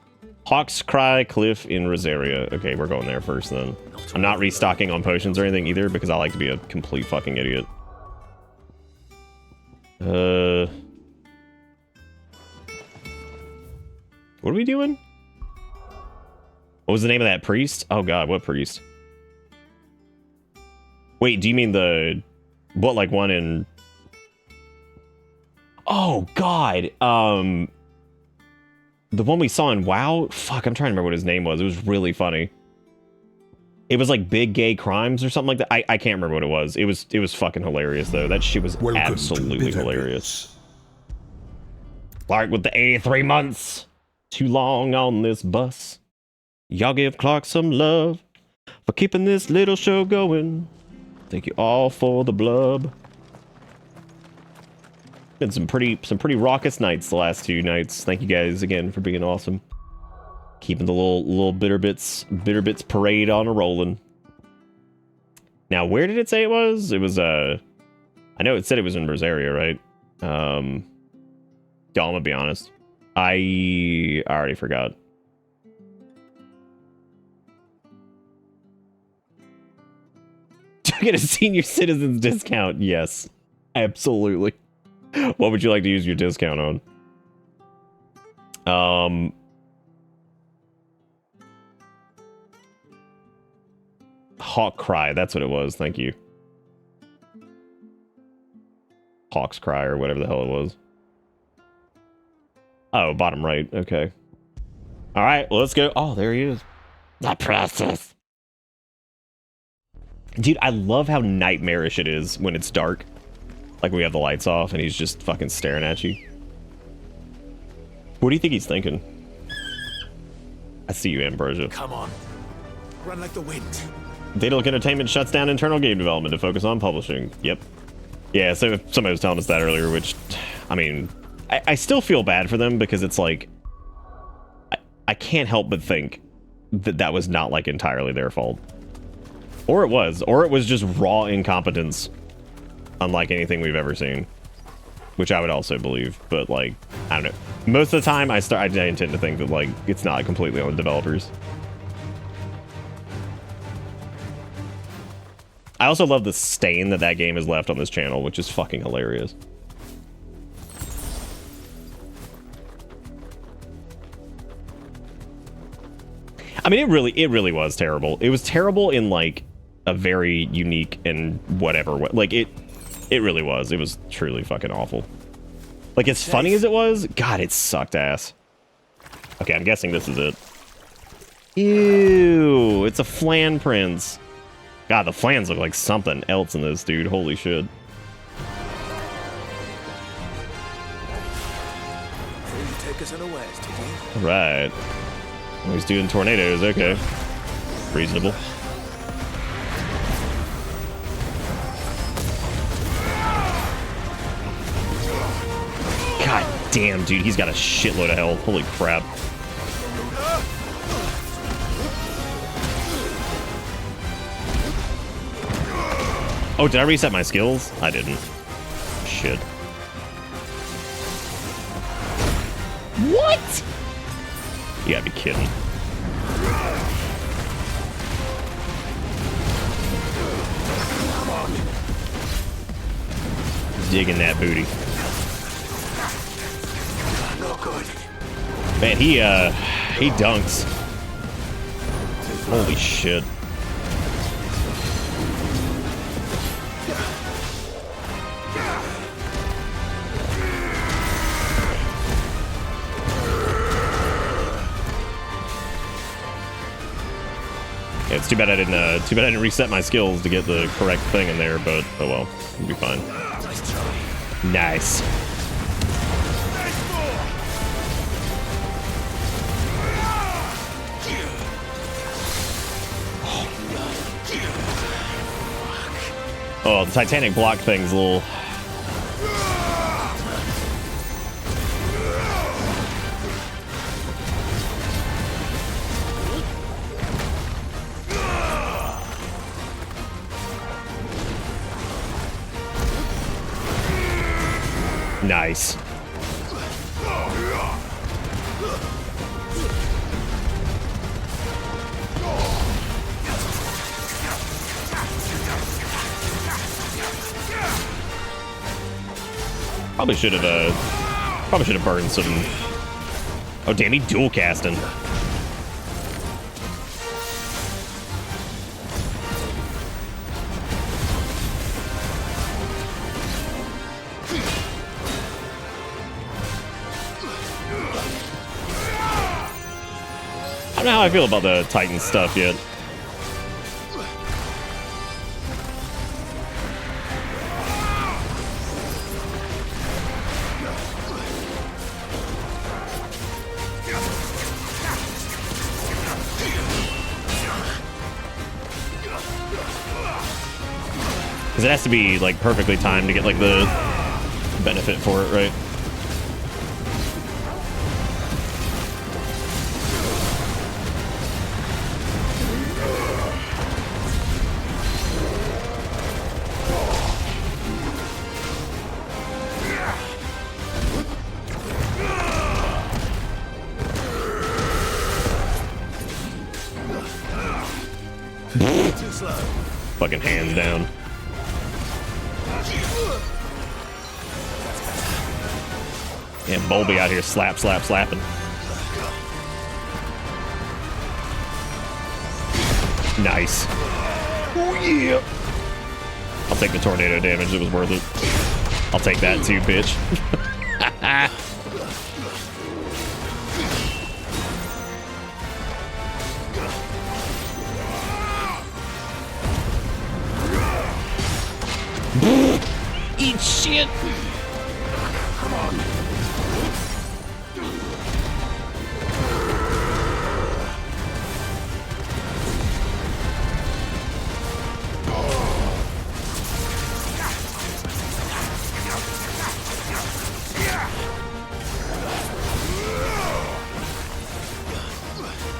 Hawk's Cry Cliff in Rosaria. Okay, we're going there first then. I'm not restocking on potions or anything either because I like to be a complete fucking idiot. What are we doing? What was the name of that priest? Oh god, what priest? Wait, do you mean like one in... Oh god, the one we saw in WoW? Fuck, I'm trying to remember what his name was. It was really funny. It was like Big Gay Crimes or something like that. I can't remember what it was. It was fucking hilarious though. That shit was absolutely hilarious. Clark with the 83 months. Too long on this bus. Y'all give Clark some love for keeping this little show going. Thank you all for the blub. Been some pretty raucous nights the last 2 nights. Thank you guys again for being awesome. Keeping the little bitter bits parade on a rolling. Now, where did it say it was? It was I know it said it was in Rosaria, right? I'm gonna be honest. I already forgot. To get a senior citizens discount, yes, absolutely. What would you like to use your discount on? Hawk Cry, that's what it was, thank you. Hawk's Cry, or whatever the hell it was. Oh, bottom right, okay. Alright, well, let's go. Oh, there he is. The process. Dude, I love how nightmarish it is when it's dark. Like we have the lights off and he's just fucking staring at you. What do you think he's thinking? I see you, Ambrosia. Come on. Run like the wind. Daedalic Entertainment shuts down internal game development to focus on publishing. Yep. Yeah, so somebody was telling us that earlier, which, I mean, I still feel bad for them because it's like, I can't help but think that that was not like entirely their fault. Or it was just raw incompetence. Unlike anything we've ever seen, which I would also believe, but like, I don't know. Most of the time, I tend to think that like it's not completely on the developers. I also love the stain that game has left on this channel, which is fucking hilarious. I mean, it really was terrible. It was terrible in like a very unique and whatever way. Like it really was. It was truly fucking awful. Like, as funny as it was, God, it sucked ass. Okay, I'm guessing this is it. Ew, it's a flan prince. God, the flans look like something else in this, dude. Holy shit. Take us unawares, did you? Right. Oh, he's doing tornadoes, okay. Reasonable. God damn, dude, he's got a shitload of health. Holy crap. Oh, did I reset my skills? I didn't. Shit. What? You gotta be kidding. Digging that booty. Man, he dunks. Holy shit. Yeah, it's too bad I didn't reset my skills to get the correct thing in there, but oh well, it'll be fine. Nice. Oh, the Titanic block thing's a little... Nice. Probably should have burned some. Oh damn, he dual casting. I don't know how I feel about the Titan stuff yet. Because it has to be like perfectly timed to get like the benefit for it, right? Fucking hands down. Yeah, Bulby out here slapping. Nice. Oh yeah. I'll take the tornado damage, it was worth it. I'll take that too, bitch. Eat shit. Come on.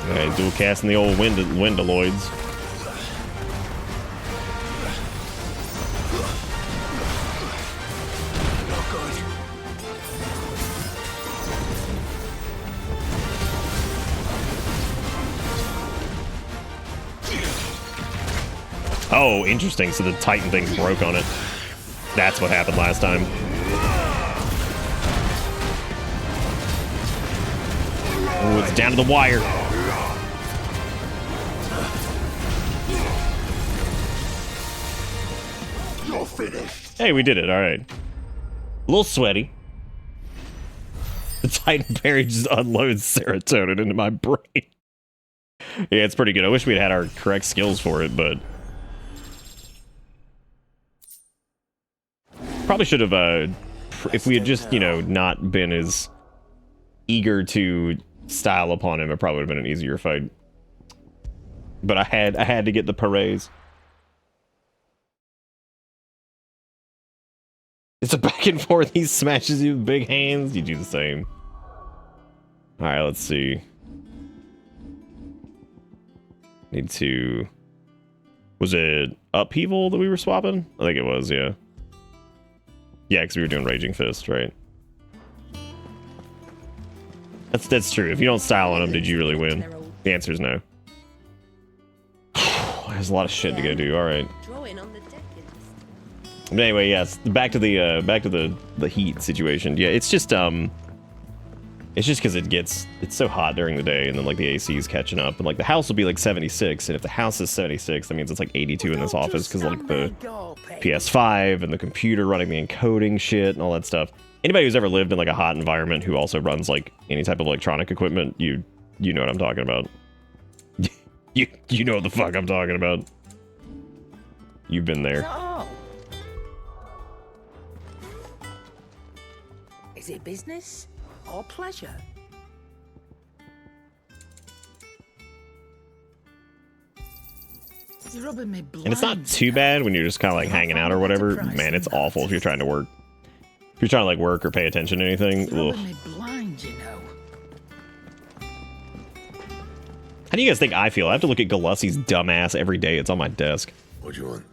Alright, dual casting the old Windaloids. Oh, interesting. So the Titan thing broke on it. That's what happened last time. Oh, it's down to the wire. You're finished. Hey, we did it. All right. A little sweaty. The Titan berry just unloads serotonin into my brain. Yeah, it's pretty good. I wish we'd had our correct skills for it, but... Probably should have, if we had just, you know, not been as eager to style upon him, it probably would have been an easier fight. But I had to get the parades. It's a back and forth. He smashes you with big hands. You do the same. Alright, let's see. Need to Was it Upheaval that we were swapping? I think it was, yeah. Yeah, because we were doing Raging Fist, right? That's true. If you don't style on them, did you really win? The answer is no. There's a lot of shit to go do. All right. But anyway, yes. Back to the heat situation. Yeah, it's just because it's so hot during the day, and then like the AC is catching up, and like the house will be like 76, and if the house is 76, that means it's like 82 in this office because like the PS5 and the computer running the encoding shit and all that stuff. Anybody who's ever lived in like a hot environment who also runs like any type of electronic equipment, you know what I'm talking about. you know what the fuck I'm talking about. You've been there. Is it business or pleasure? You're rubbing me blind. And it's not too bad when you're just kind of like hanging out or whatever. Man, it's awful if you're trying to work. If you're trying to like work or pay attention to anything. You're rubbing me blind, you know. How do you guys think I feel? I have to look at Galussi's dumbass every day. It's on my desk. What do you want?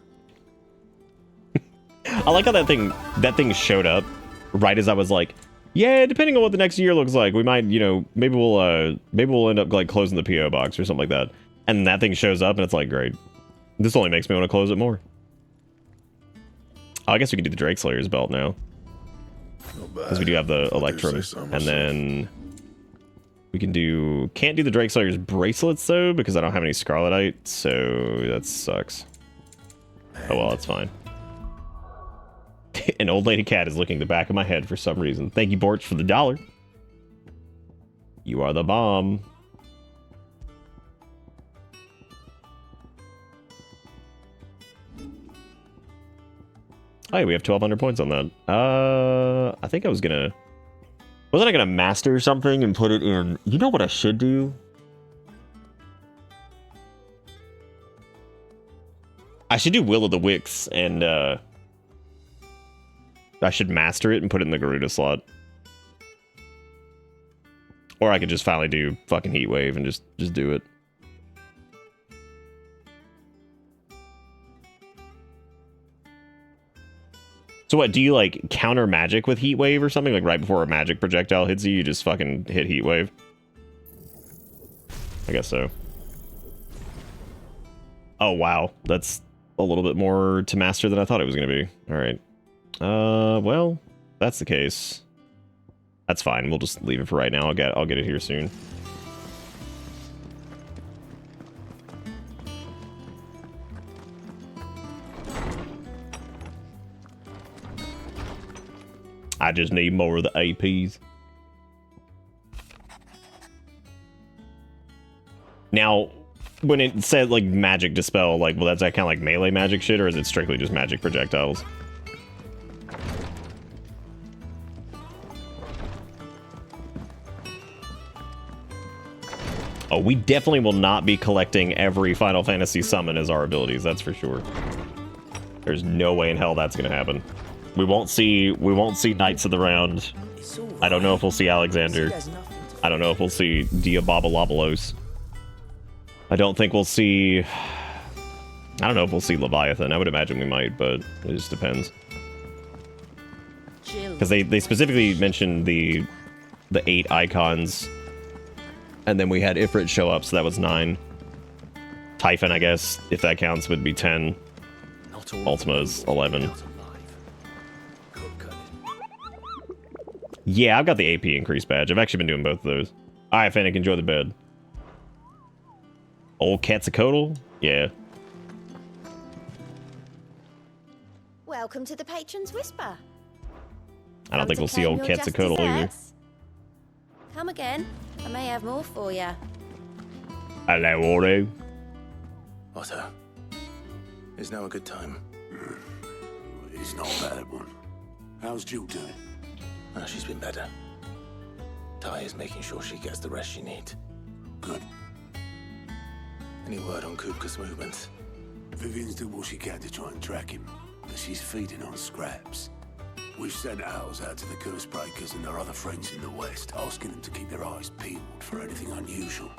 I like how that thing showed up right as I was like, yeah, depending on what the next year looks like, we might, you know, maybe we'll end up like closing the PO box or something like that. And that thing shows up and it's like, great. This only makes me want to close it more. Oh, I guess we can do the Drake Slayer's belt now. Because we do have the Electrum. And then we can do... Can't do the Drake Slayer's bracelets, though, because I don't have any Scarletite, so that sucks. Oh, well, that's fine. An old lady cat is licking the back of my head for some reason. Thank you, Borch, for the $1. You are the bomb. Oh, yeah, we have 1,200 points on that. I think I was gonna... Wasn't I gonna master something and put it in... You know what I should do? I should do Will of the Wicks, and, I should master it and put it in the Garuda slot. Or I could just finally do fucking Heat Wave and just do it. So what, do you like counter magic with Heat Wave or something? Like right before a magic projectile hits you, you just fucking hit Heat Wave? I guess so. Oh wow, that's a little bit more to master than I thought it was gonna be. Alright. Well, that's the case. That's fine, we'll just leave it for right now. I'll get it here soon. I just need more of the APs. Now, when it said like magic dispel, like, well, that's that kind of like melee magic shit, or is it strictly just magic projectiles? Oh, we definitely will not be collecting every Final Fantasy summon as our abilities, that's for sure. There's no way in hell that's gonna happen. We won't see Knights of the Round. I don't know if we'll see Alexander. I don't know if we'll see Diababalobalos. I don't think we'll see... I don't know if we'll see Leviathan. I would imagine we might, but it just depends. Because they specifically mentioned the 8 icons. And then we had Ifrit show up, so that was 9. Typhon, I guess, if that counts, would be 10. Ultima is 11. Yeah, I've got the AP increase badge. I've actually been doing both of those. Alright, Fennec, enjoy the bed. Old Quetzalcoatl? Yeah. Welcome to the Patron's Whisper. I don't think we'll see old Quetzalcoatl either. Come again. I may have more for you. Hello, Oro. Otto, is now a good time? It's not a bad one. How's Jill doing? Oh, she's been better. Ty is making sure she gets the rest she needs. Good. Any word on Kupka's movements? Vivian's doing what she can to try and track him, but she's feeding on scraps. We've sent ours out to the Cursebreakers and their other friends in the West, asking them to keep their eyes peeled for anything unusual.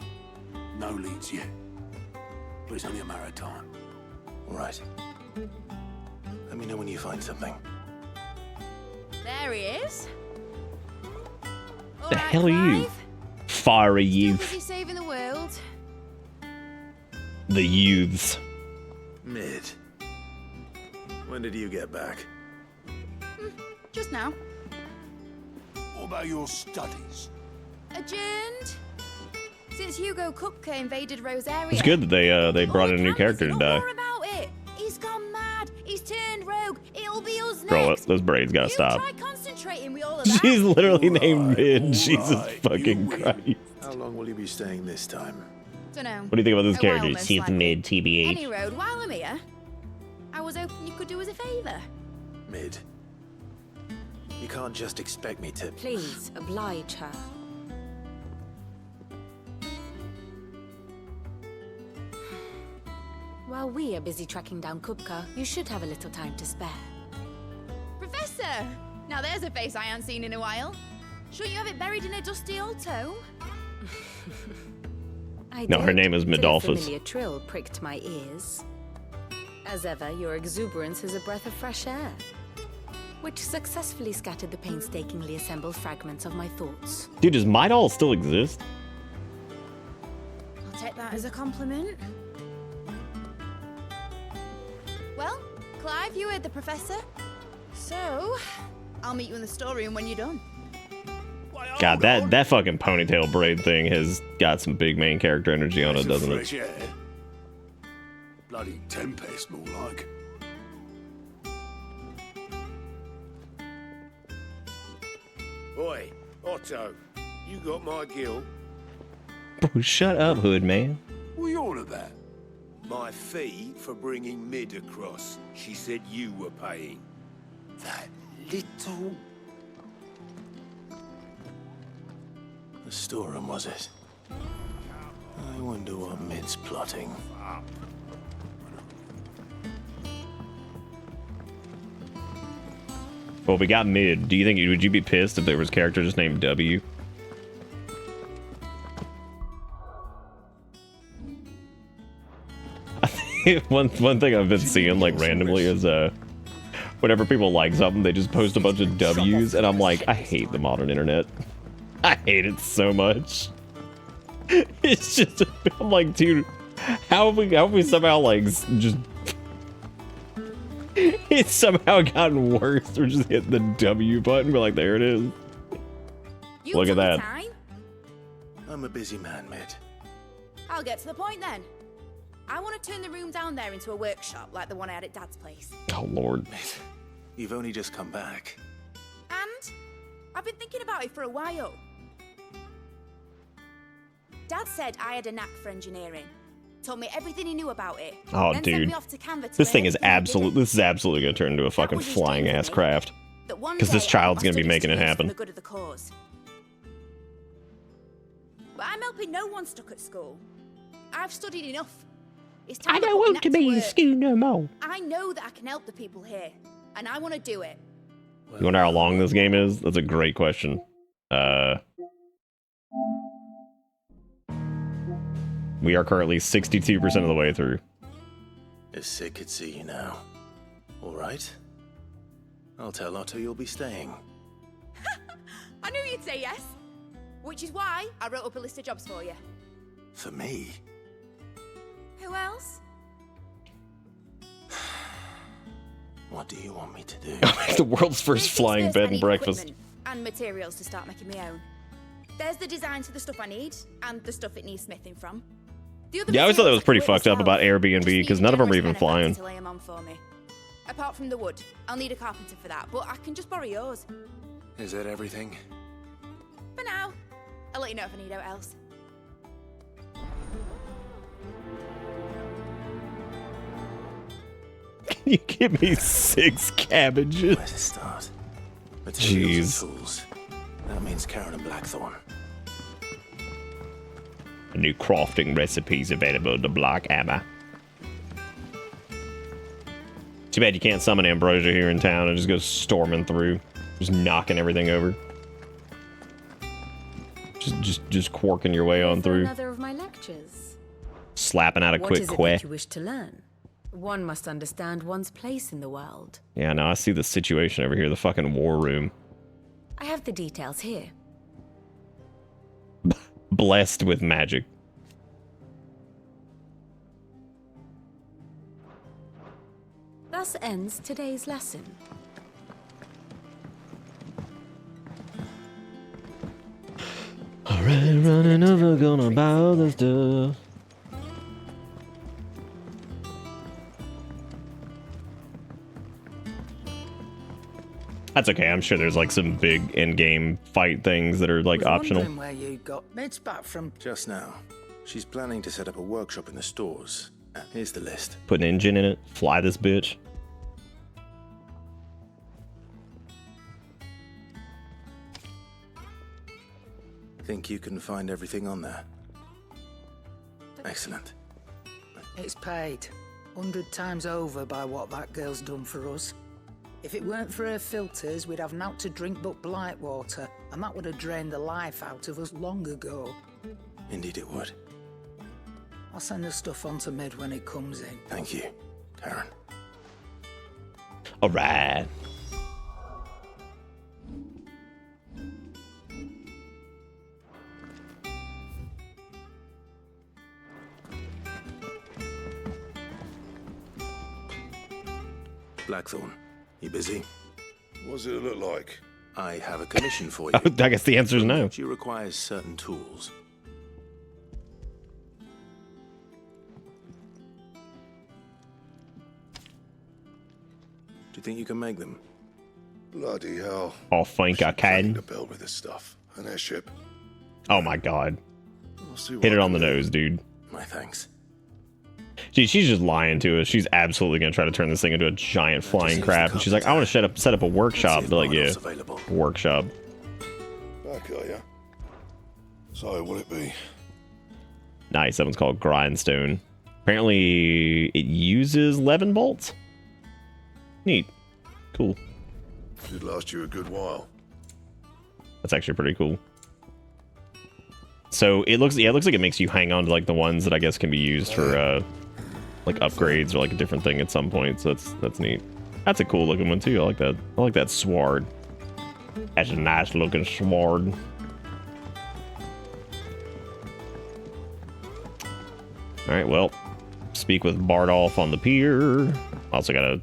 No leads yet, but it's only a matter of time. All right. Let me know when you find something. There he is. The hell are you? Fiery youth. Busy saving the world. The youths. Mid. When did you get back? Just now. What about your studies? Adjourned. Since Hugo Kupka invaded Rosaria. It's good that they brought in a new character to die. More about it. He's gone mad. He's turned rogue. It'll be us next. Bro, those braids gotta stop. Try concentrating with all of that. She's literally named Mid. Jesus fucking Christ. How long will you be staying this time? Dunno. What do you think about this A character? while, most She's likely. Mid, TBH. Any road, while I'm here, I was hoping you could do us a favour. Mid. You can't just expect me to... Please, oblige her. While we are busy tracking down Kupka, you should have a little time to spare. Professor! Now there's a face I haven't seen in a while. Shouldn't you have it buried in a dusty old tome? No, her name is till a Midolphus. familiar trill pricked my ears. As ever, your exuberance is a breath of fresh air, which successfully scattered the painstakingly assembled fragments of my thoughts. Dude, does Midol still exist? I'll take that as a compliment. Well, Clive, you heard the professor. So, I'll meet you in the storeroom when you're done. God, that fucking ponytail braid thing has got some big main character energy on it, doesn't Fresh it? air. Bloody tempest, more like. Oi, Otto, you got my gill? Bro, shut up, hood man. What are you on about? My fee for bringing Mid across. She said you were paying. That little... The storeroom, was it? I wonder what Mid's plotting. Well, we got Mid. Do you think would you be pissed if there was a character just named W? one thing I've been seeing like randomly is whenever people like something, they just post a bunch of W's, and I'm like, I hate the modern internet. I hate it so much. It's just, I'm like, dude, how have we somehow like just it's somehow gotten worse. We're just hitting the W button. We're like, there it is. Look at that. Time? I'm a busy man, Mid. I'll get to the point then. I want to turn the room down there into a workshop like the one I had at Dad's place. Oh, Lord. Mid, you've only just come back. And I've been thinking about it for a while. Dad said I had a knack for engineering. Told me everything he knew about it. Oh, then dude. Sent me off to Canva to This learn thing is everything I did. this is absolutely gonna turn into a fucking was his flying dream ass for me. craft. That one Because this day child's I'll gonna be study making it students happen. For the good of the cause. But I'm helping no one stuck at school. I've studied enough. It's time I don't put want to my be in next work. school no more. I know that I can help the people here, and I want to do it. You wonder how long this game is? That's a great question. We are currently 62% of the way through. If Sid could see you now. All right. I'll tell Otto you'll be staying. I knew you'd say yes. Which is why I wrote up a list of jobs for you. For me? Who else? What do you want me to do? The world's first flying First, bed I and need breakfast. equipment and materials to start making my own. There's the designs for the stuff I need, and the stuff it needs smithing from. The other Yeah, I always thought that was materials pretty I can fucked up work about Airbnb because none of them are even flying. to lay 'em on for me. Apart from the wood, I'll need a carpenter for that, but I can just borrow yours. Is that everything? For now, I'll let you know if I need out else. Can you give me 6 cabbages? Where to start? Materials Jeez. and tools. That means Karen and Blackthorn. A new crafting recipes available to block hammer. Too bad you can't summon Ambrosia here in town and just go storming through, just knocking everything over. Just quarking your way on through, Another of my lectures. slapping out a What quick is it quay. that you wish to learn? One must understand one's place in the world. Yeah, now I see the situation over here, the fucking war room. I have the details here. Blessed with magic. Thus ends today's lesson. Alright, running over, gonna buy all the stuff. That's okay, I'm sure there's like some big in-game fight things that are like optional. Where you got Med's back from just now. She's planning to set up a workshop in the stores. Here's the list. Put an engine in it, fly this bitch. Think you can find everything on there? Excellent. It's paid 100 times over by what that girl's done for us. If it weren't for her filters, we'd have naught to drink but blight water, and that would have drained the life out of us long ago. Indeed it would. I'll send the stuff on to Mid when it comes in. Thank you, Karen. Alright. Blackthorn, you busy? What does it look like? I have a commission for you. I guess the answer is no. She requires certain tools. Do you think you can make them? Bloody hell. Oh, think I can. To build with this stuff. An airship. Oh my god. See Hit it on the nose, dude. My thanks. Gee, she's just lying to us. She's absolutely gonna try to turn this thing into a giant flying crap. And she's like, I want to set up a workshop. But like, yeah, workshop. Back are ya? So, what it be? Nice. That one's called Grindstone. Apparently, it uses 11 bolts. Neat. Cool. Should last you a good while. That's actually pretty cool. So it looks like it makes you hang on to like the ones that I guess can be used for like upgrades or like a different thing at some point. So that's neat. That's a cool looking one too. I like that. I like that sword. That's a nice looking sword. All right, well, speak with Bardolph on the pier. Also gotta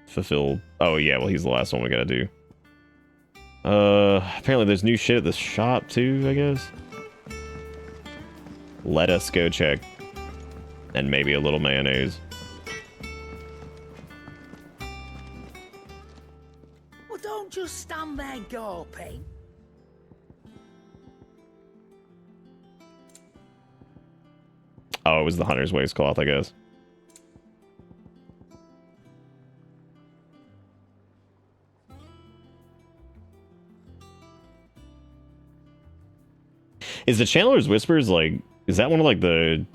fulfill. Oh yeah, well he's the last one we gotta do. Apparently there's new shit at the shop too, I guess. Let us go check. And maybe a little mayonnaise. Well, don't just stand there gawping. Oh, it was the hunter's waistcloth, I guess. Is the Chandler's Whispers like... Is that one of like the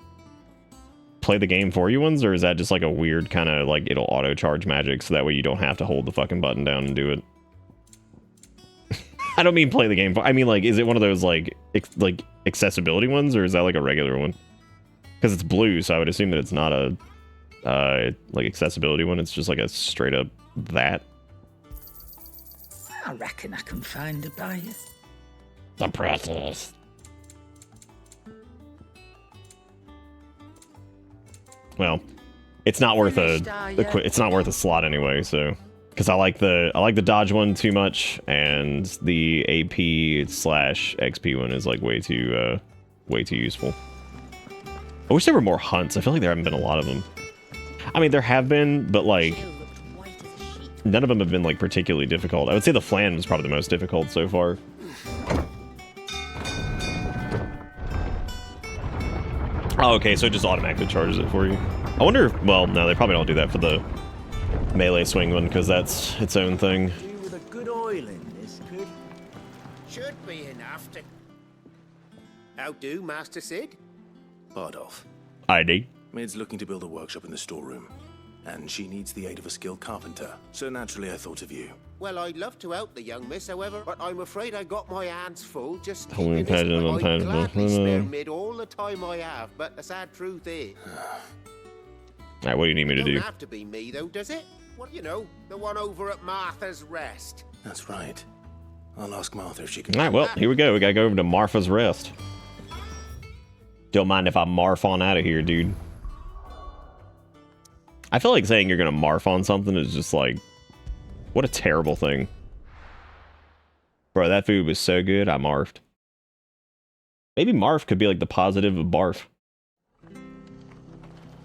play the game for you ones, or is that just like a weird kind of like it'll auto charge magic so that way you don't have to hold the fucking button down and do it? I don't mean play the game for. I mean like, is it one of those like accessibility ones, or is that like a regular one? Because it's blue, so I would assume that it's not a like accessibility one. It's just like a straight up that. I reckon I can find a buyer. The process. Well, it's not worth it's not worth a slot anyway, so because I like the dodge one too much, and the AP/XP one is like way too useful. I wish there were more hunts. I feel like there haven't been a lot of them. I mean, there have been, but like none of them have been like particularly difficult. I would say the Flan was probably the most difficult so far. Oh, okay, so it just automatically charges it for you. I wonder if, well, no, they probably don't do that for the melee swing one, because that's its own thing. With a good oil in this, could. Should be enough to... How do, Master Sid? Bardolph. ID. Mid's looking to build a workshop in the storeroom, and she needs the aid of a skilled carpenter, so naturally I thought of you. Well, I'd love to help the young miss, however, but I'm afraid I got my hands full just Holy keeping this, but I'd gladly spare impediment. Mid all the time I have, but the sad truth is... Alright, what do you need me to Don't do? have to be me, though, does it? Well, you know, the one over at Martha's Rest. That's right. I'll ask Martha if she can. Alright, well, here we go. We gotta go over to Martha's Rest. Don't mind if I marf on out of here, dude. I feel like saying you're gonna marf on something is just like, what a terrible thing. Bro, that food was so good, I marfed. Maybe marf could be like the positive of barf.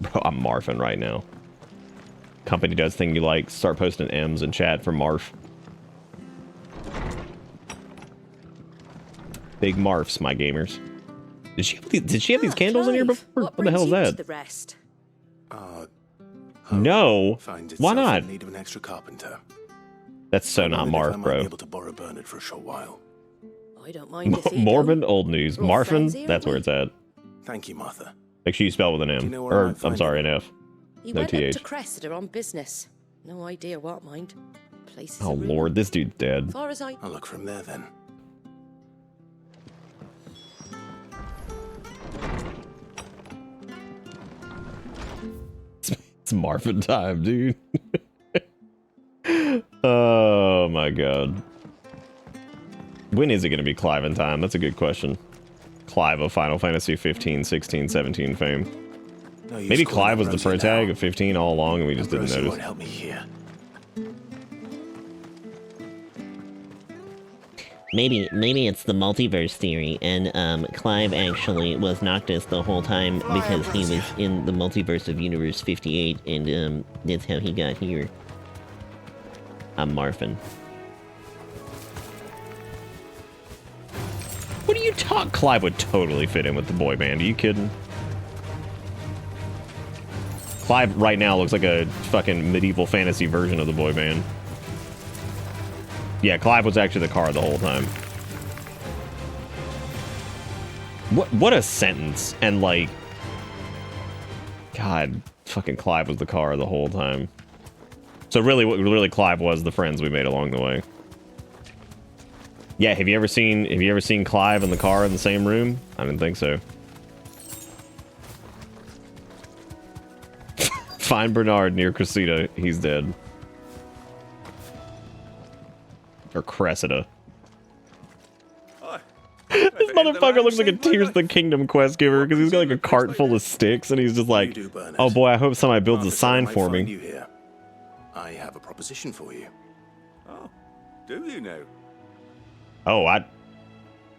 Bro, I'm marfing right now. Company does thing you like. Start posting M's in chat for marf. Big marfs, my gamers. Did she have these candles in here before? What the hell is that? The rest? No. Finds Why itself not? in need of an extra carpenter. That's so not Wondered if I marf, might bro. be able to borrow Bernard for a short while. I don't mind if he Morbid old news. We're all friends Marfin, here, that's where aren't it's at. Thank you, Martha. Make sure you spell with an M. you know where I Or, might I'm find sorry, an F. He No went up TH. to Cressida on business. No idea what, mind. Place is Oh a ruin. lord, this dude's dead. Far as I... I'll look from there then. It's Marfin time, dude. Oh my god. When is it going to be Clive in time? That's a good question. Clive of Final Fantasy 15, 16, 17 fame. No use Maybe calling Clive up was the Rosie pro now. tag of 15 all along and we just didn't Rosie notice. won't help me here. Maybe it's the multiverse theory, and Clive actually was Noctis the whole time because he was in the multiverse of Universe 58, and that's how he got here. I'm Marfin. What are you talking? Clive would totally fit in with the boy band. Are you kidding? Clive right now looks like a fucking medieval fantasy version of the boy band. Yeah, Clive was actually the car the whole time. What a sentence. And like, God, fucking Clive was the car the whole time. So really Clive was the friends we made along the way. Yeah, have you ever seen Clive and the car in the same room? I didn't think so. Find Bernard near Cressida. He's dead. Or Cressida. This motherfucker looks like a Tears of the Kingdom quest giver because he's got like a cart full of sticks and he's just like, oh boy, I hope somebody builds a sign for me. Here. I have a proposition for you. Oh, do you know? Oh, I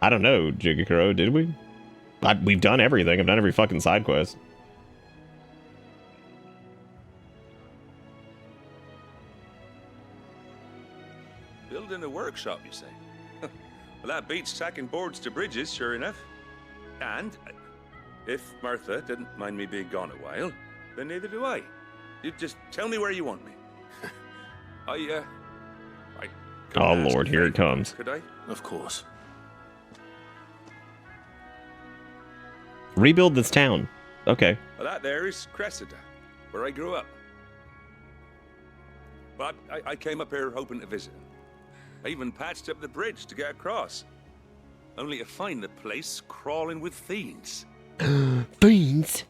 don't know, Jigakuro, did we? We've done everything. I've done every fucking side quest. Building a workshop, you say? Well, that beats tacking boards to bridges, sure enough. And if Martha didn't mind me being gone a while, then neither do I. You just tell me where you want me. I couldn't Oh ask lord, a here it favor, comes. Could I? Of course. Rebuild this town. Okay. Well, that there is Cressida, where I grew up. But I came up here hoping to visit. I even patched up the bridge to get across. Only to find the place crawling with fiends. Fiends?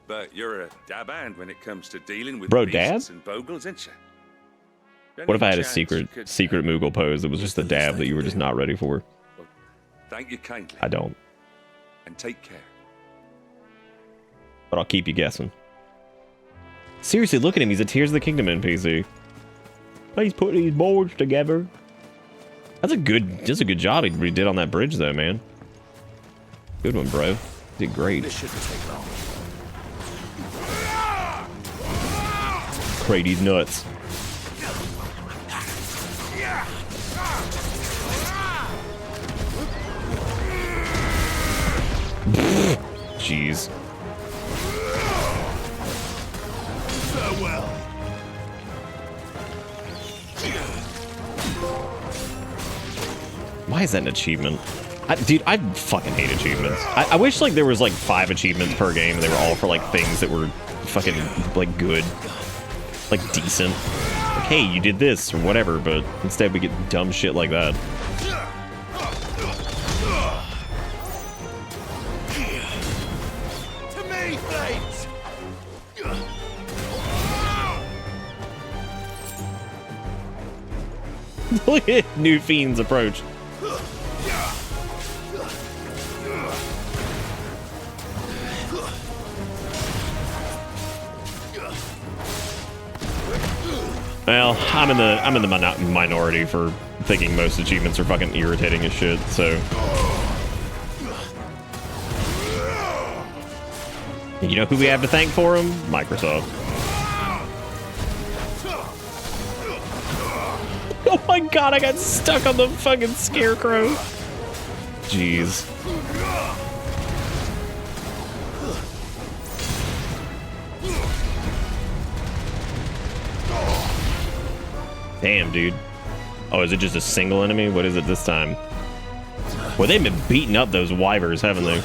But you're a dab hand when it comes to dealing with Bro, beasts dab? and bogles, ain't you? What if I had a Any chance you secret could, Moogle pose that was just a dab that you were just not ready for? Thank you kindly. I don't. And take care. But I'll keep you guessing. Seriously, look at him. He's a Tears of the Kingdom NPC. He's putting these boards together. That's a good job he did on that bridge, though, man. Good one, bro. Did great. This shouldn't take long. Brady's nuts. Jeez. Farewell. Why is that an achievement? Dude, I fucking hate achievements. I wish like there was like 5 achievements per game and they were all for like things that were fucking like good. Like decent. Like, hey, you did this or whatever, but instead we get dumb shit like that. To me, Blades! Look at New Fiend's approach. Well, I'm in the minority for thinking most achievements are fucking irritating as shit, so. You know who we have to thank for them? Microsoft. Oh my god, I got stuck on the fucking scarecrow. Jeez. Damn, dude. Oh, is it just a single enemy? What is it this time? Well, they've been beating up those wyvers, haven't they?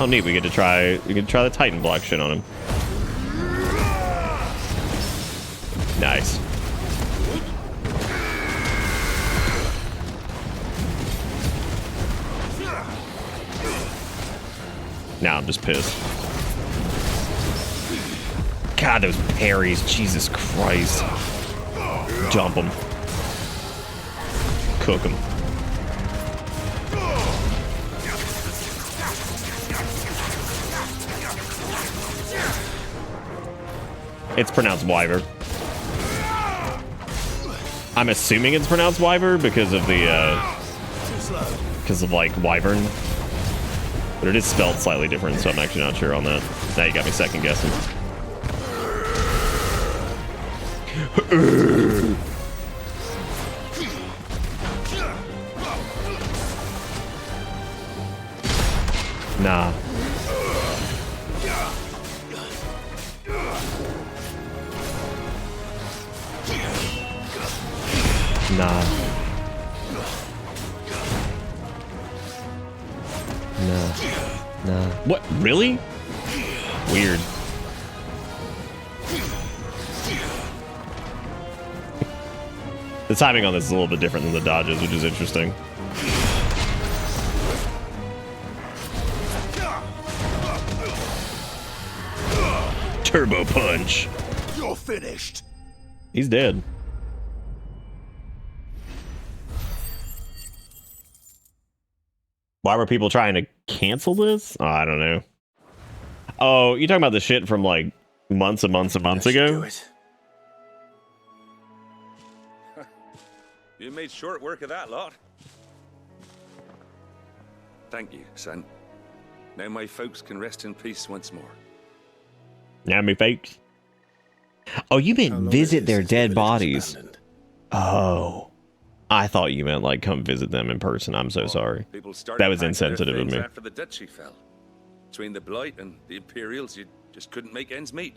Oh, neat. We get to try the Titan block shit on him. Nice. Now I'm just pissed. God, those parries. Jesus Christ. Jump them. Cook them. It's pronounced wyver. I'm assuming it's pronounced wyver because of the, like, wyvern. But it is spelled slightly different, so I'm actually not sure on that. Now you got me second guessing. Nah. Nah. Nah. What? Really? Weird. The timing on this is a little bit different than the dodges, which is interesting. Turbo punch. You're finished. He's dead. Why were people trying to cancel this? Oh, I don't know. Oh, you talking about the shit from like months and months and months ago? You made short work of that lot. Thank you, son. Now my folks can rest in peace once more. Yeah, me folks. Oh, you meant visit their dead bodies. Oh. I thought you meant like come visit them in person. I'm so sorry. That was insensitive of me. After the duchy fell. Between the Blight and the Imperials, you just couldn't make ends meet.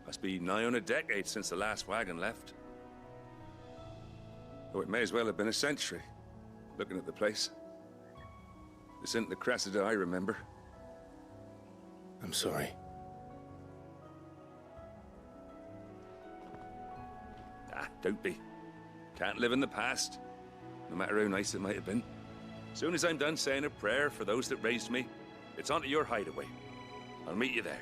Must be nigh on a decade since the last wagon left. Though it may as well have been a century, looking at the place. This isn't the Cressida I remember. I'm sorry. Ah, don't be. Can't live in the past, no matter how nice it might have been. As soon as I'm done saying a prayer for those that raised me, it's onto your hideaway. I'll meet you there.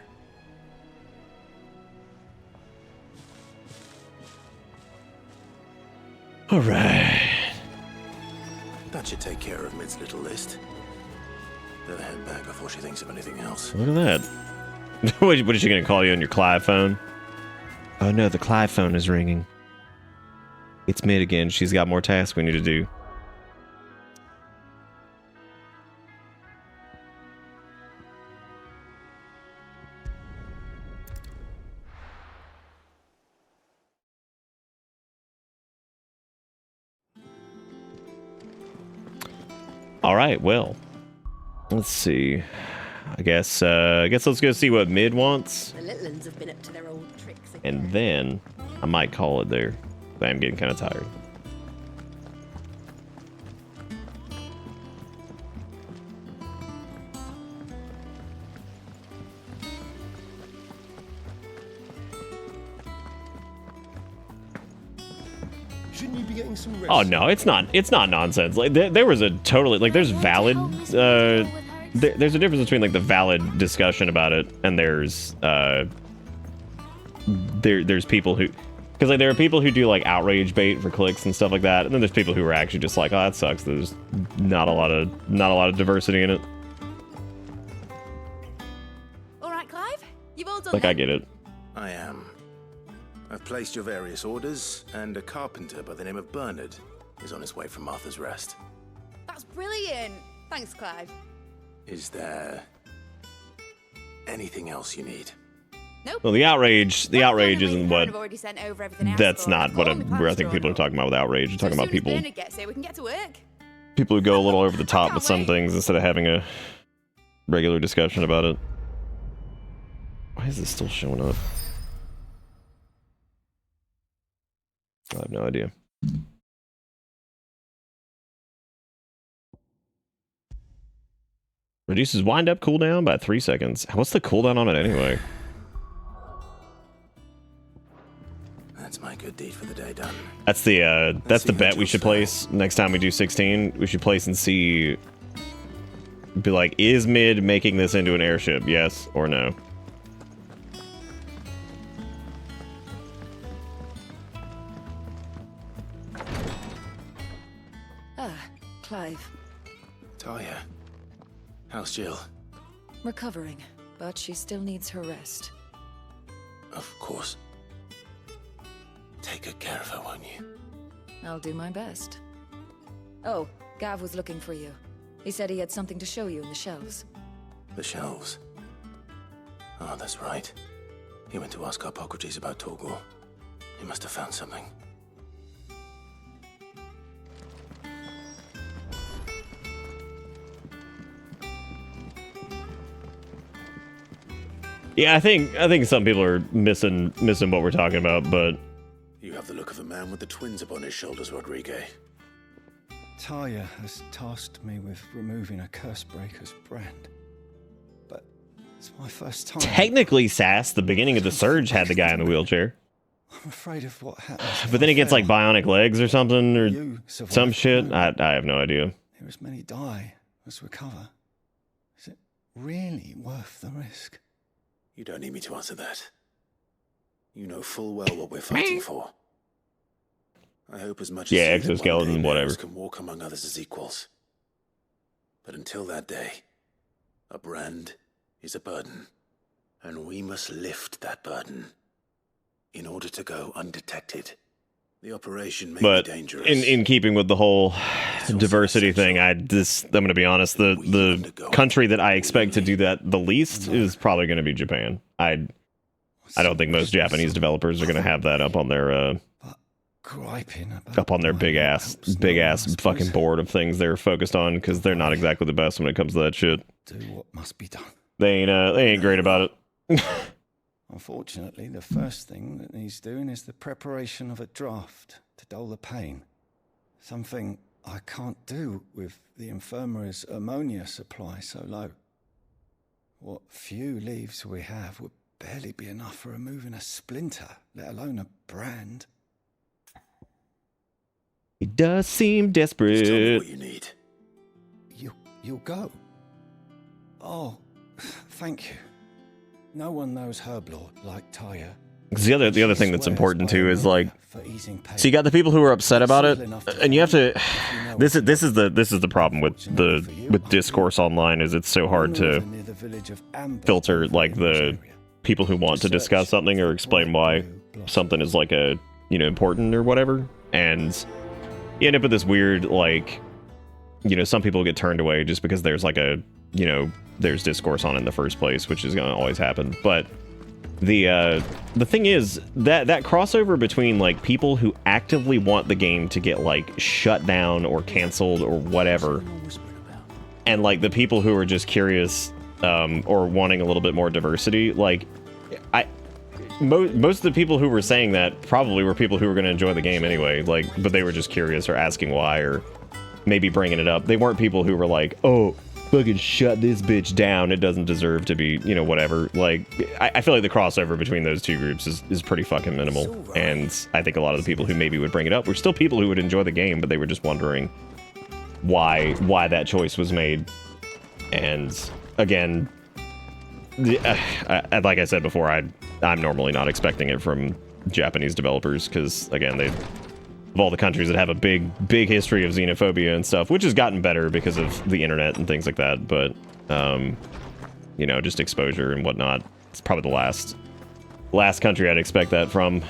All right. That should take care of Mid's little list. Better head back before she thinks of anything else. Look at that. What is she gonna call you on your Clive phone? Oh no, the Clive phone is ringing. It's Mid again. She's got more tasks we need to do. All right, well, let's see. I guess let's go see what Mid wants. The little ones have been up to their old tricks again. And then I might call it there. But I'm getting kind of tired. Shouldn't you be getting some rest? Oh no, it's not nonsense. Like there was a totally, like, there's valid there's a difference between like the valid discussion about it and there's people who, because like there are people who do like outrage bait for clicks and stuff like that, and then there's people who are actually just like, oh, that sucks. There's not a lot of diversity in it. All right, Clive, you've all done. Like I get it. I am. I've placed your various orders, and a carpenter by the name of Bernard is on his way from Martha's Rest. That's brilliant. Thanks, Clive. Is there anything else you need? Nope. Well, the outrage isn't what. I've already sent over everything else That's for not us. what Call I think people are talking about with outrage. You're talking about people Bernard gets here, we can get to work. who go a little over the top with some things instead of having a regular discussion about it. Why is this still showing up? I have no idea. Reduces wind-up cooldown by 3 seconds. What's the cooldown on it anyway? That's my good deed for the day done. That's the bet we should place next time we do 16. We should place and see. Be like, is mid making this into an airship? Yes or no? Clive. Talia. How's Jill? Recovering, but she still needs her rest. Of course. Take good care of her, won't you? I'll do my best. Oh, Gav was looking for you. He said he had something to show you in the shelves. The shelves. Oh, that's right. He went to ask Harpocrates about Torgor. He must have found something. Yeah, I think some people are missing what we're talking about, but You have the look of a man with the twins upon his shoulders, Rodrigue. Talia has tasked me with removing a Cursebreaker's brand. But it's my first time. technically Sass, the beginning of the Surge, had the guy in the wheelchair. I'm afraid of what happens. But then he gets like bionic legs or something, or You survived some shit. the I have no idea. Here as many die as recover. Is it really worth the risk? You don't need me to answer that. You know full well what we're fighting for. I hope as much as Yeah, you that one exoskeleton, day whatever. males can walk among others as equals. But until that day, a brand is a burden, and we must lift that burden in order to go undetected. The operation may But be dangerous. in keeping with the whole diversity thing, I'm going to be honest. The country that I expect to do that the least is probably going to be Japan. I don't think most Japanese developers are going to have that up on their Griping about big ass fucking board of things they're focused on, because they're not exactly the best when it comes to that shit. do what must be done. They ain't great about it. Unfortunately, the first thing that needs doing is the preparation of a draft to dull the pain. Something I can't do with the infirmary's ammonia supply so low. What few leaves we have would barely be enough for removing a splinter, let alone a brand. It does seem Just tell me desperate. what you need. You'll go? Oh, thank you. No one knows Herblord like Tyre. Because the other thing that's important too is like, so you got the people who are upset about it, and you have to. This is the problem with discourse online, is it's so hard to filter like the people who want to discuss something or explain why something is like a important or whatever, and you end up with this weird like, some people get turned away just because there's like a there's discourse on it in the first place, which is going to always happen. But the thing is that crossover between like people who actively want the game to get like shut down or canceled or whatever, and like the people who are just curious or wanting a little bit more diversity, like most of the people who were saying that probably were people who were going to enjoy the game anyway, like, but they were just curious or asking why or maybe bringing it up. They weren't people who were like, oh, fucking shut this bitch down, it doesn't deserve to be, whatever. Like, I feel like the crossover between those two groups is pretty fucking minimal. And I think a lot of the people who maybe would bring it up were still people who would enjoy the game, but they were just wondering why that choice was made. And again, like I said before, I'm normally not expecting it from Japanese developers because, again, they of all the countries that have a big history of xenophobia and stuff, which has gotten better because of the internet and things like that. But you know, just exposure and whatnot. It's probably the last country I'd expect that from.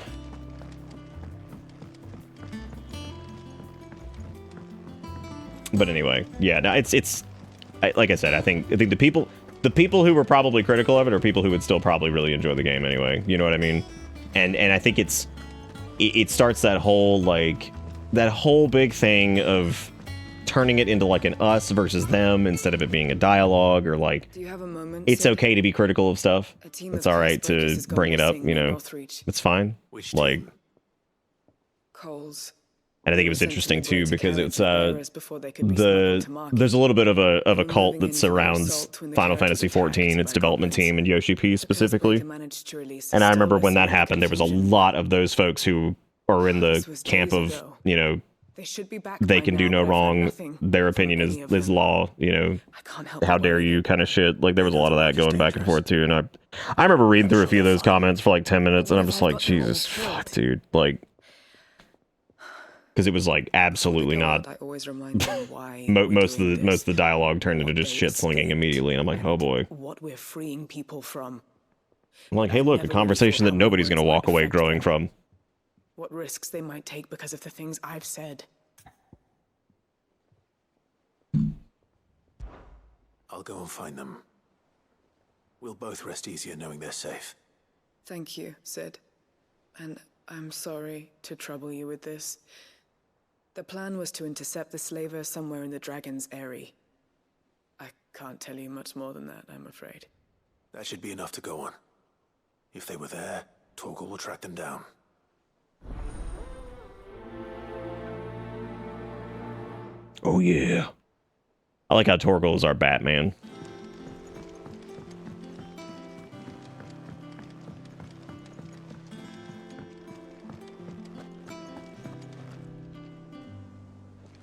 But anyway, yeah, no, it's like I said, I think the people who were probably critical of it are people who would still probably really enjoy the game anyway. You know what I mean? And I think it starts that whole big thing of turning it into like an us versus them instead of it being a dialogue, or like, do you have a moment, it's Sid? okay to be critical of stuff. It's all right to has gone bring it up, missing you near know. Northreach. It's fine. Like, Coles. and I think it was interesting too because it's before they could be smuggled to market. there's a little bit of a cult that surrounds Final Fantasy XIV, its development team, and Yoshi P specifically. And I remember when that happened, there was a lot of those folks who are in the camp of, you know, they can do no wrong, their opinion is law, you know, how dare you kind of shit. Like, there was a lot of that going back and forth too. And I remember reading through a few of those comments for like 10 minutes, and I'm just like, Jesus, fuck, dude, like, because it was like absolutely not. most of the dialogue turned into just shit slinging immediately, and I'm like, oh boy. What we're freeing people from. I'm like, hey, look, a conversation that nobody's gonna walk away growing from. What risks they might take because of the things I've said. I'll go and find them. We'll both rest easier knowing they're safe. Thank you, Sid. And I'm sorry to trouble you with this. The plan was to intercept the slaver somewhere in the Dragon's Eyrie. I can't tell you much more than that, I'm afraid. That should be enough to go on. If they were there, Torgal will track them down. Oh yeah. I like how Torgal is our Batman.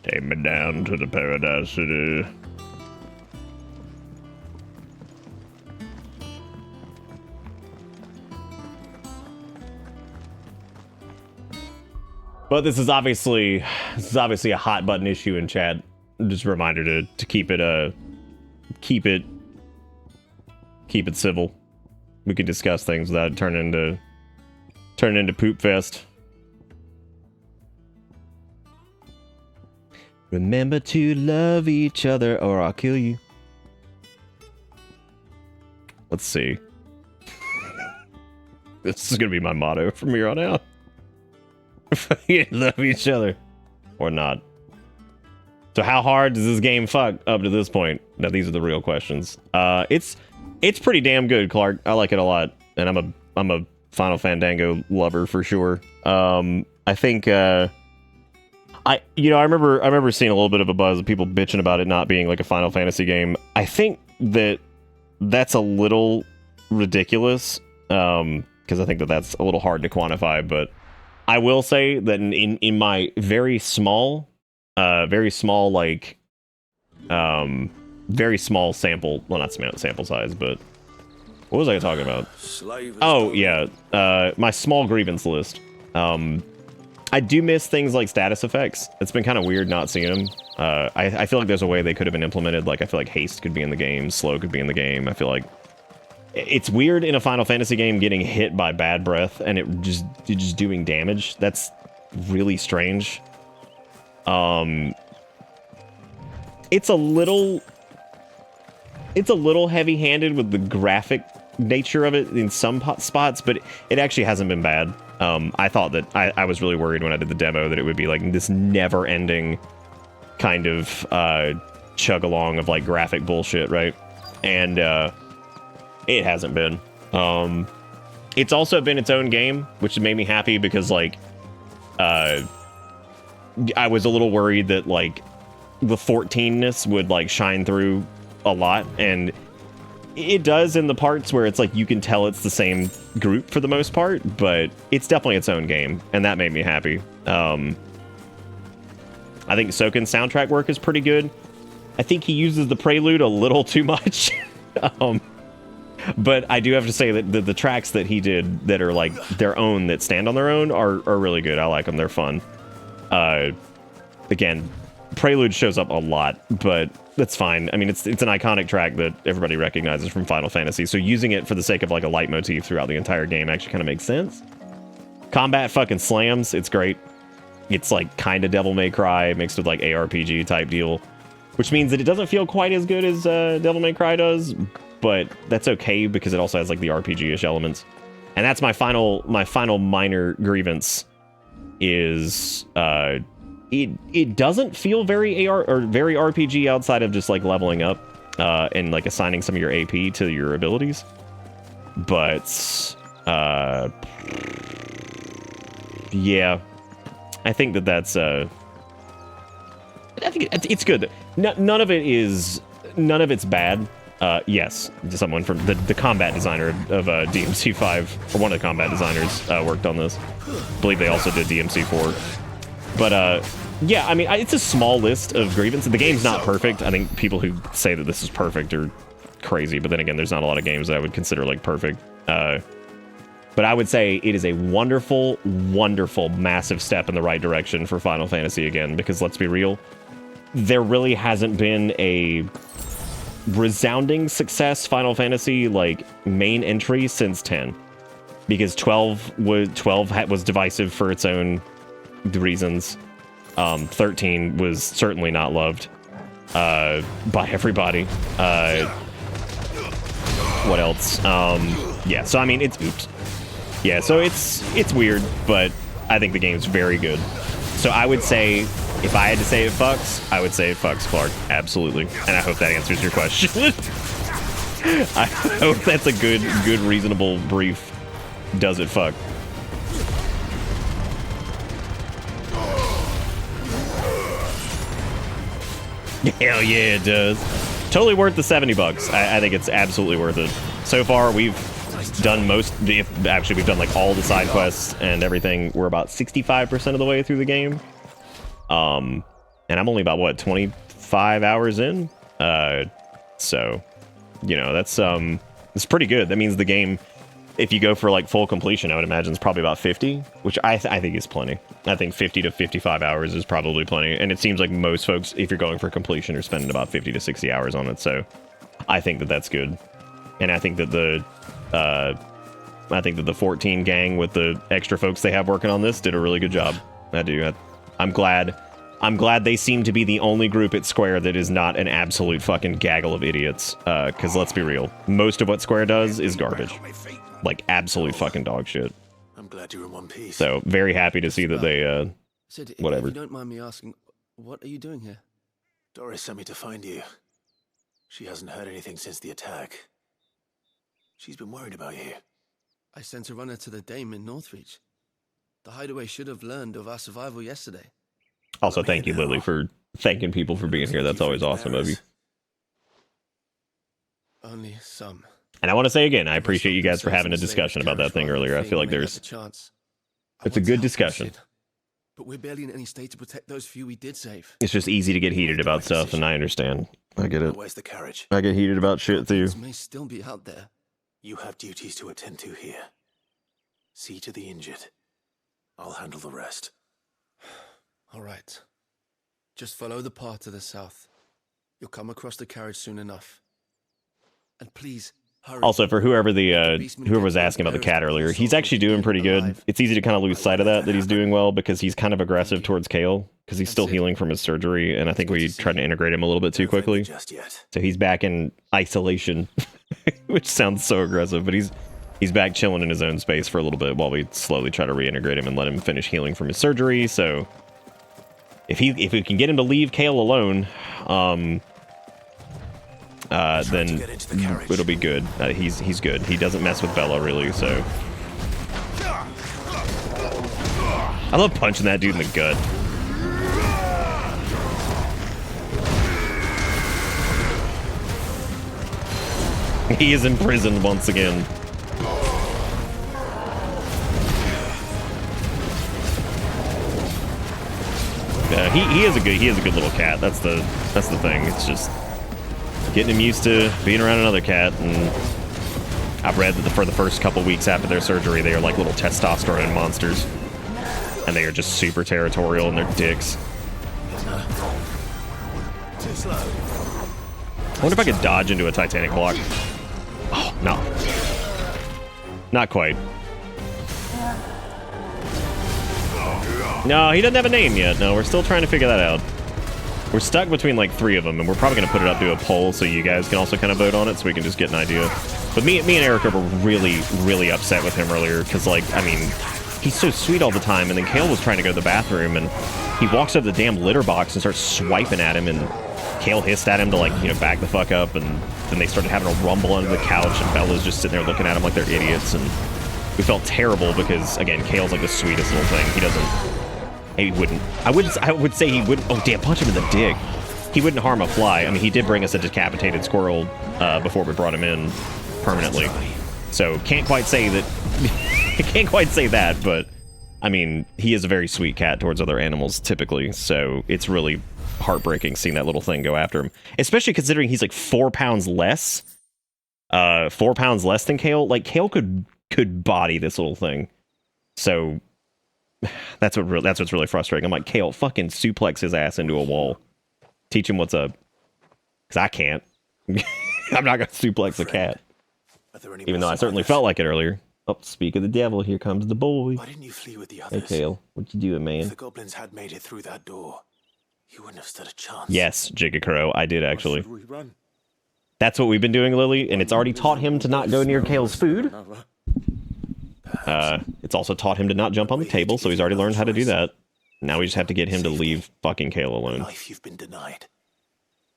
Take me down to the Paradise City. But this is obviously a hot button issue in chat. Just a reminder to keep it civil. We can discuss things without turning into poop fest. Remember to love each other or I'll kill you. Let's see. This is gonna be my motto from here on out. Love each other or not. So how hard does this game fuck up to this point? Now these are the real questions. It's pretty damn good, Clark. I like it a lot, and I'm a Final Fandango lover for sure. I think I remember seeing a little bit of a buzz of people bitching about it not being like a Final Fantasy game. I think that's a little ridiculous, because I think that's a little hard to quantify. But I will say that in my very small sample, well, not sample size, but what was I talking about? Oh yeah, my small grievance list. I do miss things like status effects. It's been kind of weird not seeing them. I feel like there's a way they could have been implemented. Like, I feel like haste could be in the game, slow could be in the game. I feel like it's weird in a Final Fantasy game getting hit by bad breath and it just doing damage. That's really strange. It's a little heavy-handed with the graphic nature of it in some spots, but it actually hasn't been bad. I thought that I was really worried when I did the demo that it would be like this never-ending kind of chug-along of like graphic bullshit, right? And it hasn't been. It's also been its own game, which made me happy because like I was a little worried that like the 14-ness would like shine through a lot, and it does in the parts where it's like you can tell it's the same group for the most part, but it's definitely its own game, and that made me happy. I think Soken's soundtrack work is pretty good. I think he uses the prelude a little too much. But I do have to say that the tracks that he did that are like their own, that stand on their own, are really good. I like them. They're fun. Again, Prelude shows up a lot, but that's fine. I mean, it's an iconic track that everybody recognizes from Final Fantasy, so using it for the sake of like a leitmotif throughout the entire game actually kind of makes sense. Combat fucking slams. It's great. It's like kind of Devil May Cry mixed with like ARPG type deal, which means that it doesn't feel quite as good as Devil May Cry does, but that's okay because it also has like the RPG-ish elements. And that's my final minor grievance is it doesn't feel very AR or very RPG outside of just like leveling up and like assigning some of your AP to your abilities. But yeah, I think that's I think it's good. None of it's bad. Yes, someone from the combat designer of DMC5, or one of the combat designers, worked on this. I believe they also did DMC4. But yeah, I mean, it's a small list of grievances. The game's not perfect. I think people who say that this is perfect are crazy. But then again, there's not a lot of games that I would consider like perfect. But I would say it is a wonderful, wonderful, massive step in the right direction for Final Fantasy again. Because let's be real, there really hasn't been a resounding success Final Fantasy like main entry since 10, because 12 was divisive for its own reasons. 13 was certainly not loved by everybody. What else? Yeah, so I mean, so it's weird, but I think the game's very good. So I would say, if I had to say it fucks, I would say it fucks, Clark. Absolutely. And I hope that answers your question. I hope that's a good, reasonable brief. Does it fuck? Hell yeah, it does. Totally worth the $70. I think it's absolutely worth it. So far, we've done we've done like all the side quests and everything. We're about 65% of the way through the game. And I'm only about, what, 25 hours in? So, you know, that's it's pretty good. That means the game, if you go for like full completion, I would imagine it's probably about 50, which I think is plenty. I think 50 to 55 hours is probably plenty. And it seems like most folks, if you're going for completion, are spending about 50 to 60 hours on it. So I think that that's good. And I think that the 14 gang with the extra folks they have working on this did a really good job. I do. I'm glad they seem to be the only group at Square that is not an absolute fucking gaggle of idiots. Because let's be real, most of what Square does is garbage. Like absolute fucking dog shit. I'm glad you're in one piece. So very happy to see that they Sid, whatever. If you don't mind me asking, what are you doing here? Doris sent me to find you. She hasn't heard anything since the attack. She's been worried about you. I sent a runner to the Dame in Northreach. The hideaway should have learned of our survival yesterday. Also, thank you, Lily, for thanking people for being here. That's always awesome of you. Only some. And I want to say again, I appreciate you guys for having a discussion about that thing earlier. I feel like it's a good discussion. But we're barely in any state to protect those few we did save. It's just easy to get heated about stuff, and I understand. I get it. Where's the carriage? I get heated about shit too. May still be out there. You have duties to attend to here. See to the injured. I'll handle the rest. All right. Just follow the path to the south. You'll come across the carriage soon enough. And please, hurry. Also, for whoever was asking about the cat earlier, he's actually doing pretty good. It's easy to kind of lose sight of that he's doing well, because he's kind of aggressive towards Kale, because he's still healing from his surgery, and I think we tried to integrate him a little bit too quickly. So he's back in isolation, which sounds so aggressive, but he's back chilling in his own space for a little bit while we slowly try to reintegrate him and let him finish healing from his surgery. So if we can get him to leave Kale alone, then it'll be good. He's good. He doesn't mess with Bella really, so. I love punching that dude in the gut. He is imprisoned once again. he is a good little cat. That's the thing. It's just getting him used to being around another cat. And I've read that for the first couple weeks after their surgery, they are like little testosterone monsters, and they are just super territorial and they're dicks. Too slow. I wonder if I could dodge into a Titanic block. Oh, no. Not quite. No, he doesn't have a name yet. No, we're still trying to figure that out. We're stuck between like 3 of them, and we're probably going to put it up to a poll so you guys can also kind of vote on it so we can just get an idea. But me and Erica were really, really upset with him earlier because, like, I mean, he's so sweet all the time, and then Kale was trying to go to the bathroom, and he walks up to the damn litter box and starts swiping at him, and Kale hissed at him to, like, you know, back the fuck up, and then they started having a rumble under the couch, and Bella's just sitting there looking at him like they're idiots, and we felt terrible because, again, Kale's like the sweetest little thing. He doesn't... He wouldn't... I would say he wouldn't... Oh, damn, punch him in the dick. He wouldn't harm a fly. I mean, he did bring us a decapitated squirrel before we brought him in permanently. So, can't quite say that... can't quite say that, but... I mean, he is a very sweet cat towards other animals, typically, so it's really heartbreaking seeing that little thing go after him. Especially considering he's like 4 pounds less. 4 pounds less than Kale. Like, Kale could body this little thing. So... That's what's really frustrating. I'm like, Kale, fucking suplex his ass into a wall. Teach him what's up. Because I can't. I'm not going to suplex a cat. Even though I certainly felt like it earlier. Oh, speak of the devil, here comes the boy. Why didn't you flee with the others? Hey, Kale, what you doing, man? If the goblins had made it through that door, you wouldn't have stood a chance. Yes, Jigga I did actually. Should we run? That's what we've been doing, Lily, and it's already taught him to not go near Kale's food. It's also taught him to not jump on the table, so he's already learned how to do that. Now we just have to get him to leave fucking Kale alone. Life you've been denied.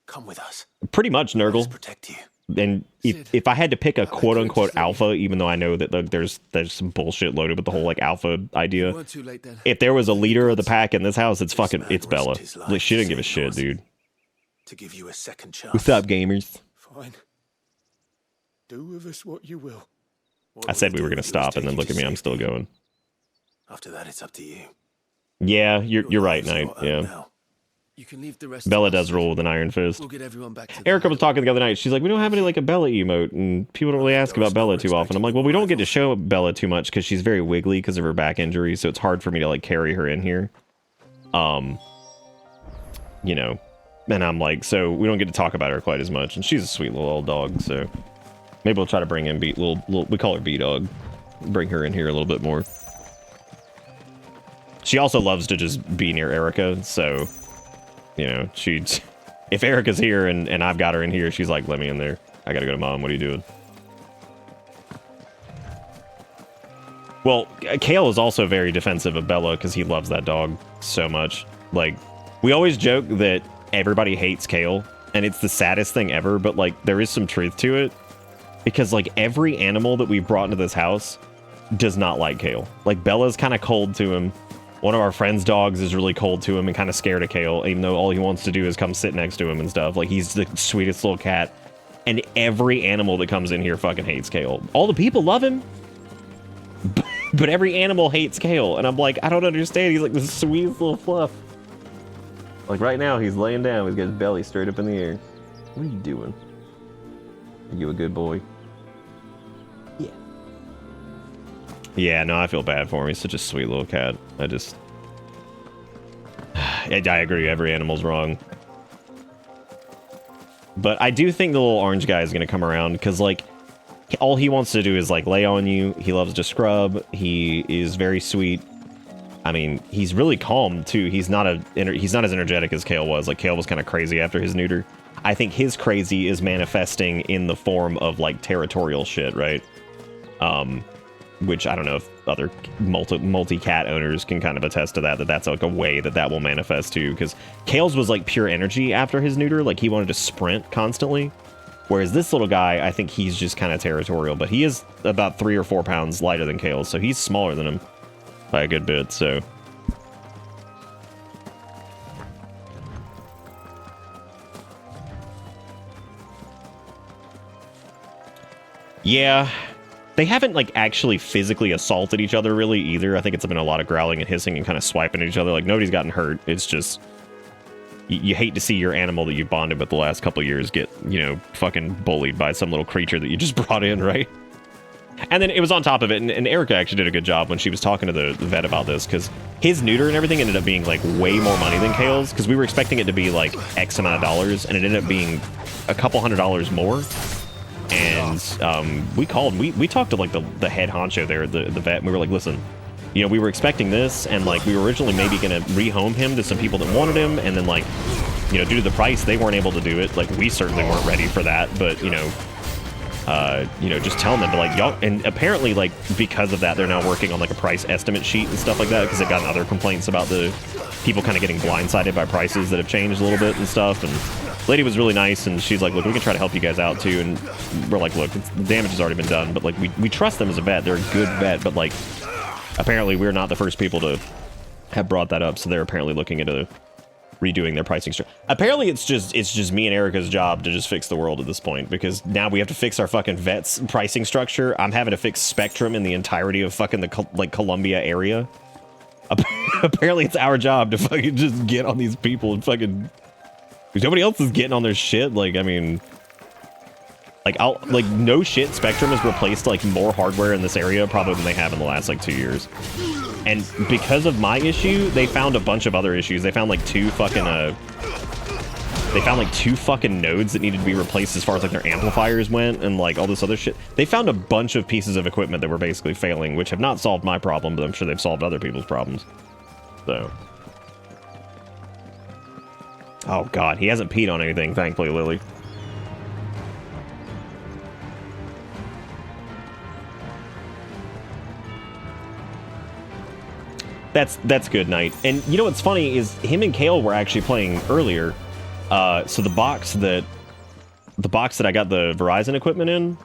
Come with us. Pretty much, Nurgle. Protect you. And if I had to pick a quote-unquote alpha, even though I know that there's some bullshit loaded with the whole like alpha idea, if there was a leader of the pack in this house, it's Bella. Like, she didn't give a shit, dude. To give you a second chance. What's up, gamers? Fine. Do with us what you will. I said we were going to stop, and then look at me, I'm still going. After that, it's up to you. Yeah, you're right, Knight. Yeah. You can leave the rest Bella does roll with an iron fist. We'll get everyone back to Erica was talking the other night. She's like, we don't have any like a Bella emote, and people don't really ask about Bella too often. I'm like, well, we don't get to show Bella too much because she's very wiggly because of her back injury, so it's hard for me to like carry her in here. You know, and I'm like, so we don't get to talk about her quite as much, and she's a sweet little old dog, so maybe we'll try to bring in little we call her B-Dog. Bring her in here a little bit more. She also loves to just be near Erica, so, you know, if Erica's here and I've got her in here, she's like, let me in there. I gotta go to Mom. What are you doing? Well, Kale is also very defensive of Bella because he loves that dog so much. Like, we always joke that everybody hates Kale, and it's the saddest thing ever, but, like, there is some truth to it. Because, like, every animal that we've brought into this house does not like Kale. Like, Bella's kind of cold to him. One of our friends' dogs is really cold to him and kind of scared of Kale, even though all he wants to do is come sit next to him and stuff. Like, he's the sweetest little cat. And every animal that comes in here fucking hates Kale. All the people love him. But every animal hates Kale. And I'm like, I don't understand. He's like the sweetest little fluff. Like, right now, he's laying down. He's got his belly straight up in the air. What are you doing? Are you a good boy? Yeah, no, I feel bad for him. He's such a sweet little cat. I agree, every animal's wrong. But I do think the little orange guy is going to come around, because, like, all he wants to do is, like, lay on you. He loves to scrub. He is very sweet. I mean, he's really calm, too. He's not as energetic as Kale was. Like, Kale was kind of crazy after his neuter. I think his crazy is manifesting in the form of, like, territorial shit, right? Which I don't know if other multi-cat owners can kind of attest to that that's like a way that will manifest too, because Kale's was like pure energy after his neuter, like he wanted to sprint constantly, whereas this little guy, I think he's just kind of territorial, but he is about 3 or 4 pounds lighter than Kale, so he's smaller than him by a good bit, so. Yeah. They haven't, like, actually physically assaulted each other, really, either. I think it's been a lot of growling and hissing and kind of swiping at each other. Like, nobody's gotten hurt. It's just... You hate to see your animal that you bonded with the last couple years get, you know, fucking bullied by some little creature that you just brought in, right? And then it was on top of it, and Erica actually did a good job when she was talking to the vet about this, because his neuter and everything ended up being, like, way more money than Kale's, because we were expecting it to be, like, X amount of dollars, and it ended up being a couple $100 more. And we talked to, like, the head honcho there, the vet, and we were like, listen, you know, we were expecting this, and, like, we were originally maybe going to rehome him to some people that wanted him, and then, like, you know, due to the price, they weren't able to do it. Like, we certainly weren't ready for that, but, you know, just telling them to, like, y'all, and apparently, like, because of that, they're now working on, like, a price estimate sheet and stuff like that, because they've gotten other complaints about the people kind of getting blindsided by prices that have changed a little bit and stuff. And the lady was really nice, and she's like, look, we can try to help you guys out too. And we're like, look, the damage has already been done, but, like, we trust them as a vet. They're a good vet, but, like, apparently we're not the first people to have brought that up, so they're apparently looking into redoing their pricing structure. Apparently it's just me and Erica's job to just fix the world at this point, because now we have to fix our fucking vets pricing structure. I'm having to fix Spectrum in the entirety of fucking the, like, Columbia area. Apparently it's our job to fucking just get on these people and fucking... Nobody else is getting on their shit. Like, I mean... Like, no shit, Spectrum has replaced, like, more hardware in this area probably than they have in the last, like, 2 years. And because of my issue, they found a bunch of other issues. They found, like, two fucking nodes that needed to be replaced as far as, like, their amplifiers went and, like, all this other shit. They found a bunch of pieces of equipment that were basically failing, which have not solved my problem, but I'm sure they've solved other people's problems. So... Oh, God. He hasn't peed on anything, thankfully, Lily. That's good, Knight. And you know what's funny is him and Kale were actually playing earlier. So the box that I got the Verizon equipment in,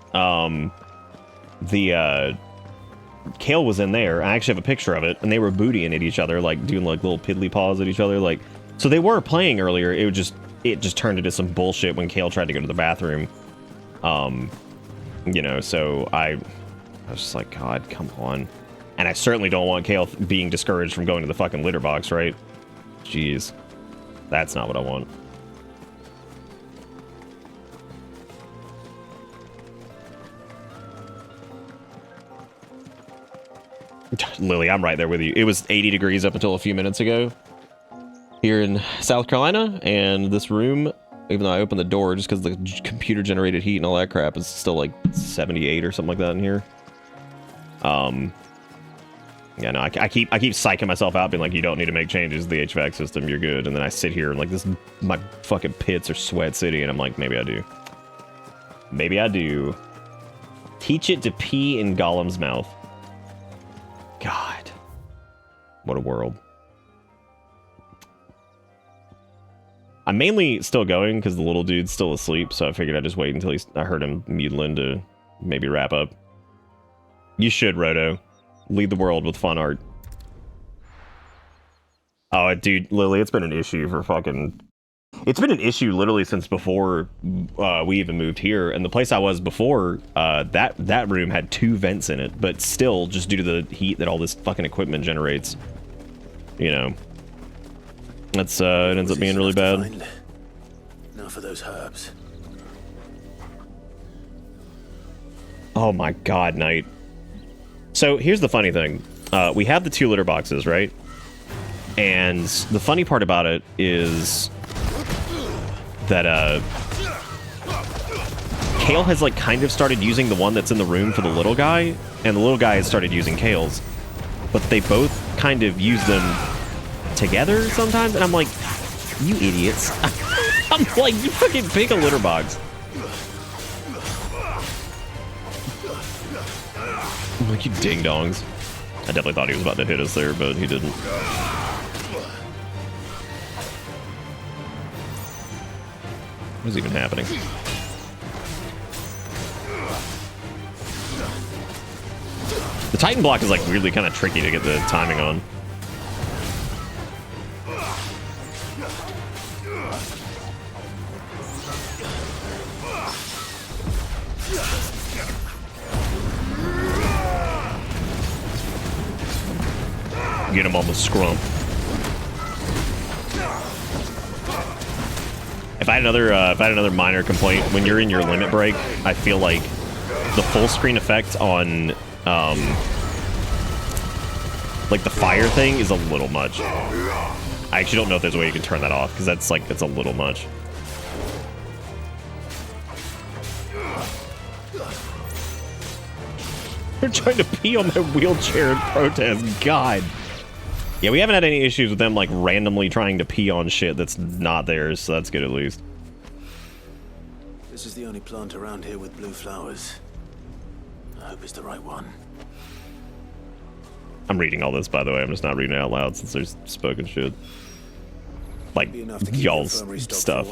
Kale was in there. I actually have a picture of it, and they were bootying at each other, like doing like little piddly paws at each other, like. So they were playing earlier. It just turned into some bullshit when Kale tried to go to the bathroom. You know, so I was just like, God, come on. And I certainly don't want Kale being discouraged from going to the fucking litter box, right? Jeez. That's not what I want. Lily, I'm right there with you. It was 80 degrees up until a few minutes ago here in South Carolina, and this room, even though I opened the door just because the computer-generated heat and all that crap, is still like 78 or something like that in here. Yeah, no, I keep psyching myself out, being like, you don't need to make changes to the HVAC system, you're good. And then I sit here and like, my fucking pits are Sweat City, and I'm like, maybe I do. Maybe I do. Teach it to pee in Gollum's mouth. God. What a world. I'm mainly still going because the little dude's still asleep, so I figured I'd just wait until I heard him mutilating to maybe wrap up. You should, Roto. Lead the world with fun art. Oh, dude, Lily, it's been an issue for fucking... It's been an issue literally since before we even moved here. And the place I was before, that room had 2 vents in it. But still, just due to the heat that all this fucking equipment generates, you know, that's it ends up being really bad. Now for those herbs. Oh my God, Knight. So here's the funny thing. We have the 2 litter boxes, right? And the funny part about it is that Kale has like kind of started using the one that's in the room for the little guy, and the little guy has started using Kale's. But they both kind of use them together sometimes, and I'm like, you idiots. I'm like, you fucking pick a litter box. I'm like, you ding-dongs. I definitely thought he was about to hit us there, but he didn't. What is even happening? The Titan block is like weirdly kind of tricky to get the timing on. Get him on the scrump. If I had another minor complaint, when you're in your limit break, I feel like the full screen effect on like the fire thing is a little much. I actually don't know if there's a way you can turn that off, because that's a little much. They're trying to pee on their wheelchair in protest. God. Yeah, we haven't had any issues with them like randomly trying to pee on shit that's not theirs, so that's good at least. This is the only plant around here with blue flowers. I hope it's the right one. I'm reading all this, by the way. I'm just not reading it out loud since there's spoken shit. Like, y'all's stuff.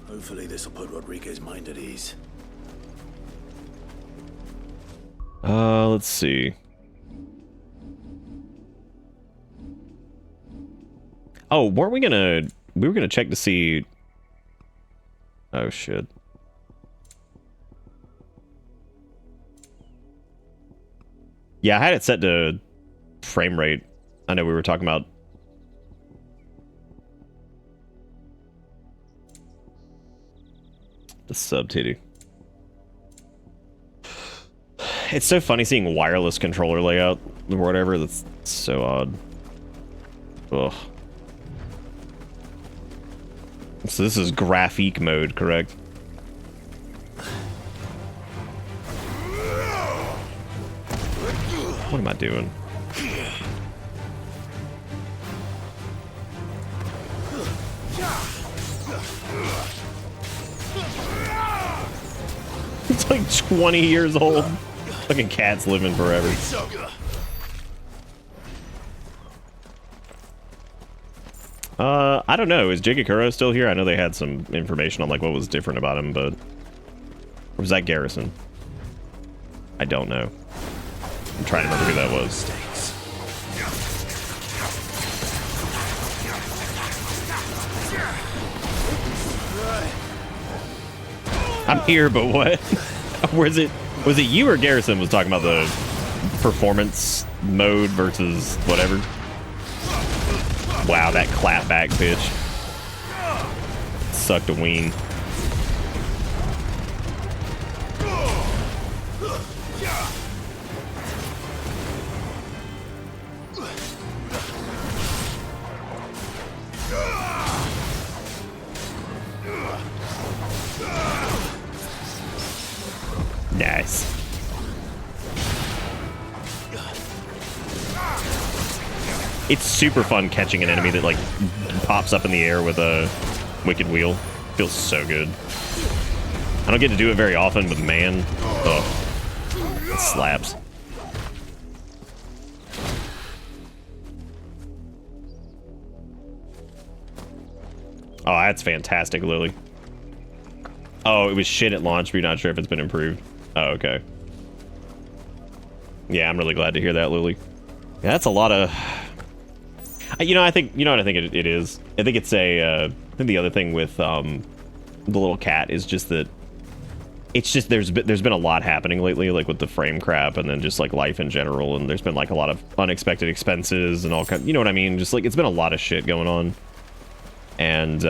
Hopefully this will put Rodriguez's mind at ease. Let's see. Oh, we were gonna check to see. Oh shit. Yeah, I had it set to frame rate. I know we were talking about the sub titty. It's so funny seeing wireless controller layout or whatever. That's so odd. Ugh. So this is graphique mode, correct? What am I doing? It's like 20 years old. Fucking cat's living forever. I don't know. Is Jigakuro still here? I know they had some information on like what was different about him, but... Or was that Garrison? I don't know. I'm trying to remember who that was. I'm here, but what? Was it you or Garrison was talking about the performance mode versus whatever? Wow, that clapback bitch. Sucked a ween. Nice. It's super fun catching an enemy that like pops up in the air with a wicked wheel. Feels so good. I don't get to do it very often, but man, oh, it slaps. Oh, that's fantastic, Lily. Oh, it was shit at launch, but you're not sure if it's been improved. Oh, okay. Yeah, I'm really glad to hear that, Lily. Yeah, that's a lot of... You know, I think it is. I think it's a... I think the other thing with the little cat is just that it's just there's been a lot happening lately, like with the frame crap and then just like life in general, and there's been like a lot of unexpected expenses and all kind. You know what I mean? Just like it's been a lot of shit going on, and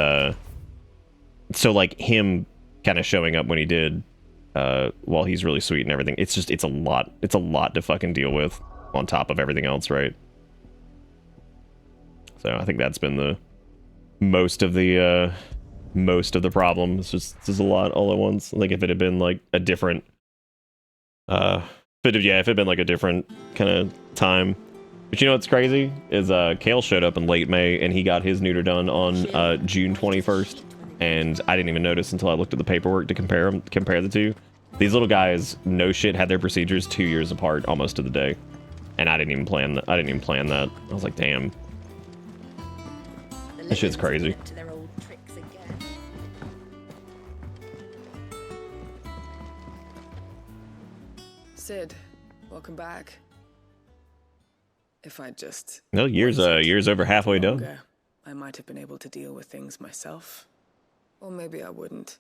so like him kind of showing up when he did, while he's really sweet and everything, it's a lot to fucking deal with on top of everything else, right? So I think that's been the most of the problem. It's just a lot all at once. Like if it had been like a different if it had been like a different kind of time. But you know what's crazy is Kale showed up in late May and he got his neuter done on June 21st, and I didn't even notice until I looked at the paperwork to compare the two. These little guys, no shit, had their procedures 2 years apart almost to the day, and I didn't even plan that. I was like, damn, that shit's crazy. Sid, welcome back. If I just... No, year's over halfway done. I might have been able to deal with things myself. Or maybe I wouldn't.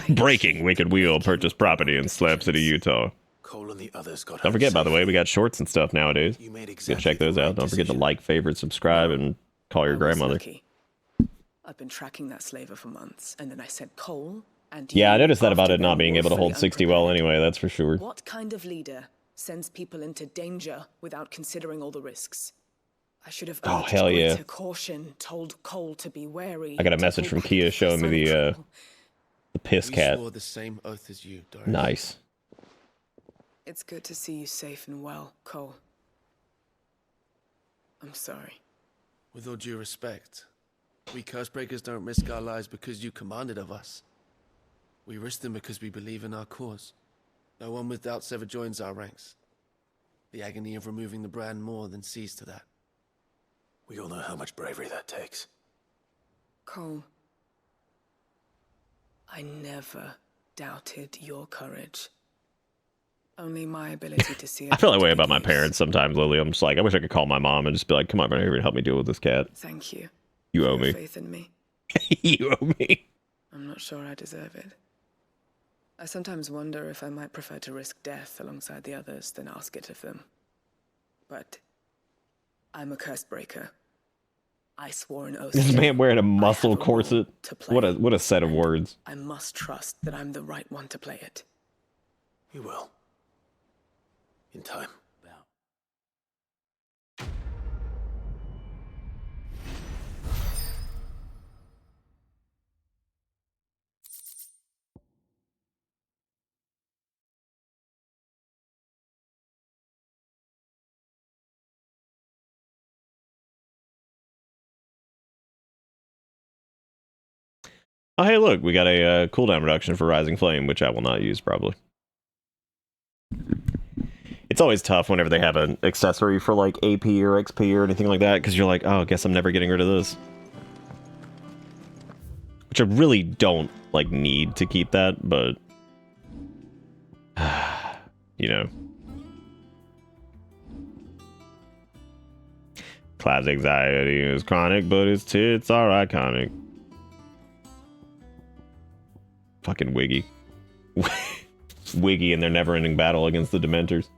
Breaking wicked wheel, purchased property in Slab City, Utah. Cole and the others got Don't home forget, by the way, safely. we got shorts and stuff nowadays. You made Go exactly check those the right out. Don't forget to decision. like, favorite, subscribe, and call your I was grandmother. lucky. I've been tracking that slaver for months, and then I sent Cole and Yeah, I you noticed that about after it not when being able to woefully hold 60 well anyway, that's for sure. What kind of leader sends people into danger without considering all the risks? I should have Oh, urged hell yeah. greater caution, told Cole to be wary. I got a to message hold from back Kia the showing me the piss We cat. swore the same oath as you, Doris. Nice. It's good to see you safe and well, Cole. I'm sorry. With all due respect, we Cursebreakers don't risk our lives because you commanded of us. We risk them because we believe in our cause. No one with doubts ever joins our ranks. The agony of removing the brand more than sees to that. We all know how much bravery that takes. Cole, I never doubted your courage. Only my ability to see it. I feel that way about my parents sometimes, Lily. I'm just like, I wish I could call my mom and just be like, come on, run over here and help me deal with this cat. Thank you. You owe for me. your faith in me. You owe me. I'm not sure I deserve it. I sometimes wonder if I might prefer to risk death alongside the others than ask it of them. But I'm a curse breaker. I swore an oath. This to man wearing a I muscle have a corset. role to play. What a set of words. I must trust that I'm the right one to play it. You will. In time. Oh, hey, look, we got a cooldown reduction for Rising Flame, which I will not use, probably. It's always tough whenever they have an accessory for, like, AP or XP or anything like that, because you're like, oh, I guess I'm never getting rid of this. Which I really don't, like, need to keep that, but... you know. Cloud's anxiety is chronic, but his tits are iconic. Fucking Wiggy. Wiggy and their never-ending battle against the Dementors.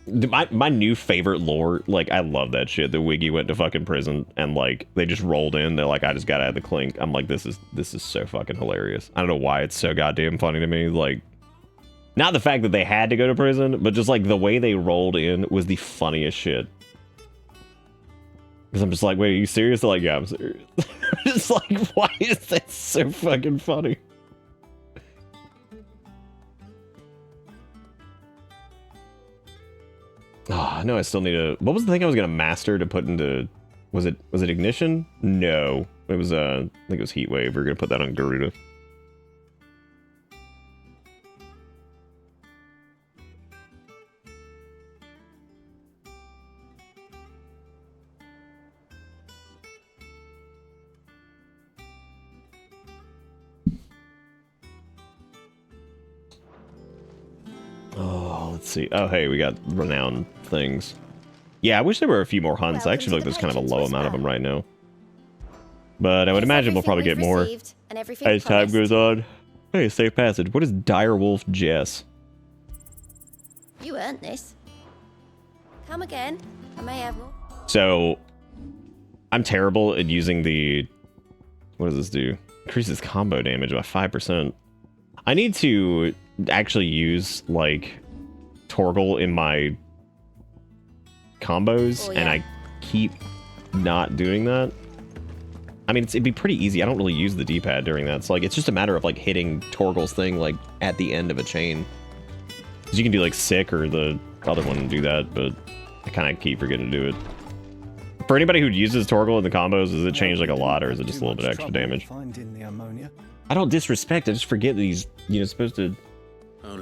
My new favorite lore, like, I love that shit. The Wiggy went to fucking prison and, like, they just rolled in. They're like, I just got out of the clink. I'm like, this is so fucking hilarious. I don't know why it's so goddamn funny to me. Like, not the fact that they had to go to prison, but just, like, the way they rolled in was the funniest shit. Because I'm just like, wait, are you serious? They're like, yeah, I'm serious. I'm just like, why is that so fucking funny? Oh, I know I still need a... What was the thing I was going to master to put into... Was it Ignition? No. It was, I think it was Heatwave. We were going to put that on Garuda. Oh, let's see. Oh, hey, we got renowned things. Yeah, I wish there were a few more hunts. I actually feel like there's kind of a low amount of them right now. But I would imagine we'll probably get more as time goes on. Hey, safe passage. What is Direwolf Jess? You earned this. Come again. I may have more. So, I'm terrible at using the... What does this do? Increases combo damage by 5%. I need to actually use, like, Torgal in my combos, and I keep not doing that. I mean, it'd be pretty easy. I don't really use the D-pad during that. So, like, it's just a matter of, like, hitting Torgal's thing, like, at the end of a chain. Because you can do, like, Sick or the other one and do that, but I kind of keep forgetting to do it. For anybody who uses Torgal in the combos, does it change, like, a lot, or is it just a little bit extra damage? Finding the ammonia. I don't disrespect, I just forget that he's, you know, supposed to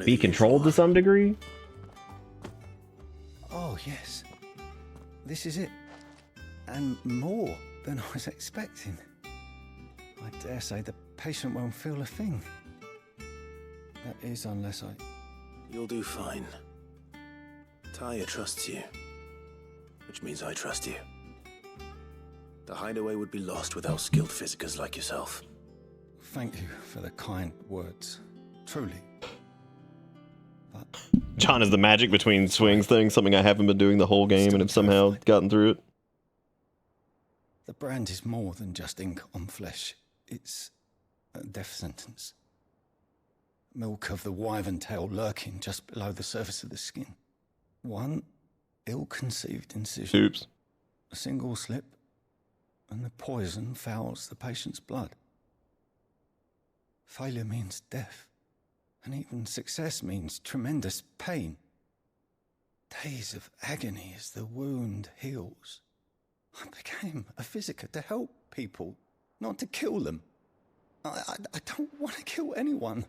be controlled to some degree. Oh, yes. This is it. And more than I was expecting. I dare say the patient won't feel a thing. That is, unless I... You'll do fine. Taya trusts you. Which means I trust you. The hideaway would be lost without skilled physicers like yourself. Thank you for the kind words. Truly. John is the magic between swings thing, something I haven't been doing the whole game and have somehow gotten through it. The brand is more than just ink on flesh. It's a death sentence. Milk of the wyvern tail lurking just below the surface of the skin. One ill-conceived incision. Oops. A single slip, and the poison fouls the patient's blood. Failure means death, and even success means tremendous pain. Days of agony as the wound heals. I became a physiker to help people, not to kill them. I don't want to kill anyone.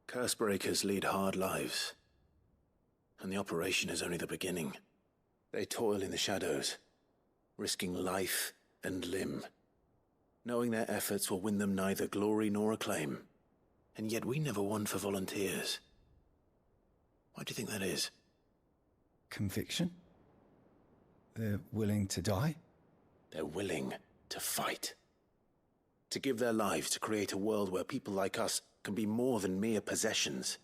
Cursebreakers lead hard lives, and the operation is only the beginning. They toil in the shadows, risking life and limb, knowing their efforts will win them neither glory nor acclaim. And yet we never won for volunteers. Why do you think that is? Conviction? They're willing to die? They're willing to fight. To give their lives to create a world where people like us can be more than mere possessions.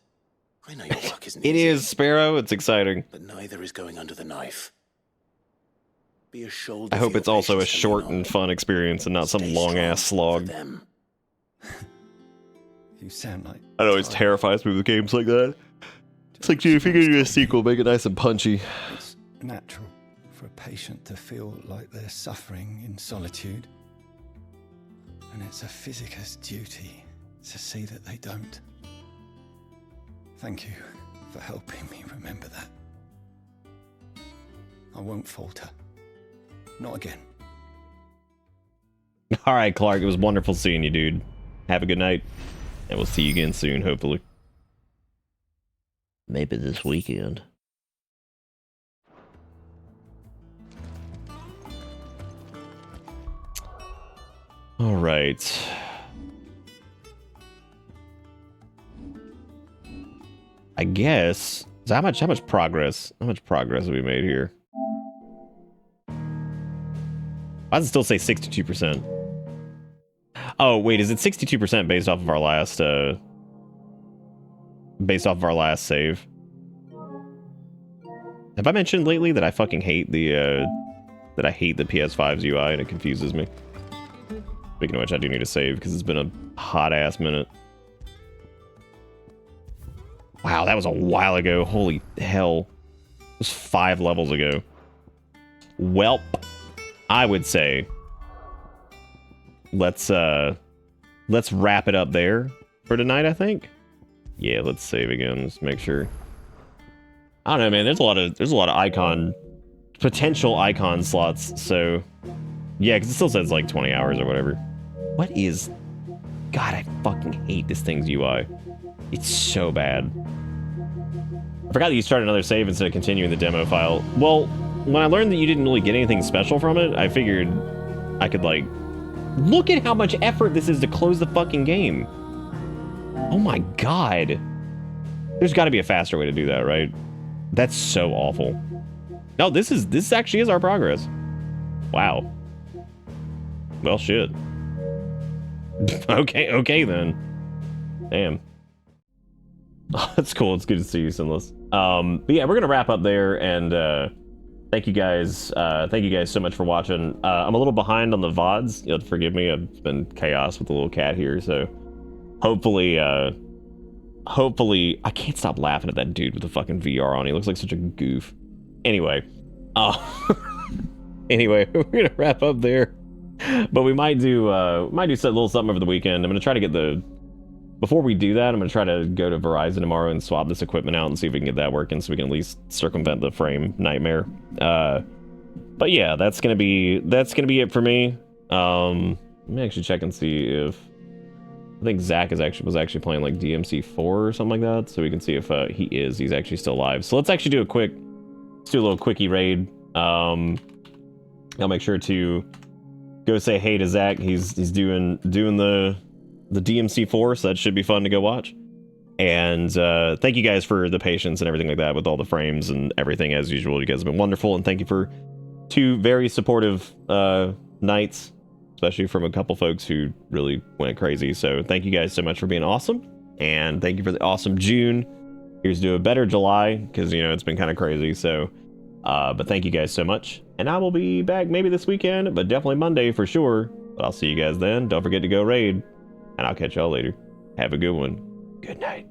I know your work isn't It easy, is, Sparrow. It's exciting. but neither is going under the knife. Be a shoulder I for hope your it's also a patients to lean short on. and fun experience and not some long-ass slog. You sound like... I know, it terrifies me with games like that. It's like, gee, if you're gonna do a sequel, make it nice and punchy. It's natural for a patient to feel like they're suffering in solitude. And it's a physiker's duty to see that they don't. Thank you for helping me remember that. I won't falter. Not again. All right, Clark, it was wonderful seeing you, dude. Have a good night, and we'll see you again soon, hopefully. Maybe this weekend. All right. I guess. So how much progress have we made here? Why does it still say 62%? Oh, wait, is it 62% based off of our last save? Have I mentioned lately that I fucking hate the PS5's UI and it confuses me? Speaking of which, I do need to save because it's been a hot ass minute. Wow, that was a while ago. Holy hell. It was 5 levels ago. Welp. I would say let's wrap it up there for tonight, I think. Yeah, let's save again. Let's make sure. I don't know, man. There's a lot of potential icon slots, so yeah, because it still says like 20 hours or whatever. What is... God, I fucking hate this thing's UI. It's so bad. I forgot that you started another save instead of continuing the demo file. Well, when I learned that you didn't really get anything special from it, I figured I could, like... Look at how much effort this is to close the fucking game. Oh my god. There's got to be a faster way to do that, right? That's so awful. No, this actually is our progress. Wow. Well, shit. Okay then. Damn. That's cool. It's good to see you, Sinless. But yeah, we're gonna wrap up there, and thank you guys so much for watching. I'm a little behind on the VoDs. You'll have to forgive me. It's been chaos with the little cat here, so hopefully I can't stop laughing at that dude with the fucking VR on. He looks like such a goof. Anyway, anyway, we're gonna wrap up there. But we might do a little something over the weekend. I'm gonna try to get before we do that, I'm gonna try to go to Verizon tomorrow and swap this equipment out and see if we can get that working, so we can at least circumvent the frame nightmare. But yeah, that's gonna be it for me. Let me actually check and see if I think Zach was actually playing like DMC4 or something like that, so we can see if he's actually still alive. So let's actually do a little quickie raid. I'll make sure to go say hey to Zach. He's doing the DMC4, so that should be fun to go watch. And thank you guys for the patience and everything like that with all the frames and everything. As usual, you guys have been wonderful, and thank you for 2 very supportive nights, especially from a couple folks who really went crazy. So thank you guys so much for being awesome, and thank you for the awesome June. Here's to a better July, because, you know, it's been kind of crazy. So, but thank you guys so much. And I will be back maybe this weekend, but definitely Monday for sure. But I'll see you guys then. Don't forget to go raid. And I'll catch y'all later. Have a good one. Good night.